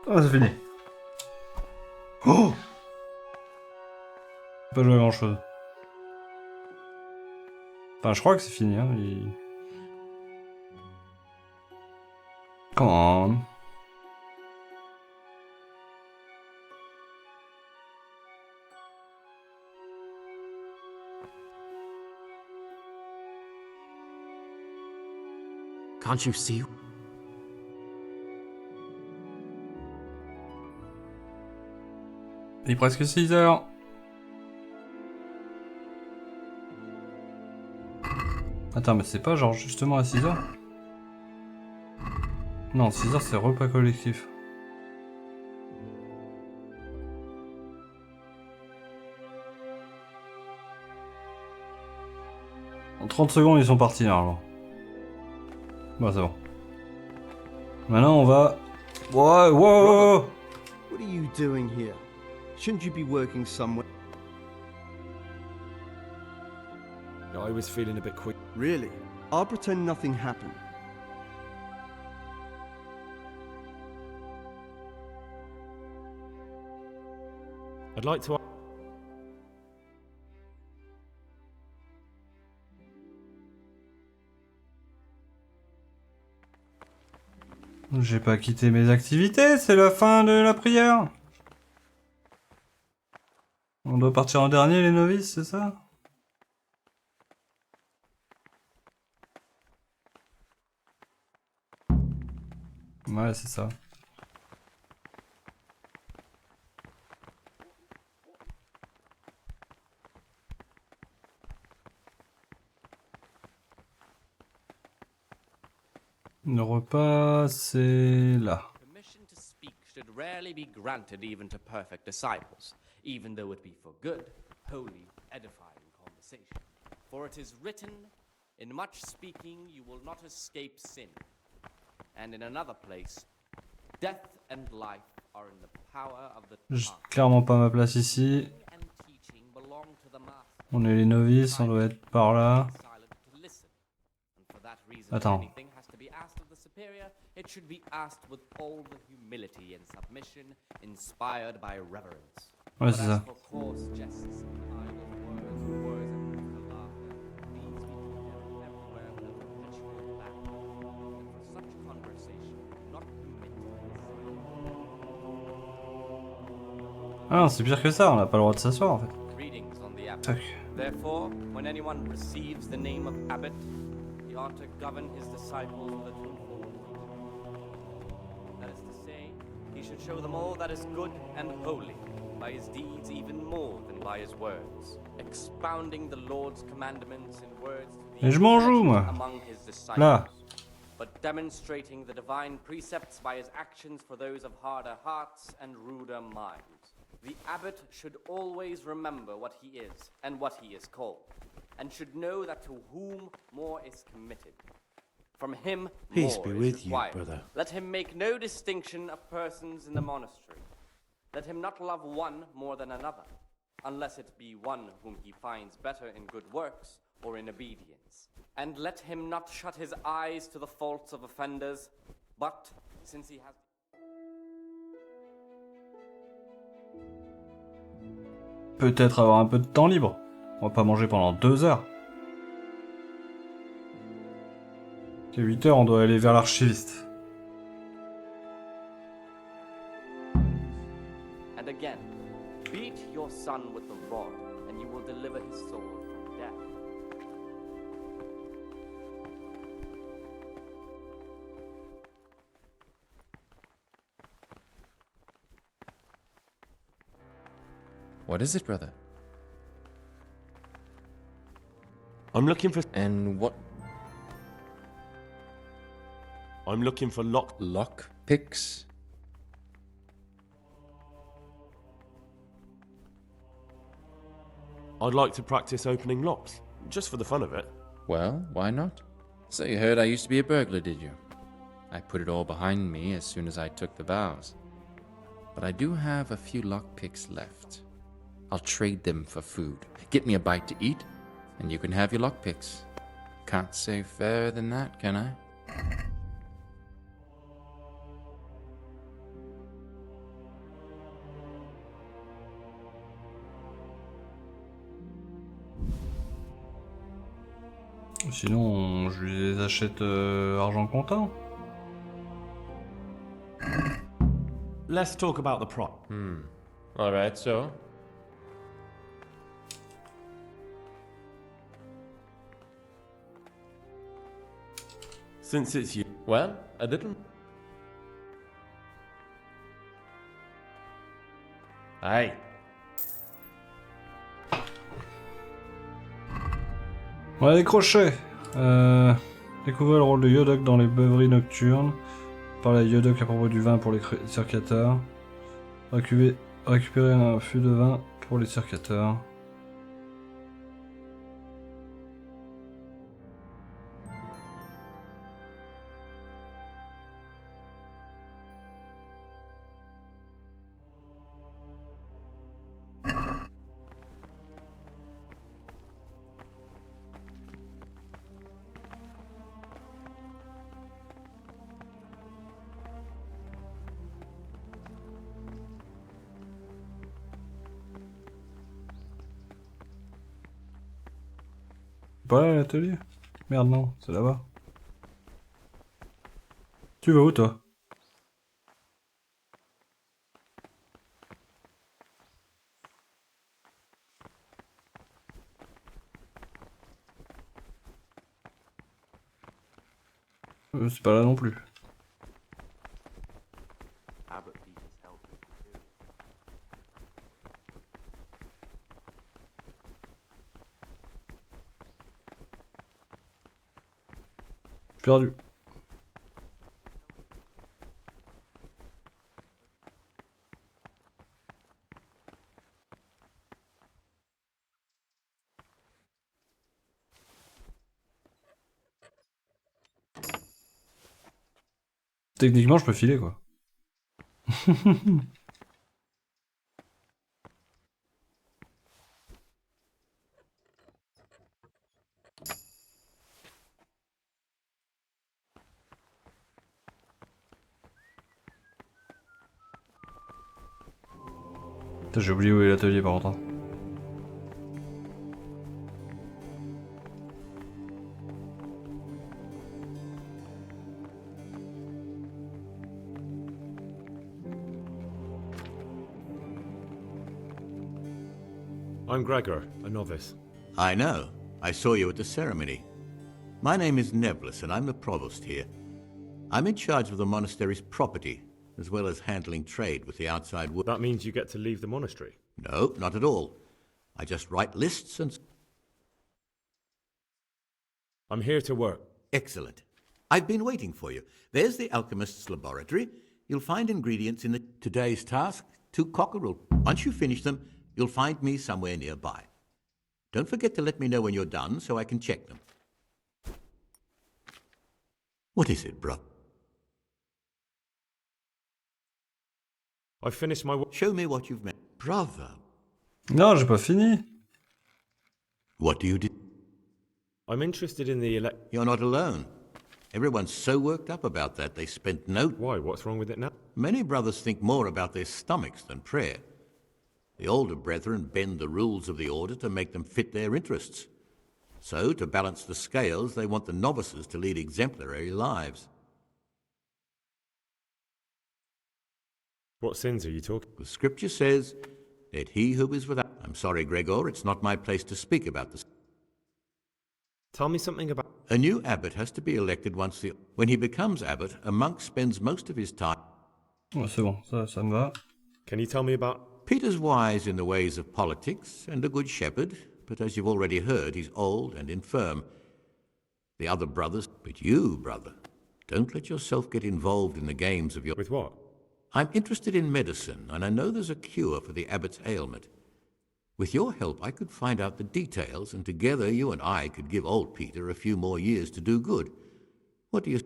Ah, c'est fini. Oh! Pas joué à grand chose. Enfin, je crois que c'est fini, hein. Come on. Can't you see? Il est presque 6 heures. Attends, mais c'est pas genre justement à 6 heures? Non, 6 heures c'est repas collectif. En 30 secondes ils sont partis normalement. Bon, c'est bon. Maintenant on va... Ouais, wow! What are you doing here? Shouldn't you be working somewhere? I was feeling a bit quick. Really? I'll pretend nothing happened. I'd like to... J'ai pas quitté mes activités, c'est la fin de la prière. On doit partir en dernier les novices, c'est ça? Ouais, c'est ça. Le repas, c'est là. Permission to speak should rarely be granted even to perfect disciples, even though it be for good, holy, edifying conversation. For it is written, in much speaking you will not escape sin. And in another place, death and life are in the power of the J'ai tongue. clairement pas ma place ici. On est les novices, on doit être par là. Attends. It should be asked with all the humility and submission inspired by reverence. Ouais, c'est ça. Ah non, c'est pire que ça, on n'a pas le droit de s'asseoir en fait. Tac. Therefore, when anyone receives the name of abbot, he ought to govern his disciples with a twofold teaching. That is to say, he should show them all that is good and holy, by his deeds even more than by his words, expounding the Lord's commandments in words to Mais je m'en joue, moi. among his disciples, Là. but demonstrating the divine precepts by his actions for those of harder hearts and ruder minds. The abbot should always remember what he is and what he is called, and should know that to whom more is committed, from him Peace more be is with you, required. brother. Let him make no distinction of persons in the monastery. Let him not love one more than another, unless it be one whom he finds better in good works or in obedience. And let him not shut his eyes to the faults of offenders, but, since he has... Peut-être avoir un peu de temps libre. On va pas manger pendant 2 heures. À 8 heures, on doit aller vers l'archiviste. And again, beat your son with the rod, and you will deliver his soul from death. What is it, brother? I'm looking for... And what? I'm looking for lock picks. I'd like to practice opening locks, just for the fun of it. Well, why not? So you heard I used to be a burglar, did you? I put it all behind me as soon as I took the vows. But I do have a few lockpicks left. I'll trade them for food. Get me a bite to eat, and you can have your lockpicks. Can't say fairer than that, can I? Sinon, je lui les achète argent comptant. Let's talk about the prop. Alright, so? Since it's you. Well, a little... Aye. On a les crochets. Découvrez le rôle de Yodoc dans les beuveries nocturnes. Parlez à Yodoc à propos du vin pour les circateurs. Récupérer un fût de vin pour les circateurs. Pas là l'atelier? Merde non, c'est là-bas. Tu vas où toi? C'est pas là non plus. Perdu. Techniquement, je peux filer quoi. J'ai oublié où est l'atelier par contre. I'm Gregor, a novice. I know. I saw you at the ceremony. My name is Nevlis, and I'm the provost here. I'm in charge of the monastery's property, as well as handling trade with the outside world. That means you get to leave the monastery? No, not at all. I just write lists and... I'm here to work. Excellent. I've been waiting for you. There's the alchemist's laboratory. You'll find ingredients in the... Today's task, 2 cockerel. Once you finish them, you'll find me somewhere nearby. Don't forget to let me know when you're done so I can check them. What is it, bro? I finished my work. Show me what you've made. Brother. Non, j'ai pas fini. What do you do? I'm interested in the You're not alone. Everyone's so worked up about that they spent no... Why? What's wrong with it now? Many brothers think more about their stomachs than prayer. The older brethren bend the rules of the order to make them fit their interests. So, to balance the scales, they want the novices to lead exemplary lives. What sins are you talking? The scripture says that he who is without... I'm sorry, Gregor, it's not my place to speak about this. Tell me something about... A new abbot has to be elected once the... When he becomes abbot, a monk spends most of his time... Oh, c'est bon, ça me va. Can you tell me about... Peter's wise in the ways of politics and a good shepherd, but as you've already heard, he's old and infirm. The other brothers... But you, brother, don't let yourself get involved in the games of your... With what? I'm interested in medicine, and I know there's a cure for the abbot's ailment. With your help, I could find out the details, and together you and I could give old Peter a few more years to do good. What do you...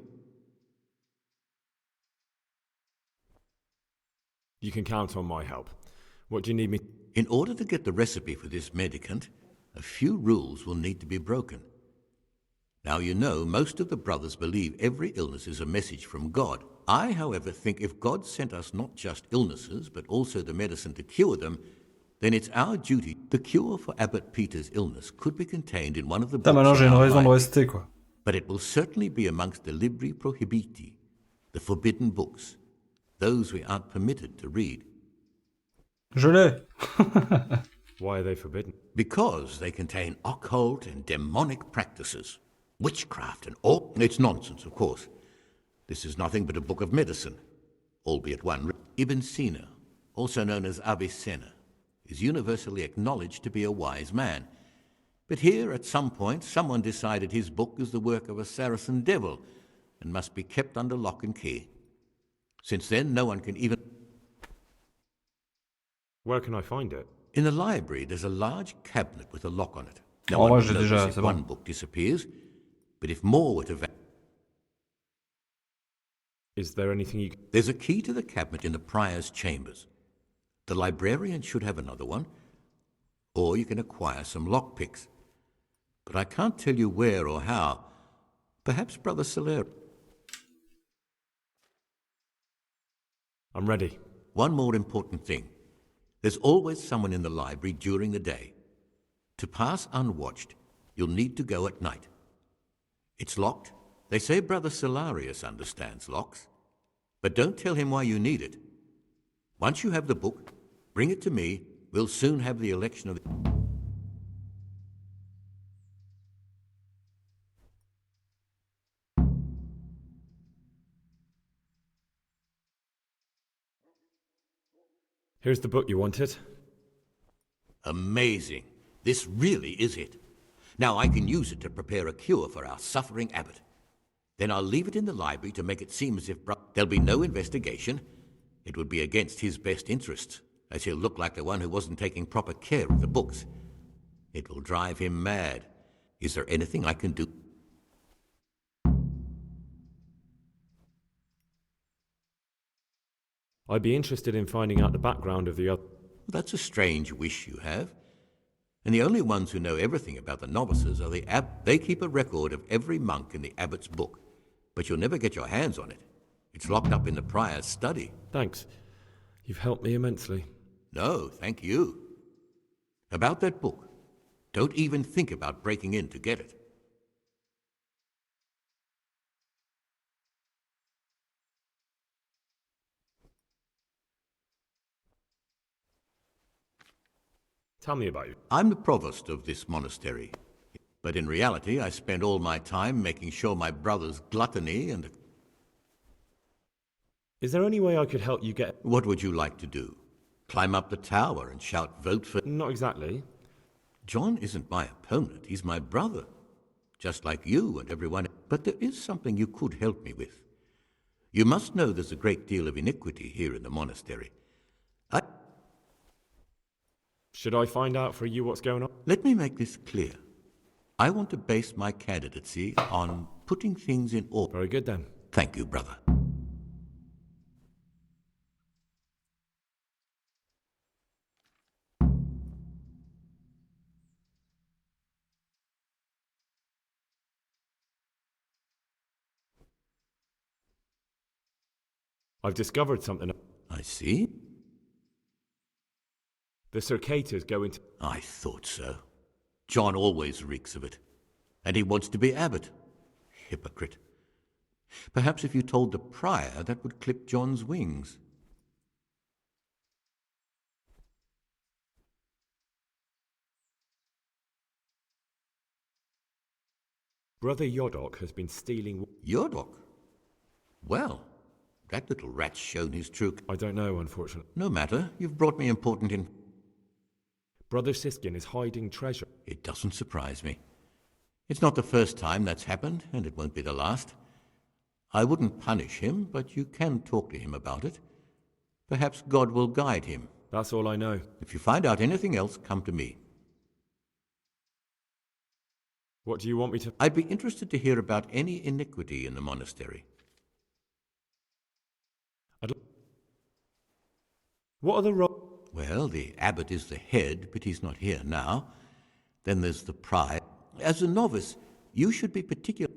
You can count on my help. What do you need me... In order to get the recipe for this medicament, a few rules will need to be broken. Now you know, most of the brothers believe every illness is a message from God. I, however, think if God sent us not just illnesses, but also the medicine to cure them, then it's our duty... The cure for Abbot Peter's illness could be contained in one of the Putain, books maintenant j'ai in une our raison de library, rester, quoi. but it will certainly be amongst the libri prohibiti, the forbidden books, those we aren't permitted to read. Je l'ai. Why are they forbidden? Because they contain occult and demonic practices, witchcraft and all. It's nonsense, of course. This is nothing but a book of medicine, albeit one. Ibn Sina, also known as Avicenna, is universally acknowledged to be a wise man. But here, at some point, someone decided his book is the work of a Saracen devil and must be kept under lock and key. Since then, no one can even... Where can I find it? In the library, there's a large cabinet with a lock on it. No En one vrai, will j'ai notice déjà, if c'est one bon. book disappears, but if more were to vanish... Is there anything you... There's a key to the cabinet in the prior's chambers. The librarian should have another one, or you can acquire some lockpicks. But I can't tell you where or how. Perhaps Brother Soler... I'm ready. One more important thing. There's always someone in the library during the day. To pass unwatched, you'll need to go at night. It's locked. They say Brother Solarius understands locks. But don't tell him why you need it. Once you have the book, bring it to me. We'll soon have the election of the... Here's the book you wanted. Amazing. This really is it. Now I can use it to prepare a cure for our suffering abbot. Then I'll leave it in the library to make it seem as if there'll be no investigation. It would be against his best interests, as he'll look like the one who wasn't taking proper care of the books. It will drive him mad. Is there anything I can do? I'd be interested in finding out the background of the other... That's a strange wish you have. And the only ones who know everything about the novices are the They keep a record of every monk in the abbot's book, but you'll never get your hands on it. It's locked up in the prior's study. Thanks. You've helped me immensely. No, thank you. About that book, don't even think about breaking in to get it. Tell me about you. I'm the provost of this monastery, but in reality I spend all my time making sure my brother's gluttony and... Is there any way I could help you get... What would you like to do? Climb up the tower and shout, "Vote for..." Not exactly. John isn't my opponent, he's my brother. Just like you and everyone. But there is something you could help me with. You must know there's a great deal of iniquity here in the monastery. Should I find out for you what's going on? Let me make this clear. I want to base my candidacy on putting things in order. Very good then. Thank you, brother. I've discovered something. I see. The Circators go into... I thought so. John always reeks of it. And he wants to be abbot. Hypocrite. Perhaps if you told the prior, that would clip John's wings. Brother Yodok has been stealing... Yodok? Well, that little rat's shown his true... I don't know, unfortunately. No matter. You've brought me important in... Brother Siskin is hiding treasure. It doesn't surprise me. It's not the first time that's happened, and it won't be the last. I wouldn't punish him, but you can talk to him about it. Perhaps God will guide him. That's all I know. If you find out anything else, come to me. What do you want me to... I'd be interested to hear about any iniquity in the monastery. What are the... Well, the abbot is the head, but he's not here now. Then there's the prior. As a novice, you should be particular...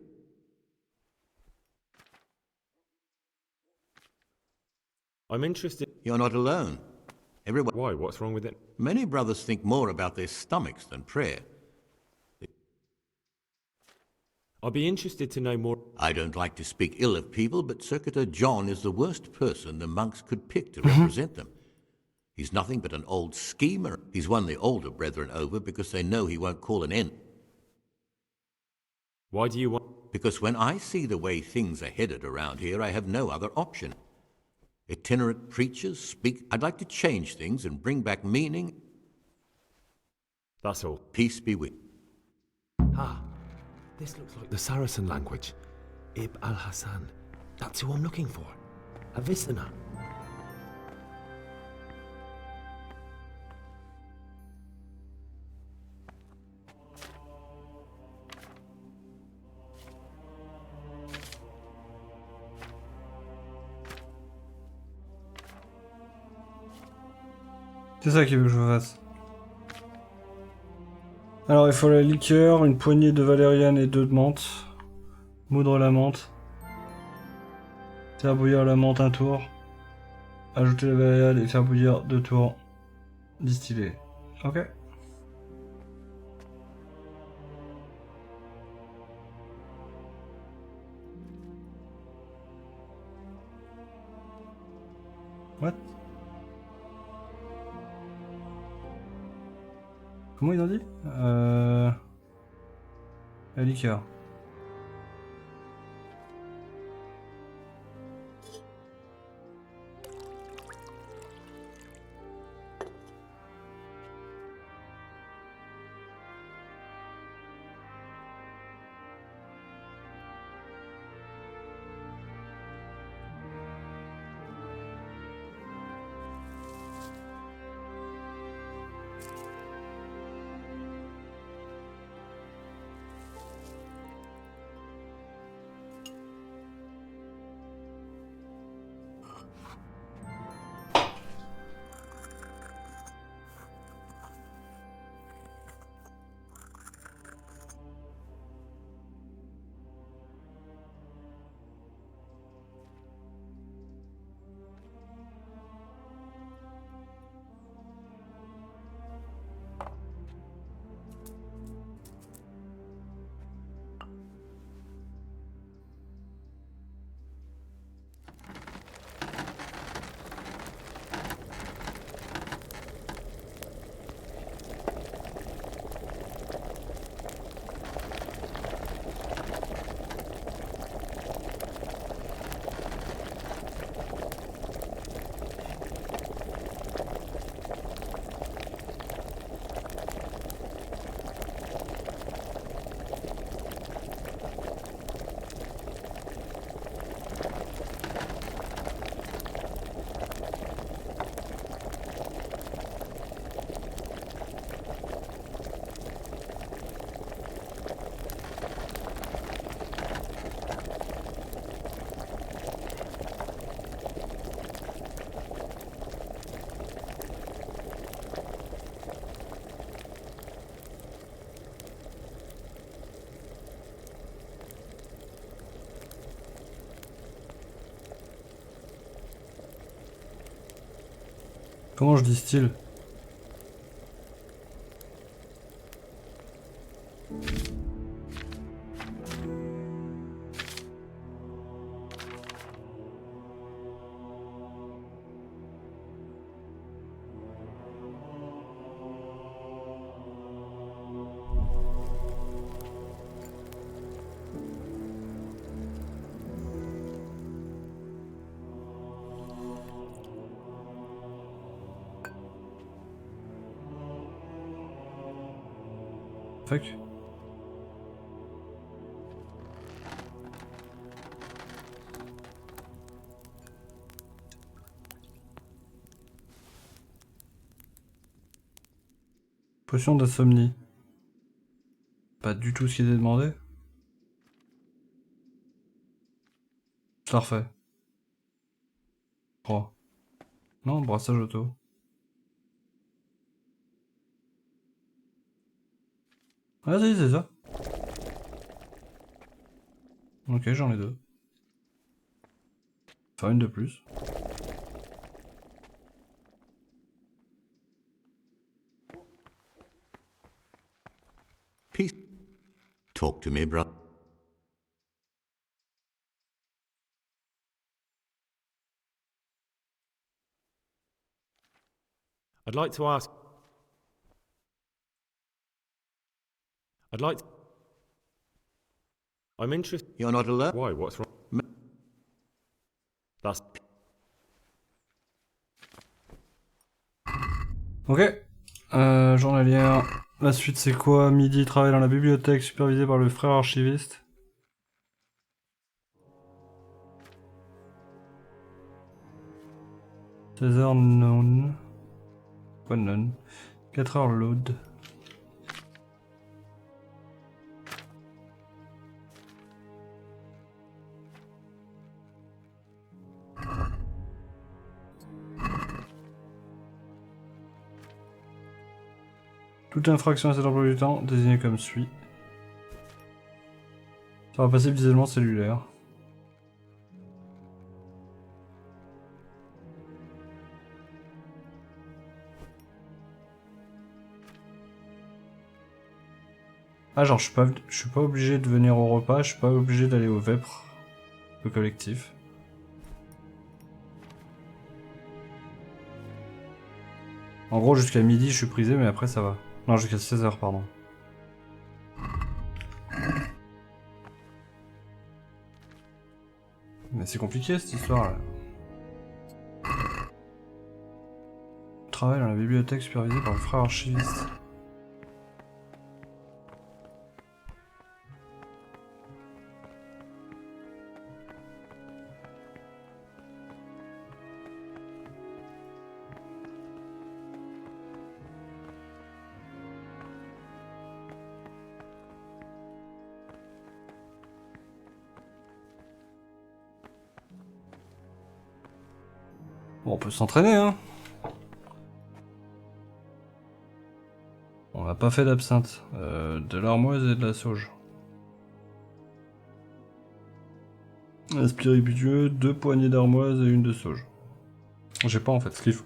I'm interested... You're not alone. Everyone. Why? What's wrong with it? Many brothers think more about their stomachs than prayer. I'll be interested to know more. I don't like to speak ill of people, but Circuitor John is the worst person the monks could pick to represent them. He's nothing but an old schemer. He's won the older brethren over because they know he won't call an end. Why do you want... Because when I see the way things are headed around here, I have no other option. Itinerant preachers speak. I'd like to change things and bring back meaning. That's all. Peace be with. Ah, this looks like the Saracen language. Ibn al-Hassan. That's who I'm looking for. Avicenna. C'est ça qu'il veut que je fasse. Alors il faut la liqueur, une poignée de valériane et 2 de menthe. Moudre la menthe. Faire bouillir la menthe un tour. Ajouter la valériane et faire bouillir 2 tours. Distiller. Ok. What? Comment ils ont dit? La liqueur. Comment je distille? Fuck. Potion d'insomnie. Pas du tout ce qui était demandé. Je la refais. 3. Non, brassage auto. Ah si, c'est ça. Ok, j'en ai 2. Faire une de plus. talk to me, brother? I'd like to ask... I'm interested... You're not alone? Why? What's wrong? That's... Ok. Journalière. La suite c'est quoi? Midi, travail dans la bibliothèque supervisé par le frère archiviste. Heures non. Quoi non? 4 heures load. Toute infraction à cet emploi du temps désignée comme suit. Sera passible d'isolement cellulaire. Ah genre je suis pas obligé de venir au repas, je suis pas obligé d'aller au vêpres, le collectif. En gros jusqu'à midi je suis prisé mais après ça va. Non jusqu'à 16h pardon. Mais c'est compliqué cette histoire là. Travail dans la bibliothèque supervisée par le frère archiviste. Bon, on peut s'entraîner, hein. On n'a pas fait d'absinthe. De l'armoise et de la sauge. Un spiritueux, 2 poignées d'armoise et 1 de sauge. J'ai pas en fait ce qu'il faut.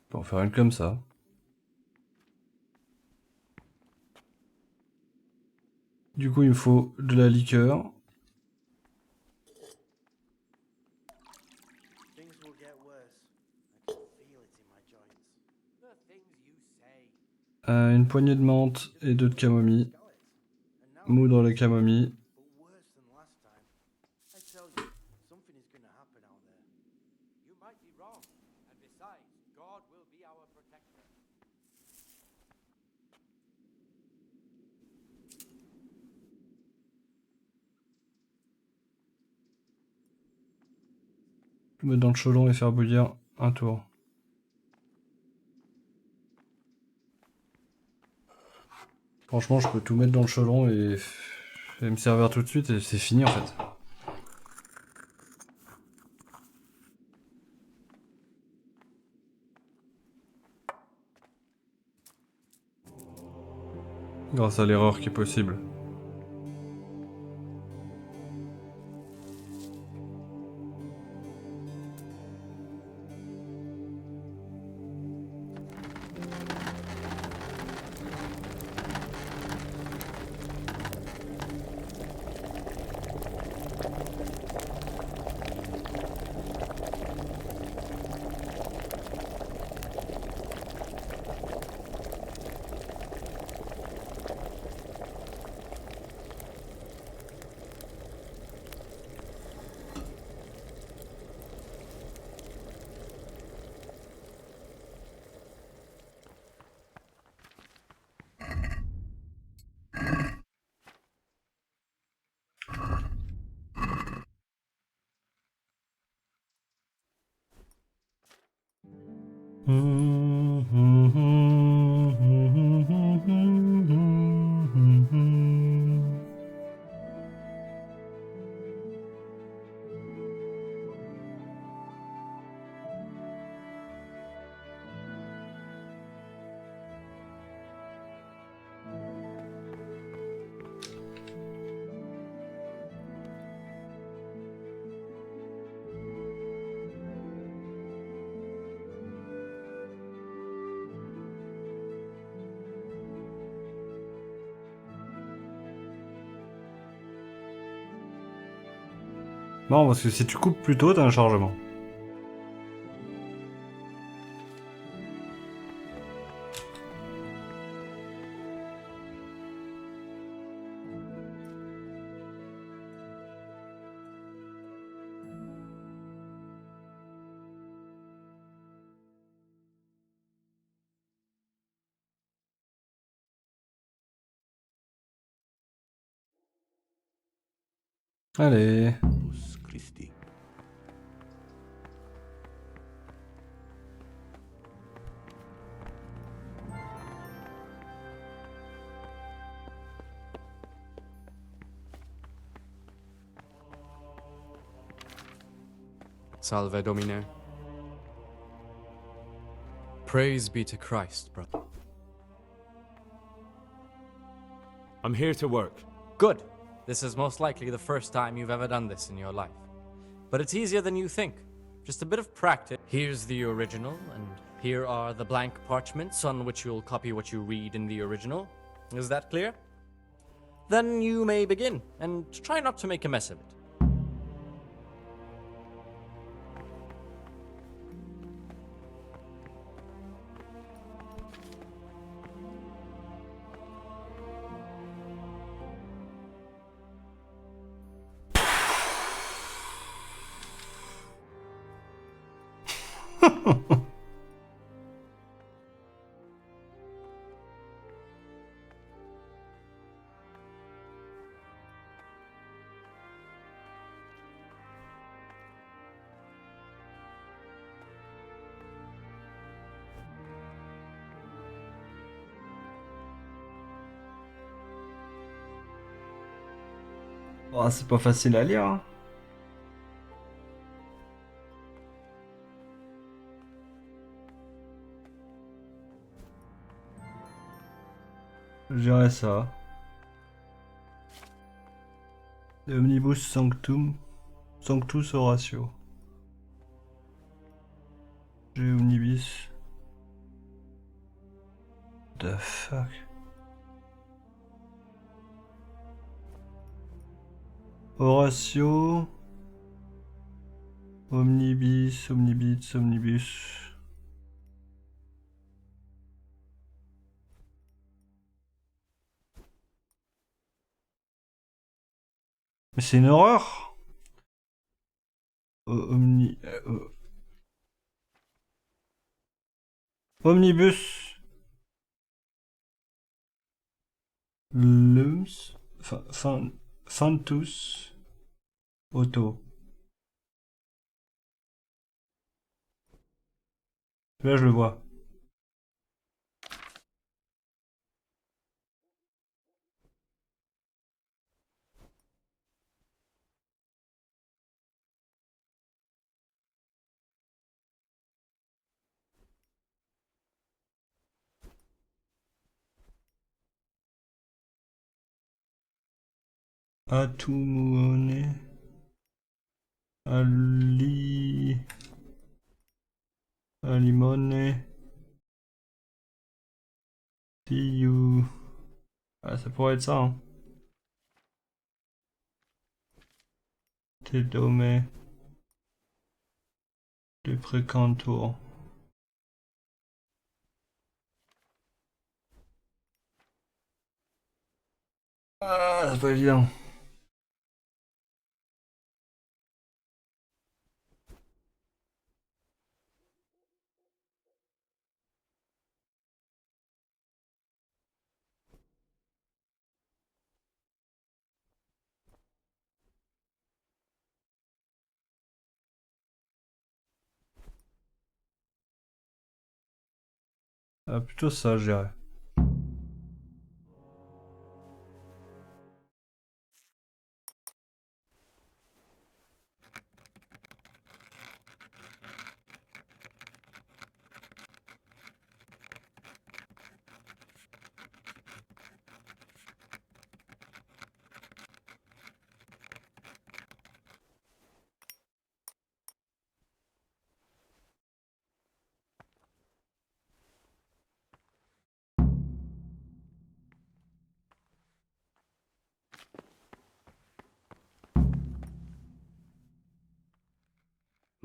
On peut en faire une comme ça. Du coup, il me faut de la liqueur. Une poignée de menthe et 2 de camomille. Moudre la camomille. Tout mettre dans le chaudron et faire bouillir un tour. Franchement, je peux tout mettre dans le chaudron et me servir tout de suite et c'est fini en fait. Grâce à l'erreur qui est possible. Non, parce que si tu coupes plus tôt, t'as un chargement. Allez. Christi. Salve Domine. Praise be to Christ, brother. I'm here to work. Good. This is most likely the first time you've ever done this in your life. But it's easier than you think. Just a bit of practice. Here's the original, and here are the blank parchments on which you'll copy what you read in the original. Is that clear? Then you may begin, and try not to make a mess of it. Oh, c'est pas facile à lire. Hein. Je dirais ça. De omnibus sanctum. Sanctus Horatio. G omnibus. The fuck. Horatio. Omnibus, omnibus, omnibus. Mais c'est une horreur. Omnibus. Lums. Fantus. Auto. Là, je le vois. Atumone. Alimone. Tiu. Ah, ça pourrait être ça, hein. Tedome. De Précantour. Ah, c'est pas évident. Ah, plutôt ça, je dirais.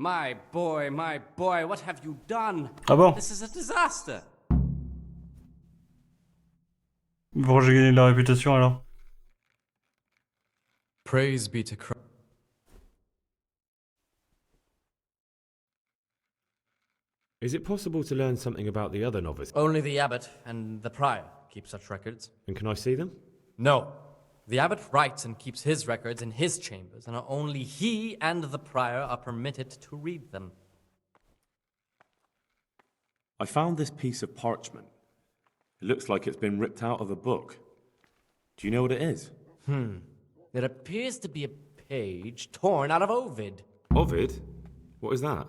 My boy, what have you done? Ah bon? This is a disaster. Bon, j'ai gagné de la réputation alors. Praise be to Christ. Is it possible to learn something about the other novice? Only the abbot and the prior keep such records. And can I see them? No. The abbot writes and keeps his records in his chambers, and only he and the prior are permitted to read them. I found this piece of parchment. It looks like it's been ripped out of a book. Do you know what it is? It appears to be a page torn out of Ovid. Ovid? What is that?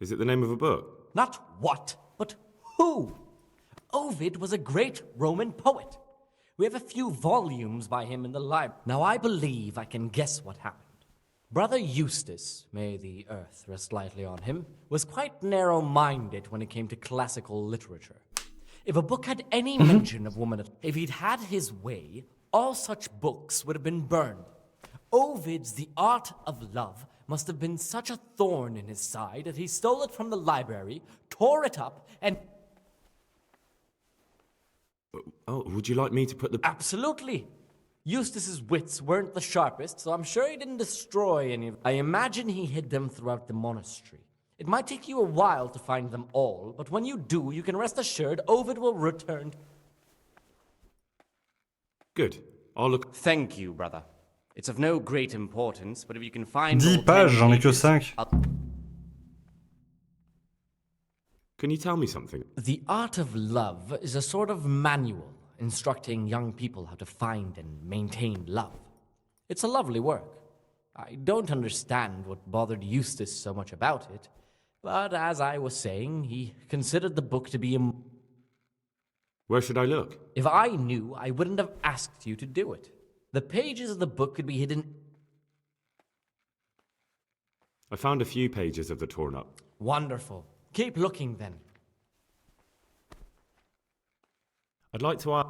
Is it the name of a book? Not what, but who. Ovid was a great Roman poet. We have a few volumes by him in the library. Now I believe I can guess what happened. Brother Eustace, may the earth rest lightly on him, was quite narrow-minded when it came to classical literature. If a book had any mention of woman, if he'd had his way, all such books would have been burned. Ovid's The Art of Love must have been such a thorn in his side that he stole it from the library, tore it up, and... Oh, would you like me to put the... Absolutely! Eustace's wits weren't the sharpest, so I'm sure he didn't destroy any of them. I imagine he hid them throughout the monastery. It might take you a while to find them all, but when you do, you can rest assured Ovid will return. Good. I'll look... Thank you, brother. It's of no great importance, but if you can find... 10 pages, j'en ai que 5. Can you tell me something? The Art of Love is a sort of manual instructing young people how to find and maintain love. It's a lovely work. I don't understand what bothered Eustace so much about it, but as I was saying, he considered the book to be Where should I look? If I knew, I wouldn't have asked you to do it. The pages of the book could be hidden... I found a few pages of the torn up. Wonderful. Keep looking then. I'd like to ask...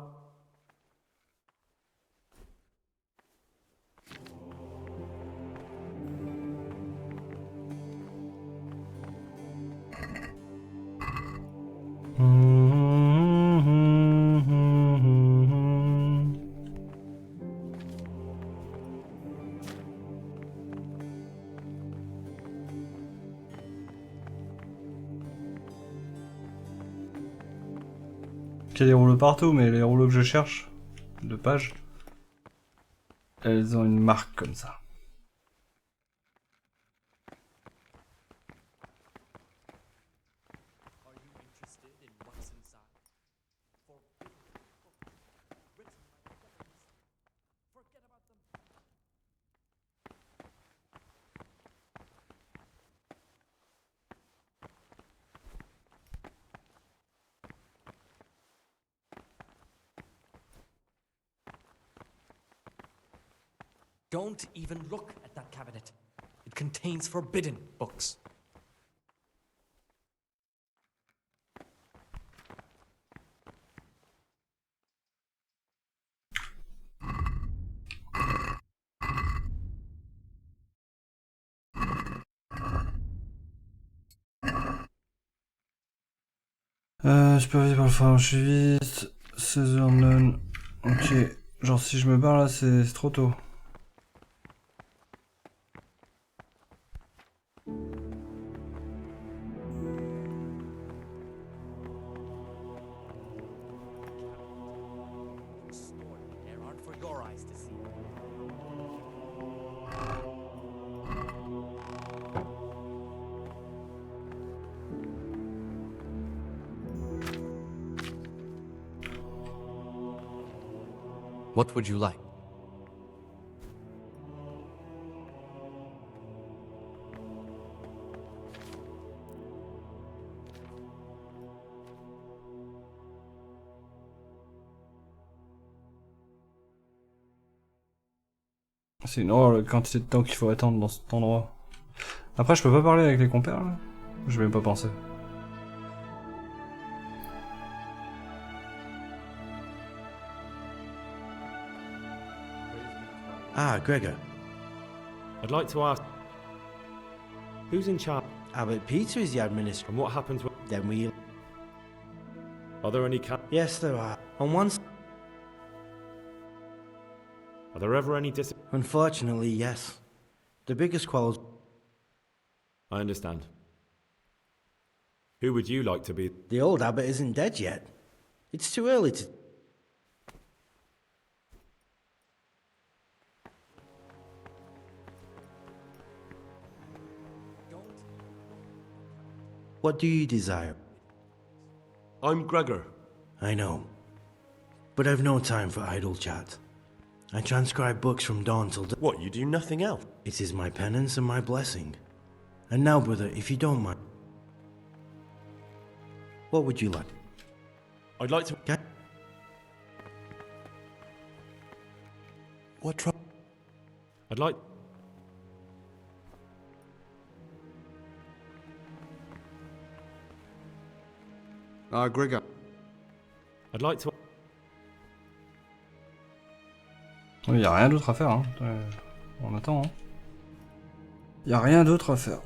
Il y a des rouleaux partout, mais les rouleaux que je cherche, de pages, elles ont une marque comme ça. Don't even look at that cabinet. It contains forbidden books. Supervisé par le phare archiviste, 16h none. Ok, genre si je me barre là, c'est trop tôt. What would you like? C'est une horreur la quantité de temps qu'il faut attendre dans cet endroit. Après, je peux pas parler avec les compères là? Je vais même pas penser. Ah, Gregor. I'd like to ask... Who's in charge? Abbot Peter is the administrator. And what happens when... Then we... Are there any Yes, there are. On one side... Are there ever any Unfortunately, yes. The biggest quarrels... I understand. Who would you like to be? The old abbot isn't dead yet. It's too early to... What do you desire? I'm Gregor. I know. But I've no time for idle chat. I transcribe books from dawn till... What, you do nothing else? It is my penance and my blessing. And now, brother, if you don't mind... What would you like? I'd like to... What trouble? I'd like... Gregor. I'd like to... Il n'y a rien d'autre à faire, hein. On attend, hein. Il n'y a rien d'autre à faire.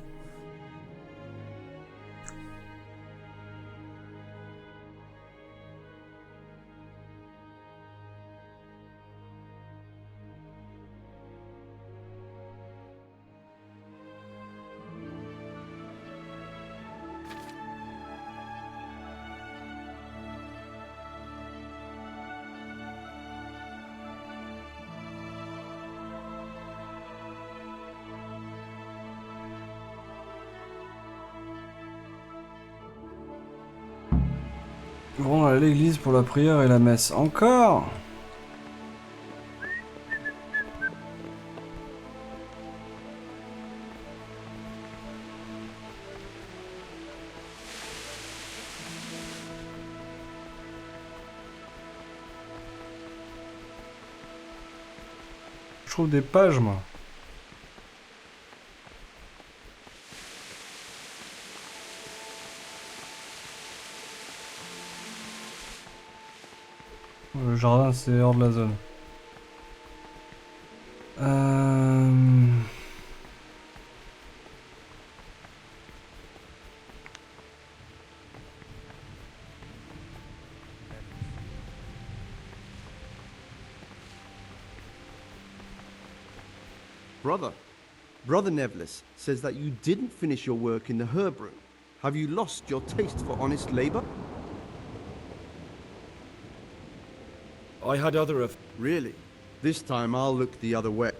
Nous allons à l'église pour la prière et la messe. Encore? Je trouve des pages, moi. Le jardin, c'est hors de la zone. Brother Nevlis says that you didn't finish your work in the herb room. Have you lost your taste for honest labor? I had other of... Really? This time I'll look the other way.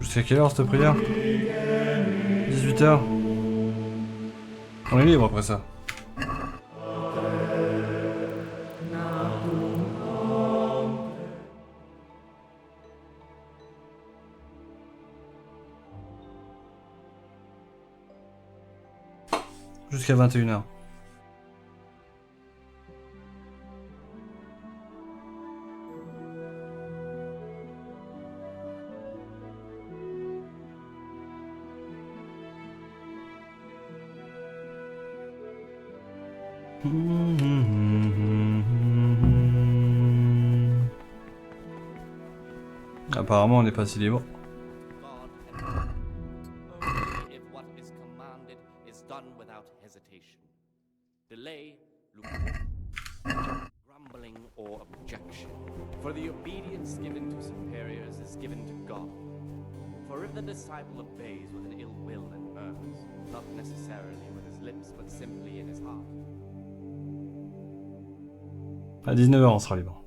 Jusqu'à quelle heure cette prière? 18h. On est libre après ça. Jusqu'à 21h. Apparemment, on n'est pas si libre. If what is commanded is done without hesitation. Delay, grumbling, or objection. For the obedience given to superiors is given to God. For if the disciple obeys with an ill will and purpose, not necessarily with his lips, but simply in his heart. À 19h, on sera libre.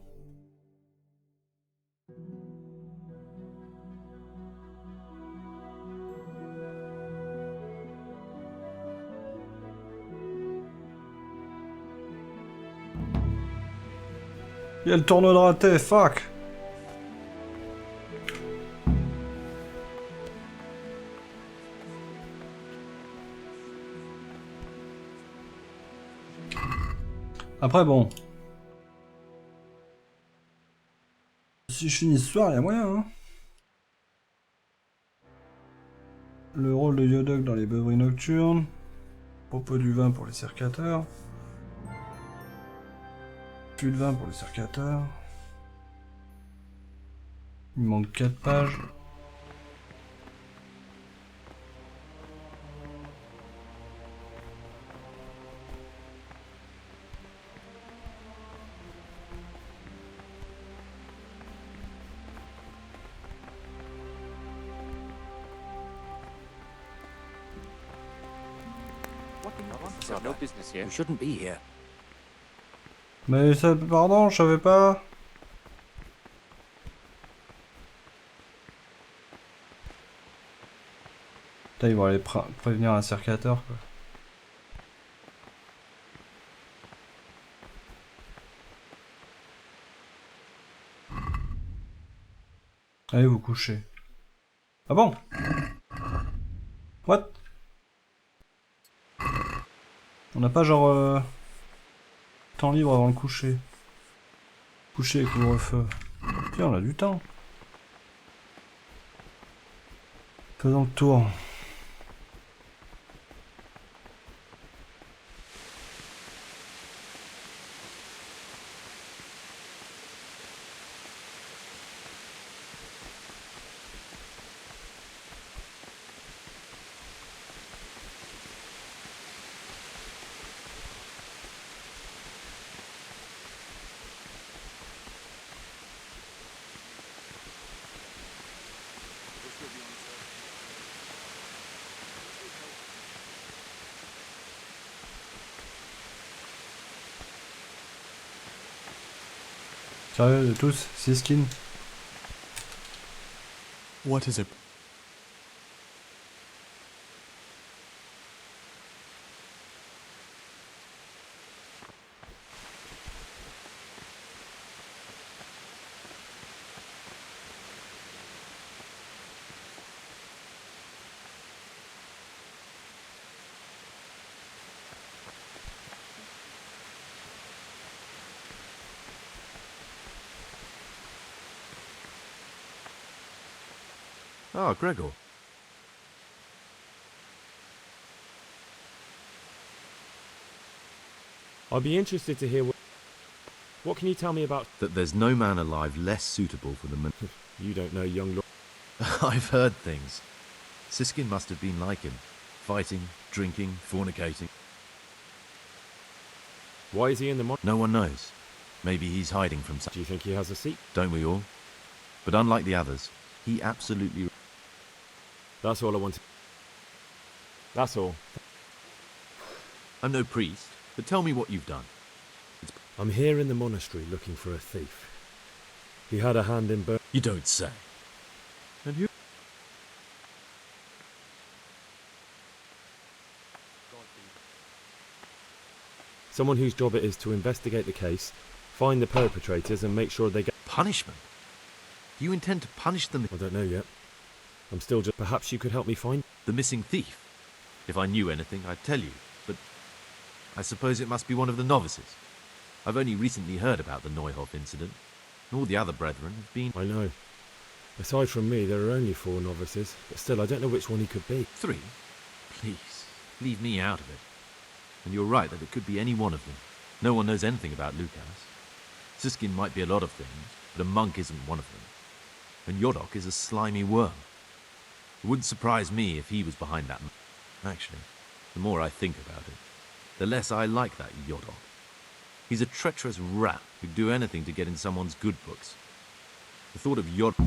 Il y a le tournoi de raté, fuck! Après bon... Si je finis ce soir, il y a moyen, hein. Le rôle de Yodok dans les beuveries nocturnes. Propos du vin pour les cercateurs. Fût de vin pour les cercateurs. Il me manque 4 pages. No business here. We shouldn't be here. Mais ça, pardon, je savais pas. Putain, ils vont aller prévenir un cercateur, quoi. Allez vous coucher. Ah bon? What? On n'a pas genre... temps libre avant le coucher. Coucher et couvre-feu. Tiens, on a du temps. Faisons le tour. Sérieux de tous, 6 skins. What is it? Ah, Gregor. I'd be interested to hear what can you tell me about... That there's no man alive less suitable for the... You don't know, young lord. I've heard things. Siskin must have been like him. Fighting, drinking, fornicating. Why is he in the No one knows. Maybe he's hiding from something. Do you think he has a seat? Don't we all? But unlike the others, he absolutely... That's all I wanted. That's all. I'm no priest, but tell me what you've done. I'm here in the monastery looking for a thief. He had a hand in You don't say. And who? Someone whose job it is to investigate the case, find the perpetrators and make sure they get... Punishment? Do you intend to punish them? I don't know yet. I'm still just... Perhaps you could help me find... The missing thief? If I knew anything, I'd tell you, but I suppose it must be one of the novices. I've only recently heard about the Neuhof incident. All the other brethren have been... I know. Aside from me, there are only 4 novices, but still, I don't know which one he could be. 3? Please, leave me out of it. And you're right that it could be any one of them. No one knows anything about Lukas. Siskin might be a lot of things, but a monk isn't one of them. And Yodok is a slimy worm. It wouldn't surprise me if he was behind that. Actually, the more I think about it, the less I like that Yodok. He's a treacherous rat who'd do anything to get in someone's good books. The thought of Yodok...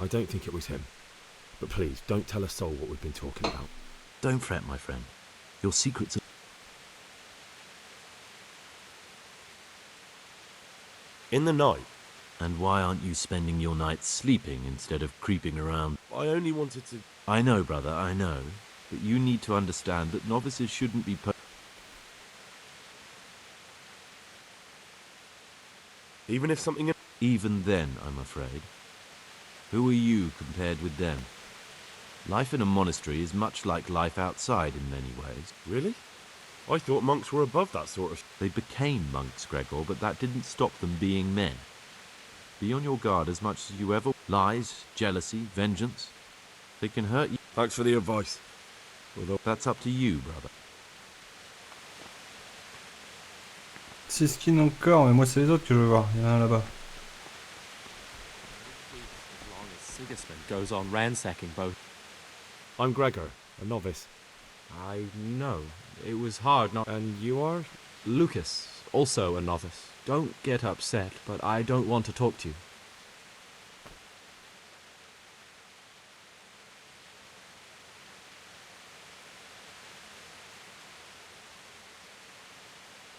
I don't think it was him. But please, don't tell a soul what we've been talking about. Don't fret, my friend. Your secrets are... In the night? And why aren't you spending your nights sleeping instead of creeping around? I only wanted to... I know, brother, I know. But you need to understand that novices shouldn't be... Even if something... Even then, I'm afraid. Who are you compared with them? Life in a monastery is much like life outside in many ways. Really? I thought monks were above that sort of... They became monks, Gregor, but that didn't stop them being men. Be on your guard as much as you ever... Lies, jealousy, vengeance. They can hurt you. Thanks for the advice. Although that's up to you, brother. 6 skins encore, mais moi c'est les autres que je veux voir. Il y en a un là-bas. As long as Sigismund goes on ransacking both. I'm Gregor, a novice. I know. It was hard not... And you are? Lucas, also a novice. Don't get upset, but I don't want to talk to you.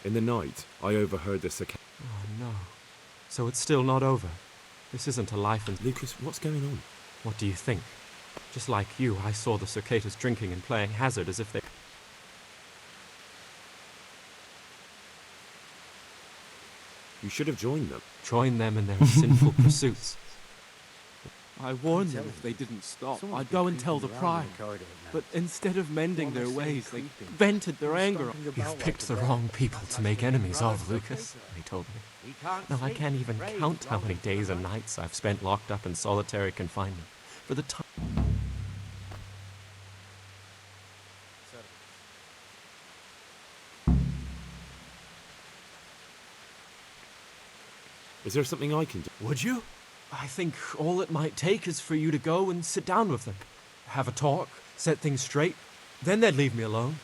In the night, I overheard the cicada. Oh no. So it's still not over. This isn't a life and... Lucas, what's going on? What do you think? Just like you, I saw the cicadas drinking and playing hazard as if they... You should have joined them. Join them in their sinful pursuits. I warned them if they didn't stop, I'd go and tell the prior. But instead of mending their ways, they vented their anger on... You've picked the wrong people to make enemies of, Lucas, he told me. Now I can't even count how many days and nights I've spent locked up in solitary confinement. For the time... Is there something I can do? Would you? I think all it might take is for you to go and sit down with them. Have a talk, set things straight. Then they'd leave me alone.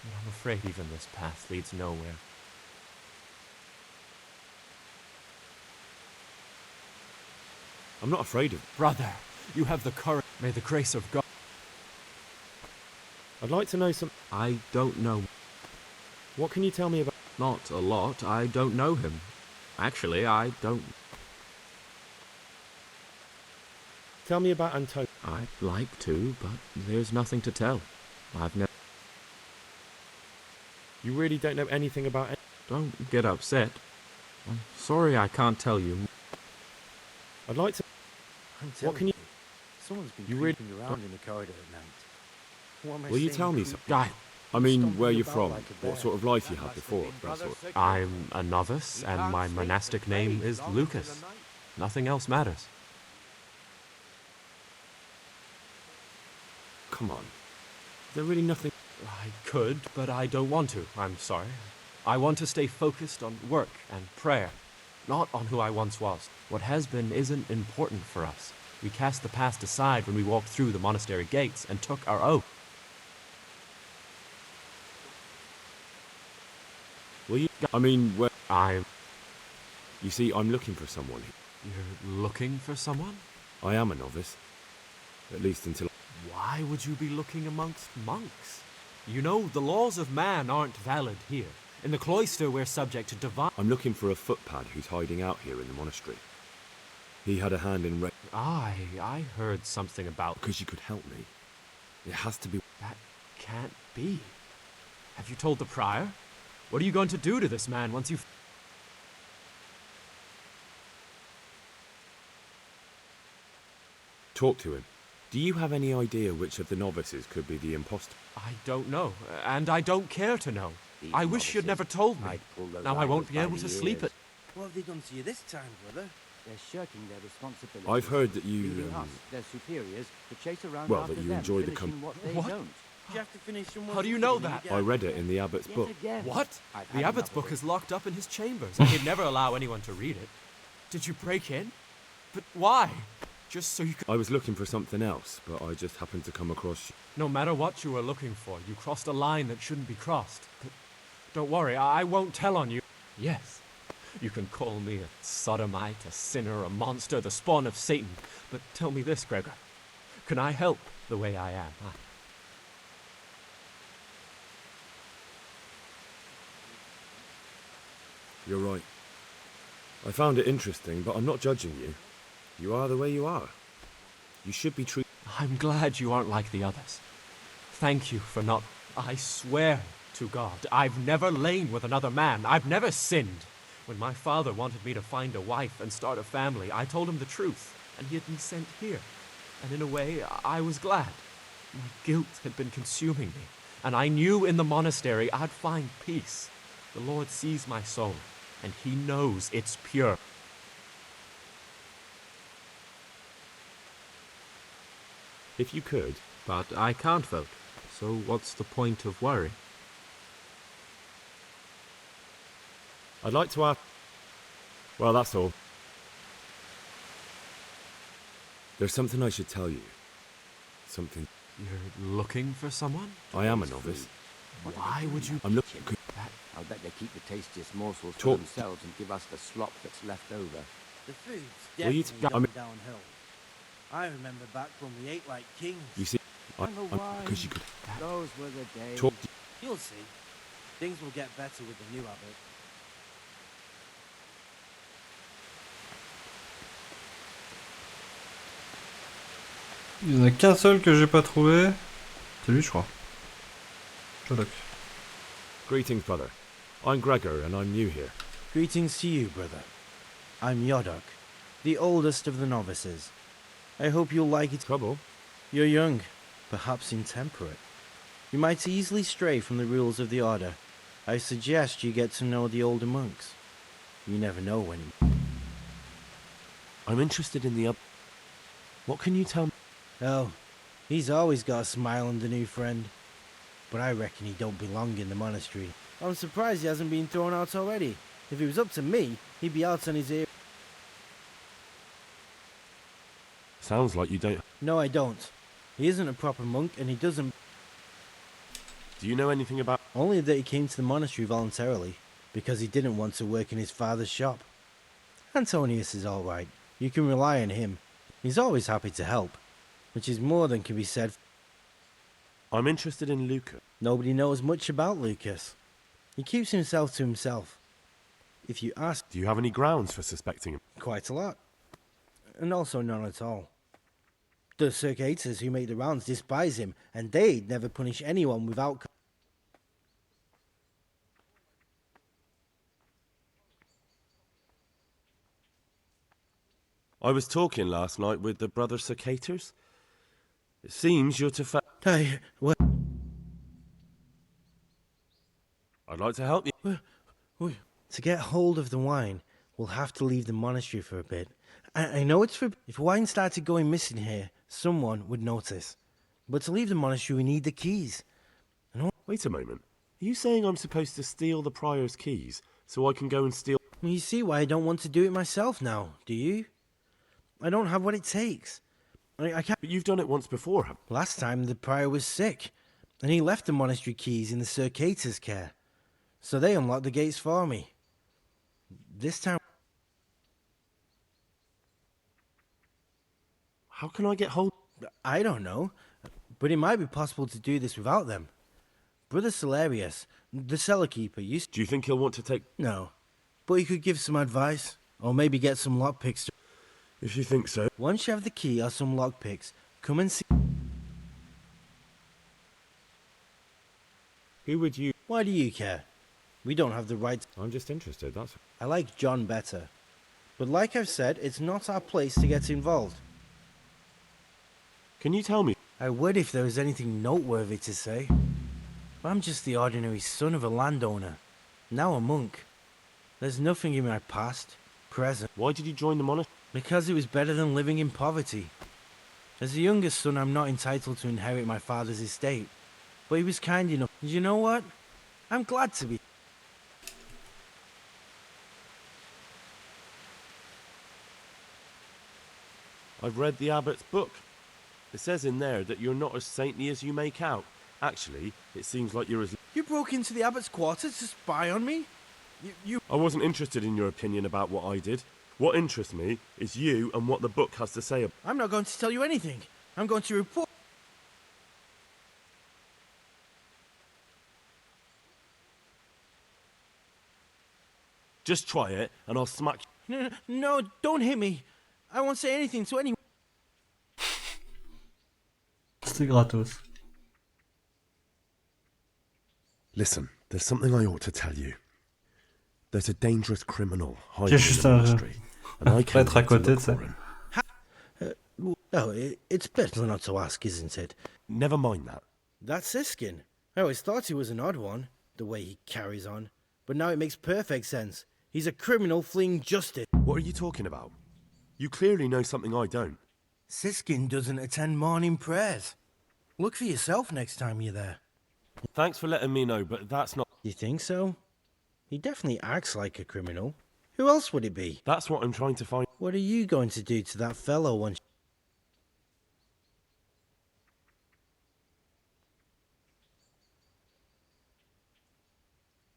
But I'm afraid even this path leads nowhere. I'm not afraid of... Brother, you have the courage. May the grace of God... I'd like to know some... I don't know. What can you tell me about... Not a lot. I don't know him. Actually, I don't... Tell me about Antonio. I'd like to, but there's nothing to tell. I've never... You really don't know anything about... Don't get upset. I'm sorry I can't tell you. I'd like to... What can you... Someone's been You really... creeping around in the corridor at night. What am I Will you saying? tell me something? I mean, where you're from, what sort of life you had before, that sort of... I'm a novice, and my monastic name is Lucas. Nothing else matters. Come on. Is there really nothing... I could, but I don't want to. I'm sorry. I want to stay focused on work and prayer, not on who I once was. What has been isn't important for us. We cast the past aside when we walked through the monastery gates and took our oath. Will you... I mean, where... You see, I'm looking for someone. You're looking for someone? I am a novice. At least until... Why would you be looking amongst monks? You know, the laws of man aren't valid here. In the cloister, we're subject to divine... I'm looking for a footpad who's hiding out here in the monastery. He had a hand in... I heard something about... Because you could help me. It has to be... That can't be. Have you told the prior? What are you going to do to this man once you've... Talk to him. Do you have any idea which of the novices could be the imposter? I don't know, and I don't care to know. I wish you'd never told me. Now I won't be able to sleep at... What have they done to you this time, brother? They're shirking their responsibility. I've heard that you, leaving us, their superiors, to chase around well, after that you them, enjoy the finishing what they What? don't. You have to finish someone. How do you know that? I read it in the abbot's book. What? The abbot's book is locked up in his chambers, and he'd never allow anyone to read it. Did you break in? But why? Just so you could... I was looking for something else, but I just happened to come across you. No matter what you were looking for, you crossed a line that shouldn't be crossed. But don't worry, I won't tell on you. Yes, you can call me a sodomite, a sinner, a monster, the spawn of Satan. But tell me this, Gregor. can I help the way I am? You're right. I found it interesting, but I'm not judging you. You are the way you are. You should be treated. I'm glad you aren't like the others. Thank you for not... I swear to God, I've never lain with another man. I've never sinned. When my father wanted me to find a wife and start a family, I told him the truth, and he had been sent here. And in a way, I was glad. My guilt had been consuming me, and I knew in the monastery I'd find peace. The Lord sees my soul, and he knows it's pure. If you could. But I can't vote, so what's the point of worry? I'd like to ask... Well, that's all. There's something I should tell you. Something... You're looking for someone? I am a novice. Why would you... I'm looking... I'll bet they keep the tastiest morsels for Talk. themselves and give us the slop that's left over. The food's Will you definitely I'm- going downhill. I remember back when we ate like kings. You see... Because you could... Those were the days. Talk. You'll see. Things will get better with the new abbot. Il y en a qu'un seul que j'ai pas trouvé. C'est lui, je crois. Sherlock. Greetings, brother. I'm Gregor, and I'm new here. Greetings to you, brother. I'm Yodok, the oldest of the novices. I hope you'll like it. Trouble? You're young, perhaps intemperate. You might easily stray from the rules of the order. I suggest you get to know the older monks. You never know when... I'm interested in the... What can you tell me? Oh, he's always got a smile on the new friend. But I reckon he don't belong in the monastery. I'm surprised he hasn't been thrown out already. If it was up to me, he'd be out on his ear. Sounds like you don't... No, I don't. He isn't a proper monk, and he doesn't... Do you know anything about... Only that he came to the monastery voluntarily, because he didn't want to work in his father's shop. Antonius is all right. You can rely on him. He's always happy to help, which is more than can be said. I'm interested in Lucas. Nobody knows much about Lucas. He keeps himself to himself. If you ask... Do you have any grounds for suspecting him? Quite a lot. And also none at all. The circators who make the rounds despise him, and they'd never punish anyone without... I was talking last night with the brother Circators. It seems you're to Hey, what? I'd like to help you. To get hold of the wine, we'll have to leave the monastery for a bit. I know it's for... If wine started going missing here, someone would notice. But to leave the monastery, we need the keys. Wait a moment. Are you saying I'm supposed to steal the prior's keys so I can go and steal... Well, you see why I don't want to do it myself now, do you? I don't have what it takes. I can't... But you've done it once before, haven't you? Last time the prior was sick, and he left the monastery keys in the circators' care. So they unlocked the gates for me. This time... How can I get hold... I don't know, but it might be possible to do this without them. Brother Celerius, the cellar keeper, used... Do you think he'll want to take... No, but he could give some advice, or maybe get some lockpicks. If you think so. Once you have the key or some lockpicks, come and see... Who would you... Why do you care? We don't have the right... I'm just interested, that's... I like John better. But like I've said, it's not our place to get involved. Can you tell me? I would if there was anything noteworthy to say. I'm just the ordinary son of a landowner, now a monk. There's nothing in my past, present. Why did you join the monastery? Because it was better than living in poverty. As the youngest son, I'm not entitled to inherit my father's estate. But he was kind enough. And you know what? I'm glad to be. I've read the abbot's book. It says in there that you're not as saintly as you make out. Actually, it seems like you're as... You broke into the abbot's quarters to spy on me? I wasn't interested in your opinion about what I did. What interests me is you and what the book has to say. I'm not going to tell you anything. I'm going to report. Just try it, and I'll smack you. No, don't hit me. I won't say anything to anyone. C'était gratos. Listen, there's something I ought to tell you. There's a dangerous criminal hiding J'ai in juste the un monastery, and I came prêtre à here to côté, look tu sais. for him. No, it's better not to ask, isn't it? Never mind that. That's Siskin. I always thought he was an odd one, the way he carries on. But now it makes perfect sense. He's a criminal fleeing justice. What are you talking about? You clearly know something I don't. Siskin doesn't attend morning prayers. Look for yourself next time you're there. Thanks for letting me know, but that's not... You think so? He definitely acts like a criminal. Who else would it be? That's what I'm trying to find. What are you going to do to that fellow once...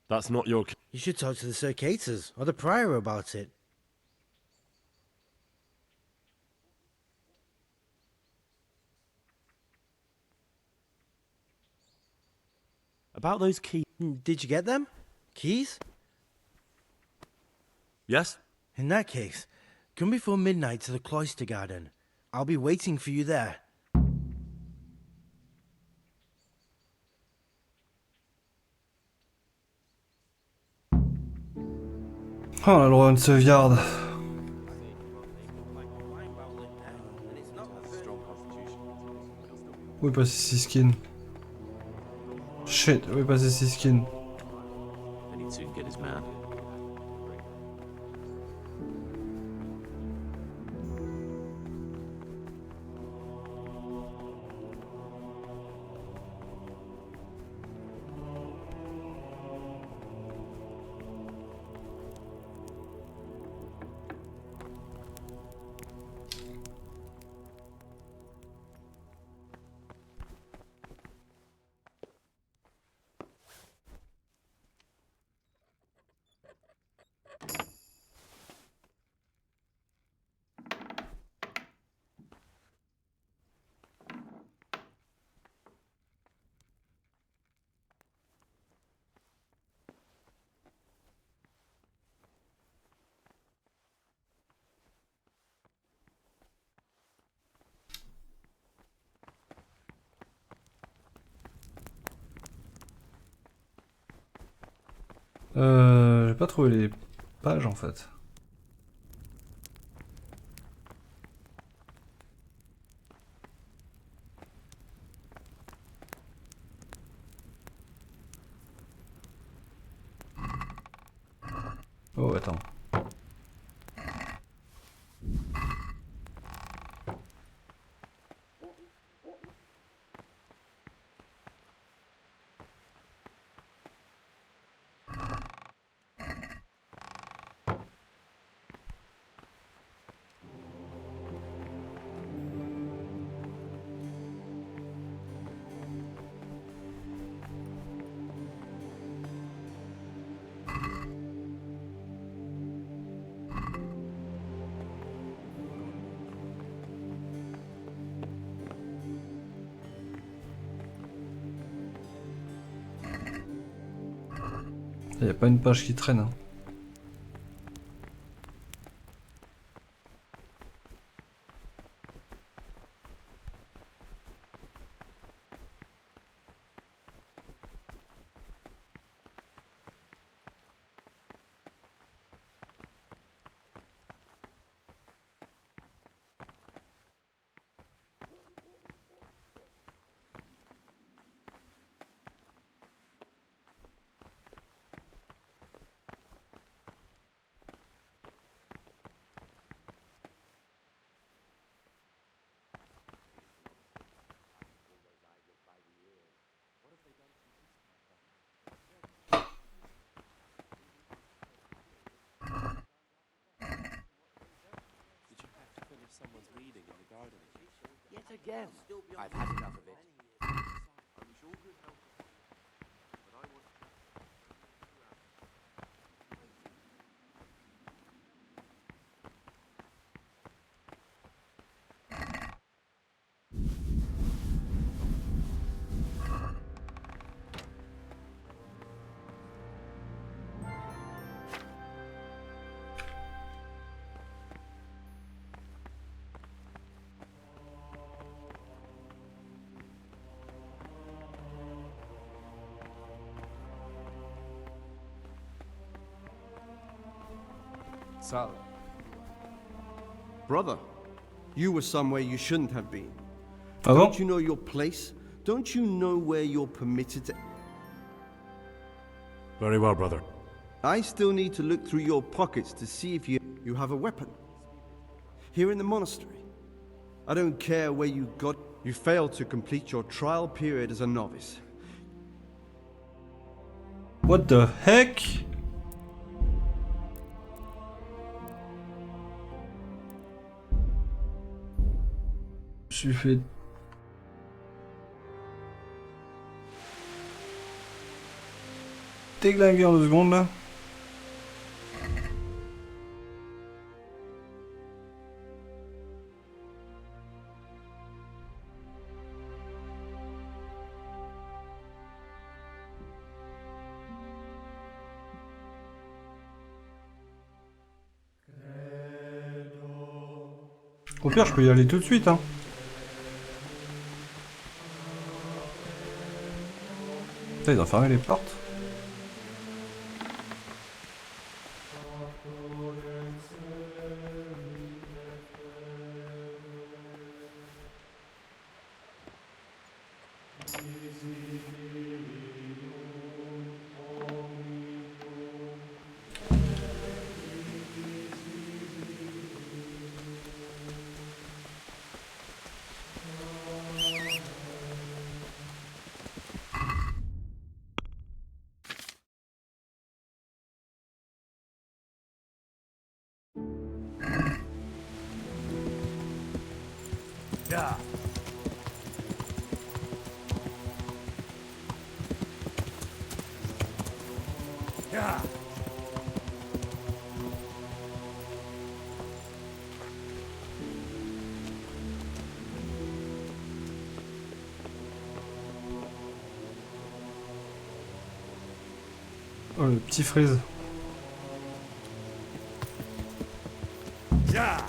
That's not your... You should talk to the Circators or the Prior about it. About those keys... Did you get them? Keys? Yes? In that case, come before midnight to the cloister garden. I'll be waiting for you there. Oh, on a le droit à une sauvegarde. Où est passé Siskin? Shit, où est passé Siskin? Then he'd soon get his man. J'ai pas trouvé les pages en fait. Oh attends. Il n'y a pas une page qui traîne. Hein. Someone's reading in the garden. Yet again, I've had enough of it. So? Brother, you were somewhere you shouldn't have been. Ah bon? Don't you know your place? Don't you know where you're permitted to... Very well, brother. I still need to look through your pockets to see if you have a weapon. Here in the monastery. I don't care where you got... You failed to complete your trial period as a novice. What the heck? Je suis fait... déglinguer en 2 secondes là. Au pire, je peux y aller tout de suite, hein. Putain, ils ont fermé les portes. Yeah. Yeah. Oh, le petit freeze. Yeah.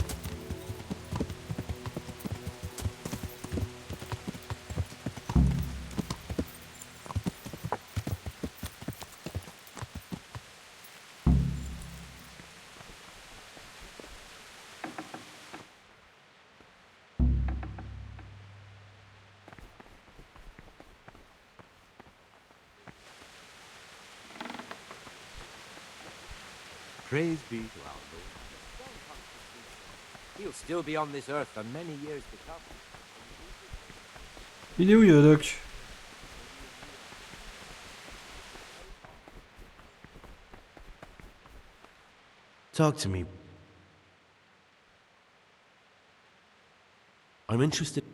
Praise be to our Lord. He'll still be on this earth for many years to come. Il est où, Yodoc? Talk to me. I'm interested.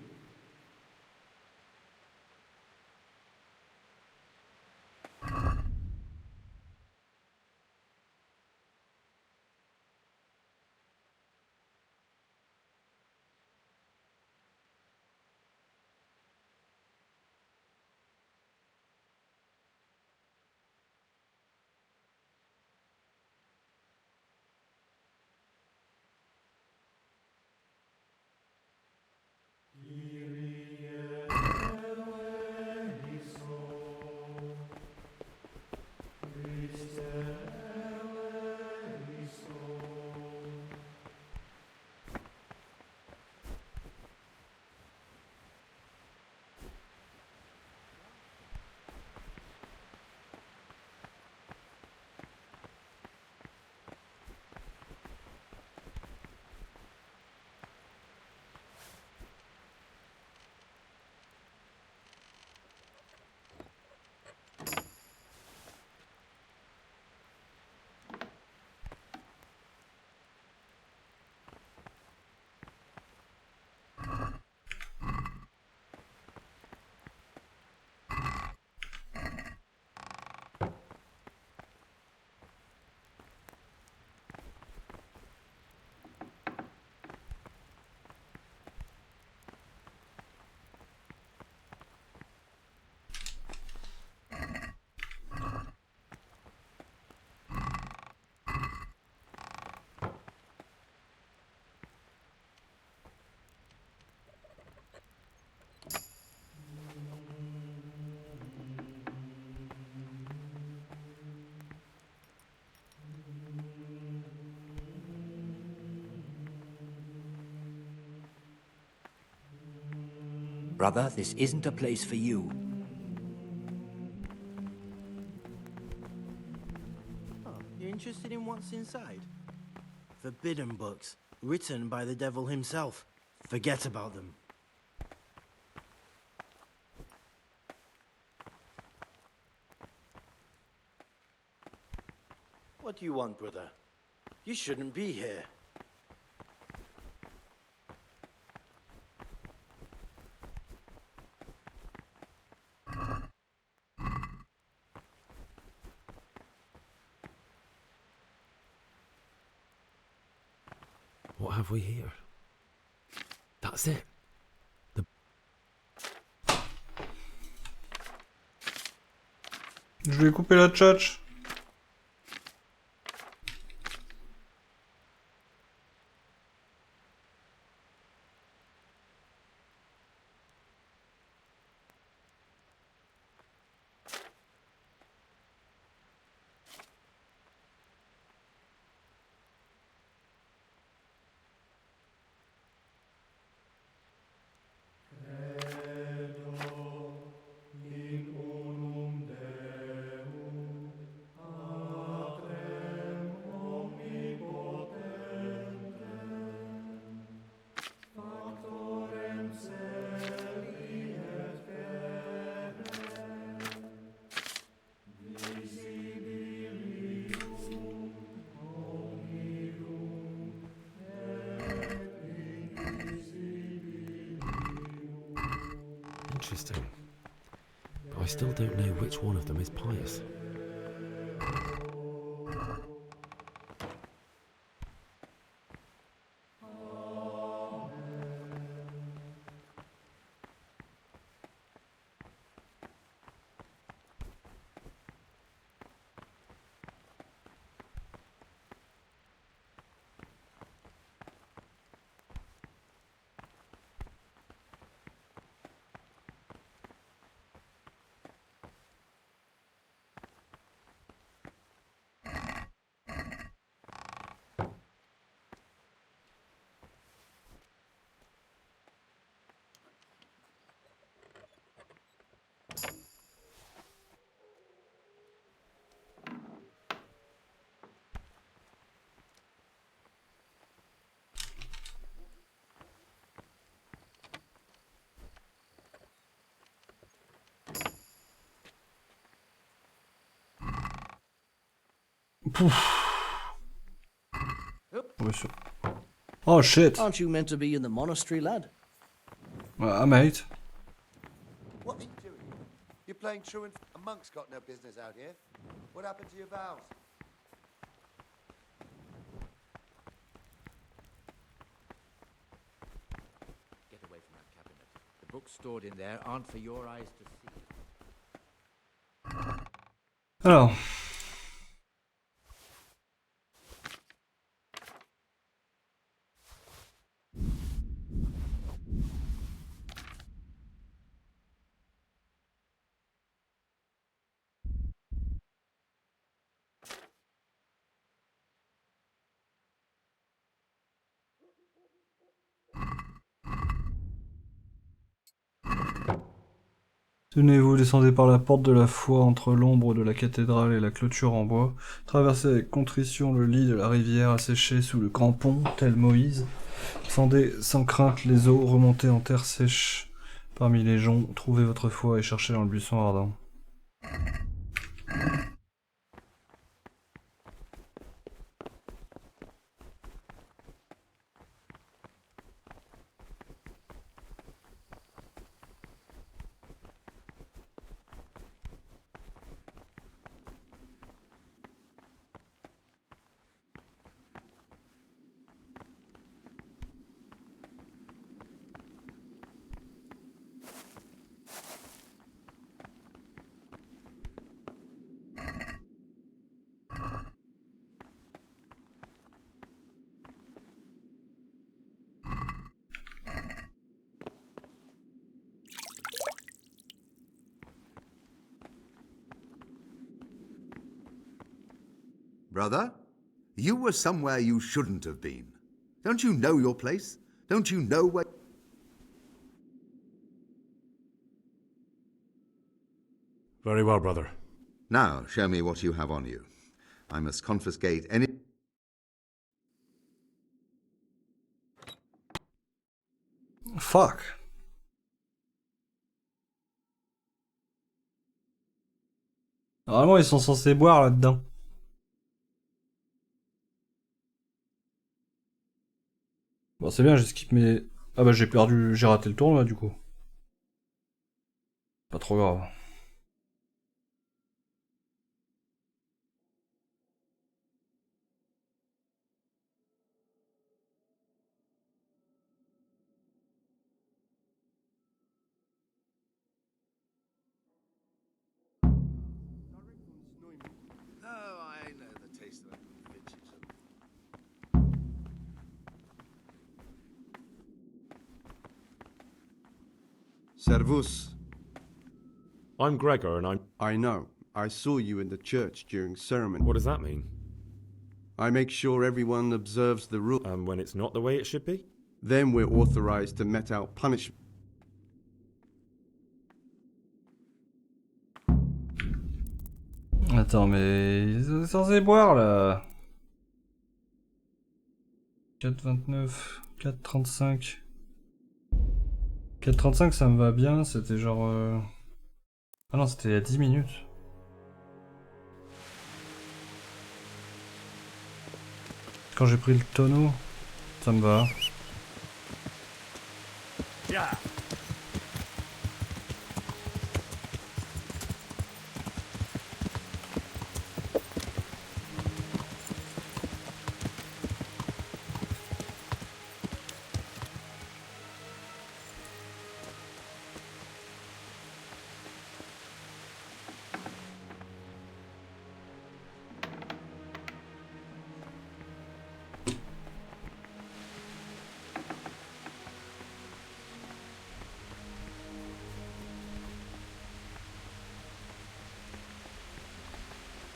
Brother, this isn't a place for you. Oh, you're interested in what's inside? Forbidden books, written by the devil himself. Forget about them. What do you want, brother? You shouldn't be here. What have we here? That's it. Je vais couper la tchatch. Interesting. But I still don't know which one of them is pious. Oh shit. Aren't you meant to be in the monastery, lad? Mate. What are you doing? You're playing truant. A monk's got no business out here. What happened to your vows? Get away from that cabinet. The books stored in there aren't for your eyes to see. Alors. Tenez-vous, descendez par la porte de la foi entre l'ombre de la cathédrale et la clôture en bois. Traversez avec contrition le lit de la rivière asséchée sous le grand pont, tel Moïse. Descendez sans crainte les eaux, remontez en terre sèche parmi les joncs. Trouvez votre foi et cherchez dans le buisson ardent. Brother, you were somewhere you shouldn't have been. Don't you know your place? Don't you know where... Very well, brother. Now, show me what you have on you. I must confiscate any... Fuck. Normalement, ils sont censés boire là-dedans. Bon, c'est bien, j'ai skip mes... Ah bah j'ai perdu, j'ai raté le tour là du coup. Pas trop grave. I know the taste of bitches. Servus. I'm Gregor, and I know. I saw you in the church during ceremony. What does that mean? I make sure everyone observes the rule. And when it's not the way it should be? Then we're authorized to mete out punishment. Attends, mais ils sont censés boire là. 4,29, 4,35. 4,35 ça me va bien, c'était genre... Ah non, c'était il y a 10 minutes. Quand j'ai pris le tonneau, ça me va. Yeah.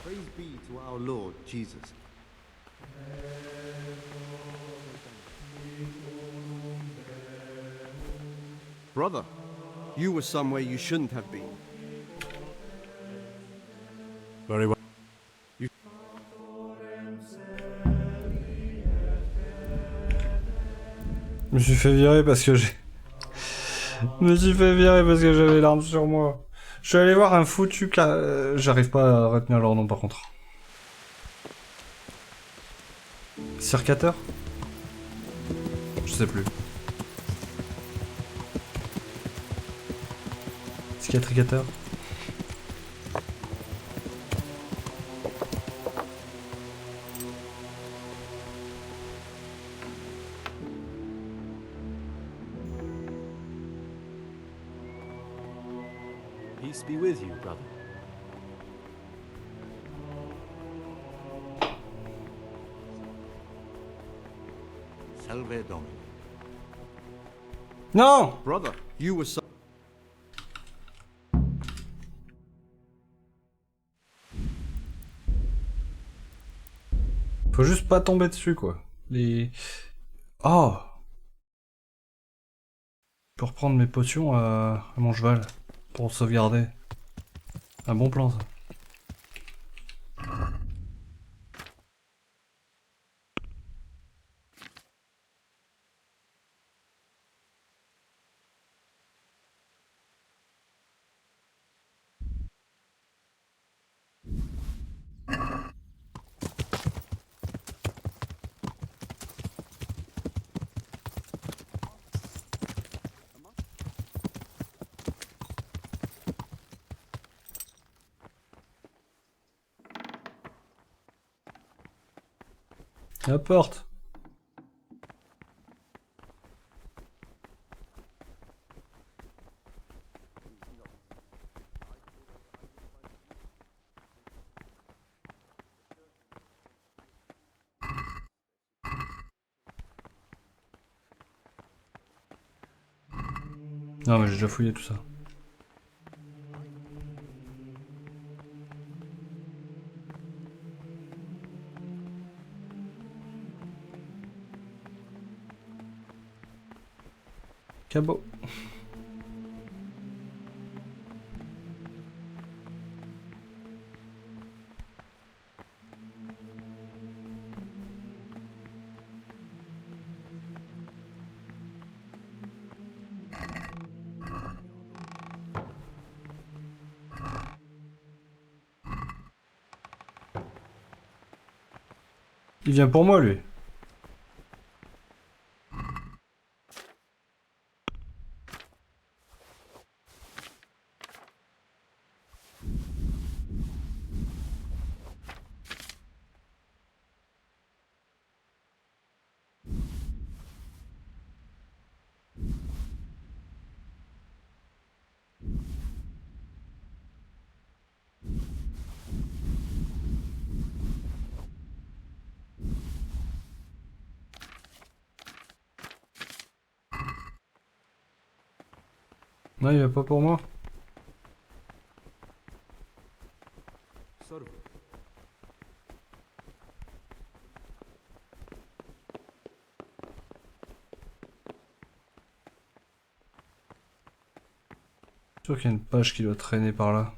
Praise be to our Lord Jesus. Brother, you were somewhere you shouldn't have been. Very well. Je me suis fait virer parce que j'ai... Je me suis fait virer parce que j'avais l'arme sur moi. Je suis allé voir un foutu... J'arrive pas à retenir leur nom par contre. Circateur? Je sais plus. Cicatricateur? Peace be with you, brother. Salve Domini. Non! Brother, you were Faut juste pas tomber dessus, quoi. Les... Oh! Je peux reprendre mes potions à mon cheval. Pour sauvegarder. Un bon plan, ça. La porte. Non mais j'ai déjà fouillé tout ça. Cabot. Il vient pour moi, lui. Non, il vient pas pour moi. Je suis sûr qu'il y a une page qui doit traîner par là.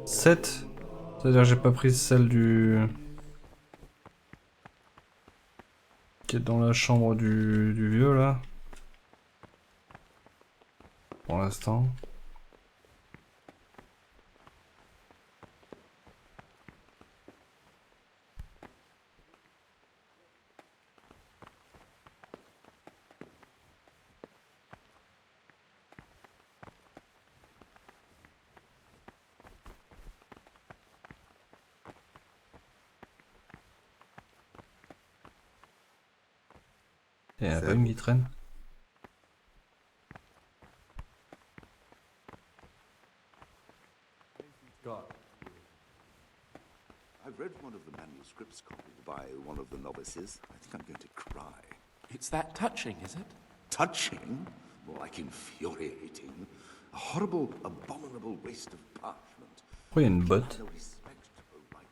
C'est-à-dire que j'ai pas pris celle du... qui est dans la chambre du vieux là. Pour l'instant. Il y en a pas une qui traîne. I've read one of the manuscripts copied by one of the novices. I think I'm going to cry. It's that touching, is it? Touching? More like infuriating. A horrible, abominable waste of parchment. Pourquoi il y a une botte? No respect for right.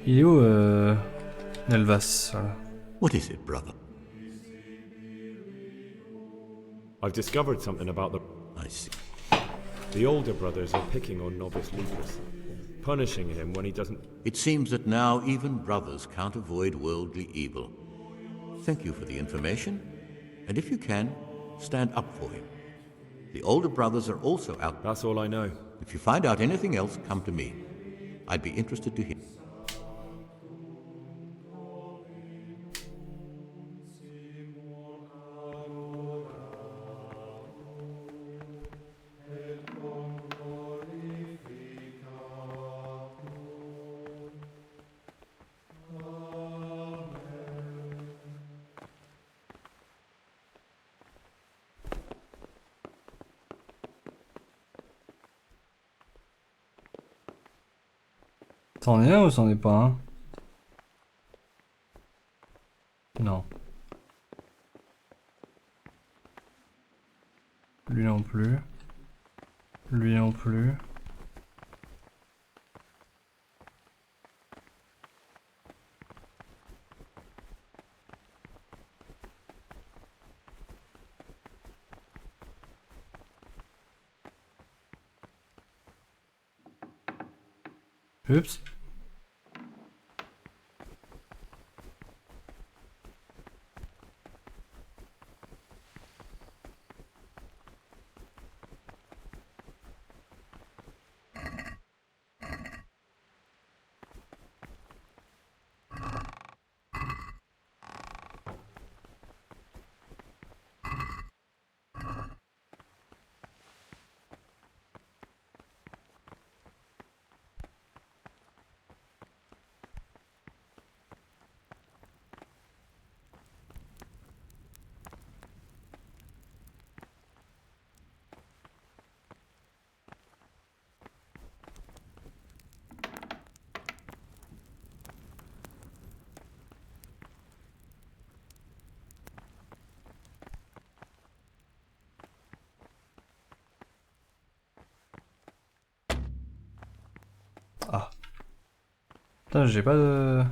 Il est où, Nelvas, voilà. What is it, brother? I've discovered something about the... I see. The older brothers are picking on novice Lucas, punishing him when he doesn't... It seems that now even brothers can't avoid worldly evil. Thank you for the information, and if you can, stand up for him. The older brothers are also out. That's all I know. If you find out anything else, come to me. I'd be interested to hear. C'en est un ou c'en est pas un? Non. Lui non plus. Lui non plus. Oups. Putain, j'ai pas de...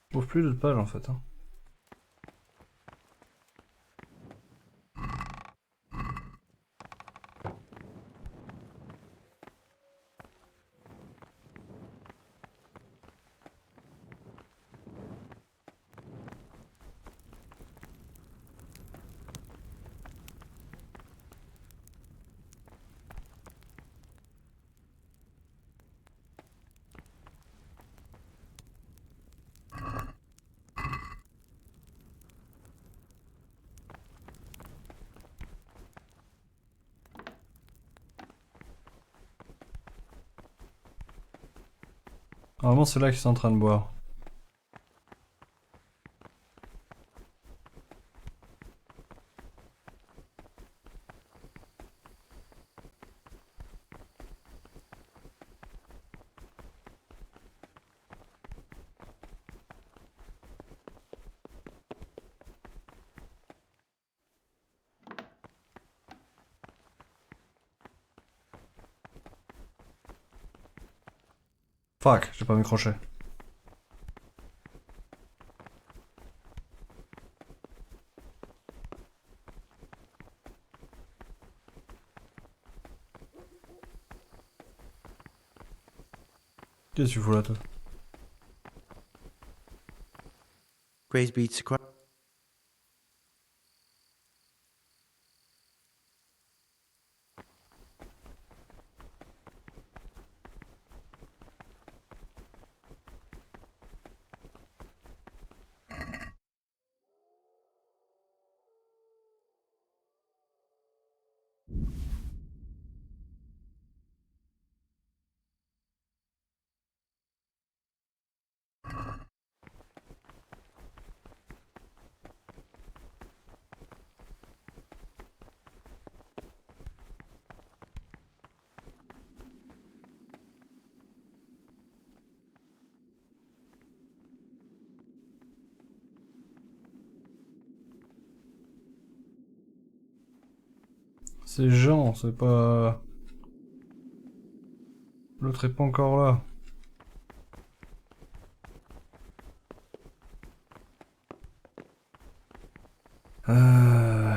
Je trouve plus de page en fait. Hein. Normalement c'est là qu'ils sont en train de boire. Fuck, j'ai pas mes crochets. Qu'est-ce que tu fous là toi? Grace beats across. C'est Jean, c'est pas... L'autre est pas encore là. Euh...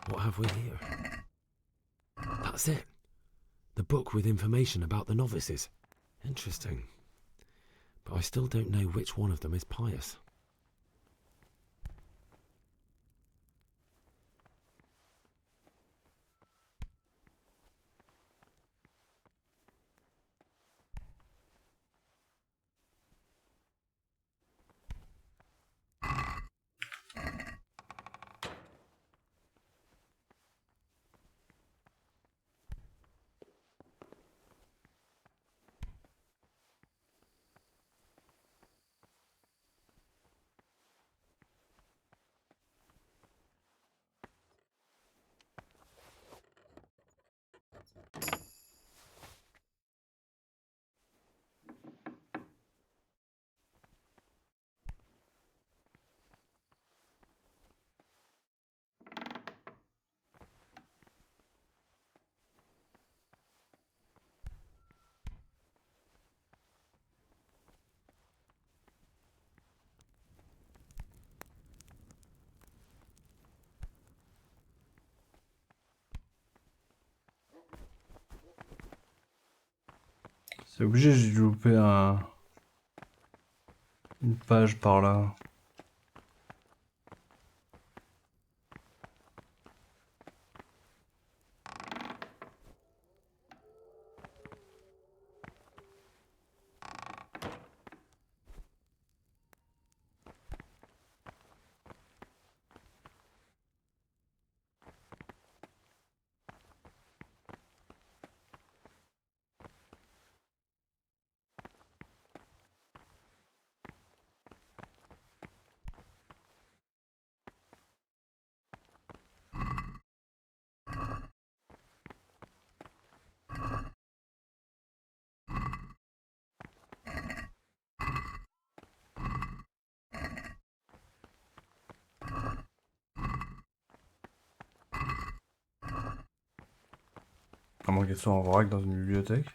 What have we here? That's it. The book with information about the novices. Interesting. But I still don't know which one of them is pious. C'est obligé, j'ai dû louper une page par là. À moins qu'elle soit en vrac dans une bibliothèque.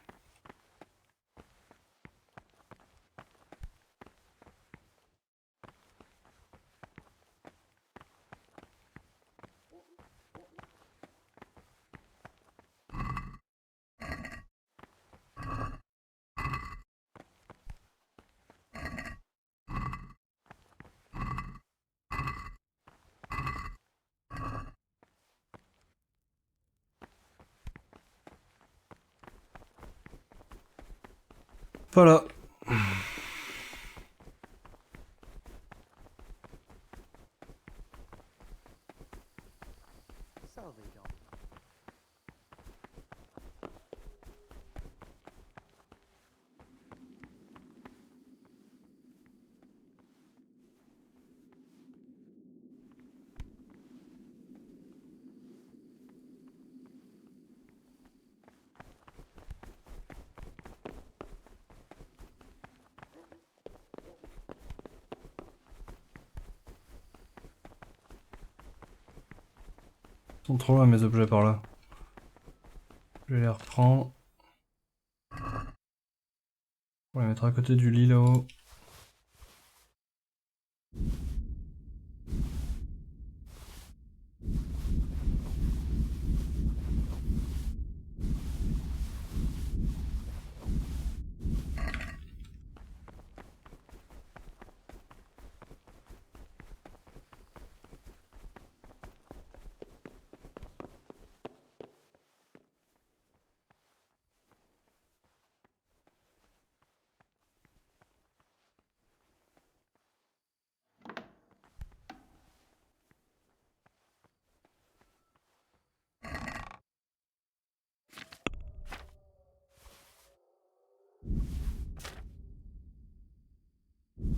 Voilà. Ils sont trop loin mes objets par là. Je vais les reprendre. On va les mettre à côté du lit là-haut.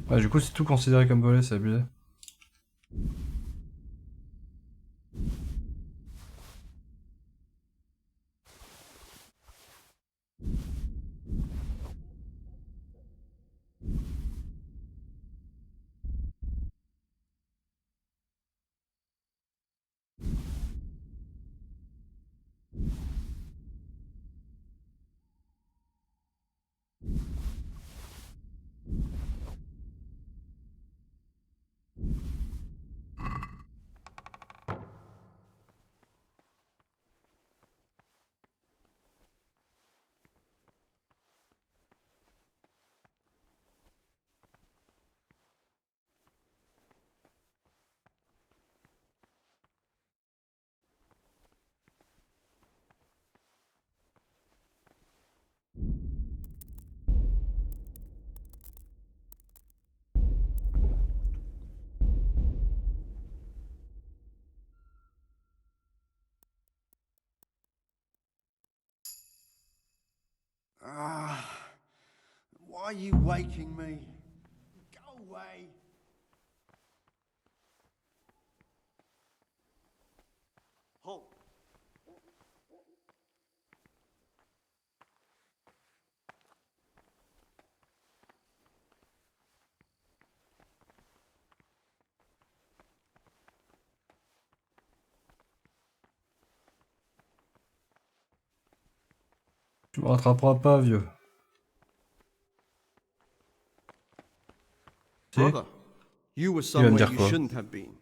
Ouais, du coup, c'est tout considéré comme volé, c'est abusé. are you waking me? Go away. Halt. Tu me rattraperas pas, vieux. Brother, you were Il va me somewhere dire you quoi? shouldn't have been.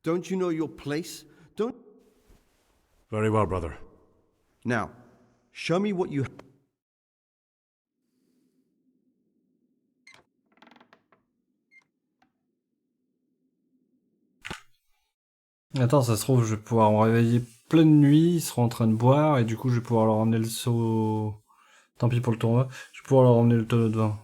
Don't you know your place? Don't. Very well, brother. Now, show me what you. Attends, ça se trouve, je vais pouvoir me réveiller pleine nuit, ils seront en train de boire, et du coup, je vais pouvoir leur emmener le seau... Tant pis pour le tournoi, je vais pouvoir leur emmener le tonneau de vin.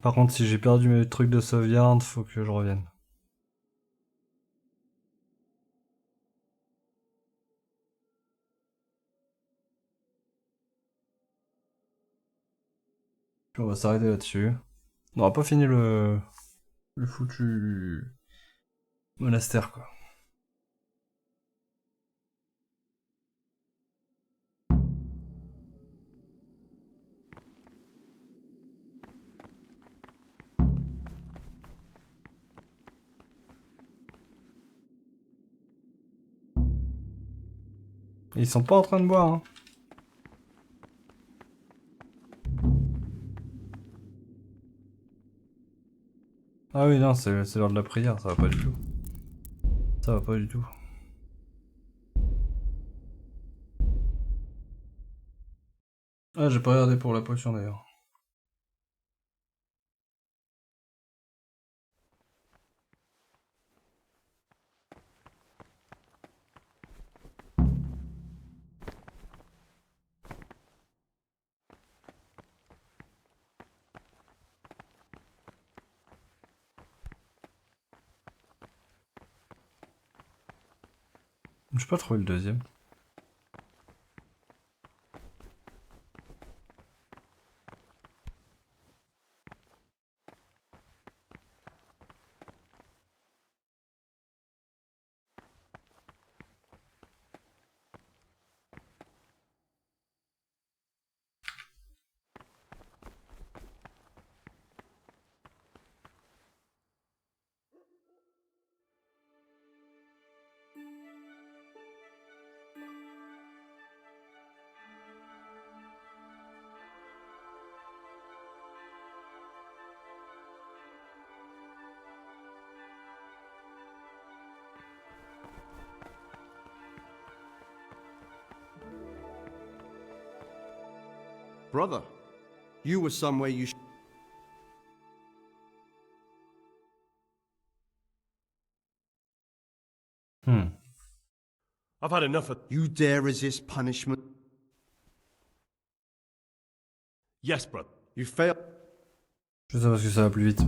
Par contre, si j'ai perdu mes trucs de sauvegarde, faut que je revienne. Puis on va s'arrêter là-dessus. On n'aura pas fini le foutu monastère, quoi. Ils sont pas en train de boire, hein. Ah oui, non, c'est l'heure de la prière, ça va pas du tout. Ça va pas du tout. Ah, j'ai pas regardé pour la potion d'ailleurs. J'ai pas trouvé le deuxième. Brother, you were somewhere you. I've had enough of. You dare resist punishment? Yes, brother. You fail. Je sais parce que ça va plus vite.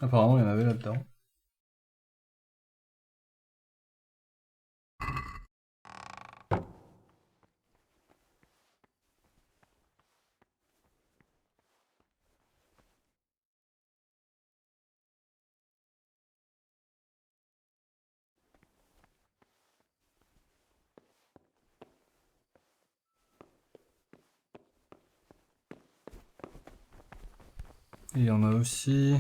Apparemment, il y en avait là-dedans. Et il y en a aussi.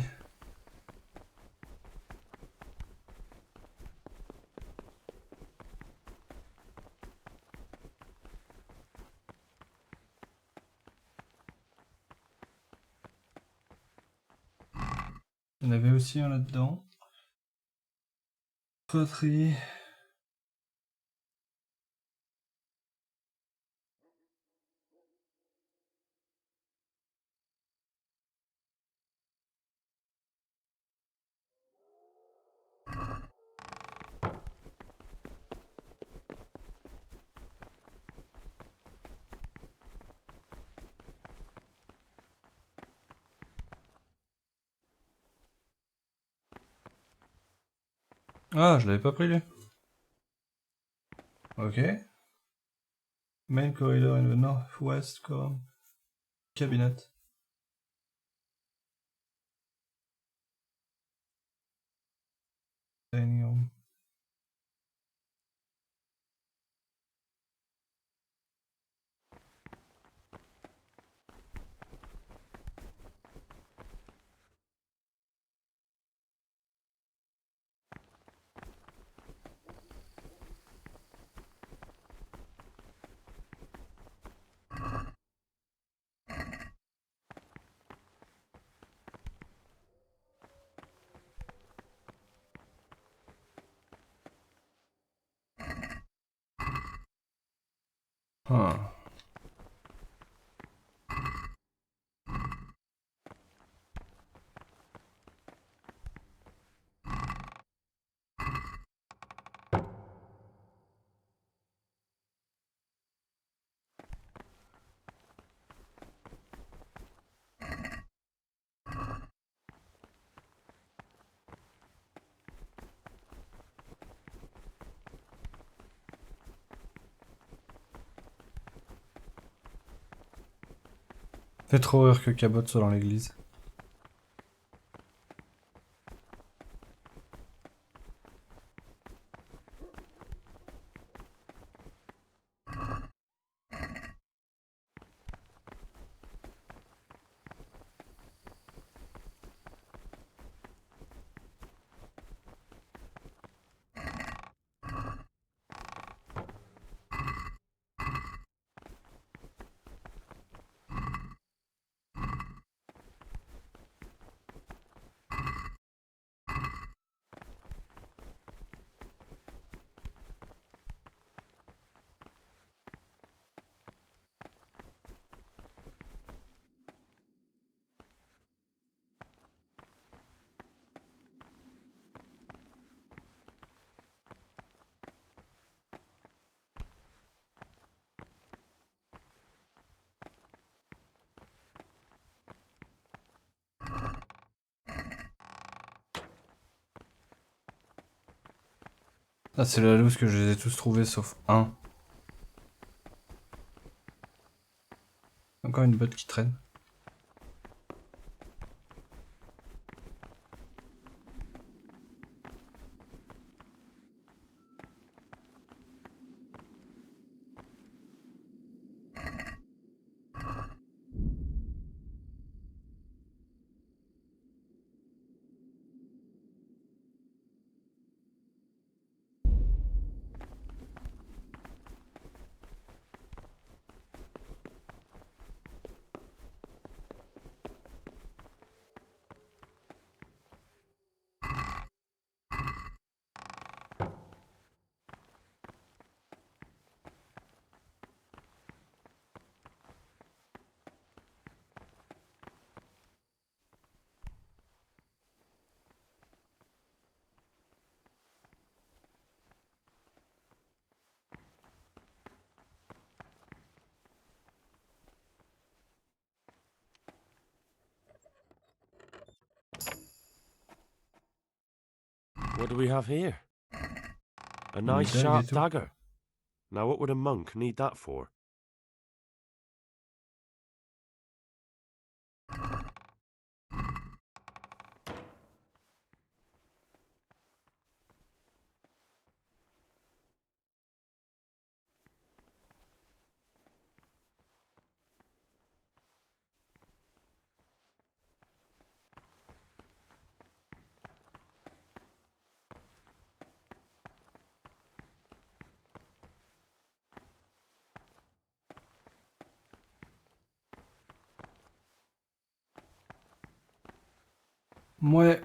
Il y en avait aussi un là-dedans. Poterie. Ah, je l'avais pas pris lui. Ok. Main corridor in the northwest column. Cabinet. Dining room. Huh. Fait trop rire que Cabot soit dans l'église. Ah, c'est la loose que je les ai tous trouvés sauf un. Encore une botte qui traîne. What do we have here? A nice sharp dagger. Now what would a monk need that for? Ouais.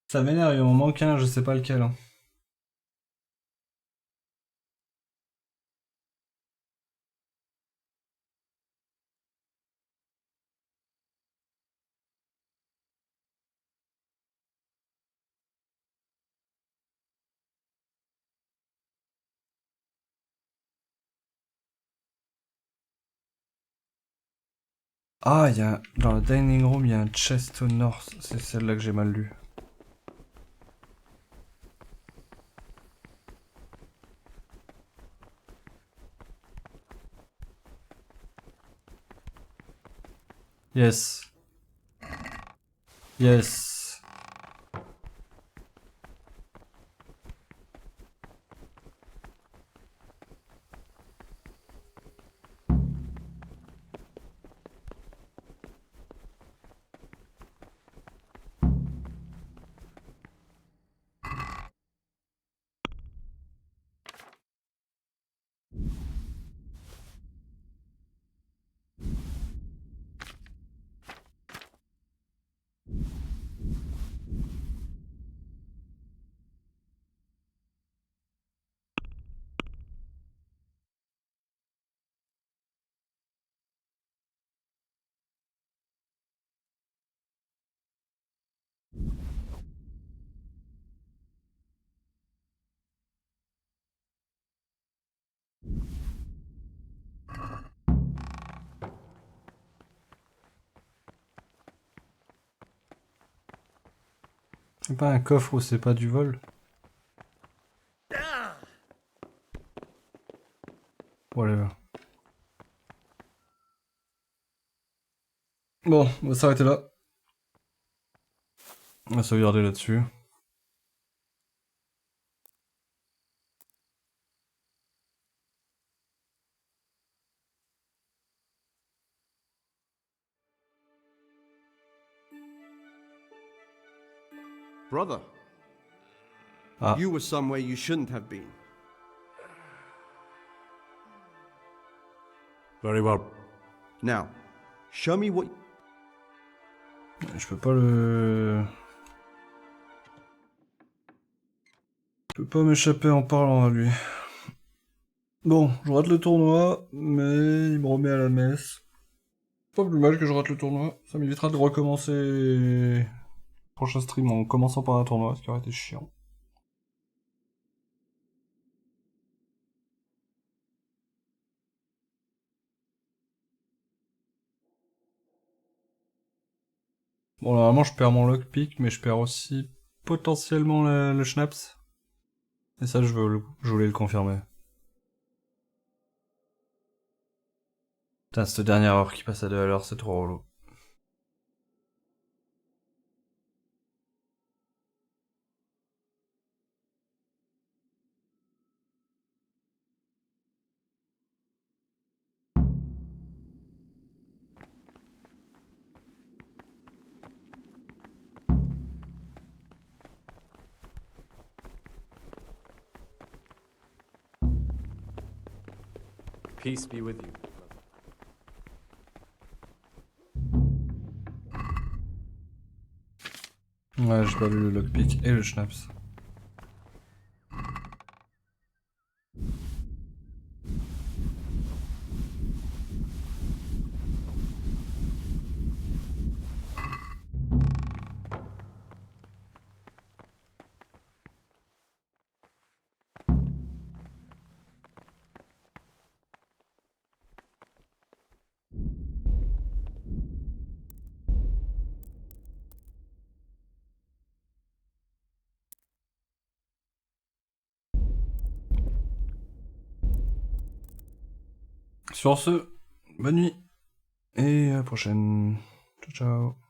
Ça m'énerve, il m'en manque un, je sais pas lequel. Hein. Ah, dans le dining room, il y a un chest au nord. C'est celle-là que j'ai mal lu. Yes. Yes. C'est pas un coffre ou c'est pas du vol? Whatever. Bon, on va s'arrêter là. On va sauvegarder là-dessus. Brother, you were somewhere you shouldn't have been. Very well. Now, show me what... Je peux pas le... Je peux pas m'échapper en parlant à lui. Bon, je rate le tournoi, mais il me remet à la messe. Pas plus mal que je rate le tournoi, ça m'évitera de recommencer le prochain stream en commençant par un tournoi, ce qui aurait été chiant. Bon, normalement je perds mon lockpick, mais je perds aussi potentiellement le schnapps. Et ça, je voulais le confirmer. Putain, cette dernière heure qui passe à 2 à l'heure, c'est trop relou. Peace be with you. Ouais, j'ai pas vu le lockpick et le schnapps. Sur ce, bonne nuit, et à la prochaine. Ciao, ciao.